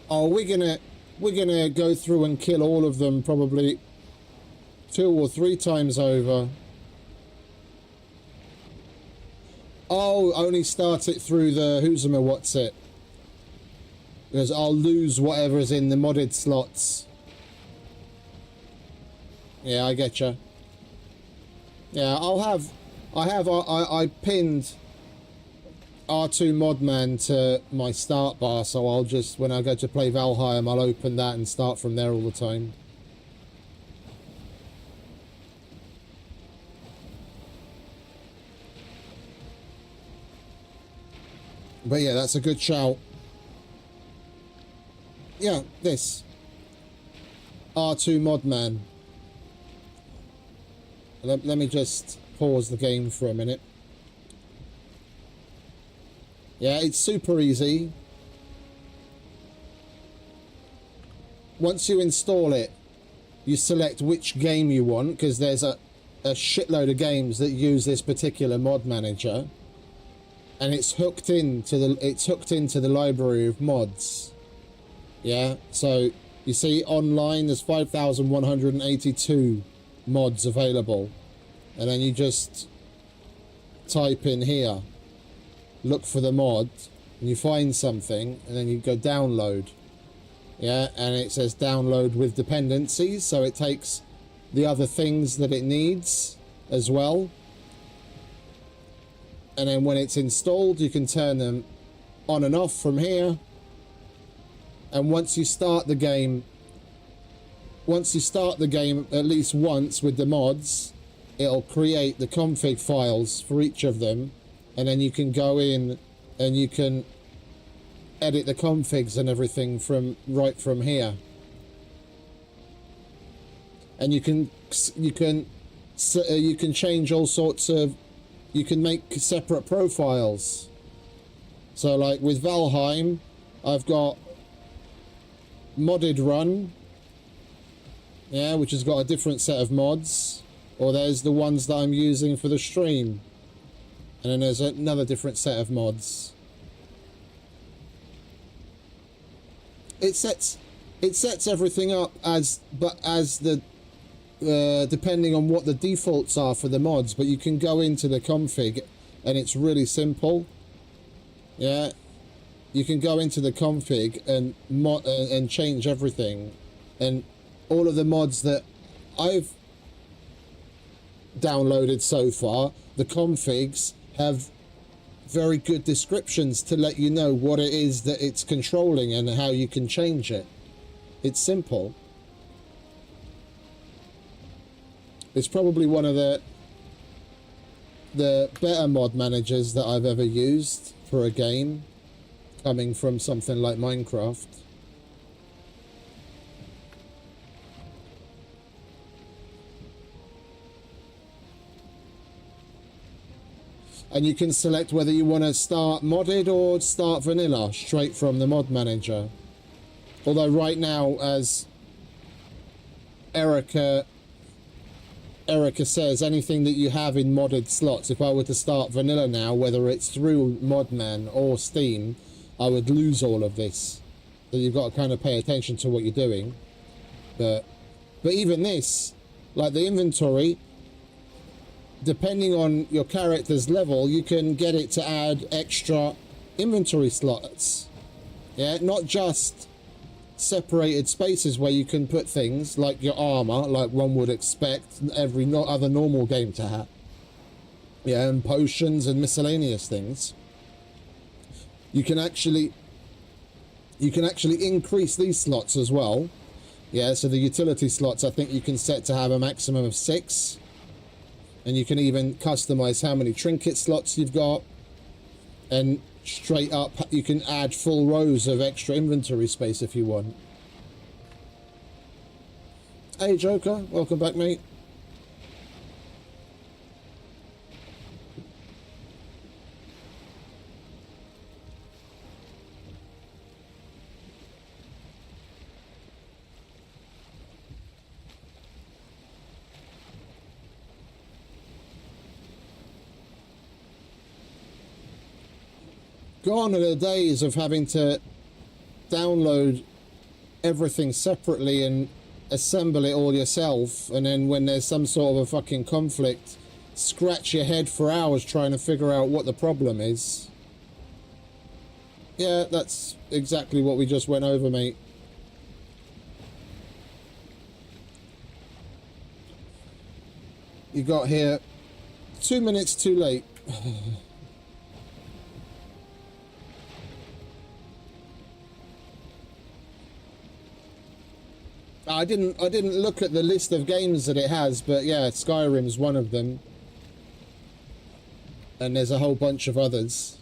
Oh, we're gonna go through and kill all of them probably 2 or 3 times over. Oh, only start it through the what's it? Because I'll lose whatever's in the modded slots. Yeah, I getcha. Yeah, I pinned R2 Modman to my start bar, so I'll just, when I go to play Valheim, I'll open that and start from there all the time. But yeah, that's a good shout. Yeah, this. R2 Modman. Let me just pause the game for a minute. Yeah, it's super easy. Once you install it, you select which game you want, because there's a shitload of games that use this particular mod manager. And it's hooked into the library of mods. Yeah, so you see online there's 5,182 mods available, and then you just type in here, look for the mod, and you find something, and then you go download. Yeah, and it says download with dependencies, so it takes the other things that it needs as well. And then when it's installed, you can turn them on and off from here. And once you start the game at least once with the mods, it'll create the config files for each of them, and then you can go in and you can edit the configs and everything from here. And you can change all sorts of, you can make separate profiles. So like with Valheim, I've got modded run, yeah, which has got a different set of mods, or there's the ones that I'm using for the stream, and then there's another different set of mods. it sets everything up as the depending on what the defaults are for the mods, but you can go into the config and it's really simple. Yeah, you can go into the config and and change everything, and all of the mods that I've downloaded so far, the configs have very good descriptions to let you know what it is that it's controlling and how you can change it. It's simple. It's probably one of the better mod managers that I've ever used for a game, coming from something like Minecraft. And you can select whether you want to start modded or start vanilla straight from the mod manager. Although right now, as Erica says, anything that you have in modded slots, if I were to start vanilla now, whether it's through Modman or Steam, I would lose all of this. So you've got to kind of pay attention to what you're doing. But even this, like the inventory, depending on your character's level, you can get it to add extra inventory slots. Yeah, not just separated spaces where you can put things like your armor, like one would expect every other normal game to have. Yeah, and potions and miscellaneous things. You can actually increase these slots as well. Yeah, so the utility slots, I think you can set to have a maximum of 6. And you can even customize how many trinket slots you've got. And straight up, you can add full rows of extra inventory space if you want. Hey Joker, welcome back, mate. Gone are the days of having to download everything separately and assemble it all yourself, and then when there's some sort of a fucking conflict, scratch your head for hours trying to figure out what the problem is. Yeah, that's exactly what we just went over, mate. You got here 2 minutes too late. I didn't look at the list of games that it has, but yeah, Skyrim's one of them. And there's a whole bunch of others.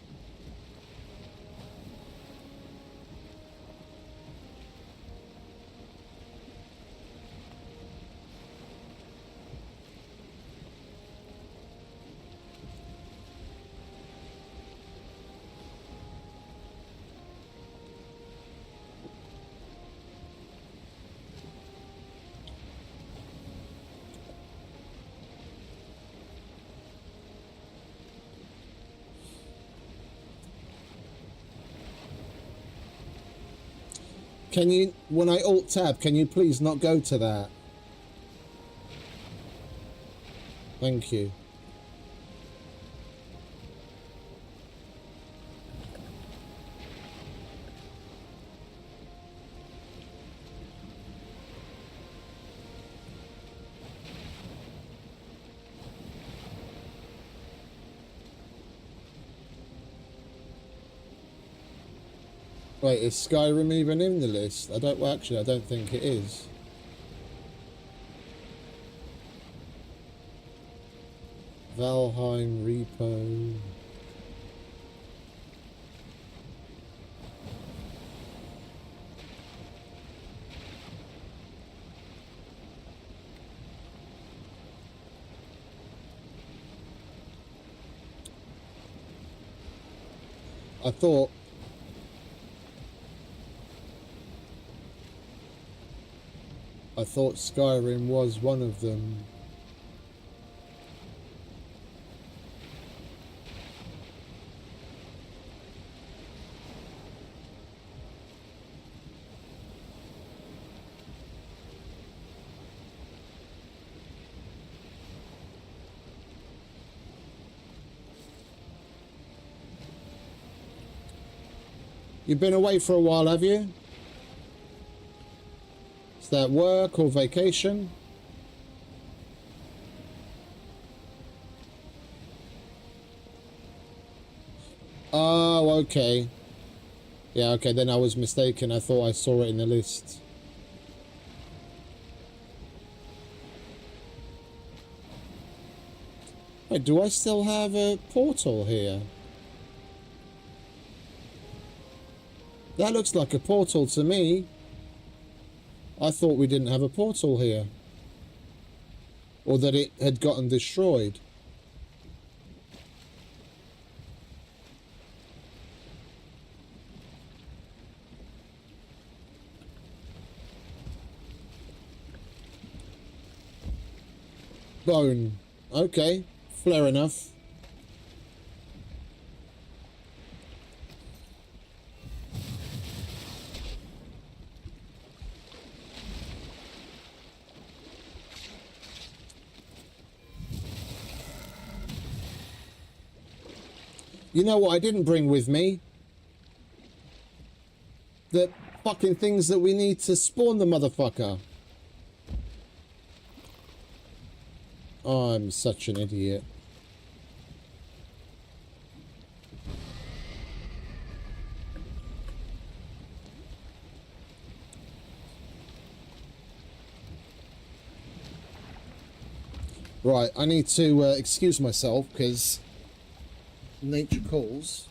Can you, when I alt-tab, can you please not go to that? Thank you. Wait, is Skyrim even in the list? I don't, well, actually, I don't think it is. Valheim repo. I thought Skyrim was one of them. You've been away for a while, have you? Is that work or vacation? Oh, okay. Yeah, okay, then I was mistaken. I thought I saw it in the list. Wait, do I still have a portal here? That looks like a portal to me. I thought we didn't have a portal here. Or that it had gotten destroyed. Bone. Okay, fair enough. You know what I didn't bring with me? The fucking things that we need to spawn the motherfucker. Oh, I'm such an idiot. Right, I need to excuse myself because nature calls.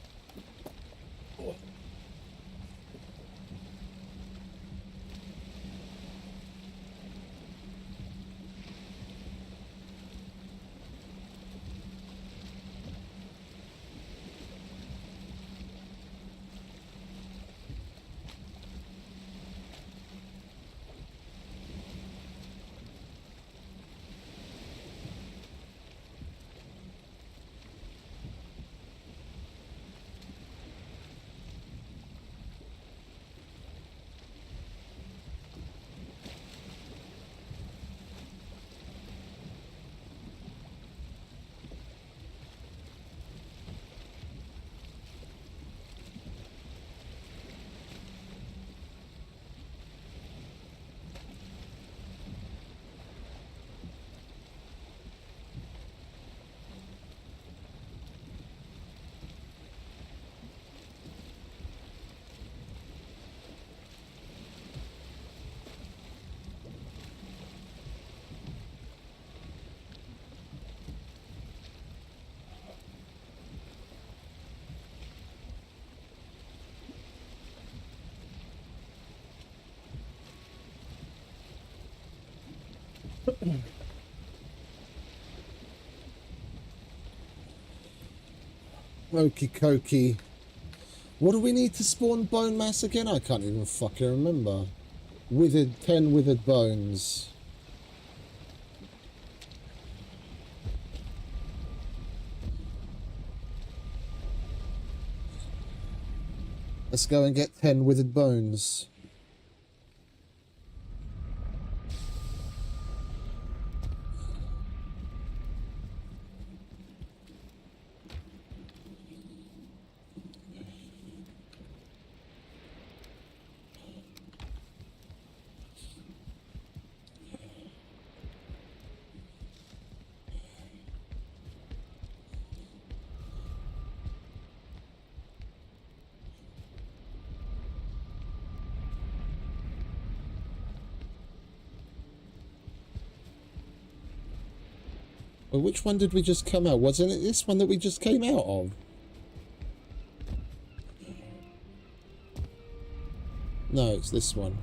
Okie dokie. What do we need to spawn bone mass again? I can't even fucking remember. Withered, 10 withered bones. Let's go and get 10 withered bones. Well, which one did we just come out? Wasn't it this one that we just came out of? No, it's this one.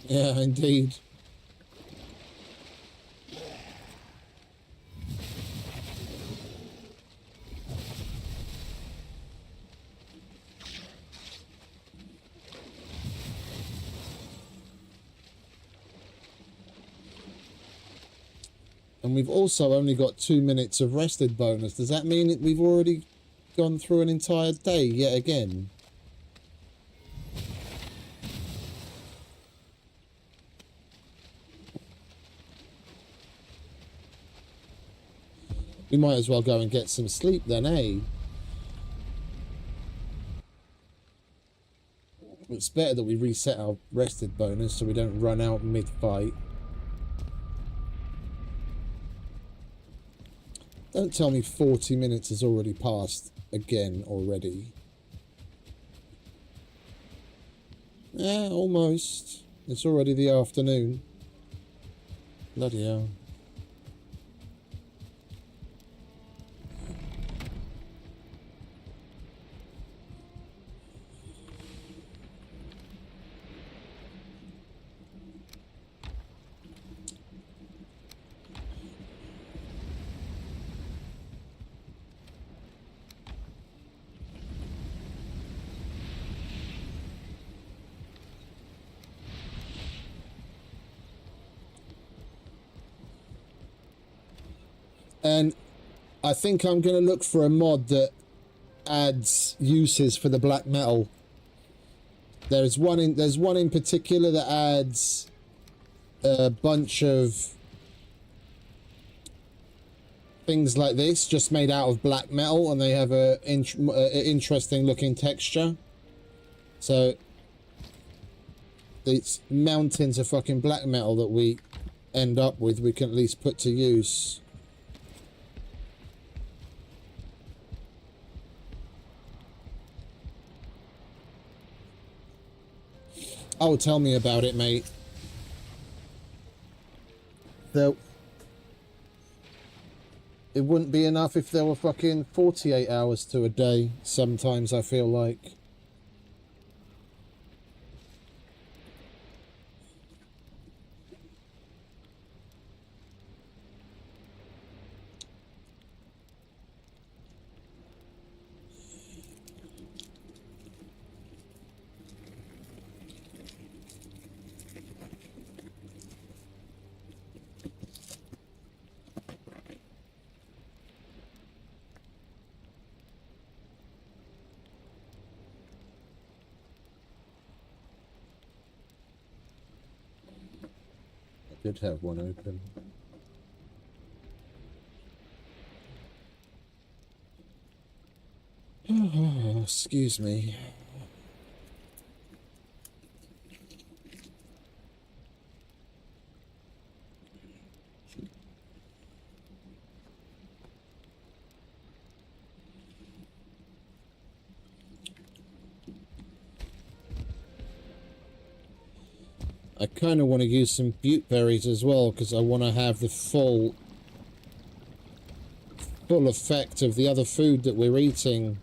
Yeah, indeed. And we've also only got 2 minutes of rested bonus. Does that mean that we've already gone through an entire day yet again? We might as well go and get some sleep then, eh? It's better that we reset our rested bonus so we don't run out mid-fight. Don't tell me 40 minutes has already passed again already. Yeah, almost. It's already the afternoon. Bloody hell. And I think I'm going to look for a mod that adds uses for the black metal. There's one in particular that adds a bunch of things like this, just made out of black metal, and they have a interesting looking texture. So it's mountains of fucking black metal that we end up with, we can at least put to use. Oh, tell me about it, mate. It wouldn't be enough if there were fucking 48 hours to a day, sometimes I feel like. Did have one open. Excuse me. I kind of want to use some butte berries as well, because I want to have the full effect of the other food that we're eating.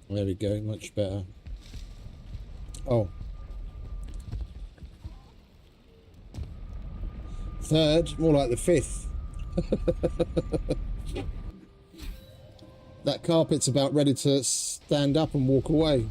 There we go, much better. Oh. Third, more like the fifth. That carpet's about ready to stand up and walk away.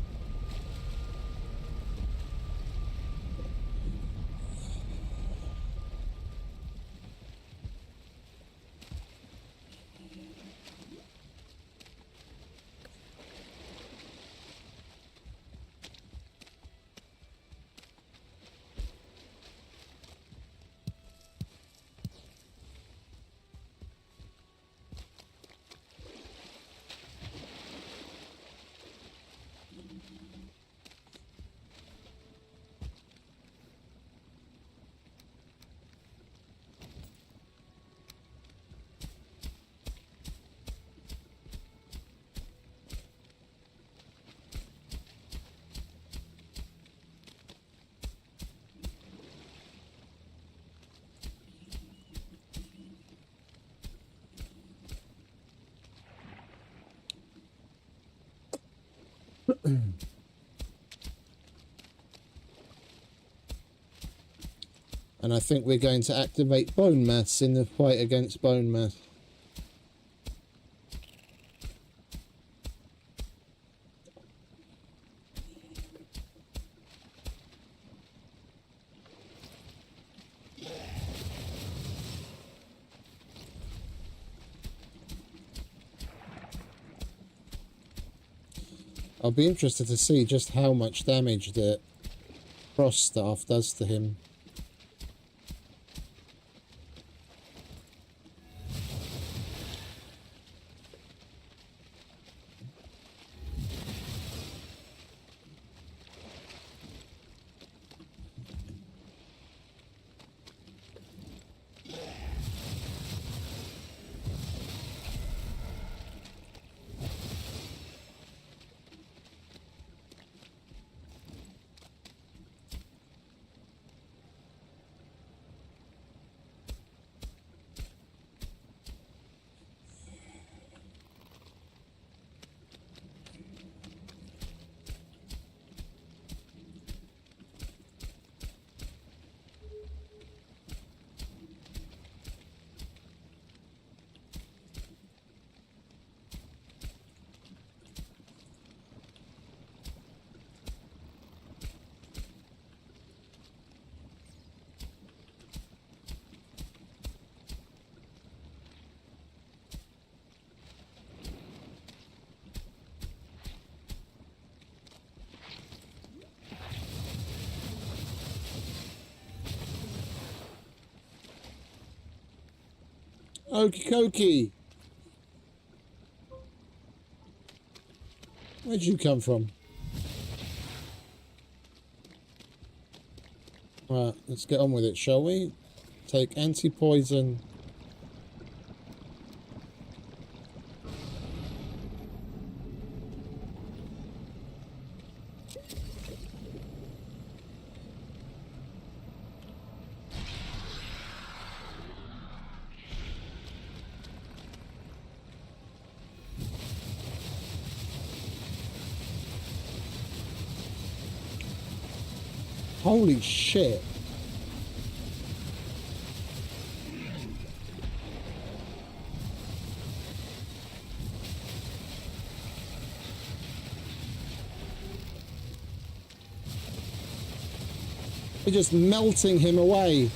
And I think we're going to activate bone mass in the fight against bone mass. I'll be interested to see just how much damage the cross staff does to him. Okie dokie. Where'd you come from? Right, let's get on with it, shall we? Take anti-poison. Holy shit. We're just melting him away.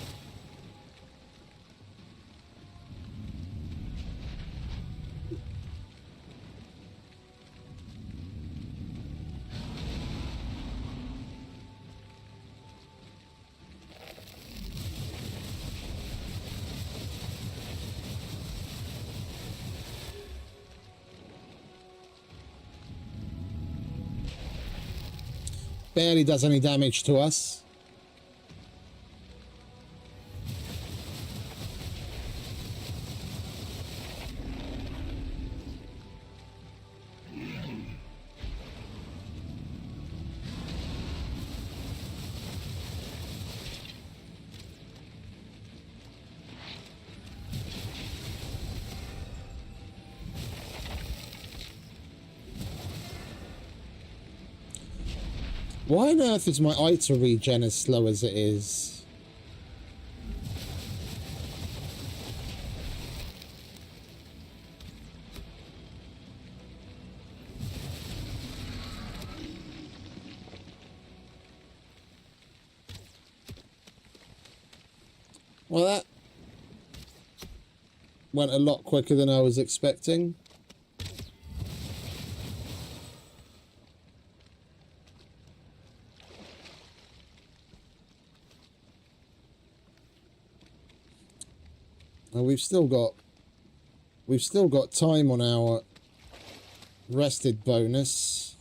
Barely does any damage to us. Why on earth is my ITA regen as slow as it is? Well, that went a lot quicker than I was expecting. And we've still got time on our rested bonus.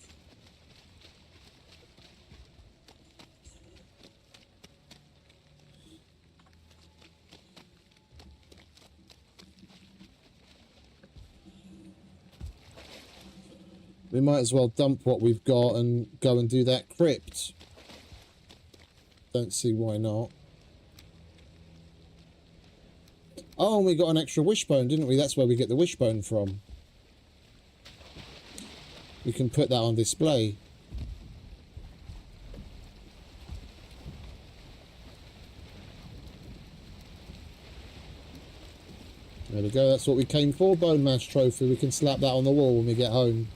We might as well dump what we've got and go and do that crypt. Don't see why not. Oh, and we got an extra wishbone, didn't we? That's where we get the wishbone from. We can put that on display. There we go, that's what we came for, bone mash trophy. We can slap that on the wall when we get home.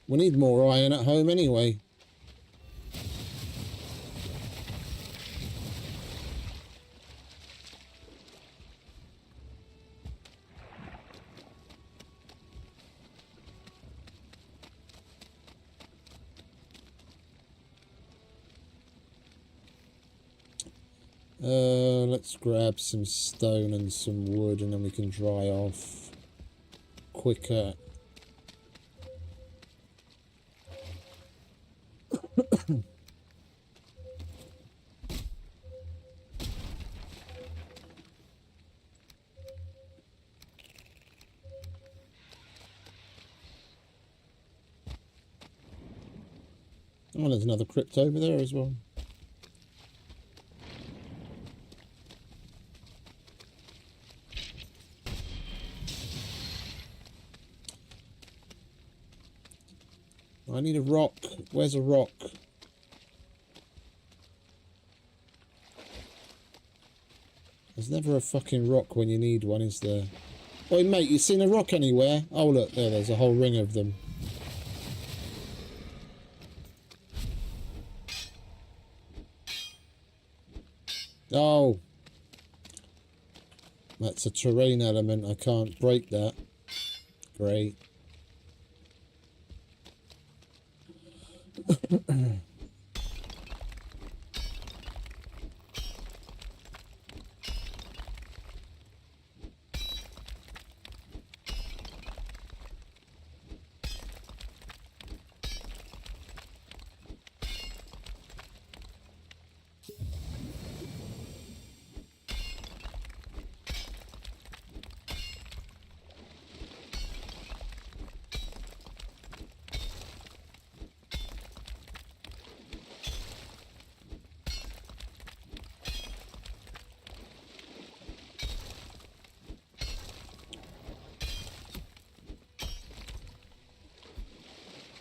We need more iron at home anyway. Let's grab some stone and some wood, and then we can dry off quicker. Oh, there's another crypt over there as well. I need a rock. Where's a rock? There's never a fucking rock when you need one, is there? Oi, mate, you seen a rock anywhere? Oh, look, there's a whole ring of them. Oh. That's a terrain element. I can't break that. Great.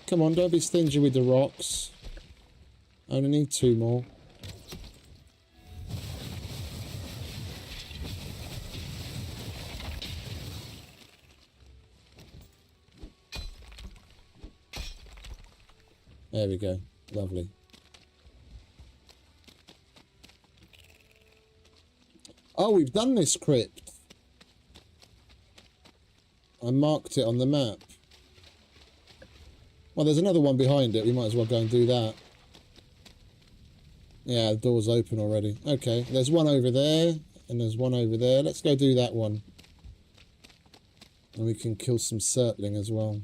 Come on, don't be stingy with the rocks. I only need 2 more. There we go. Lovely. Oh, we've done this crypt. I marked it on the map. Well, there's another one behind it. We might as well go and do that. Yeah, the door's open already. Okay, there's one over there, and there's one over there. Let's go do that one. And we can kill some surtling as well.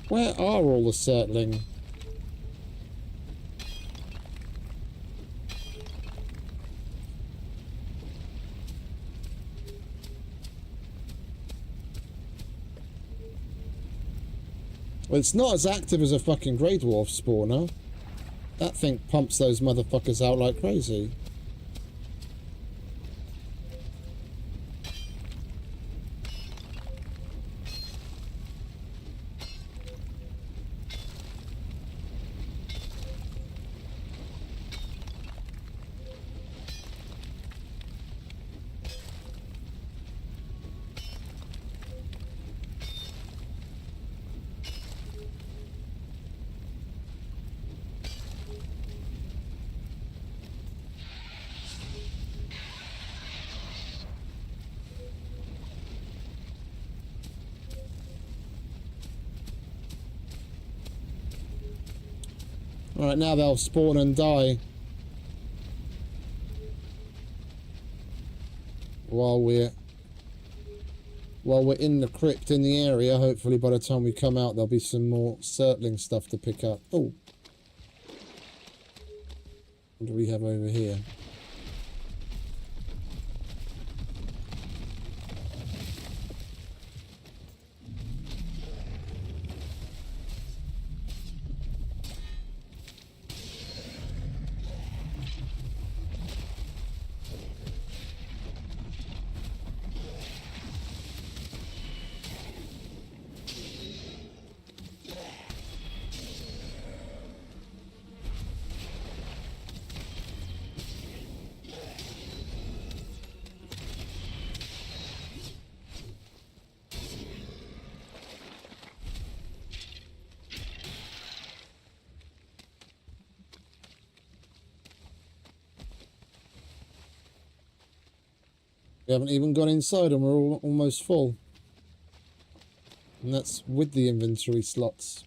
Where are all the circling? Well, it's not as active as a fucking Grey Dwarf spawner. That thing pumps those motherfuckers out like crazy. Alright, now they'll spawn and die. While we're in the crypt in the area, hopefully by the time we come out there'll be some more circling stuff to pick up. Oh. What do we have over here? We haven't even gone inside and we're almost full. And that's with the inventory slots.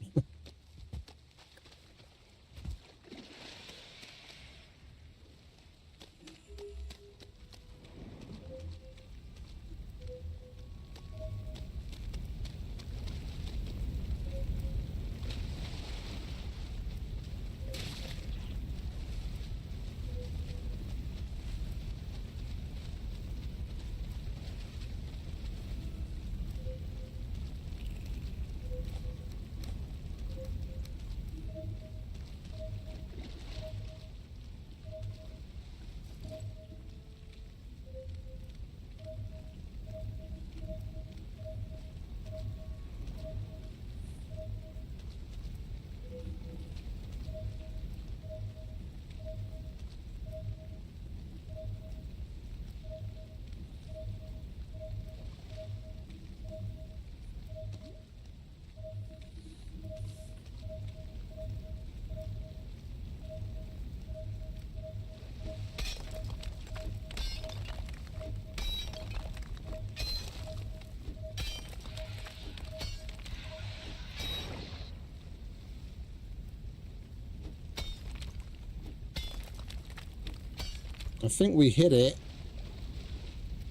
I think we hit it.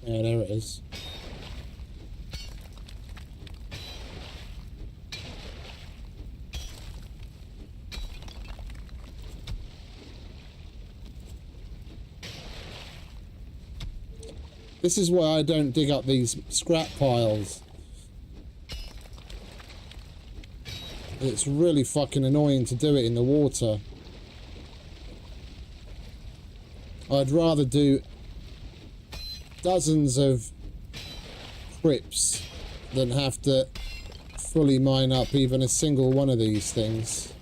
Yeah, there it is. This is why I don't dig up these scrap piles. It's really fucking annoying to do it in the water. I'd rather do dozens of crypts than have to fully mine up even a single one of these things.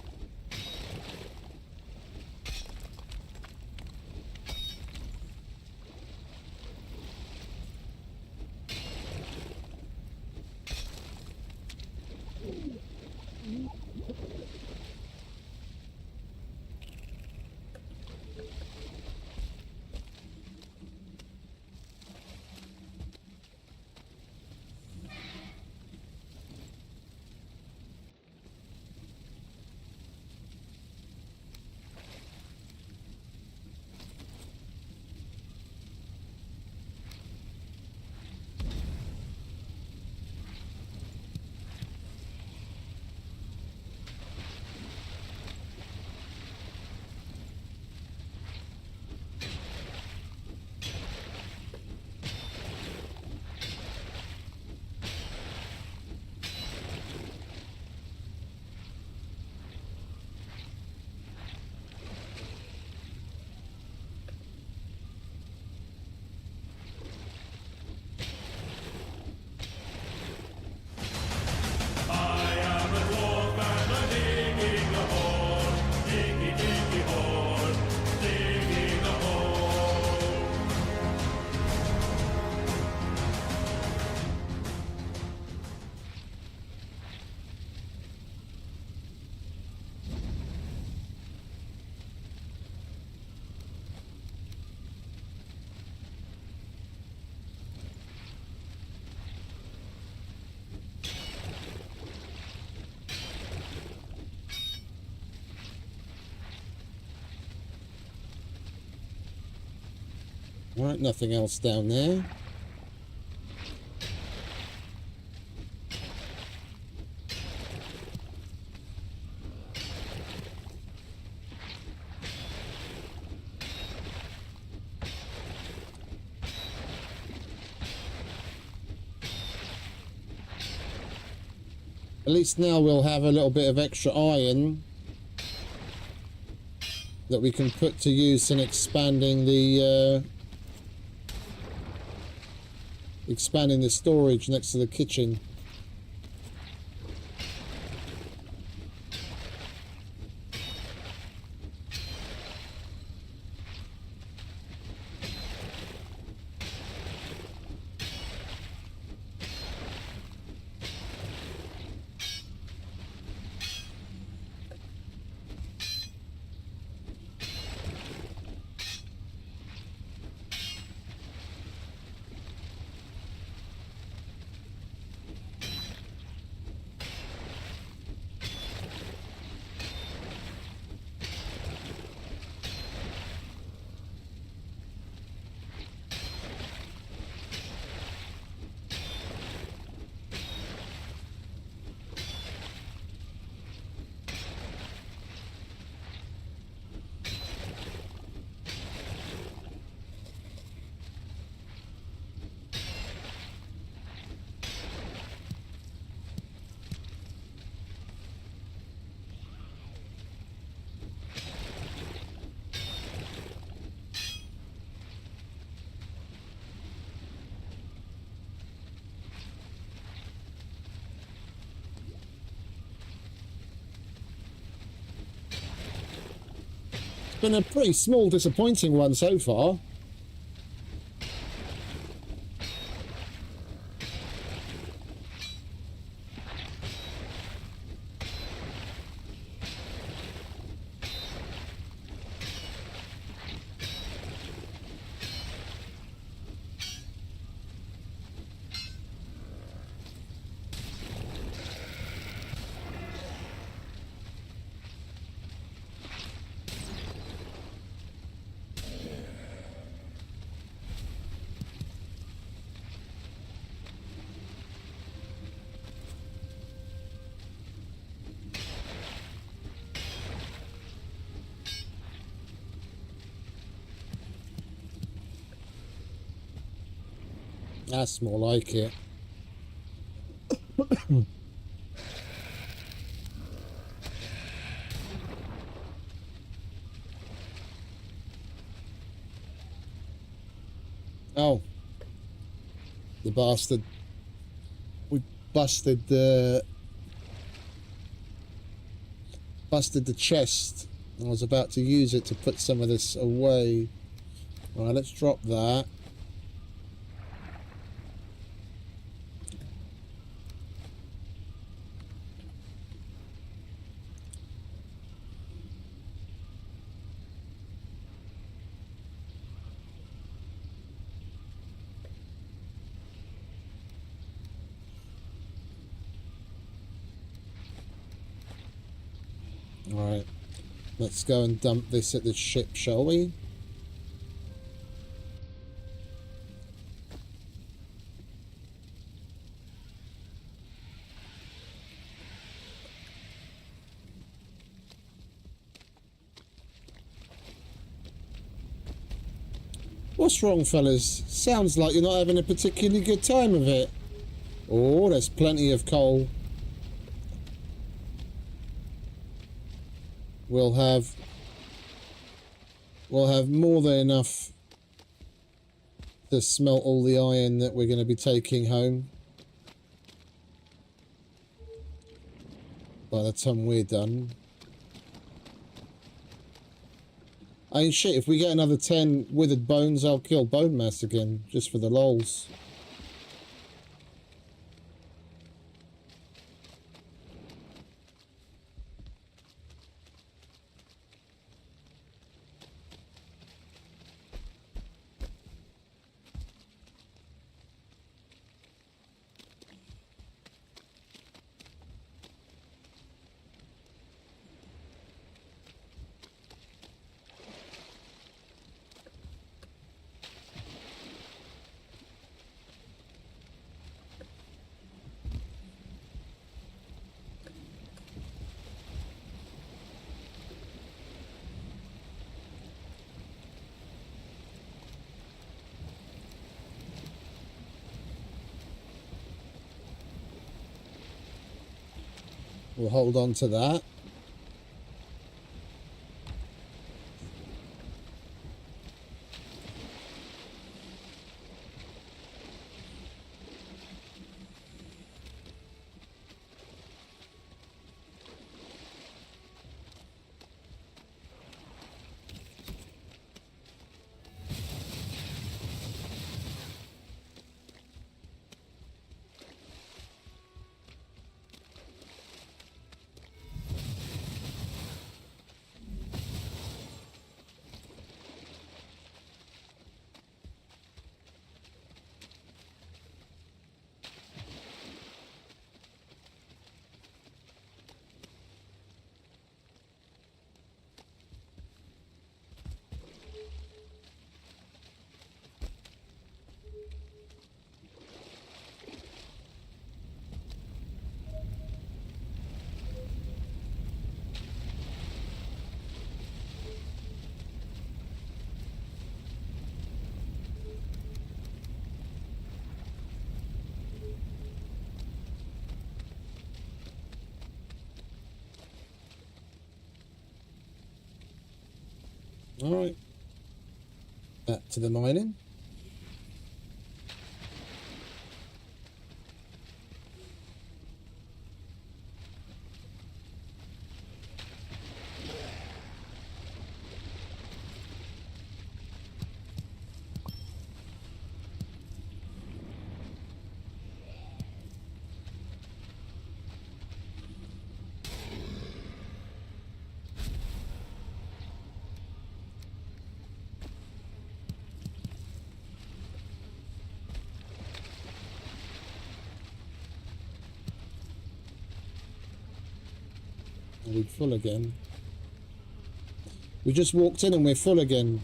Right, nothing else down there. At least now we'll have a little bit of extra iron that we can put to use in expanding the storage next to the kitchen. Been a pretty small, disappointing one so far. That's more like it. Oh, the bastard. We busted the chest. I was about to use it to put some of this away. Alright, let's drop that. Alright, let's go and dump this at the ship, shall we? What's wrong, fellas? Sounds like you're not having a particularly good time of it. Oh, there's plenty of coal. We'll have more than enough to smelt all the iron that we're going to be taking home by the time we're done. I mean, shit, if we get another 10 withered bones, I'll kill bone mass again, just for the lols. We'll hold on to that. All right. Back to the mining. Are we full again? We just walked in and we're full again.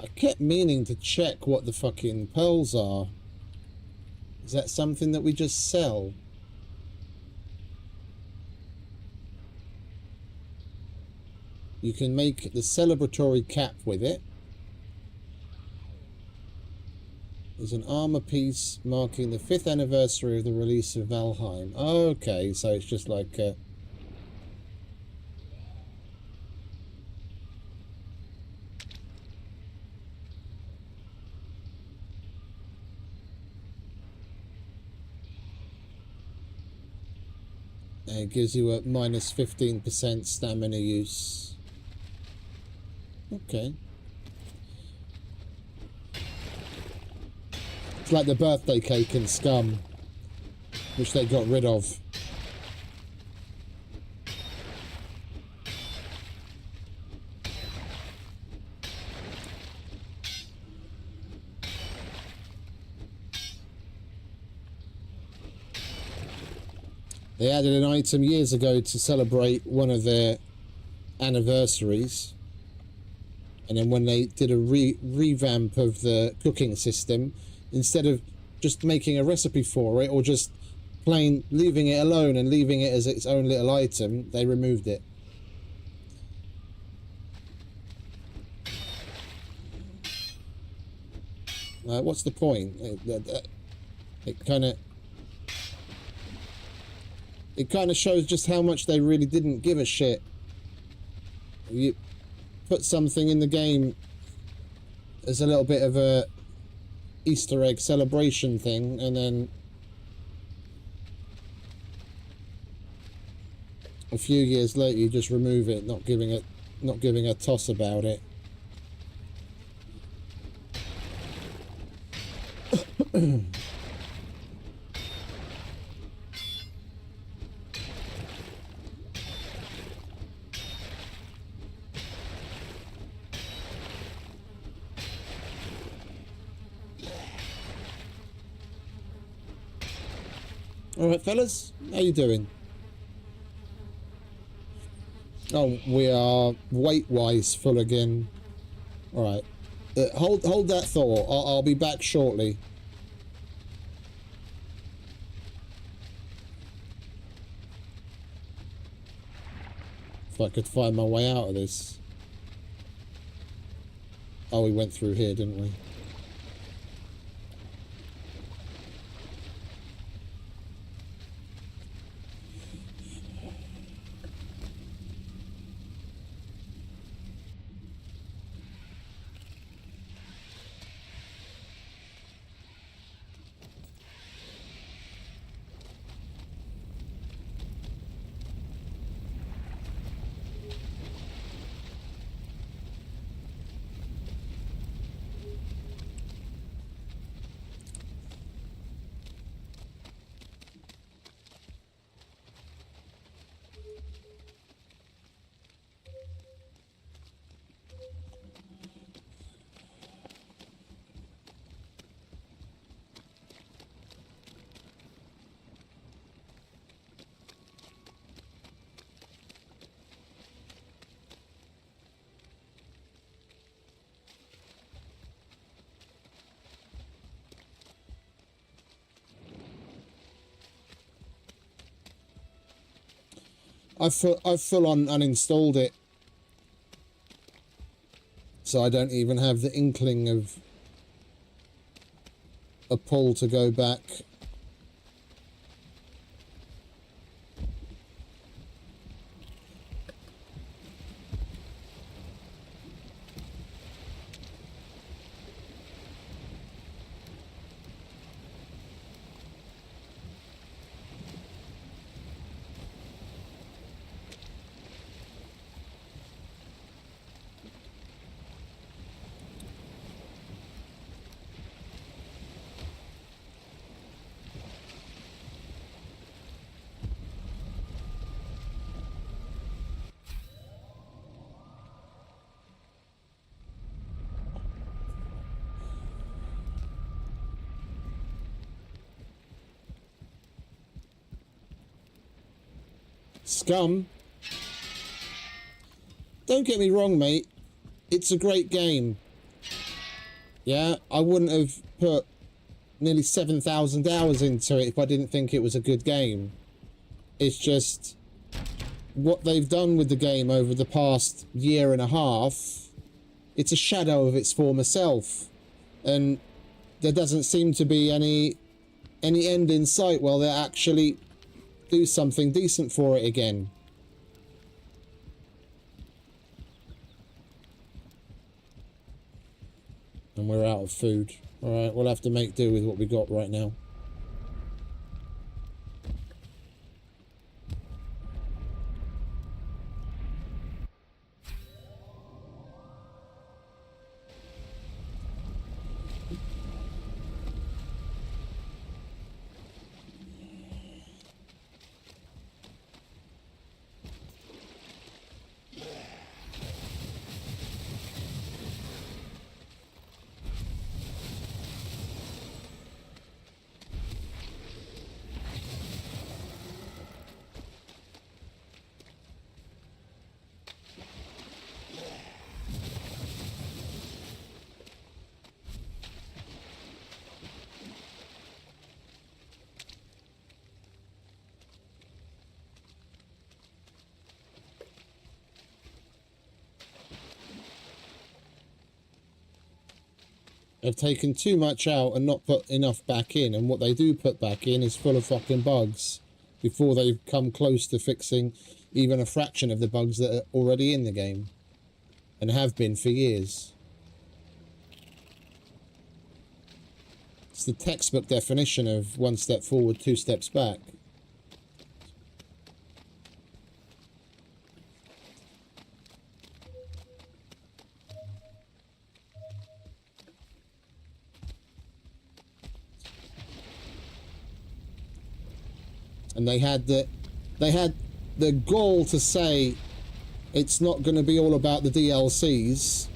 I kept meaning to check what the fucking pearls are. Is that something that we just sell? You can make the celebratory cap with it. There's an armor piece marking the 5th anniversary of the release of VALHEIM. Okay, so it's just like it gives you a minus 15% stamina use. Okay. It's like the birthday cake in Scum, which they got rid of. They added an item years ago to celebrate one of their anniversaries. And then when they did a revamp of the cooking system, instead of just making a recipe for it or just plain leaving it alone and leaving it as its own little item, they removed it. What's the point? It kind of shows just how much they really didn't give a shit. You put something in the game as a little bit of a Easter egg celebration thing, and then a few years later you just remove it, not giving a toss about it. All right, fellas, how you doing? Oh, we are weight-wise full again. Alright. Hold that thought. I'll be back shortly. If I could find my way out of this. Oh, we went through here, didn't we? I've full on uninstalled it, so I don't even have the inkling of a pull to go back. Scum. Don't get me wrong, mate. It's a great game. Yeah, I wouldn't have put nearly 7,000 hours into it if I didn't think it was a good game. It's just what they've done with the game over the past year and a half. It's a shadow of its former self, and there doesn't seem to be any end in sight while they actually do something decent for it again. And we're out of food. Alright, we'll have to make do with what we got right now. They've taken too much out and not put enough back in, and what they do put back in is full of fucking bugs before they've come close to fixing even a fraction of the bugs that are already in the game and have been for years. It's the textbook definition of one step forward, two steps back. And they had the gall to say it's not going to be all about the DLCs.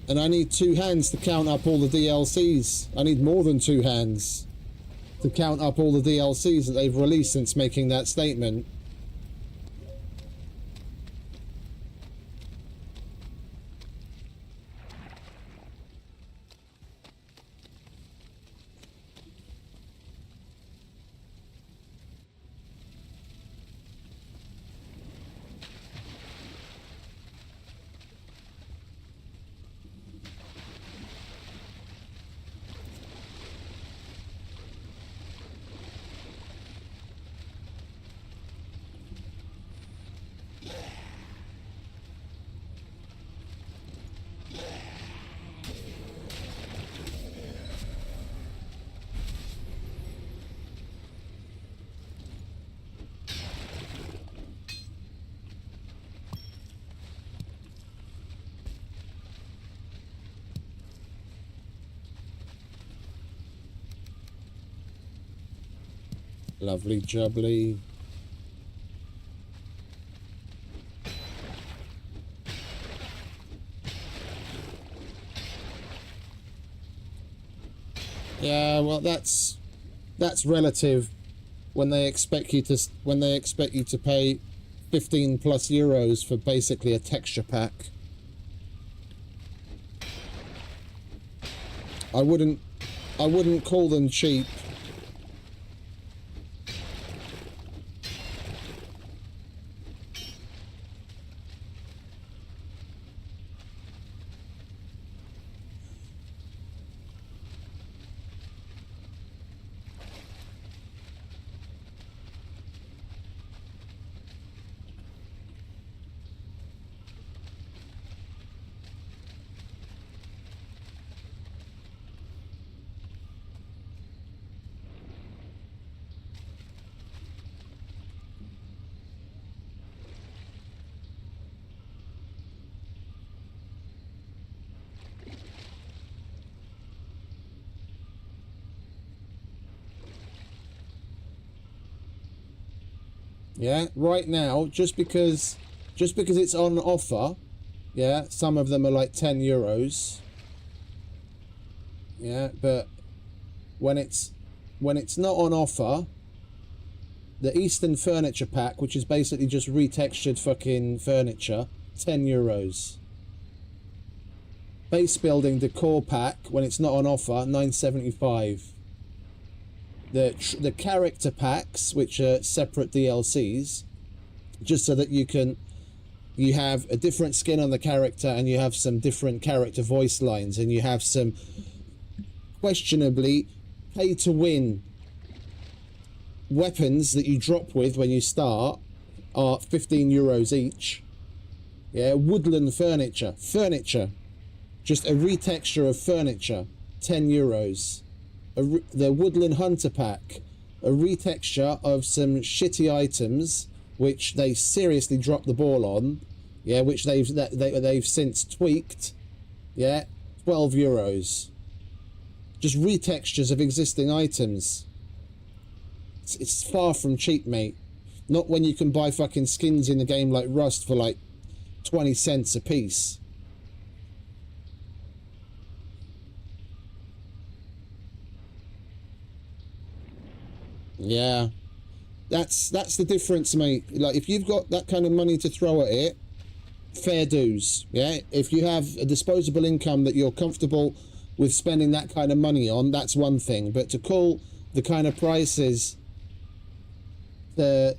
And I need two hands to count up all the DLCs. I need more than two hands to count up all the DLCs that they've released since making that statement. Lovely jubbly. Yeah, well, that's relative. When they expect you to pay 15 plus euros for basically a texture pack. I wouldn't call them cheap. Yeah, right now, just because it's on offer, yeah, some of them are like 10 euros. Yeah, but when it's not on offer, the Eastern Furniture Pack, which is basically just retextured fucking furniture, 10 euros. Base Building Decor Pack, when it's not on offer, 9.75. The character packs, which are separate DLCs, just so that you have a different skin on the character and you have some different character voice lines and you have some questionably pay to win weapons that you drop with when you start are 15 euros each. Yeah, woodland furniture, just a retexture of furniture, 10 euros. The Woodland Hunter Pack, a retexture of some shitty items which they seriously dropped the ball on, yeah, which they've since tweaked, yeah, 12 euros. Just retextures of existing items. It's far from cheap, mate. Not when you can buy fucking skins in the game like Rust for like 20 cents a piece. Yeah, that's the difference, mate. Like, if you've got that kind of money to throw at it, fair dues. Yeah, if you have a disposable income that you're comfortable with spending that kind of money on, that's one thing. But to call the kind of prices, the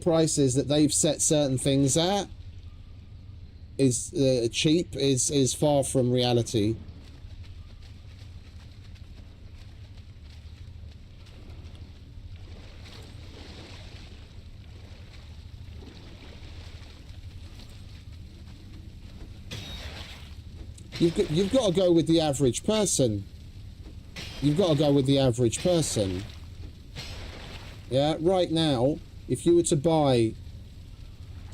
prices that they've set certain things at is cheap is far from reality. You've got to go with the average person. You've got to go with the average person. Yeah, right now, if you were to buy,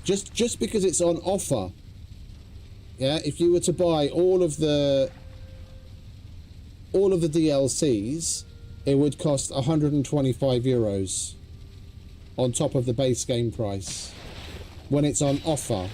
just because it's on offer, yeah, if you were to buy all of the DLCs, it would cost 125 euros on top of the base game price when it's on offer.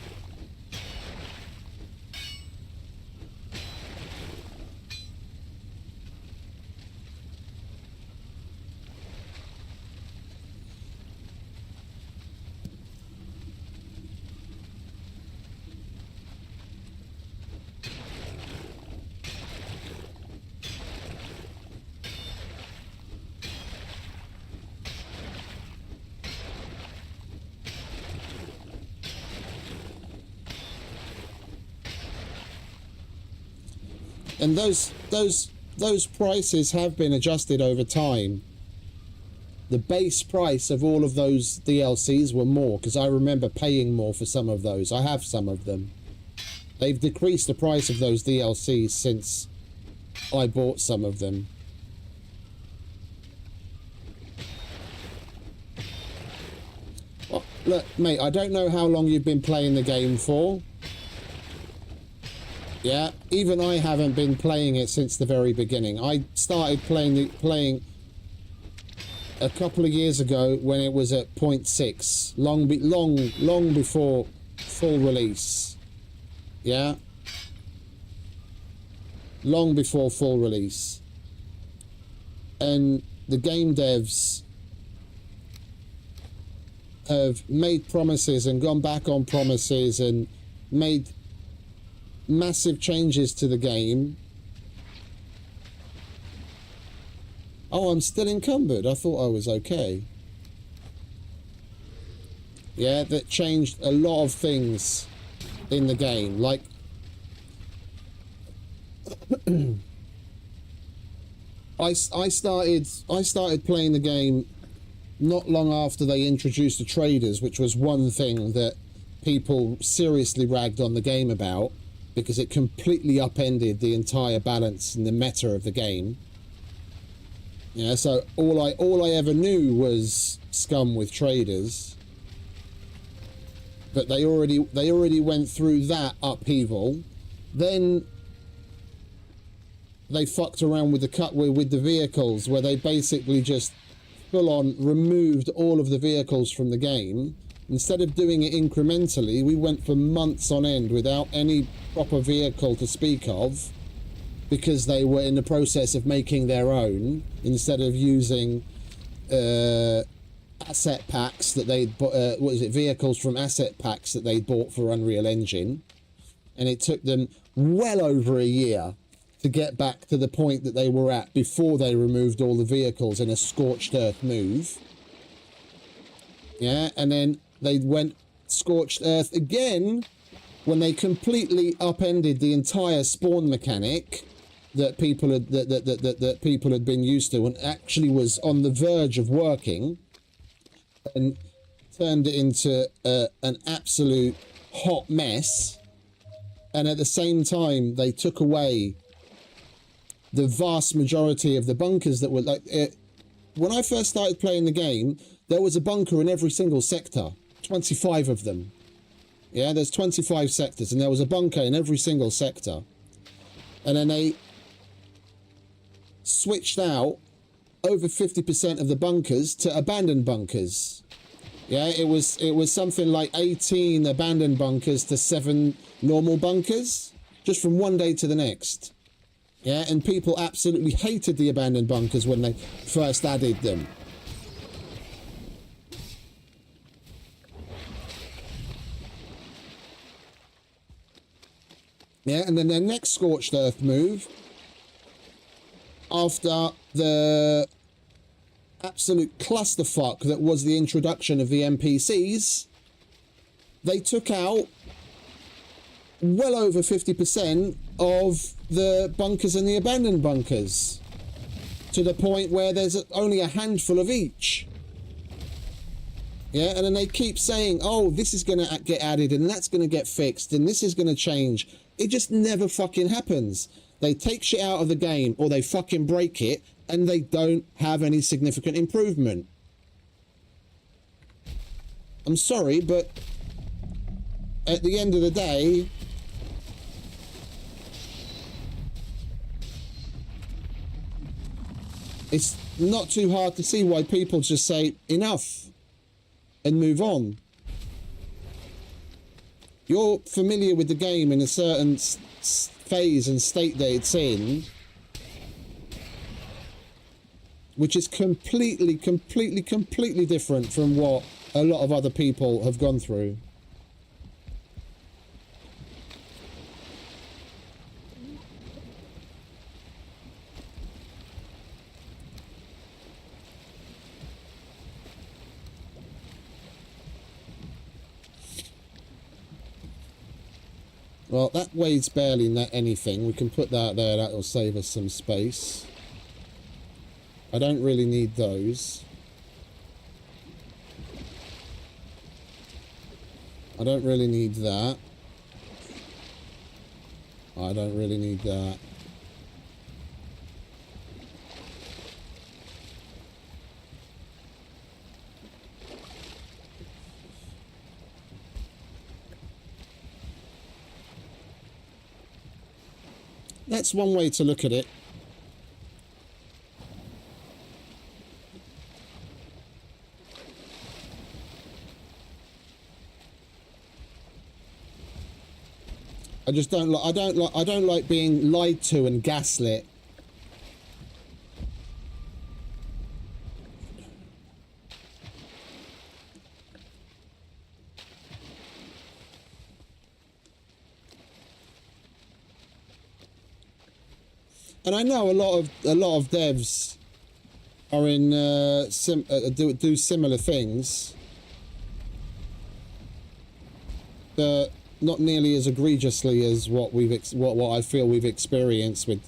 And those prices have been adjusted over time. The base price of all of those DLCs were more, because I remember paying more for some of those. I have some of them. They've decreased the price of those DLCs since I bought some of them. Well, look, mate, I don't know how long you've been playing the game for. Yeah, even I haven't been playing it since the very beginning. I started playing a couple of years ago when it was at 0.6, long before full release. Yeah, long before full release. And the game devs have made promises and gone back on promises and made massive changes to the game. Oh, I'm still encumbered. I thought I was okay. Yeah, that changed a lot of things in the game. Like, I started playing the game not long after they introduced the traders, which was one thing that people seriously ragged on the game about, because it completely upended the entire balance and the meta of the game. Yeah, so all I ever knew was scum with traders. But they already went through that upheaval. Then they fucked around with the vehicles, where they basically just full on removed all of the vehicles from the game. Instead of doing it incrementally, we went for months on end without any proper vehicle to speak of, because they were in the process of making their own, instead of using asset packs that they'd vehicles from asset packs that they'd bought for Unreal Engine. And it took them well over a year to get back to the point that they were at before they removed all the vehicles in a scorched earth move. Yeah, and then they went scorched earth again when they completely upended the entire spawn mechanic that people had been used to, and actually was on the verge of working, and turned it into an absolute hot mess. And at the same time, they took away the vast majority of the bunkers that were like when I first started playing the game, there was a bunker in every single sector, 25 of them. Yeah, there's 25 sectors, and there was a bunker in every single sector. And then they switched out over 50% of the bunkers to abandoned bunkers. Yeah, it was something like 18 abandoned bunkers to 7 normal bunkers, just from one day to the next. Yeah, and people absolutely hated the abandoned bunkers when they first added them. Yeah, and then their next scorched earth move, after the absolute clusterfuck that was the introduction of the NPCs, they took out well over 50% of the bunkers and the abandoned bunkers, to the point where there's only a handful of each. Yeah, and then they keep saying, oh, this is going to get added and that's going to get fixed and this is going to change. It just never fucking happens. They take shit out of the game or they fucking break it, and they don't have any significant improvement. I'm sorry, but at the end of the day, it's not too hard to see why people just say enough and move on. You're familiar with the game in a certain phase and state that it's in, which is completely different from what a lot of other people have gone through. Well, that weighs barely anything. We can put that there. That will save us some space. I don't really need those. I don't really need that. I don't really need that. That's one way to look at it. I just don't like. I don't like being lied to and gaslit. And I know a lot of devs are in do similar things, but not nearly as egregiously as what what I feel we've experienced with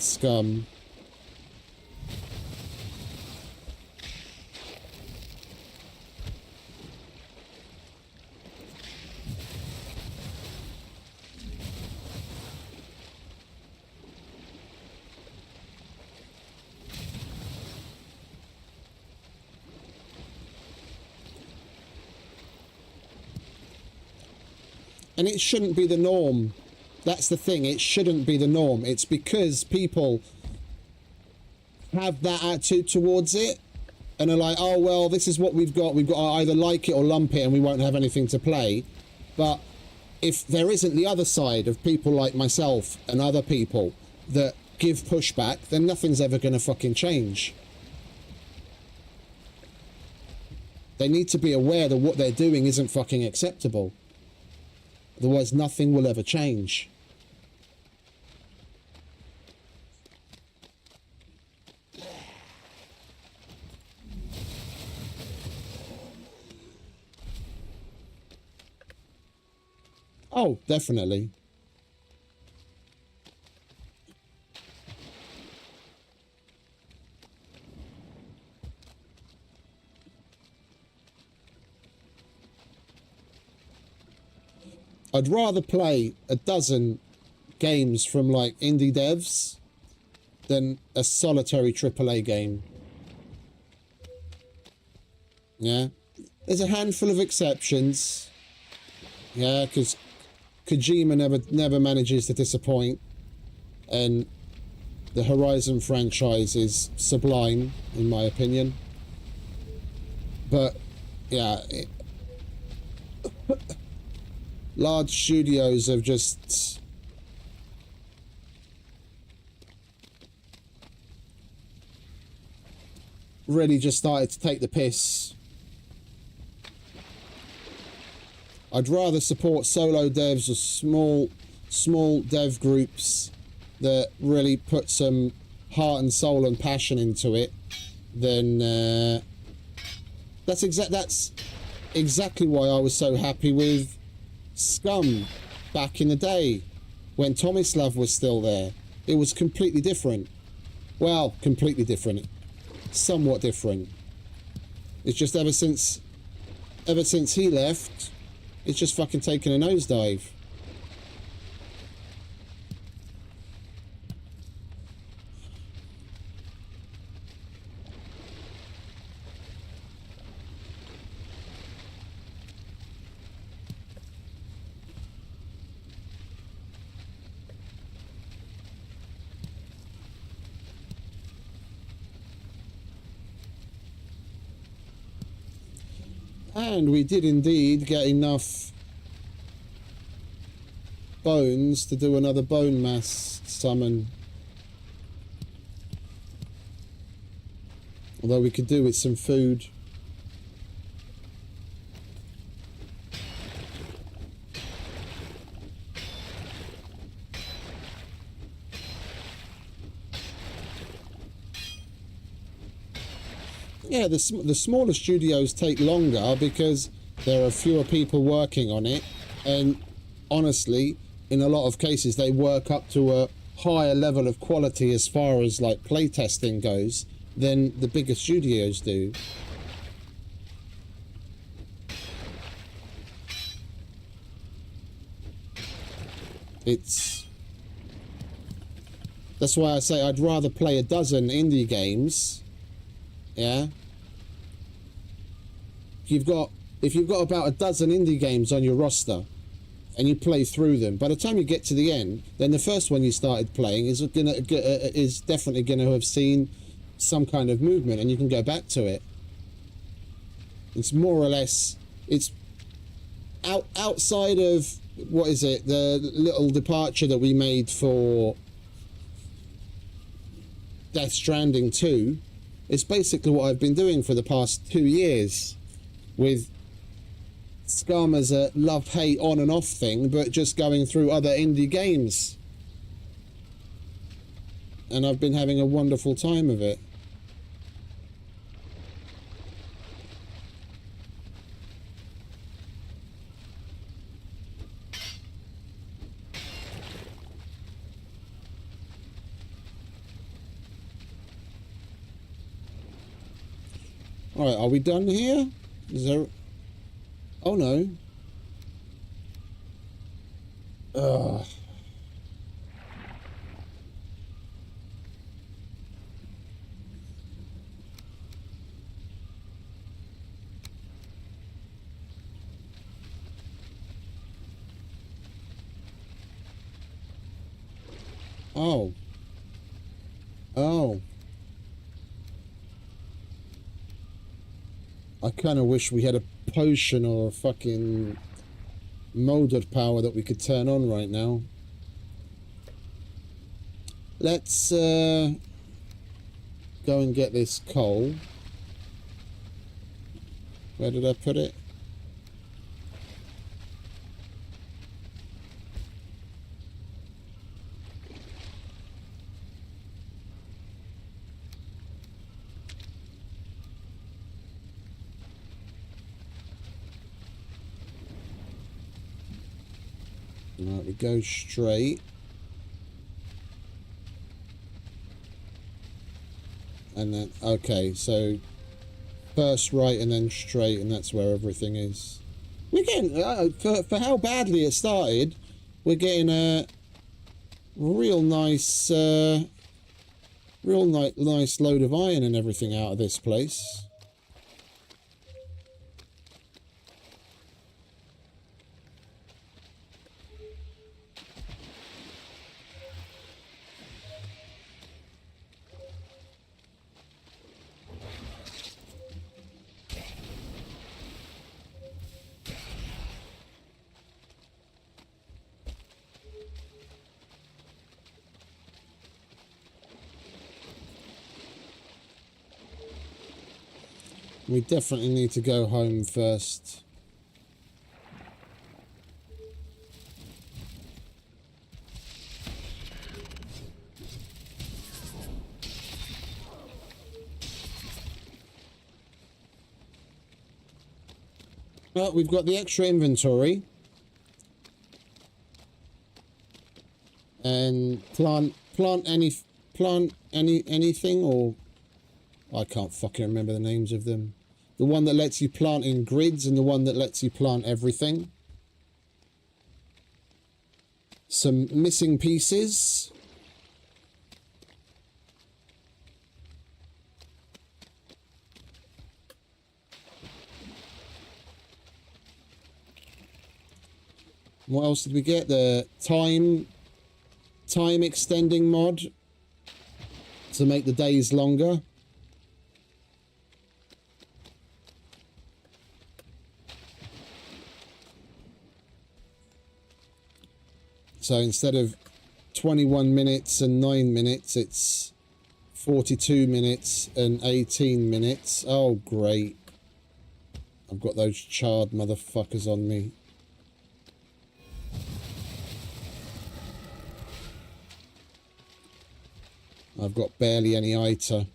Scum. And it shouldn't be the norm. That's the thing. It shouldn't be the norm. It's because people have that attitude towards it and are like, oh, well, this is what we've got. We've got to either like it or lump it and we won't have anything to play. But if there isn't the other side of people like myself and other people that give pushback, then nothing's ever going to fucking change. They need to be aware that what they're doing isn't fucking acceptable. Otherwise, nothing will ever change. Oh, definitely. I'd rather play a dozen games from like indie devs than a solitary AAA game. Yeah, there's a handful of exceptions. Yeah, because Kojima never manages to disappoint, and the Horizon franchise is sublime in my opinion. But yeah. Large studios have just really just started to take the piss. I'd rather support solo devs or small dev groups that really put some heart and soul and passion into it than that's exactly why I was so happy with Scum back in the day when Tomislav was still there. It was completely different. Well, completely different. Somewhat different. It's just ever since he left, it's just fucking taken a nosedive. And we did indeed get enough bones to do another bone mass summon. Although we could do with some food. Yeah, the smaller studios take longer because there are fewer people working on it, and honestly, in a lot of cases, they work up to a higher level of quality as far as like playtesting goes than the bigger studios do. That's why I say I'd rather play a dozen indie games. Yeah. If you've got about a dozen indie games on your roster and you play through them, by the time you get to the end, then the first one you started playing is definitely gonna have seen some kind of movement, and you can go back to it. It's more or less, it's outside of what is it? The little departure that we made for Death Stranding 2. It's basically what I've been doing for the past 2 years with Scum as a love-hate on and off thing, but just going through other indie games. And I've been having a wonderful time of it. Alright, are we done here? Is there... Oh no. Ugh. Oh. Oh. I kind of wish we had a potion or a fucking molded power that we could turn on right now. Let's go and get this coal. Where did I put it? Right, we go straight. And then, okay, so first right and then straight, and that's where everything is. We're getting, for how badly it started, we're getting a real nice, nice load of iron and everything out of this place. We definitely need to go home first. Well, we've got the extra inventory. And plant anything, or I can't fucking remember the names of them. The one that lets you plant in grids and the one that lets you plant everything. Some missing pieces. What else did we get? The time extending mod to make the days longer. So instead of 21 minutes and 9 minutes, it's 42 minutes and 18 minutes. Oh, great. I've got those charred motherfuckers on me. I've got barely any ITA.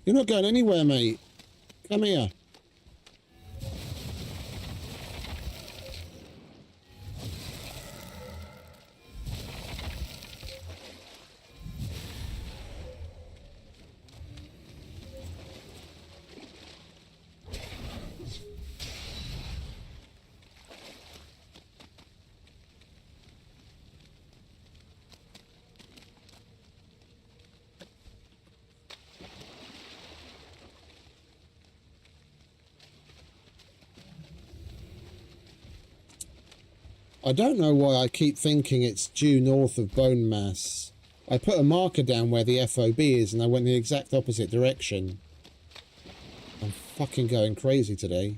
You're not going anywhere, mate. Come here. I don't know why I keep thinking it's due north of bone mass. I put a marker down where the FOB is and I went the exact opposite direction. I'm fucking going crazy today.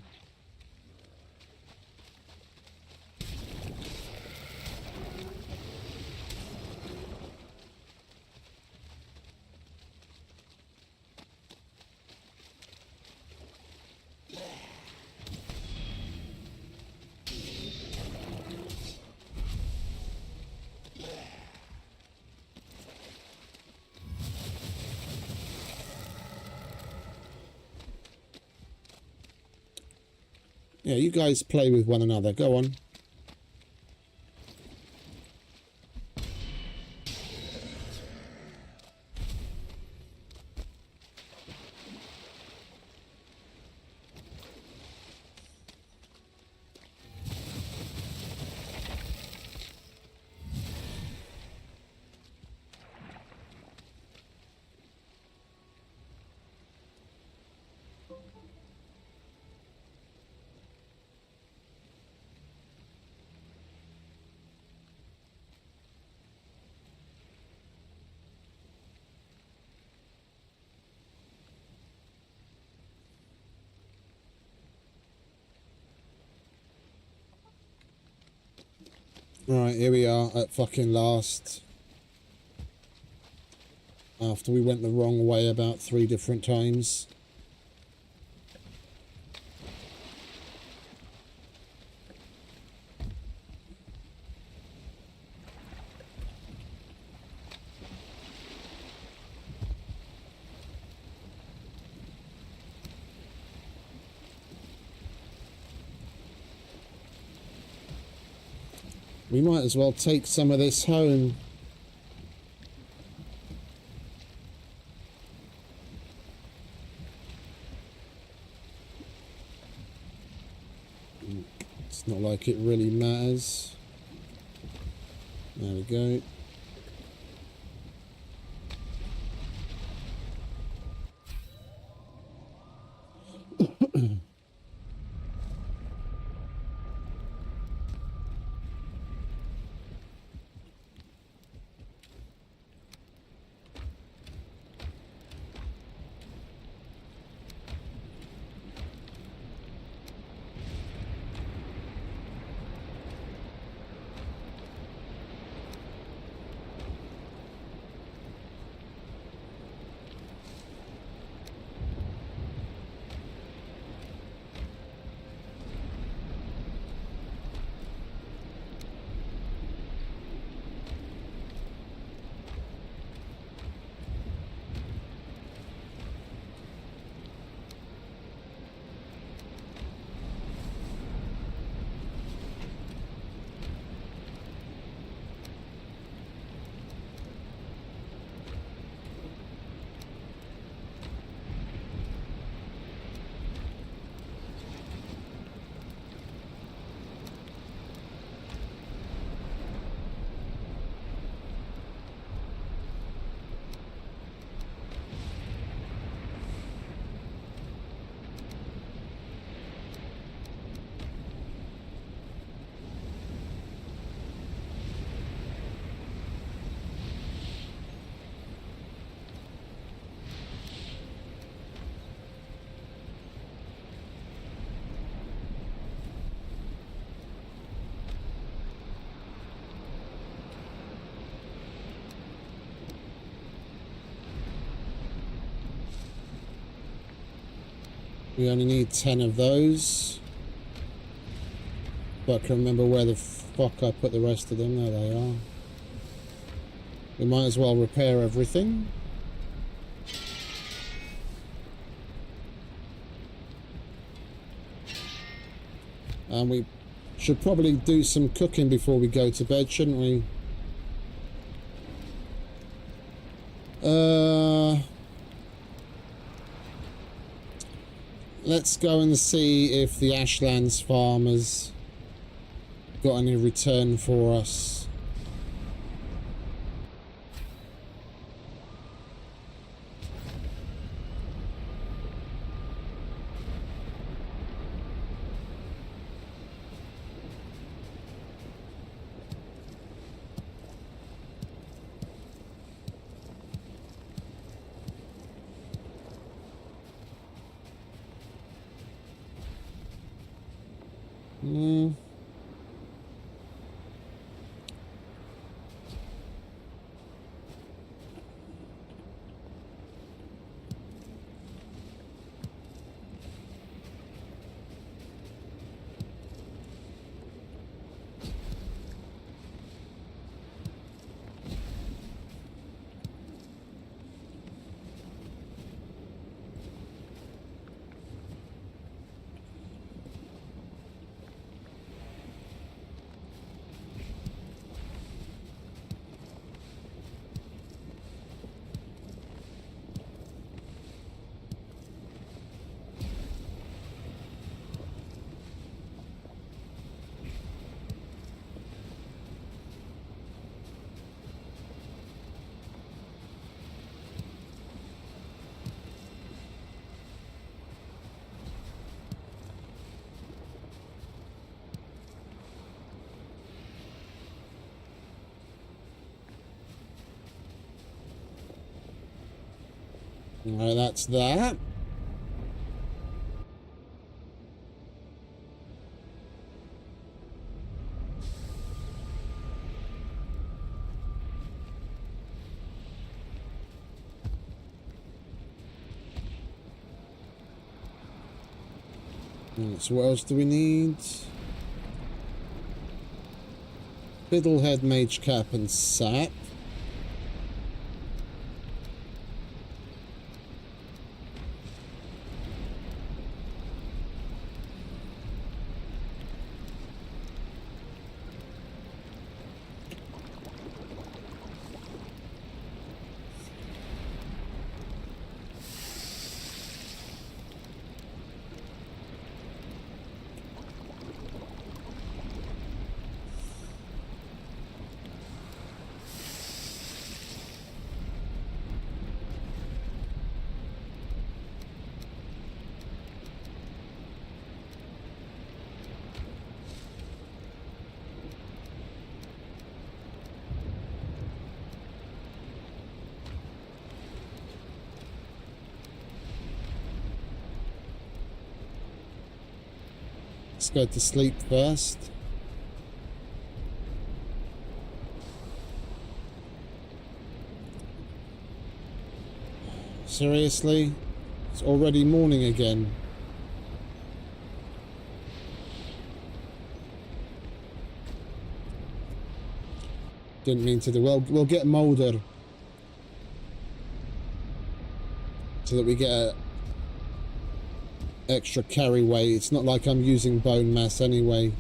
Yeah, you guys play with one another. Go on. Alright, here we are at fucking last. After we went the wrong way about 3 different times. We might as well take some of this home. It's not like it really matters. There we go. We only need 10 of those. But I can remember where the fuck I put the rest of them. There they are. We might as well repair everything. And we should probably do some cooking before we go to bed, shouldn't we? Let's go and see if the Ashlands farmers got any return for us. Hmm. Well, that's that. So what else do we need? Fiddlehead, Mage Cap, and Sap. Let's go to sleep first. Seriously? It's already morning again. Didn't mean to do. Well, we'll get Moulder. So that we get a extra carry weight. It's not like I'm using bone mass anyway.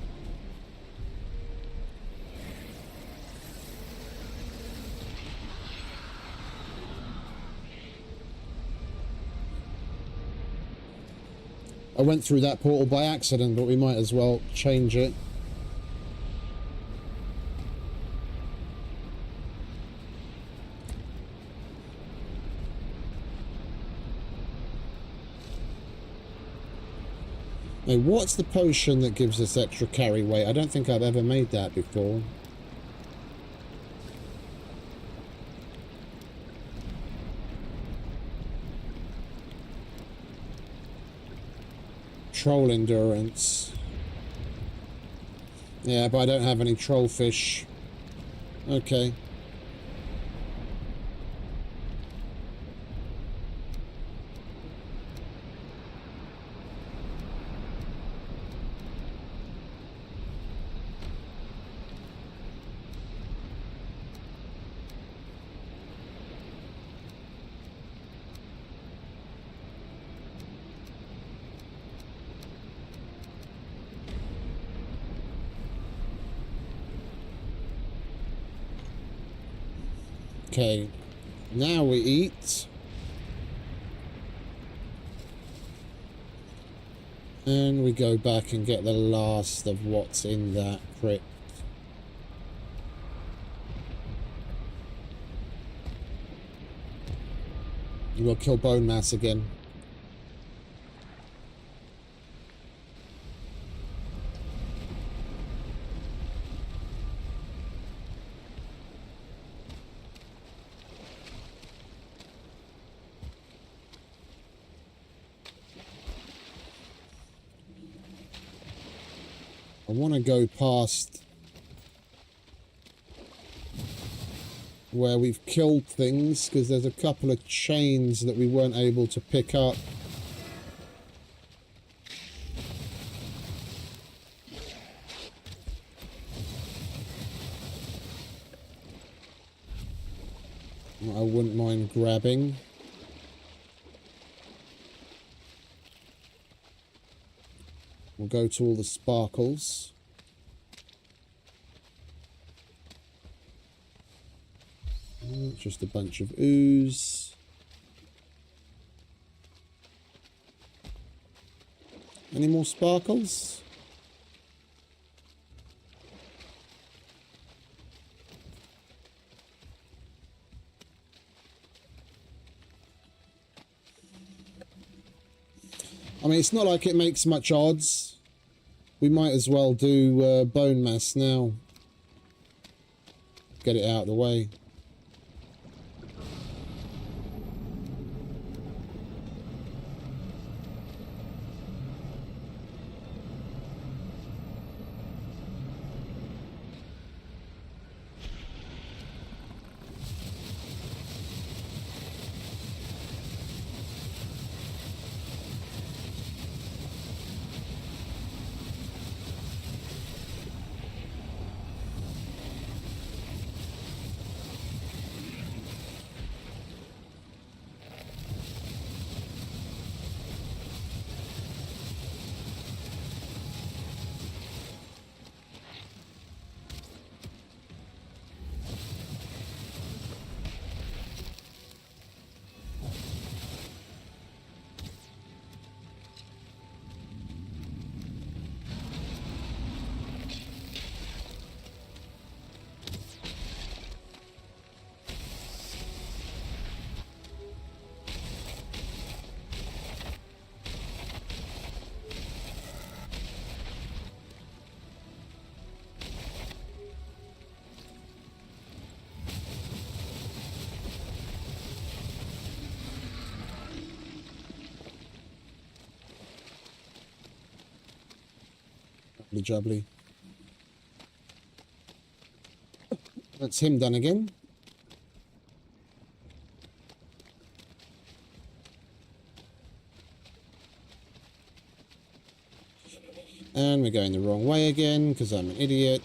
I went through that portal by accident, but we might as well change it. Now, what's the potion that gives us extra carry weight? I don't think I've ever made that before. Troll endurance. Yeah, but I don't have any troll fish. Okay. Okay, now we eat. And we go back and get the last of what's in that crypt. We'll kill bone mass again. want to go past where we've killed things, because there's a couple of chains that we weren't able to pick up. I wouldn't mind grabbing. We'll go to all the sparkles. Just a bunch of ooze. Any more sparkles? I mean, it's not like it makes much odds. We might as well do bone mass now. Get it out of the way. Jubbly. That's him done again. And we're going the wrong way again because I'm an idiot.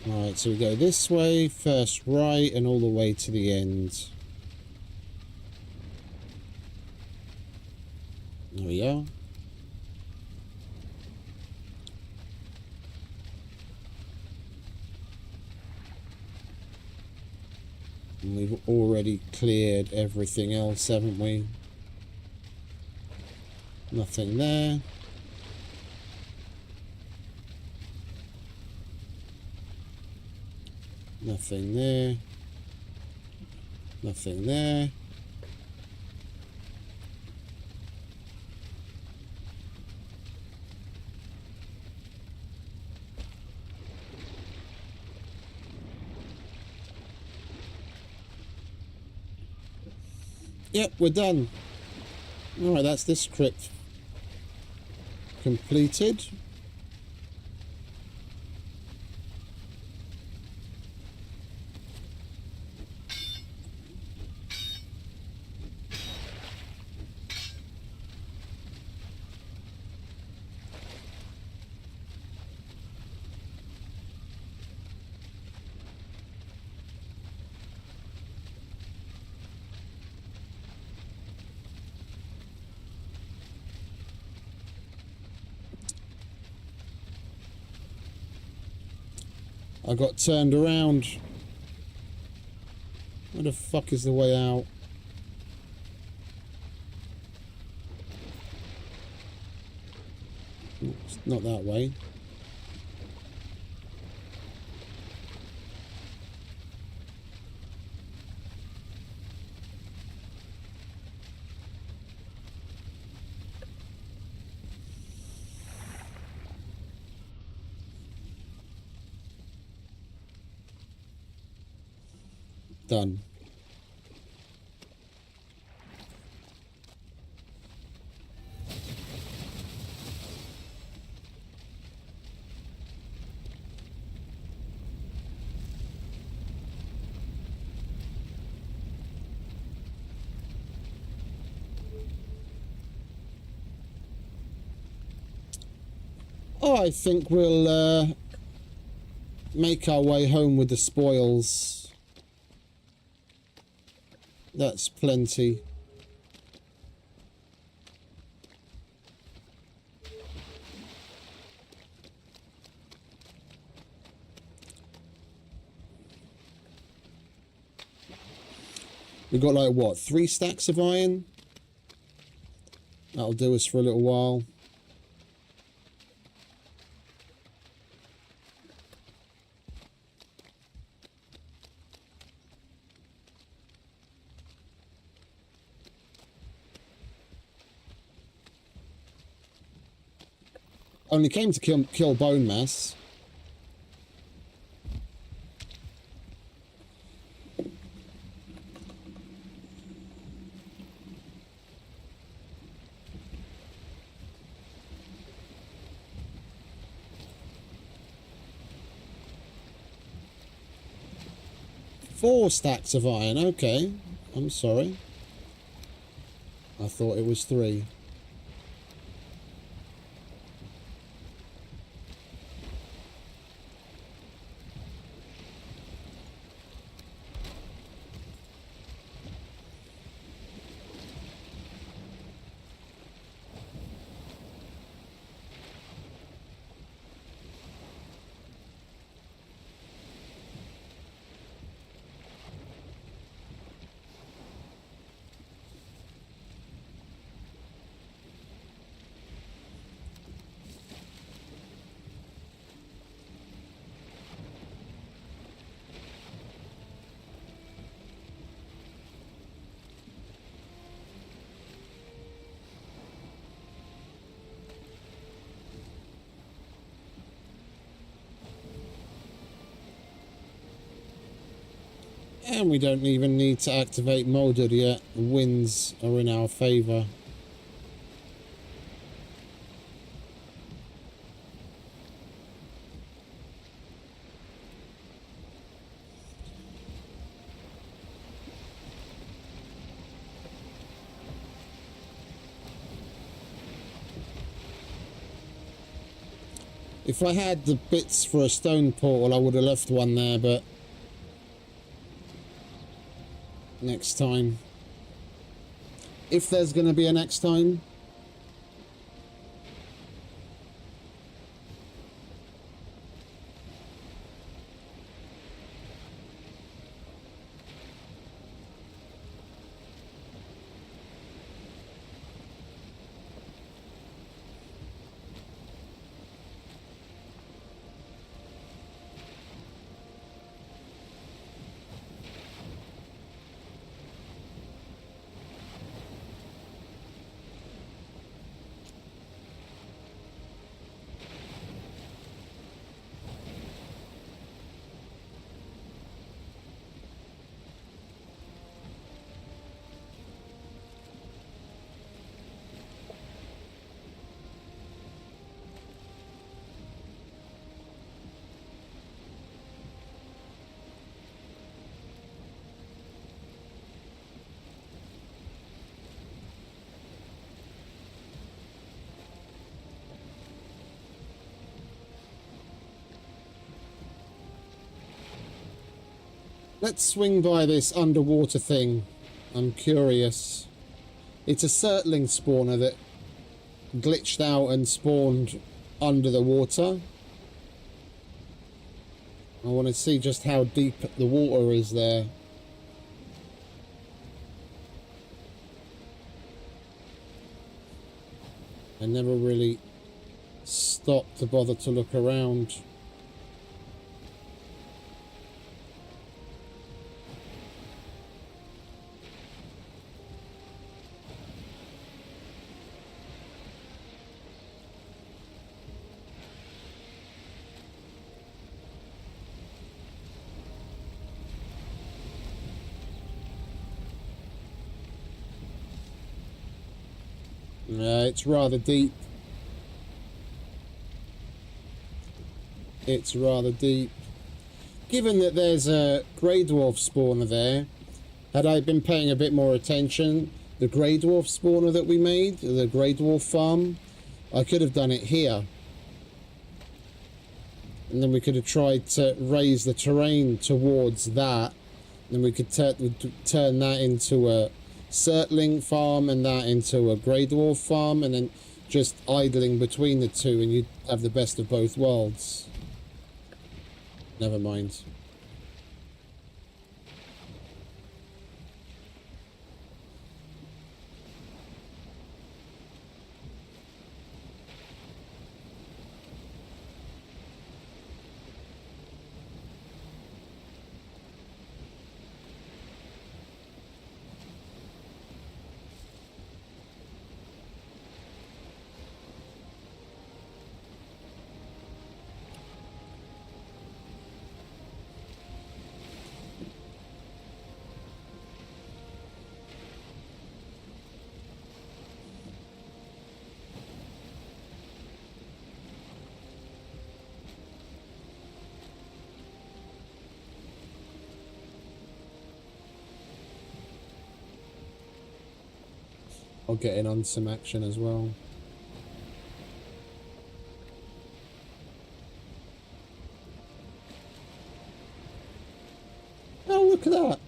Alright, so we go this way, first right, and all the way to the end. There we are. And we've already cleared everything else, haven't we? Nothing there. Nothing there. Nothing there. Yep, we're done. Alright, that's this crypt completed. I got turned around. Where the fuck is the way out? It's not that way. Done. Oh, I think we'll make our way home with the spoils. That's plenty. We've got like what, 3 stacks of iron? That'll do us for a little while. Only came to kill bone mass. Four stacks of iron, okay. I'm sorry. I thought it was 3. And we don't even need to activate molded yet. The winds are in our favour. If I had the bits for a stone portal, I would have left one there, but next time. If there's going to be a next time. Let's swing by this underwater thing. I'm curious. It's a surtling spawner that glitched out and spawned under the water. I want to see just how deep the water is there. I never really stopped to bother to look around. It's rather deep. It's rather deep. Given that there's a grey dwarf spawner there, had I been paying a bit more attention, the grey dwarf spawner that we made, the grey dwarf farm, I could have done it here. And then we could have tried to raise the terrain towards that. Then we could turn that into a Surtling farm and that into a grey dwarf farm, and then just idling between the two, and you'd have the best of both worlds. Never mind. I'll get in on some action as well. Oh, look at that.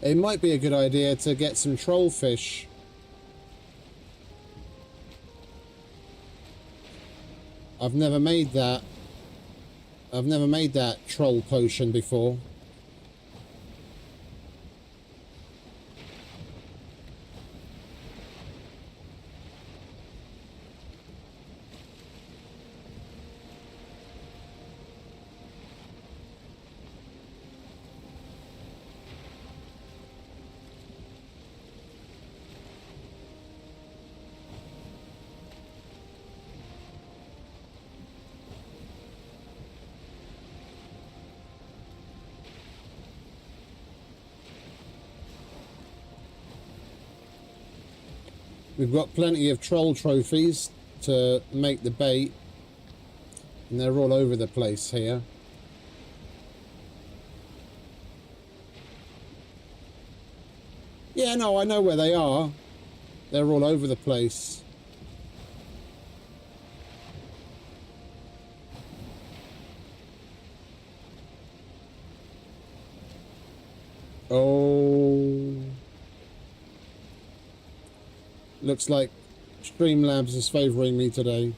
It might be a good idea to get some trollfish. I've never made that. I've never made that troll potion before. We've got plenty of troll trophies to make the bait, and they're all over the place here. Yeah, no, I know where they are. They're all over the place. Oh. Looks like Streamlabs is favouring me today.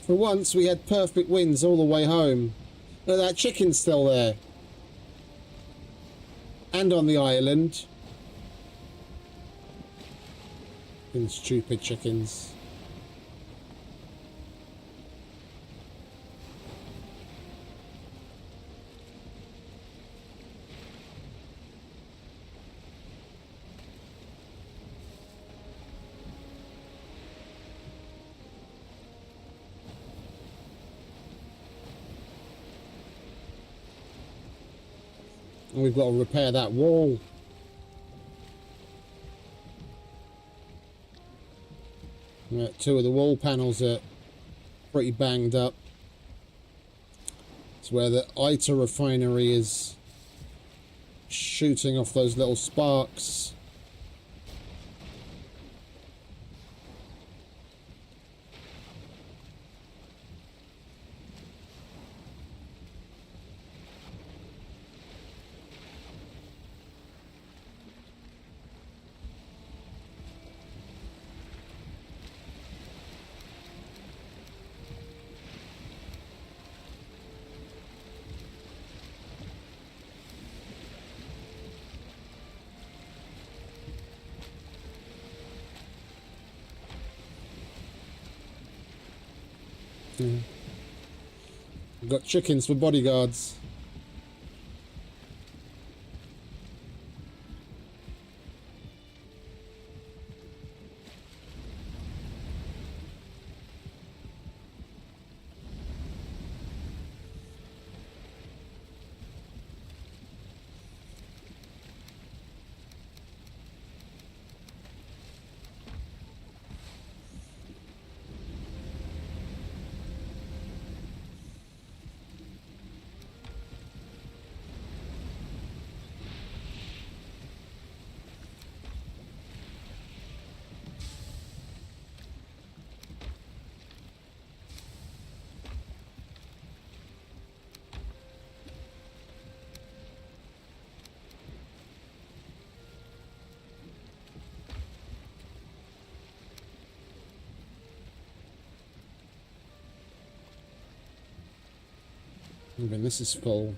For once, we had perfect winds all the way home. Look, that chicken's still there. And on the island. And stupid chickens. And we've got to repair that wall. Right, 2 of the wall panels are pretty banged up. It's where the ITER refinery is shooting off those little sparks. We've got chickens for bodyguards. Even this is full.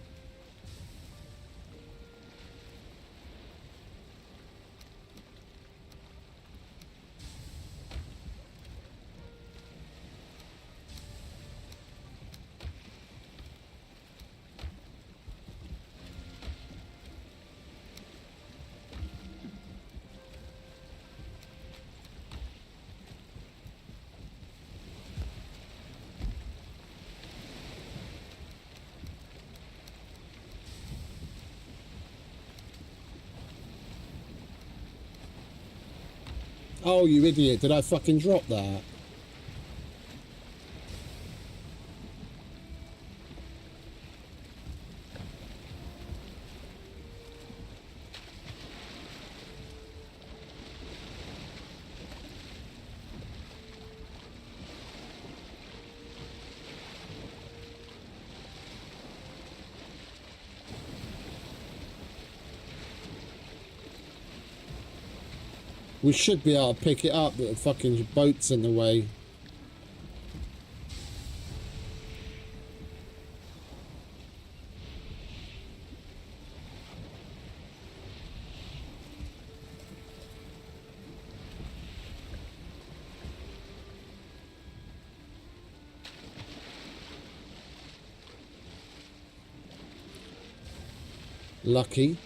Oh, you idiot. Did I fucking drop that? We should be able to pick it up, but the fucking boat's in the way. Lucky.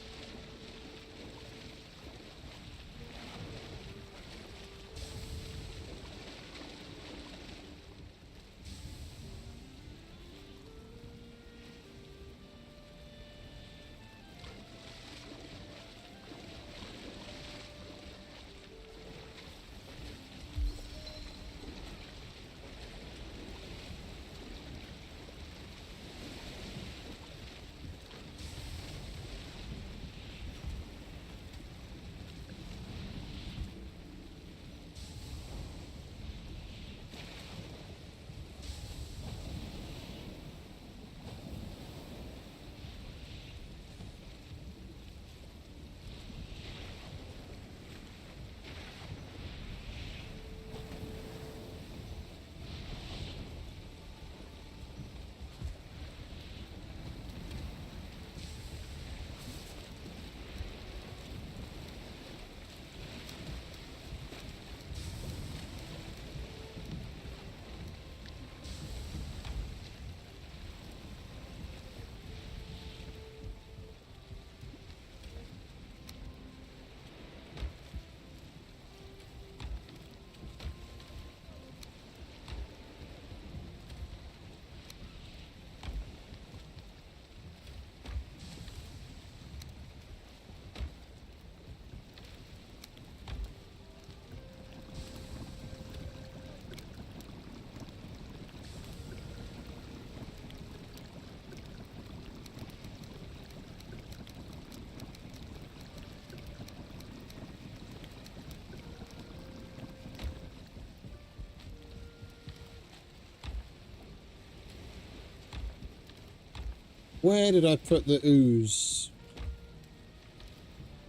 Where did I put the ooze?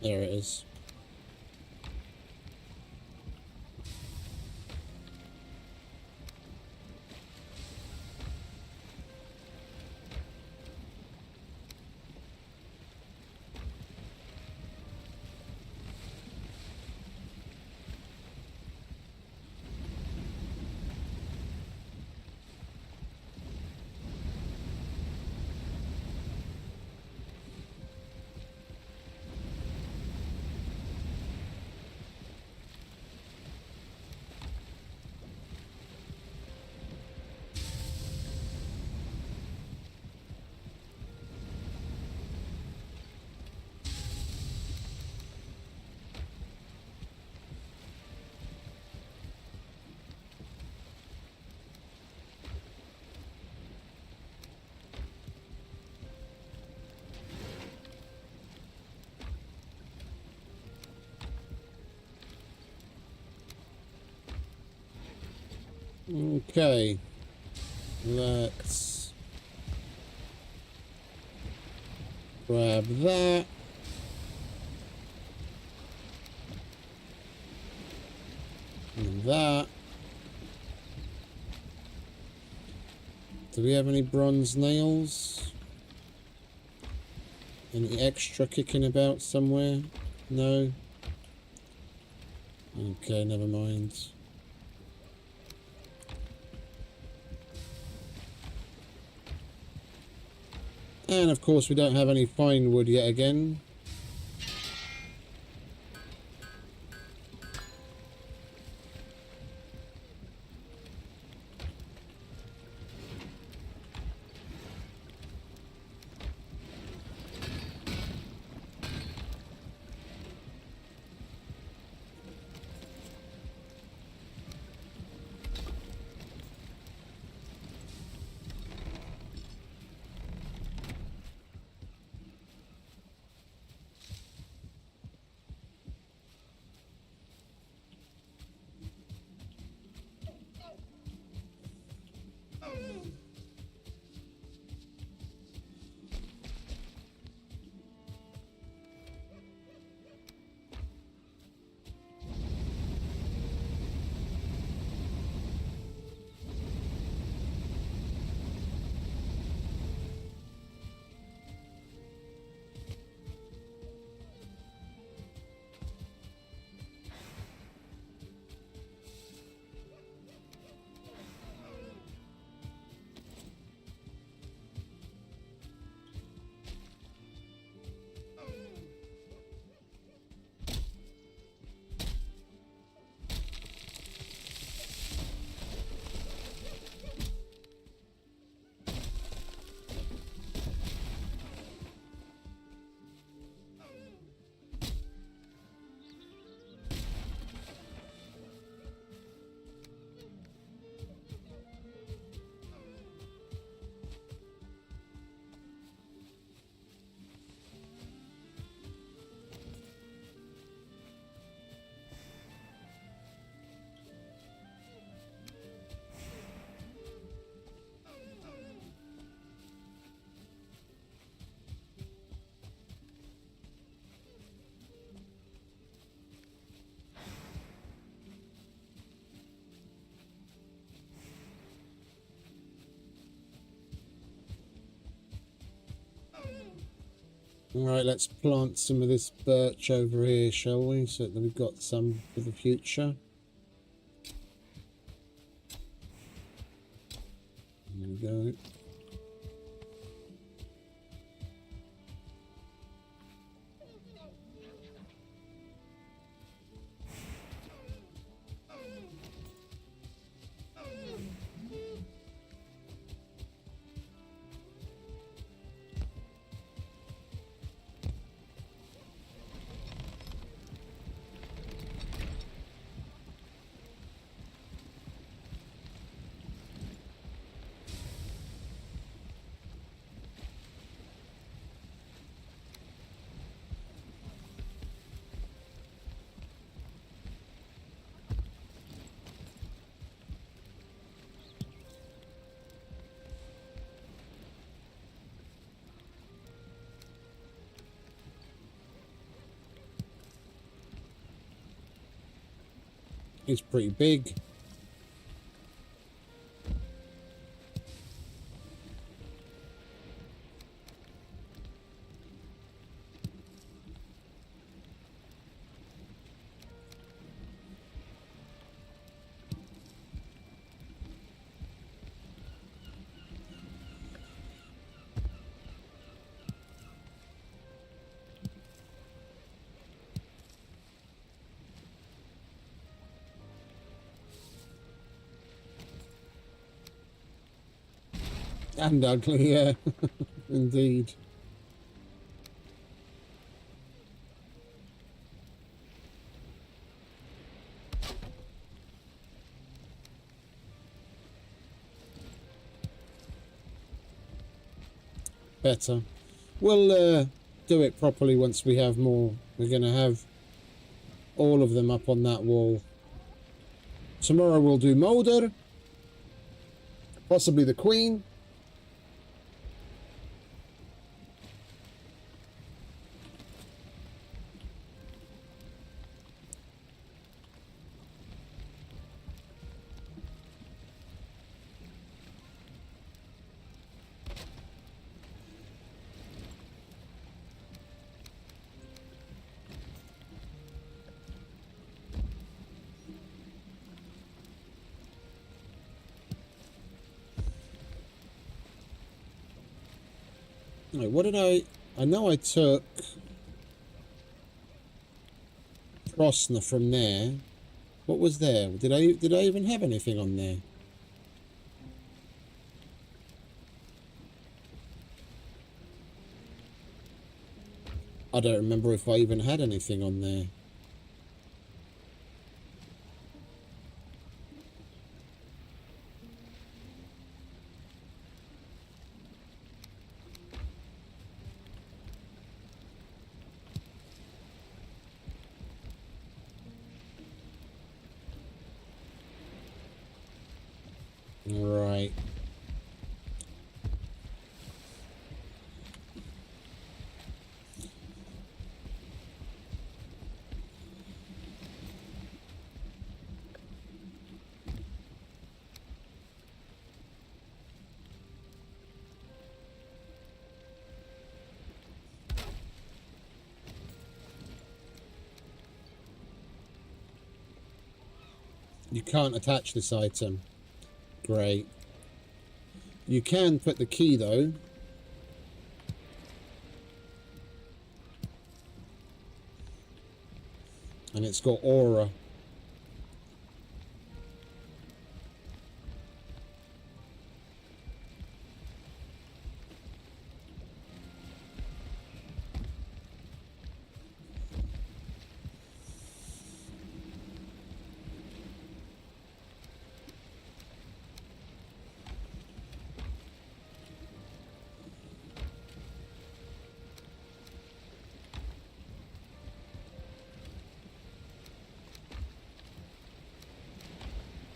There it is. Okay, let's grab that. And that. Do we have any bronze nails? Any extra kicking about somewhere? No? Okay, never mind. And of course we don't have any fine wood yet again. Alright, let's plant some of this birch over here, shall we? So that we've got some for the future. There we go. It's pretty big. And ugly, yeah. Indeed. Better. We'll do it properly once we have more. We're going to have all of them up on that wall. Tomorrow we'll do Mulder. Possibly the Queen. Right, what did I know I took Prosna from there. What was there? Did I even have anything on there? I don't remember if I even had anything on there. Right. You can't attach this item. Great. You can put the key though. And it's got aura.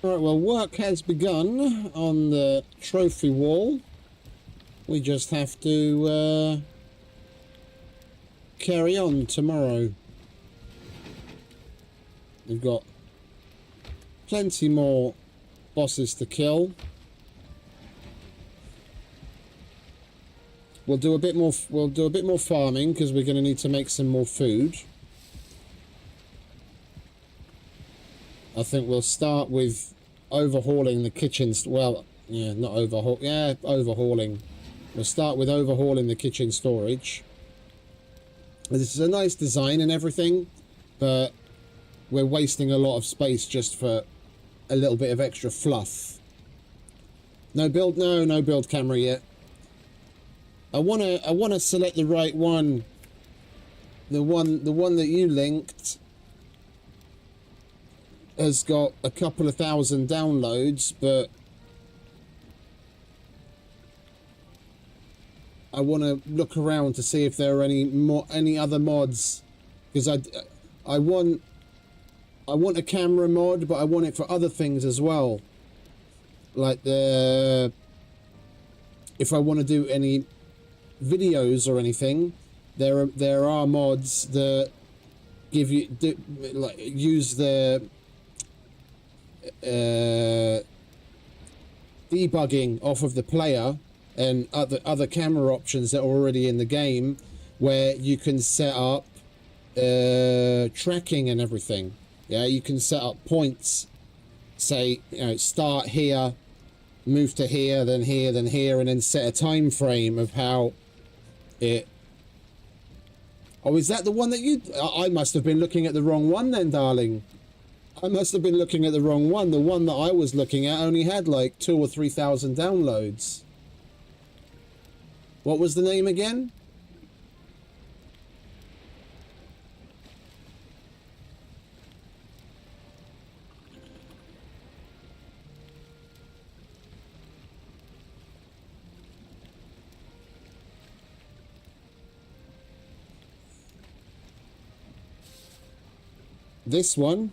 Alright, well, work has begun on the trophy wall. We just have to carry on tomorrow. We've got plenty more bosses to kill. We'll do a bit more farming because we're going to need to make some more food. I think we'll start with overhauling the kitchens. Well, yeah, not overhaul. Yeah, overhauling. We'll start with overhauling the kitchen storage. This is a nice design and everything, but we're wasting a lot of space just for a little bit of extra fluff. No build camera yet. I wanna select the right one. The one that you linked has got a couple of thousand downloads, but I want to look around to see if there are any other mods, because I want a camera mod, but I want it for other things as well, like if I want to do any videos or anything, there are mods that give you use the debugging off of the player and other camera options that are already in the game, where you can set up tracking and everything. Yeah, you can set up points, say, you know, start here, move to here, then here, then here, and then set a time frame of how it... Oh, is that the one that you... I must have been looking at the wrong one then, darling. I must have been looking at the wrong one. The one that I was looking at only had like 2,000 or 3,000 downloads. What was the name again? This one.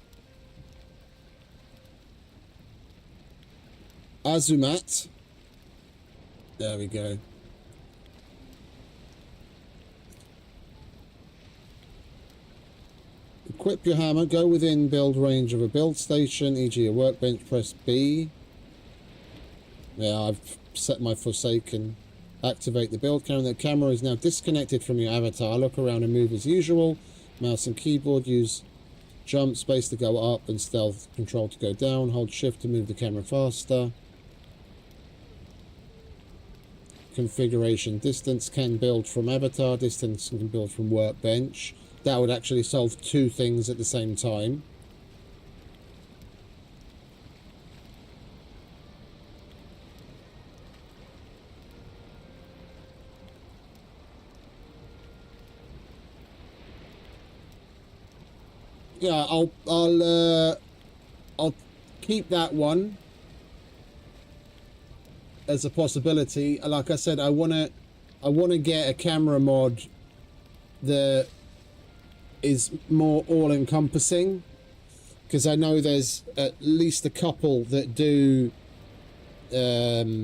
Azumat. There we go. Equip your hammer. Go within build range of a build station, e.g. a workbench. Press B. Yeah, I've set my Forsaken. Activate the build camera. The camera is now disconnected from your avatar. Look around and move as usual. Mouse and keyboard. Use jump, space to go up, and stealth control to go down. Hold shift to move the camera faster. Configuration. Distance can build from avatar. Distance can build from workbench. That would actually solve two things at the same time. Yeah, I'll keep that one as a possibility. Like I said, I wanna get a camera mod that is more all-encompassing, because I know there's at least a couple that do that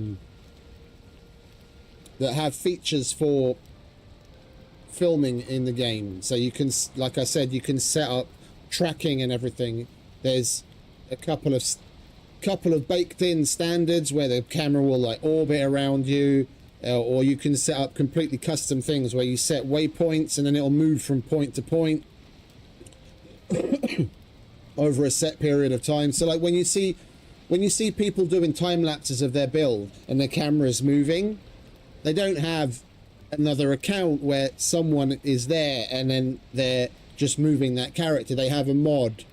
have features for filming in the game. So you can, like I said, you can set up tracking and everything. There's a couple of baked-in standards where the camera will like orbit around you, or you can set up completely custom things where you set waypoints and then it'll move from point to point over a set period of time. So like when you see people doing time lapses of their build and their camera is moving, they don't have another account where someone is there and then they're just moving that character. They have a mod,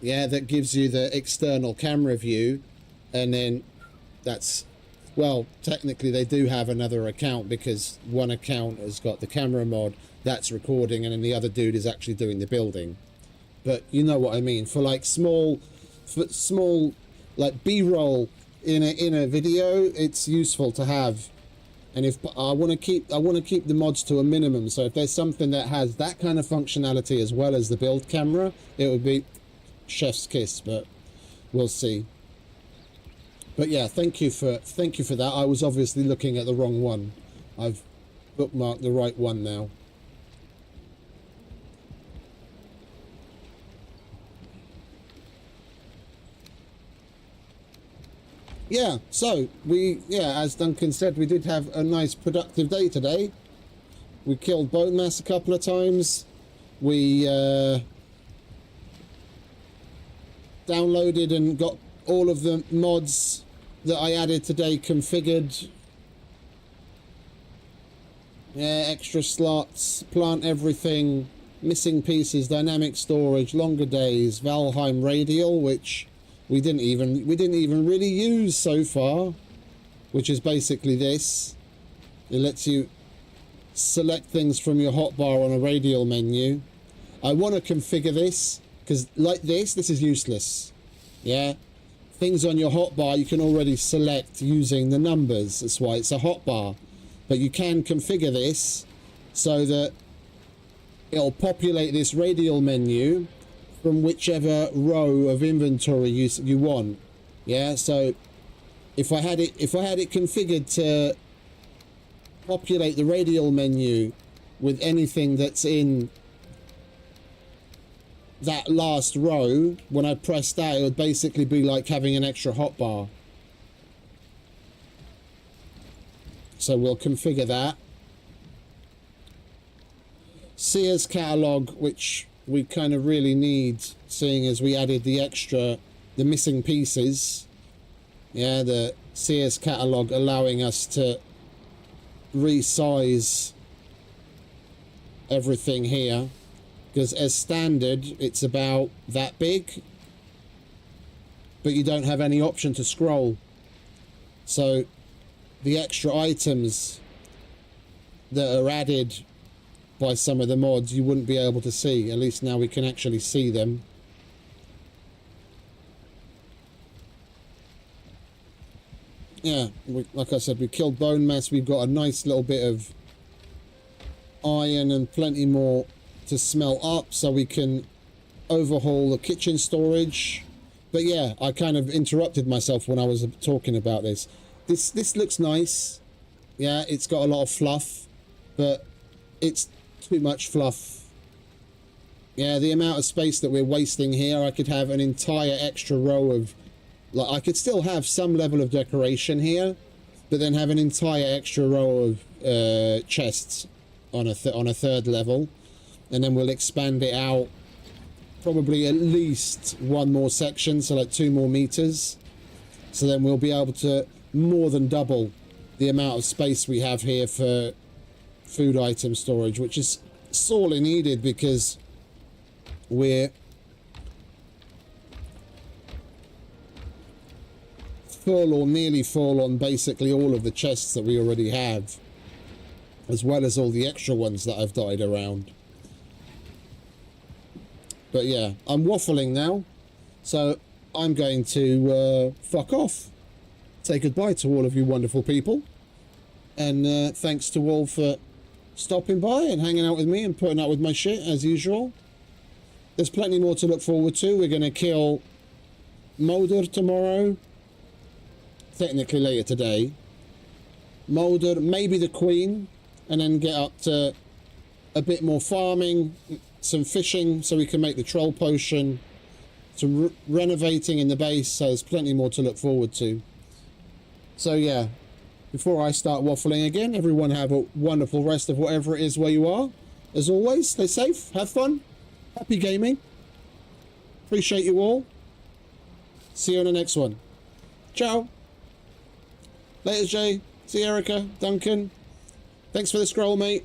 yeah, that gives you the external camera view, and then that's, well, technically they do have another account, because one account has got the camera mod that's recording and then the other dude is actually doing the building. But you know what I mean, for like small like B-roll in a video, it's useful to have. And if I want to keep the mods to a minimum, so if there's something that has that kind of functionality as well as the build camera, it would be chef's kiss, but we'll see. But yeah, thank you for that. I was obviously looking at the wrong one. I've bookmarked the right one now. Yeah, so as Duncan said, we did have a nice productive day today. We killed bone mass a couple of times. We downloaded and got all of the mods that I added today configured. Yeah, extra slots, plant everything, missing pieces, dynamic storage, longer days, Valheim radial, which we didn't even really use so far, which is basically this. It lets you select things from your hotbar on a radial menu. I want to configure this, because like this is useless. Yeah, things on your hotbar you can already select using the numbers. That's why it's a hotbar. But you can configure this so that it'll populate this radial menu from whichever row of inventory you want. Yeah, so if I had it configured to populate the radial menu with anything that's in that last row, when I press that, it would basically be like having an extra hotbar. So we'll configure that. Sears catalog, which we kind of really need, seeing as we added the missing pieces. Yeah, the Sears catalog allowing us to resize everything here, because as standard it's about that big, but you don't have any option to scroll. So the extra items that are added by some of the mods you wouldn't be able to see. At least now we can actually see them. Yeah, like I said, we killed bone mass. We've got a nice little bit of iron and plenty more to smelt up, so we can overhaul the kitchen storage. But yeah, I kind of interrupted myself when I was talking about this. This looks nice. Yeah, it's got a lot of fluff, but it's too much fluff. Yeah, the amount of space that we're wasting here, I could have an entire extra row of, like, I could still have some level of decoration here, but then have an entire extra row of chests on a third level, and then we'll expand it out probably at least one more section, so like 2 more meters. So then we'll be able to more than double the amount of space we have here for food item storage, which is sorely needed because we're full or nearly full on basically all of the chests that we already have, as well as all the extra ones that I've dotted around. But yeah, I'm waffling now, so I'm going to fuck off. Say goodbye to all of you wonderful people, and thanks to all for stopping by and hanging out with me and putting up with my shit as usual. There's plenty more to look forward to. We're going to kill Mulder tomorrow, technically later today. Mulder, maybe the Queen, and then get up to a bit more farming, some fishing so we can make the troll potion, some renovating in the base, so there's plenty more to look forward to. So yeah, before I start waffling again, everyone have a wonderful rest of whatever it is where you are. As always, stay safe, have fun, happy gaming. Appreciate you all. See you in the next one. Ciao. Later, Jay. See you, Erica, Duncan. Thanks for the scroll, mate.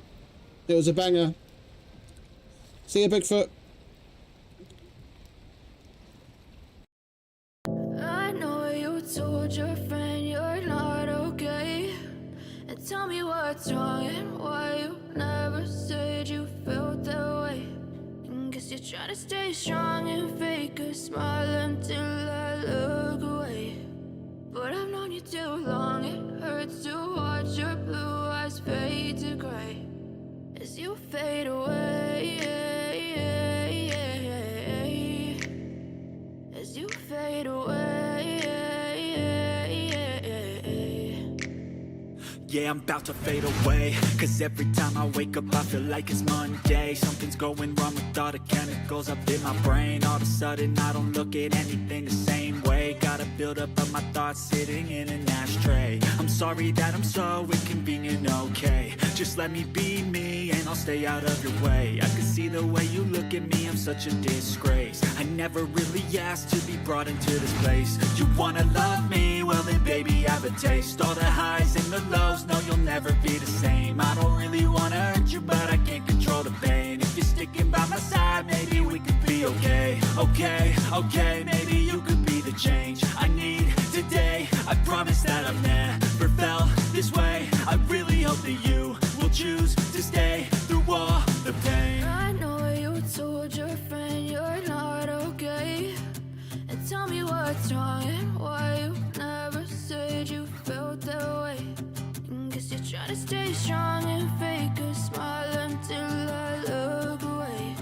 It was a banger. See you, Bigfoot. I know you told your friend you're not okay, and tell me what's wrong and why you never said you felt that way. And guess you're trying to stay strong and fake a smile until I look away. But I've known you too long, it hurts to watch your blue eyes fade to gray as you fade away, as you fade away. Yeah, I'm about to fade away, cause every time I wake up I feel like it's Monday. Something's going wrong with all the chemicals up in my brain. All of a sudden I don't look at anything the same way. Gotta build up of my thoughts sitting in an ashtray. I'm sorry that I'm so inconvenient, okay. Just let me be me and I'll stay out of your way. I can see the way you look at me, I'm such a disgrace. I never really asked to be brought into this place. You wanna love me? Well then baby I have a taste. All the highs and the lows, no you'll never be the same. I don't really wanna hurt you but I can't control the pain. If you're sticking by my side maybe we could be okay. Okay, maybe you could be the change I need today. I promise that I've never felt this way. I really hope that you will choose to stay through all the pain. I know you told your friend you're not okay, and tell me what's wrong and why you never said you felt that way. And guess you're trying to stay strong and fake a smile until I look away.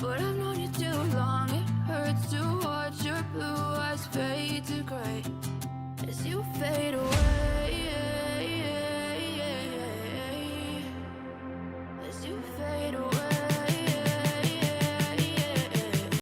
But I've known you too long, it hurts to watch your blue eyes fade to gray as you fade away.